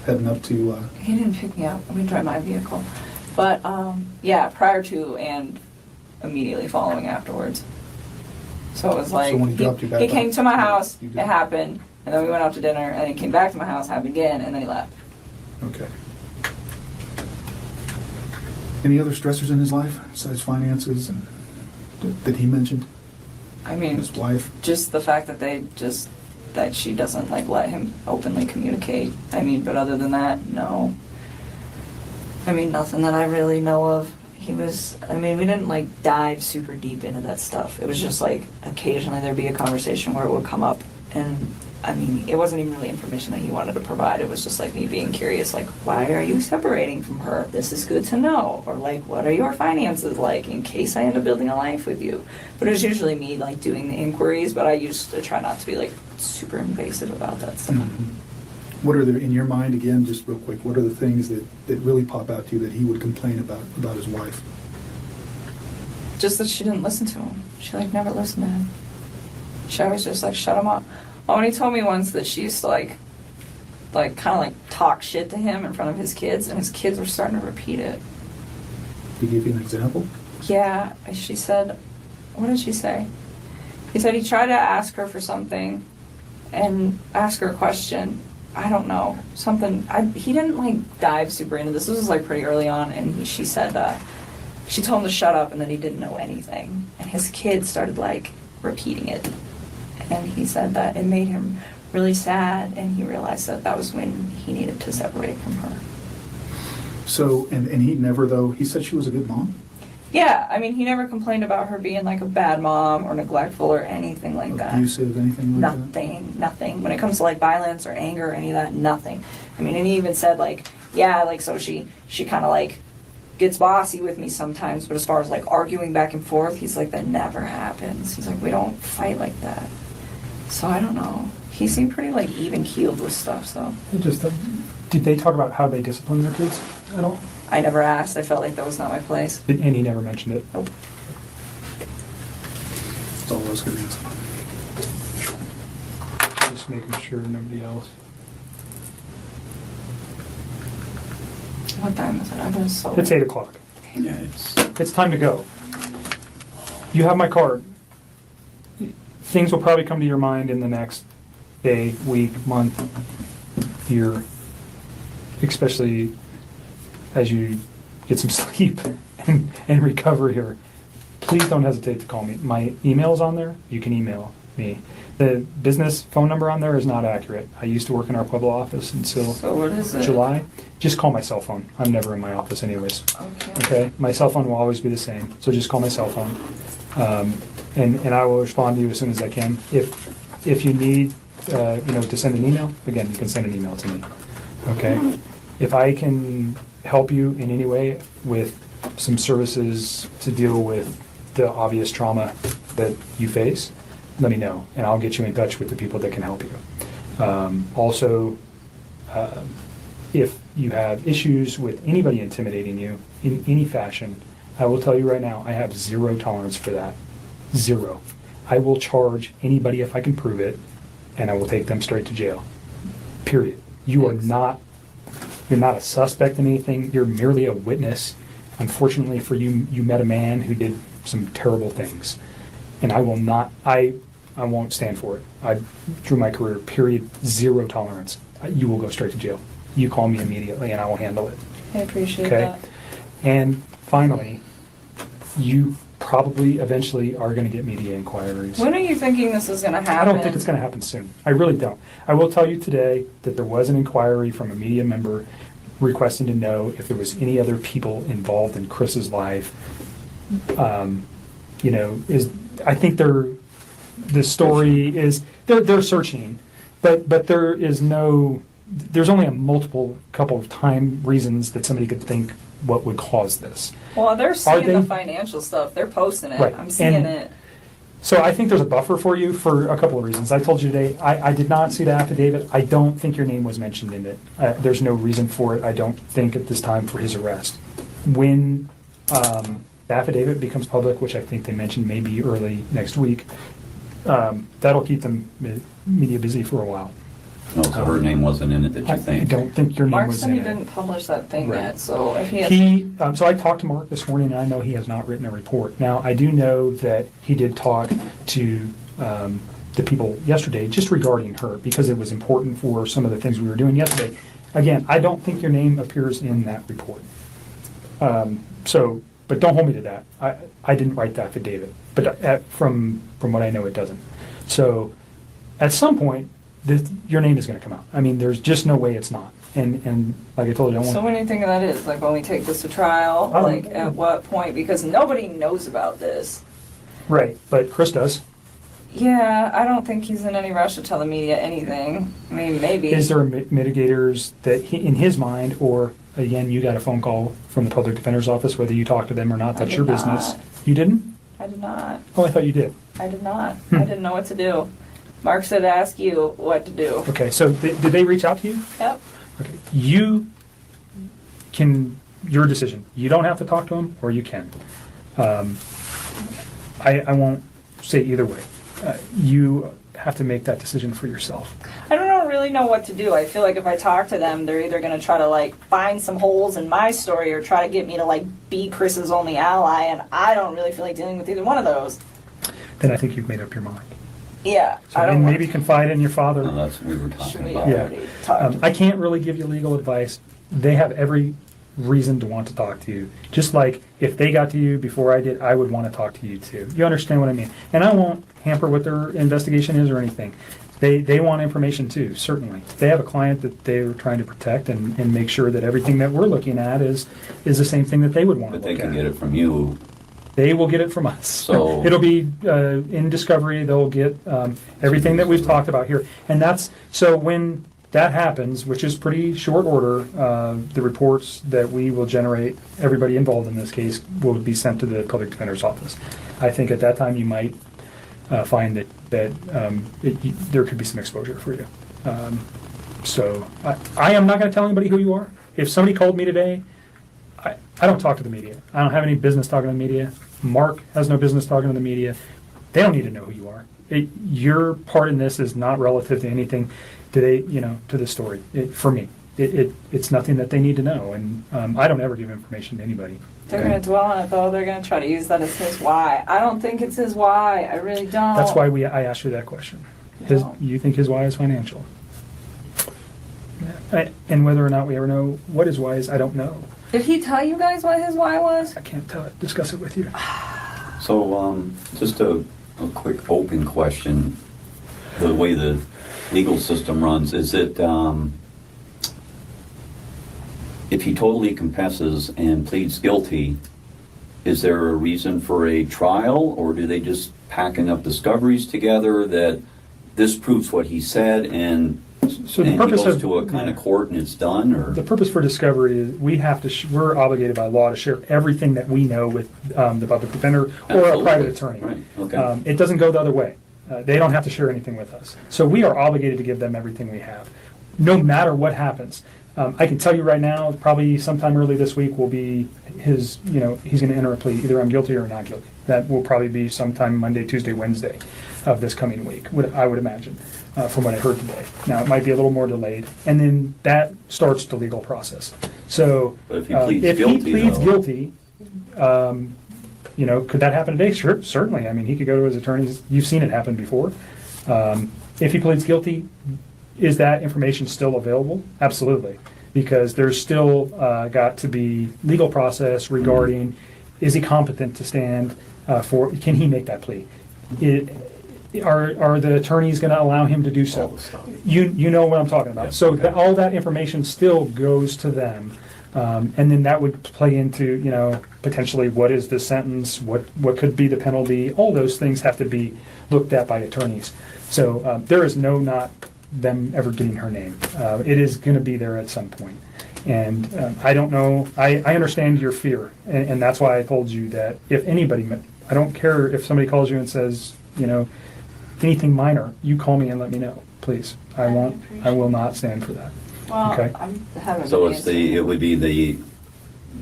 heading up to... He didn't pick me up. We drive my vehicle. But, yeah, prior to and immediately following afterwards. So it was like, So when he dropped you back he off, came to my house, you it did- happened, and then we went out to dinner, and then he came back to my house, happened again, and then he left. Okay. Any other stressors in his life besides finances and that he mentioned? I mean, His wife? just the fact that that she doesn't like let him openly communicate. I mean, but other than that, no. I mean, nothing that I really know of. We didn't like dive super deep into that stuff. It was just like occasionally there'd be a conversation where it would come up, and I mean, it wasn't even really information that he wanted to provide. It was just like me being curious, like, why are you separating from her? This is good to know. Or like, what are your finances like in case I end up building a life with you? But it was usually me like doing the inquiries, but I used to try not to be like super invasive about that stuff. What are the, in your mind, again, just real quick, what are the things that really pop out to you that he would complain about his wife? Just that she didn't listen to him. She like never listened to him. She always just like shut him up. Oh, and he told me once that she used to like kind of like talk shit to him in front of his kids, and his kids were starting to repeat it. Did he give you an example? Yeah, she said, what did she say? He said he tried to ask her for something and ask her a question. I don't know, something, he didn't like dive super into this. This was like pretty early on, and she said, she told him to shut up and that he didn't know anything. And his kids started like repeating it. And he said that it made him really sad, and he realized that was when he needed to separate from her. So, and he never, though, he said she was a good mom? Yeah, I mean, he never complained about her being like a bad mom or neglectful or anything like that. Abusive, anything like that? Nothing. When it comes to like violence or anger or any of that, nothing. I mean, and he even said like, yeah, like so she kind of like gets bossy with me sometimes, but as far as like arguing back and forth, he's like, that never happens. He's like, we don't fight like that. So I don't know. He seemed pretty like even keeled with stuff. So Did they talk about how they discipline their kids at all? I never asked. I felt like that was not my place. And he never mentioned it? Nope. That's all I was going to ask. Just making sure nobody else. What time is it? I was so. It's 8 o'clock. Yeah, It's time to go. You have my card. Things will probably come to your mind in the next day, week, month, year, especially as you get some sleep and recover here. Please don't hesitate to call me. My email's on there. You can email me. The business phone number on there is not accurate. I used to work in our Pueblo office until So what is it? July. Just call my cell phone. I'm never in my office anyways. Okay? My cell phone will always be the same, so just call my cell phone. And I will respond to you as soon as I can. If you need to send an email, again, you can send an email to me. Okay? If I can help you in any way with some services to deal with the obvious trauma that you face, let me know, and I'll get you in touch with the people that can help you. Also, if you have issues with anybody intimidating you in any fashion, I will tell you right now, I have zero tolerance for that. Zero. I will charge anybody if I can prove it, and I will take them straight to jail. Period. You're not a suspect in anything. You're merely a witness. Unfortunately for you, you met a man who did some terrible things, and I won't stand for it. Through my career, period, zero tolerance. You will go straight to jail. You call me immediately, and I will handle it. I appreciate Okay? that. And finally, you probably eventually are going to get media inquiries. When are you thinking this is going to happen? I don't think it's going to happen soon. I really don't. I will tell you today that there was an inquiry from a media member requesting to know if there was any other people involved in Chris's life. I think the story is they're searching, but there's only a multiple couple of time reasons that somebody could think what would cause this. Well, they're seeing they- the financial stuff. They're posting it. Right. I'm seeing And- it. So I think there's a buffer for you for a couple of reasons. I told you today, I did not see the affidavit. I don't think your name was mentioned in it. There's no reason for it, I don't think, at this time for his arrest. When the affidavit becomes public, which I think they mentioned maybe early next week, that'll keep the media busy for a while. No, so her name wasn't in it, that you I think? don't think your name Mark was said in he it. didn't publish that thing Right. yet, so if he has... So I talked to Mark this morning, and I know he has not written a report. Now, I do know that he did talk to the people yesterday just regarding her, because it was important for some of the things we were doing yesterday. Again, I don't think your name appears in that report. But don't hold me to that. I didn't write the affidavit, but from what I know, it doesn't. So at some point, your name is going to come out. I mean, there's just no way it's not. And like I told you, I So want. when do you think that is? Like when we take this to trial? Oh. Like at what point? Because nobody knows about this. Right, but Chris does. Yeah, I don't think he's in any rush to tell the media anything. I mean, maybe. Is there mitigators that in his mind, or again, you got a phone call from the public defender's office, whether you talk to them or not, I that's did your business. not. You didn't? I did not. Oh, I thought you did. I did not. I didn't know what to do. Mark said to ask you what to do. Okay, so did they reach out to you? Yep. Okay, your decision. You don't have to talk to them, or you can. I won't say either way. You have to make that decision for yourself. I don't really know what to do. I feel like if I talk to them, they're either going to try to like find some holes in my story or try to get me to like be Chris's only ally, and I don't really feel like dealing with either one of those. Then I think you've made up your mind. Yeah, So I don't then want maybe confide in your father. No, that's what we were Should talking we about. Yeah. already talk? I can't really give you legal advice. They have every reason to want to talk to you. Just like if they got to you before I did, I would want to talk to you too. You understand what I mean? And I won't hamper what their investigation is or anything. They want information too, certainly. They have a client that they're trying to protect and make sure that everything that we're looking at is the same thing that they would want to But they look can at. get it from you. They will get it from us. So- It'll be in discovery. They'll get everything that we've talked about here. And that's, so when that happens, which is pretty short order, the reports that we will generate, everybody involved in this case, will be sent to the public defender's office. I think at that time you might find that there could be some exposure for you. So I am not going to tell anybody who you are. If somebody called me today, I don't talk to the media. I don't have any business talking to the media. Mark has no business talking to the media. They don't need to know who you are. Your part in this is not relative to anything today, to the story. For me, it's nothing that they need to know. And I don't ever give information to anybody. They're going to dwell on it though. They're going to try to use that as his why. I don't think it's his why. I really don't. That's why I asked you that question. You think his why is financial? And whether or not we ever know what his why is, I don't know. Did he tell you guys what his why was? I can't discuss it with you. So, just a quick open question. The way the legal system runs, is it, if he totally confesses and pleads guilty, is there a reason for a trial, or do they just pack enough discoveries together that this proves what he said and So the he purpose goes of to a kind of court and it's done, or? the purpose for discovery is we're obligated by law to share everything that we know with the public defender or a Absolutely. private attorney. Right, okay. It doesn't go the other way. They don't have to share anything with us. So we are obligated to give them everything we have, no matter what happens. I can tell you right now, probably sometime early this week will be he's going to enter a plea, either I'm guilty or not guilty. That will probably be sometime Monday, Tuesday, Wednesday of this coming week, I would imagine, from what I heard today. Now, it might be a little more delayed, and then that starts the legal process. So But if he pleads if guilty, he pleads though- guilty, could that happen today? Sure, certainly. I mean, he could go to his attorneys. You've seen it happen before. If he pleads guilty, is that information still available? Absolutely, because there's still got to be legal process regarding is he competent to stand can he make that plea? Are the attorneys going to allow him to do so? You know what I'm talking about. Yeah, So okay. all that information still goes to them. And then that would play into, potentially what is the sentence, what could be the penalty. All those things have to be looked at by attorneys. So there is not them ever getting her name. It is going to be there at some point. And I don't know, I understand your fear, and that's why I told you that if anybody, I don't care if somebody calls you and says, anything minor, you call me and let me know, please. I will not stand for that. Well, Okay. I'm having So it would be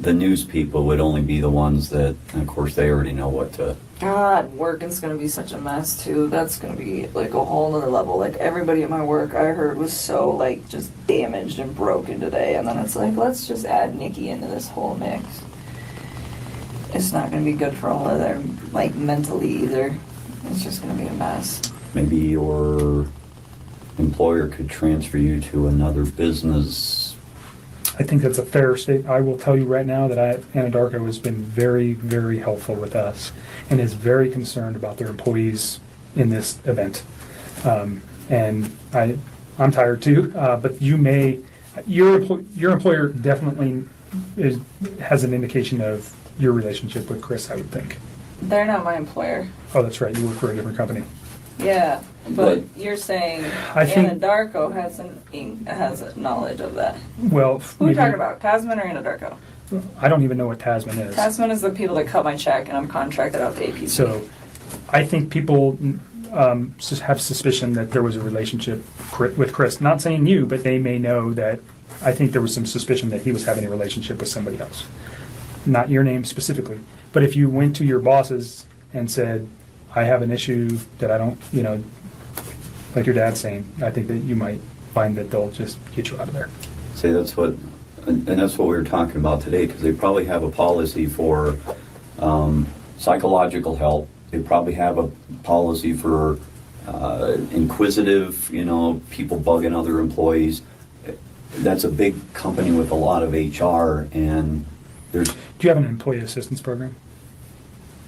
the news people would only be the ones that, and of course, they already know what to. God, working's gonna be such a mess too. That's gonna be like a whole nother level. Like everybody at my work I heard was so like just damaged and broken today, and then it's like, let's just add Nikki into this whole mix. It's not gonna be good for all of them, like mentally either. It's just gonna be a mess. Maybe your employer could transfer you to another business. I think that's a fair statement. I will tell you right now that Anadarko has been very, very helpful with us and is very concerned about their employees in this event. And I'm tired too, but your employer definitely has an indication of your relationship with Chris, I would think. They're not my employer. Oh, that's right. You work for a different company. Yeah, but you're saying I think- Anadarko has knowledge of that. Well, Who are you talking about, Tasman or Anadarko? I don't even know what Tasman is. Tasman is the people that cut my check, and I'm contracted out to APC. So I think people have suspicion that there was a relationship with Chris. Not saying you, but they may know that I think there was some suspicion that he was having a relationship with somebody else. Not your name specifically. But if you went to your bosses and said, I have an issue that I don't, like your dad's saying, I think that you might find that they'll just get you out of there. Say that's what we were talking about today, because they probably have a policy for psychological help. They probably have a policy for inquisitive, people bugging other employees. That's a big company with a lot of HR, and there's. Do you have an employee assistance program?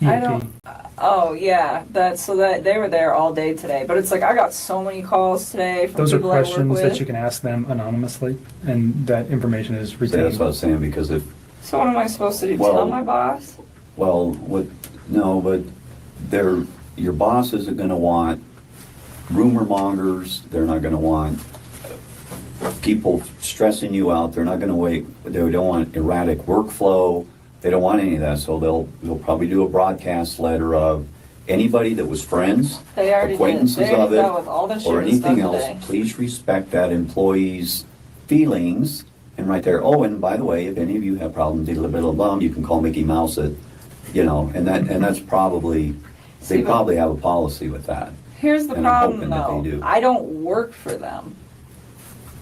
I EAP. don't. Oh yeah, that they were there all day today. But it's like I got so many calls today from Those are people I work questions with. that you can ask them anonymously, and that information is Say retained. that's what I was saying, because if. So what am I supposed to do? Well- Tell my boss? Well, but your boss isn't going to want rumor mongers. They're not going to want people stressing you out. They're not going to they don't want erratic workflow. They don't want any of that. So they'll probably do a broadcast letter of anybody that was friends, They already did. acquaintances They already of it, dealt with all the shit or that's done anything else. today. Please respect that employee's feelings. And right there, oh, and by the way, if any of you have problems, you can call Mickey Mouse at, and that's probably, See, they but- probably have a policy with that. Here's the And I'm problem hoping that though. they do. I don't work for them.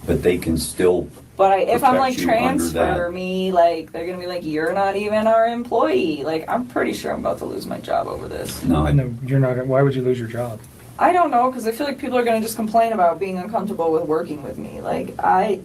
But they can still, But if I'm like Protect you under transfer that. me, like they're gonna be like, you're not even our employee. Like I'm pretty sure I'm about to lose my job over this. no, No, you're not. Why would you lose your job? I don't know, because I feel like people are gonna just complain about being uncomfortable with working with me. Like I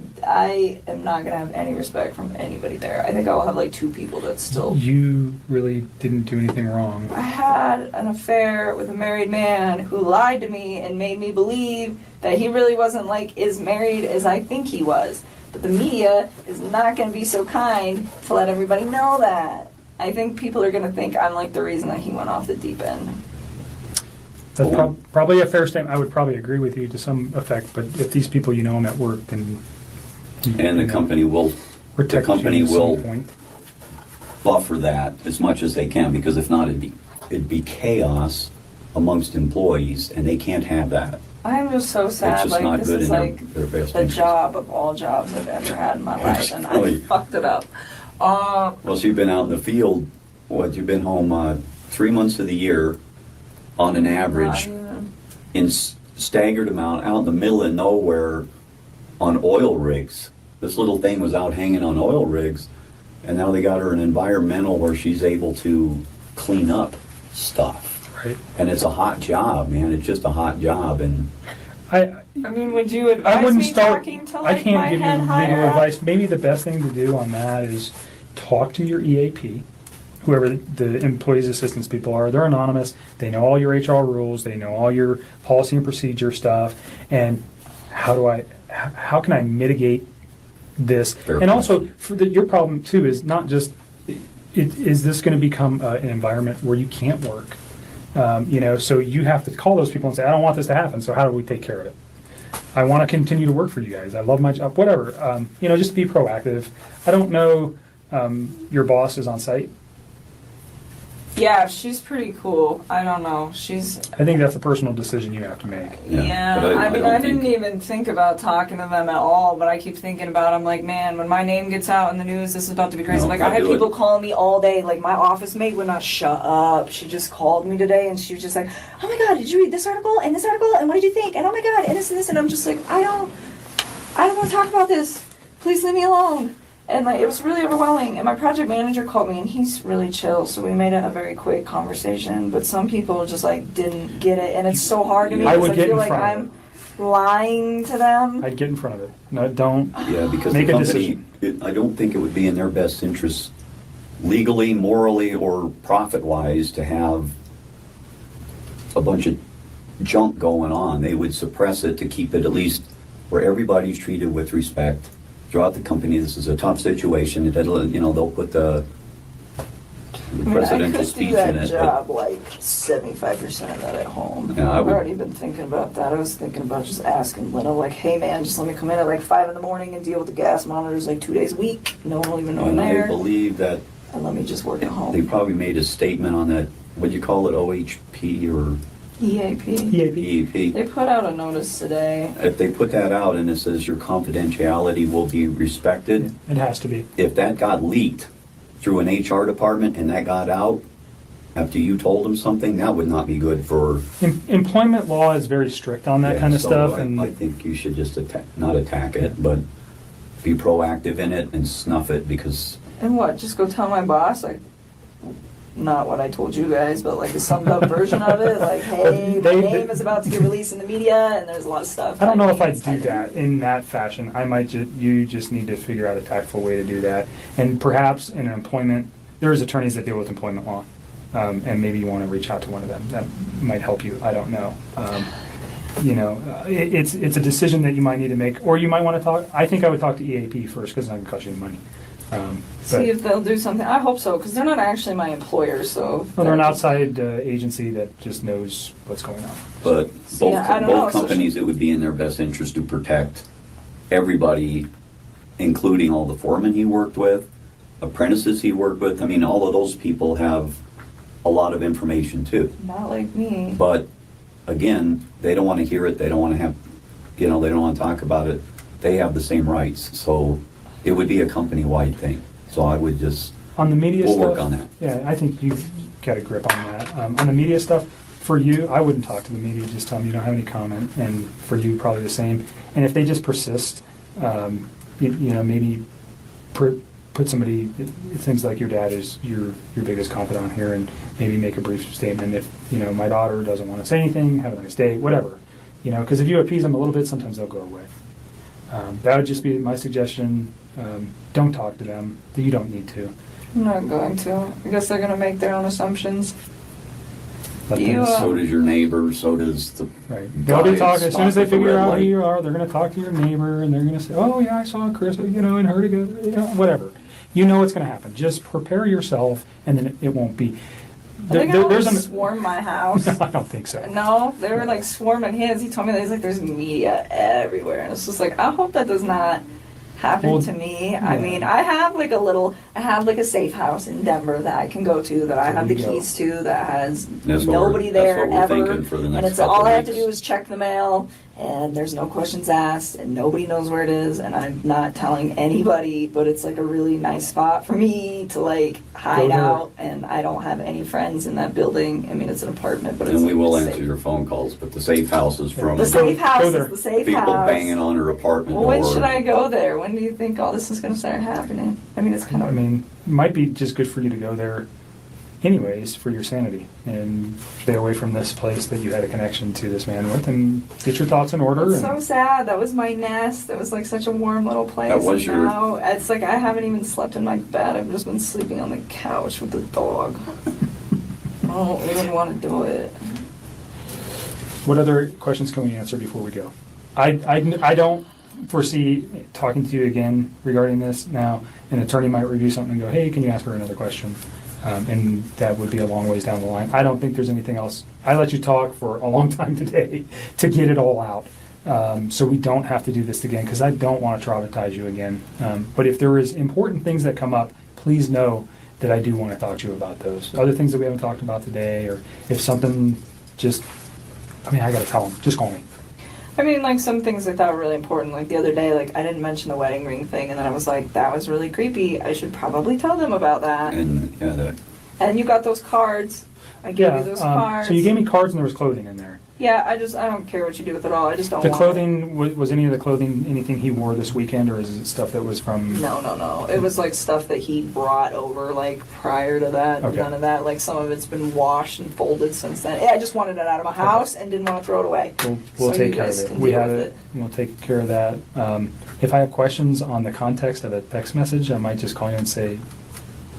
am not gonna have any respect from anybody there. I think I'll have like 2 people that still. You really didn't do anything wrong. I had an affair with a married man who lied to me and made me believe that he really wasn't like as married as I think he was. But the media is not gonna be so kind to let everybody know that. I think people are gonna think I'm like the reason that he went off the deep end. That's probably a fair statement. I would probably agree with you to some effect, but if these people you know them at work, then and the company will protect company you at some will- point. buffer that as much as they can, because if not, it'd be chaos amongst employees, and they can't have that. I'm just so It's sad, just like not this good is in like their best the interest. job of all jobs I've ever had in my life, and I Really? fucked it up. Well, so you've been out in the field, you've been home 3 months of the year on an average, in staggered amount, out in the middle of nowhere on oil rigs. This little thing was out hanging on oil rigs, and now they got her an environmental where she's able to clean up stuff. Right. And it's a hot job, man. It's just a hot job, and I mean, would you I advise wouldn't me start. talking to I like can't my give you head legal higher up? advice. Maybe the best thing to do on that is talk to your EAP, whoever the employees assistance people are. They're anonymous. They know all your HR rules. They know all your policy and procedure stuff. And how can I mitigate this? Fair And also, your problem too is not just is this going to become an environment where you can't work? So you have to call those people and say, I don't want this to happen. So how do we take care of it? I want to continue to work for you guys. I love my job, whatever. Just be proactive. I don't know, your boss is on site. Yeah, she's pretty cool. I don't know. I think that's a personal decision you have to make. Yeah, but I mean, don't I didn't think- even think about talking to them at all, but I keep thinking about it. I'm like, man, when my name gets out in the news, this is about to be crazy. No, Like, I had do it. people calling me all day. Like, my office mate would not shut up. She just called me today, and she was just like, oh my God, did you read this article? And this article? And what did you think? And oh my God, and this and this. And I'm just like, I don't want to talk about this. Please leave me alone. And like, it was really overwhelming. And my project manager called me, and he's really chill, so we made it a very quick conversation. But some people just like didn't get it, and it's so hard to me I because would I get feel in like front of I'm lying to them. I'd get in front of it. No, don't. Yeah, because Make the a company, I don't think it would be in their best interest legally, morally, or profit-wise to have a bunch of junk going on. They would suppress it to keep it at least where everybody's treated with respect throughout the company. This is a tough situation. They'll put the presidential I could speech do that in it. job like 75% of that at home. Yeah, I I've would- already been thinking about that. I was thinking about just asking Lena, like, hey man, just let me come in at like 5 in the morning and deal with the gas monitors like 2 days a week. No one will even know I'm And I there. believe that And let me just work at they home. probably made a statement on that, what'd you call it, OHP or EAP. EAP? They put out a notice today. If they put that out and it says your confidentiality will be respected, It has to be. if that got leaked through an HR department and that got out after you told them something, that would not be good for. Employment law is very strict on that kind of So stuff, I and think you should just not attack it, but be proactive in it and snuff it, because And what, just go tell my boss, like, not what I told you guys, but like a summed up version of it, like, hey, my name is about to get released in the media, and there's a lot of stuff. I don't know if need I'd do that in that fashion. You just need to figure out a tactful way to do that. And perhaps in an employment, there's attorneys that deal with employment law, and maybe you want to reach out to one of them. That might help you. I don't know. It's a decision that you might need to make, or you might want to talk. I think I would talk to EAP first, because it's not going to cost you any money. See if they'll do something. I hope so, because they're not actually my employer, so. Well, they're an outside agency that just knows what's going on. But Yeah, I don't know, both so companies, it would be in their best interest to protect everybody, including all the foremen he worked with, apprentices he worked with. I mean, all of those people have a lot of information too. Not like me. But again, they don't want to hear it. They don't want to have, they don't want to talk about it. They have the same rights. So it would be a company-wide thing. So I would just, On the media we'll stuff, work on that. Yeah, I think you've got a grip on that. On the media stuff, for you, I wouldn't talk to the media. Just tell them you don't have any comment, and for you, probably the same. And if they just persist, maybe put somebody, things like your dad is your biggest confidant here, and maybe make a brief statement. If my daughter doesn't want to say anything, have a nice day, whatever. Because if you appease them a little bit, sometimes they'll go away. That would just be my suggestion. Don't talk to them. You don't need to. I'm not going to. I guess they're going to make their own assumptions. Let You, them- So does your neighbor, so does the Right. They'll be guy talking, as soon as they stopped at the figure red out who light. you are, they're gonna talk to your neighbor, and they're gonna say, oh yeah, I saw Chris, and her together, whatever. You know what's gonna happen. Just prepare yourself, and then it won't be. I think I There's almost swarmed my house. I don't think so. No, they were like swarming his. He told me that he's like, there's media everywhere. And it's just like, I hope that does not happen Well, to me. yeah. I mean, I have like a safe house in Denver that I can go to, that I There have the you go. keys to, that has That's what nobody we're- there that's what we're ever. thinking for the And next it's couple all I of have to weeks. do is check the mail, and there's no questions asked, and nobody knows where it is, and I'm not telling anybody, but it's like a really nice spot for me to like hide there. out, and I don't have any friends in that building. I mean, it's an apartment, but it's And we like will safe. answer your phone calls, but the safe house is from The safe house there. is the safe people house. banging on her apartment Well, when door. should I go there? When do you think all this is going to start happening? I mean, it's kind I of. mean, it might be just good for you to go there anyways, for your sanity, and stay away from this place that you had a connection to this man with, and get your thoughts in order. It's And so sad. That was my nest. That was like such a warm little place. That was and your- now it's like I haven't even slept in my bed. I've just been sleeping on the couch with the dog. I don't even want to do it. What other questions can we answer before we go? I don't foresee talking to you again regarding this now. An attorney might review something and go, hey, can you ask her another question? And that would be a long ways down the line. I don't think there's anything else. I let you talk for a long time today to get it all out. so we don't have to do this again, because I don't want to traumatize you again. But if there is important things that come up, please know that I do want to talk to you about those. Other things that we haven't talked about today, or if something just, I got to tell them, just call me. I mean, like, some things I thought were really important. Like, the other day, like, I didn't mention the wedding ring thing, and then I was like, that was really creepy. I should probably tell them about that. And, yeah, And you got those cards. I gave you those cards. So you gave me cards and there was clothing in there. Yeah, I don't care what you do with it all. I just don't The want clothing, was any of the clothing anything he wore this weekend, or is it stuff that was from? No. It was like stuff that he brought over like prior to that. Okay. None of that. Like some of it's been washed and folded since then. I just wanted it out of my house and didn't want to throw it away. We'll So take you care of guys it. can We deal have with it. We'll take care of that. If I have questions on the context of a text message, I might just call you and say,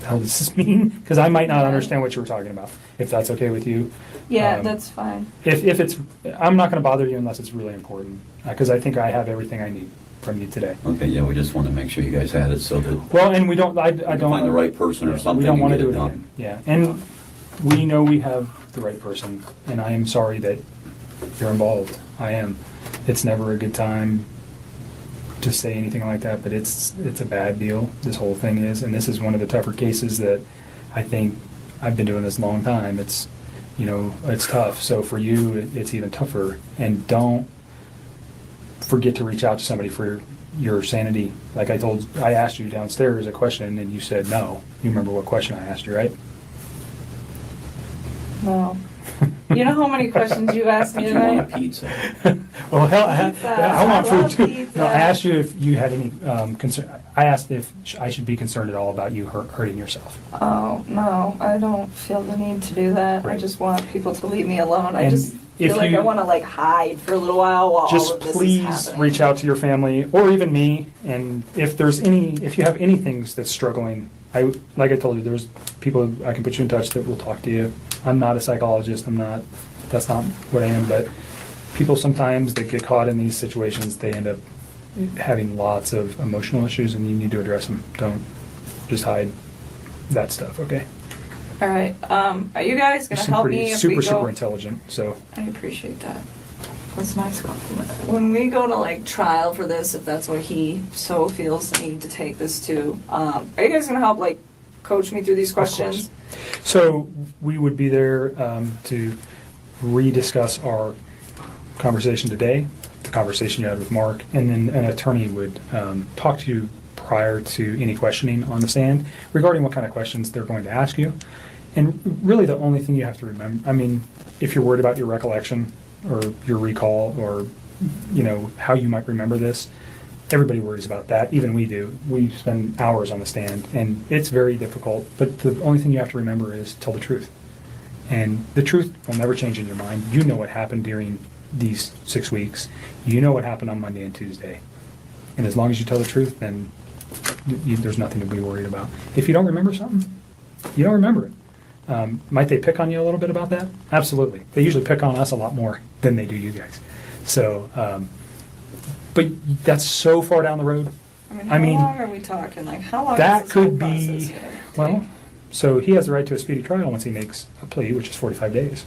"How does this mean?" Because I might not understand what you were talking about. If that's okay with you. Yeah, that's fine. If it's, I'm not going to bother you unless it's really important, because I think I have everything I need from you today. Okay, yeah, we just want to make sure you guys had it so that Well, and we don't. I you can don't find the right person or something We don't and want to get do it it done. again. Yeah, and we know we have the right person, and I am sorry that you're involved. I am. It's never a good time to say anything like that, but it's a bad deal. This whole thing is, and this is one of the tougher cases that I think I've been doing this a long time. It's it's tough. So for you, it's even tougher. And don't forget to reach out to somebody for your sanity. Like I asked you downstairs a question, and you said no. You remember what question I asked you, right? No. You know how many questions you asked me you want a tonight? pizza. Well, hell, Pizza. I want I love food too. pizza. No, I asked you if you had any concern. I asked if I should be concerned at all about you hurting yourself. Oh, no, I don't feel the need to do that. I Right. just want people to leave me alone. I And just if feel like you- I want to like hide for a little while all Just of this please is happening. reach out to your family or even me, and if you have any things that's struggling, like I told you, there's people I can put you in touch that will talk to you. I'm not a psychologist. That's not what I am. But people sometimes that get caught in these situations, they end up having lots of emotional issues, and you need to address them. Don't just hide that stuff. Okay. All right. Are you guys You gonna seem help pretty me if super we go? intelligent. So I appreciate that. That's a nice compliment. When we go to like trial for this, if that's what he so feels the need to take this to, are you guys gonna help like coach me through these questions? So we would be there to rediscuss our conversation today, the conversation you had with Mark, and then an attorney would talk to you prior to any questioning on the stand regarding what kind of questions they're going to ask you. And really the only thing you have to remember, if you're worried about your recollection or your recall or, how you might remember this, everybody worries about that. Even we do. We spend hours on the stand, and it's very difficult. But the only thing you have to remember is tell the truth. And the truth will never change in your mind. You know what happened during these 6 weeks. You know what happened on Monday and Tuesday. And as long as you tell the truth, then there's nothing to be worried about. If you don't remember something, you don't remember it. Might they pick on you a little bit about that? Absolutely. They usually pick on us a lot more than they do you guys. So, but that's so far down the road. How long are we talking? Like how long? That is this whole could be, process gonna well, take? so he has the right to a speedy trial once he makes a plea, which is 45 days.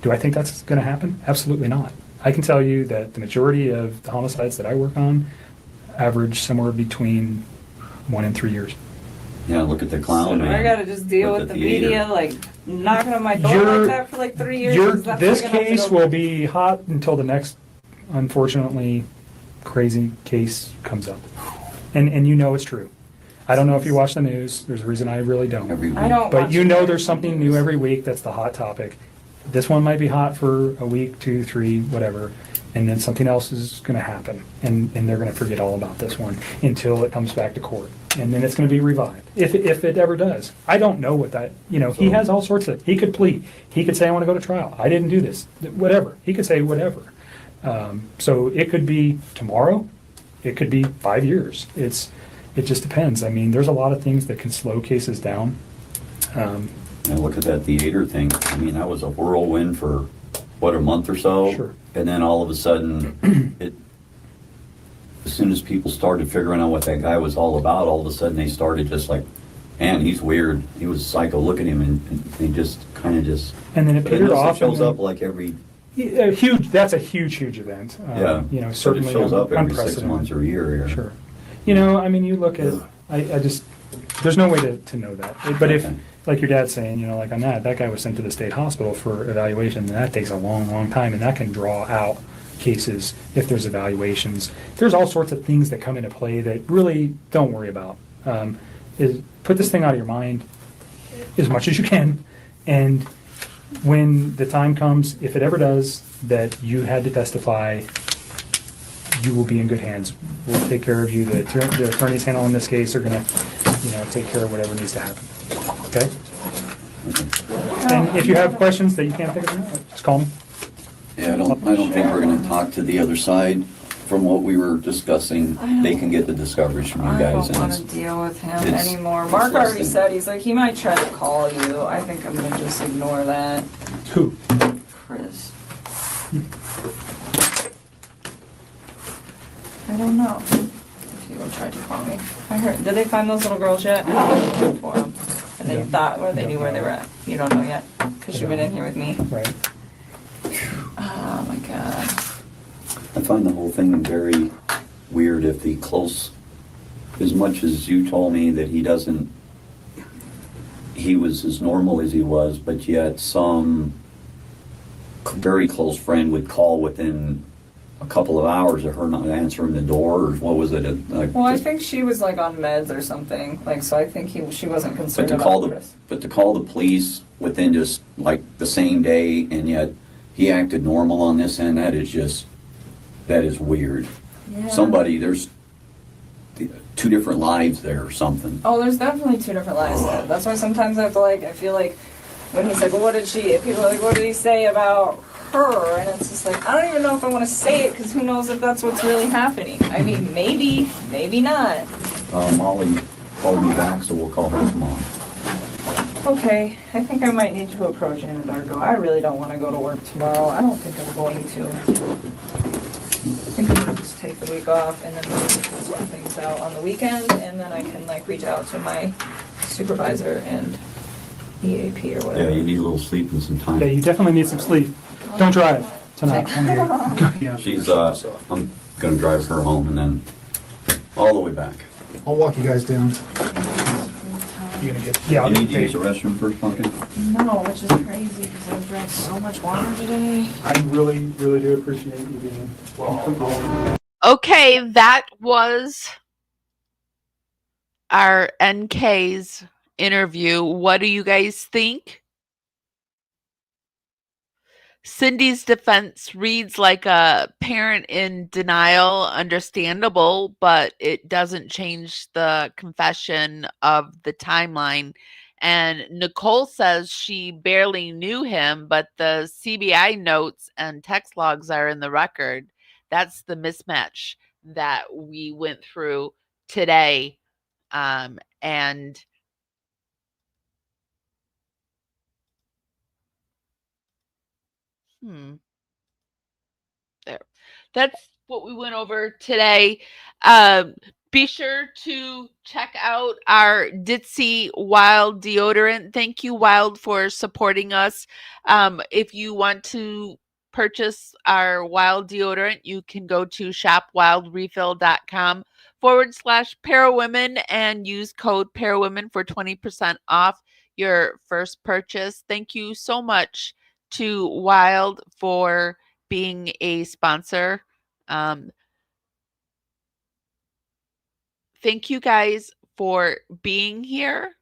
Do I think that's going to happen? Absolutely not. I can tell you that the majority of the homicides that I work on average somewhere between 1 and 3 years. Yeah, look at the clown So man. I gotta just deal Look with at the theater. media, like knocking on my door Your- like that for like 3 years. 'Cause that's This like enough to case go- will be hot until the next, unfortunately, crazy case comes up. And you know it's true. I don't know if you watch the news. There's a reason I really don't. Every week. I don't. But watch you the know news. there's something new every week that's the hot topic. This one might be hot for a week, 2, 3, whatever, and then something else is going to happen, and they're going to forget all about this one until it comes back to court, and then it's going to be revived, if it ever does. I don't know what that, he has all sorts of, he could plead. He could say, I want to go to trial. I didn't do this, whatever. He could say whatever. So it could be tomorrow. It could be 5 years. It just depends. There's a lot of things that can slow cases down. And look at that theater thing. That was a whirlwind for, a month or so? Sure. And then all of a sudden, as soon as people started figuring out what that guy was all about, all of a sudden they started just like, man, he's weird. He was psycho. Look at him. And he just kind of just. And then it But petered it off. shows and up like every Huge. That's a huge event. Yeah. You know, But certainly it shows up every 6 unprecedented. months or a year here. Sure. You know, I mean, you look at, I just, there's no way to know that. But if, Okay. like your dad's saying, you know, like on that guy was sent to the state hospital for evaluation, and that takes a long time, and that can draw out cases if there's evaluations. There's all sorts of things that come into play that really don't worry about. Put this thing out of your mind as much as you can, and when the time comes, if it ever does, that you had to testify, you will be in good hands. We'll take care of you. The attorneys handling this case are going to, take care of whatever needs to happen. Okay? And if you have questions that you can't think of, just call me. Yeah, I don't think we're gonna talk to the other side. From what we were discussing, they can get the discoveries from you I guys. don't want to deal with him anymore. Mark already said, he's like, he might try to call you. I think I'm gonna just ignore that. Who? Chris. I don't know if he will try to call me. I heard, did they find those little girls yet? I looked for them. And they thought, or they knew where they were at. You don't know yet, because you've been in here with me. Right. Oh my God. I find the whole thing very weird if the close, as much as you told me that he was as normal as he was, but yet some very close friend would call within a couple of hours of her not answering the door, or what was it? Well, I think she was like on meds or something. Like, so I think she wasn't concerned about Chris. But to call the police within just like the same day, and yet he acted normal on this end, that is weird. Yeah. There's two different lives there or something. Oh, there's definitely two different lives there. That's why sometimes I feel like when he's like, well, what did she, people are like, what did he say about her? And it's just like, I don't even know if I want to say it, because who knows if that's what's really happening. I mean, maybe not. Molly called me back, so we'll call her tomorrow. Okay, I think I might need to approach Anadarko. I really don't want to go to work tomorrow. I don't think I'm going to. I think I'm gonna just take the week off, and then maybe sort things out on the weekend, and then I can reach out to my supervisor and EAP or whatever. Yeah, you need a little sleep and some time. Yeah, you definitely need some sleep. Don't drive tonight. Yeah. I'm gonna drive her home and then all the way back. I'll walk you guys down. You're gonna get, yeah, You need to use the restroom first, Pumpkin? No, which is crazy, because I've drank so much water today. I really do appreciate you being well. Okay, that was our NK's interview. What do you guys think? Cindy's defense reads like a parent in denial, understandable, but it doesn't change the confession of the timeline. And Nichol says she barely knew him, but the CBI notes and text logs are in the record. That's the mismatch that we went through today. And there. That's what we went over today. Be sure to check out our Ditzy Wild deodorant. Thank you, Wild, for supporting us. If you want to purchase our Wild deodorant, you can go to shopwildrefill.com/parawomen and use code parawomen for 20% off your first purchase. Thank you so much to Wild for being a sponsor. Thank you guys for being here.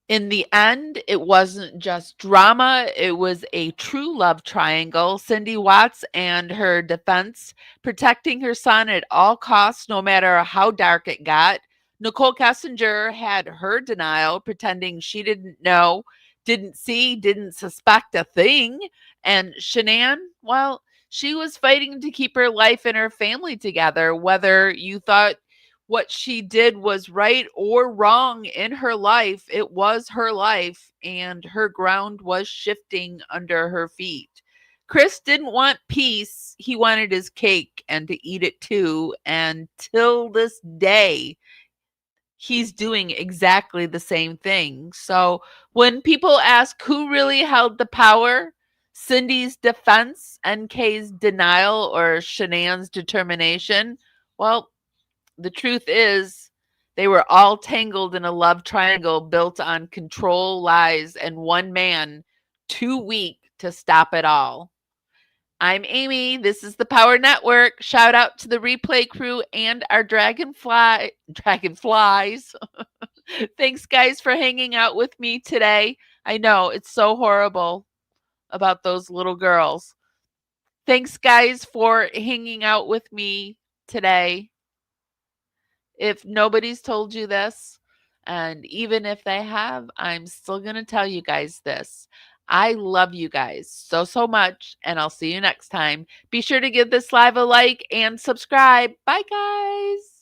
In the end, it wasn't just drama. It was a true love triangle. Cindy Watts and her defense, protecting her son at all costs, no matter how dark it got. Nichol Kessinger had her denial, pretending she didn't know, didn't see, didn't suspect a thing. And Shanann, well, she was fighting to keep her life and her family together, whether you thought what she did was right or wrong in her life. It was her life, and her ground was shifting under her feet. Chris didn't want peace. He wanted his cake and to eat it too. And till this day, he's doing exactly the same thing. So when people ask who really held the power, Cindy's defense, NK's denial, or Shanann's determination? Well, the truth is, they were all tangled in a love triangle built on control, lies, and one man too weak to stop it all. I'm Amy. This is the Power Network. Shout out to the replay crew and our dragonflies. Thanks, guys, for hanging out with me today. I know it's so horrible about those little girls. Thanks, guys, for hanging out with me today. If nobody's told you this, and even if they have, I'm still going to tell you guys this. I love you guys so, so much, and I'll see you next time. Be sure to give this live a like and subscribe. Bye, guys.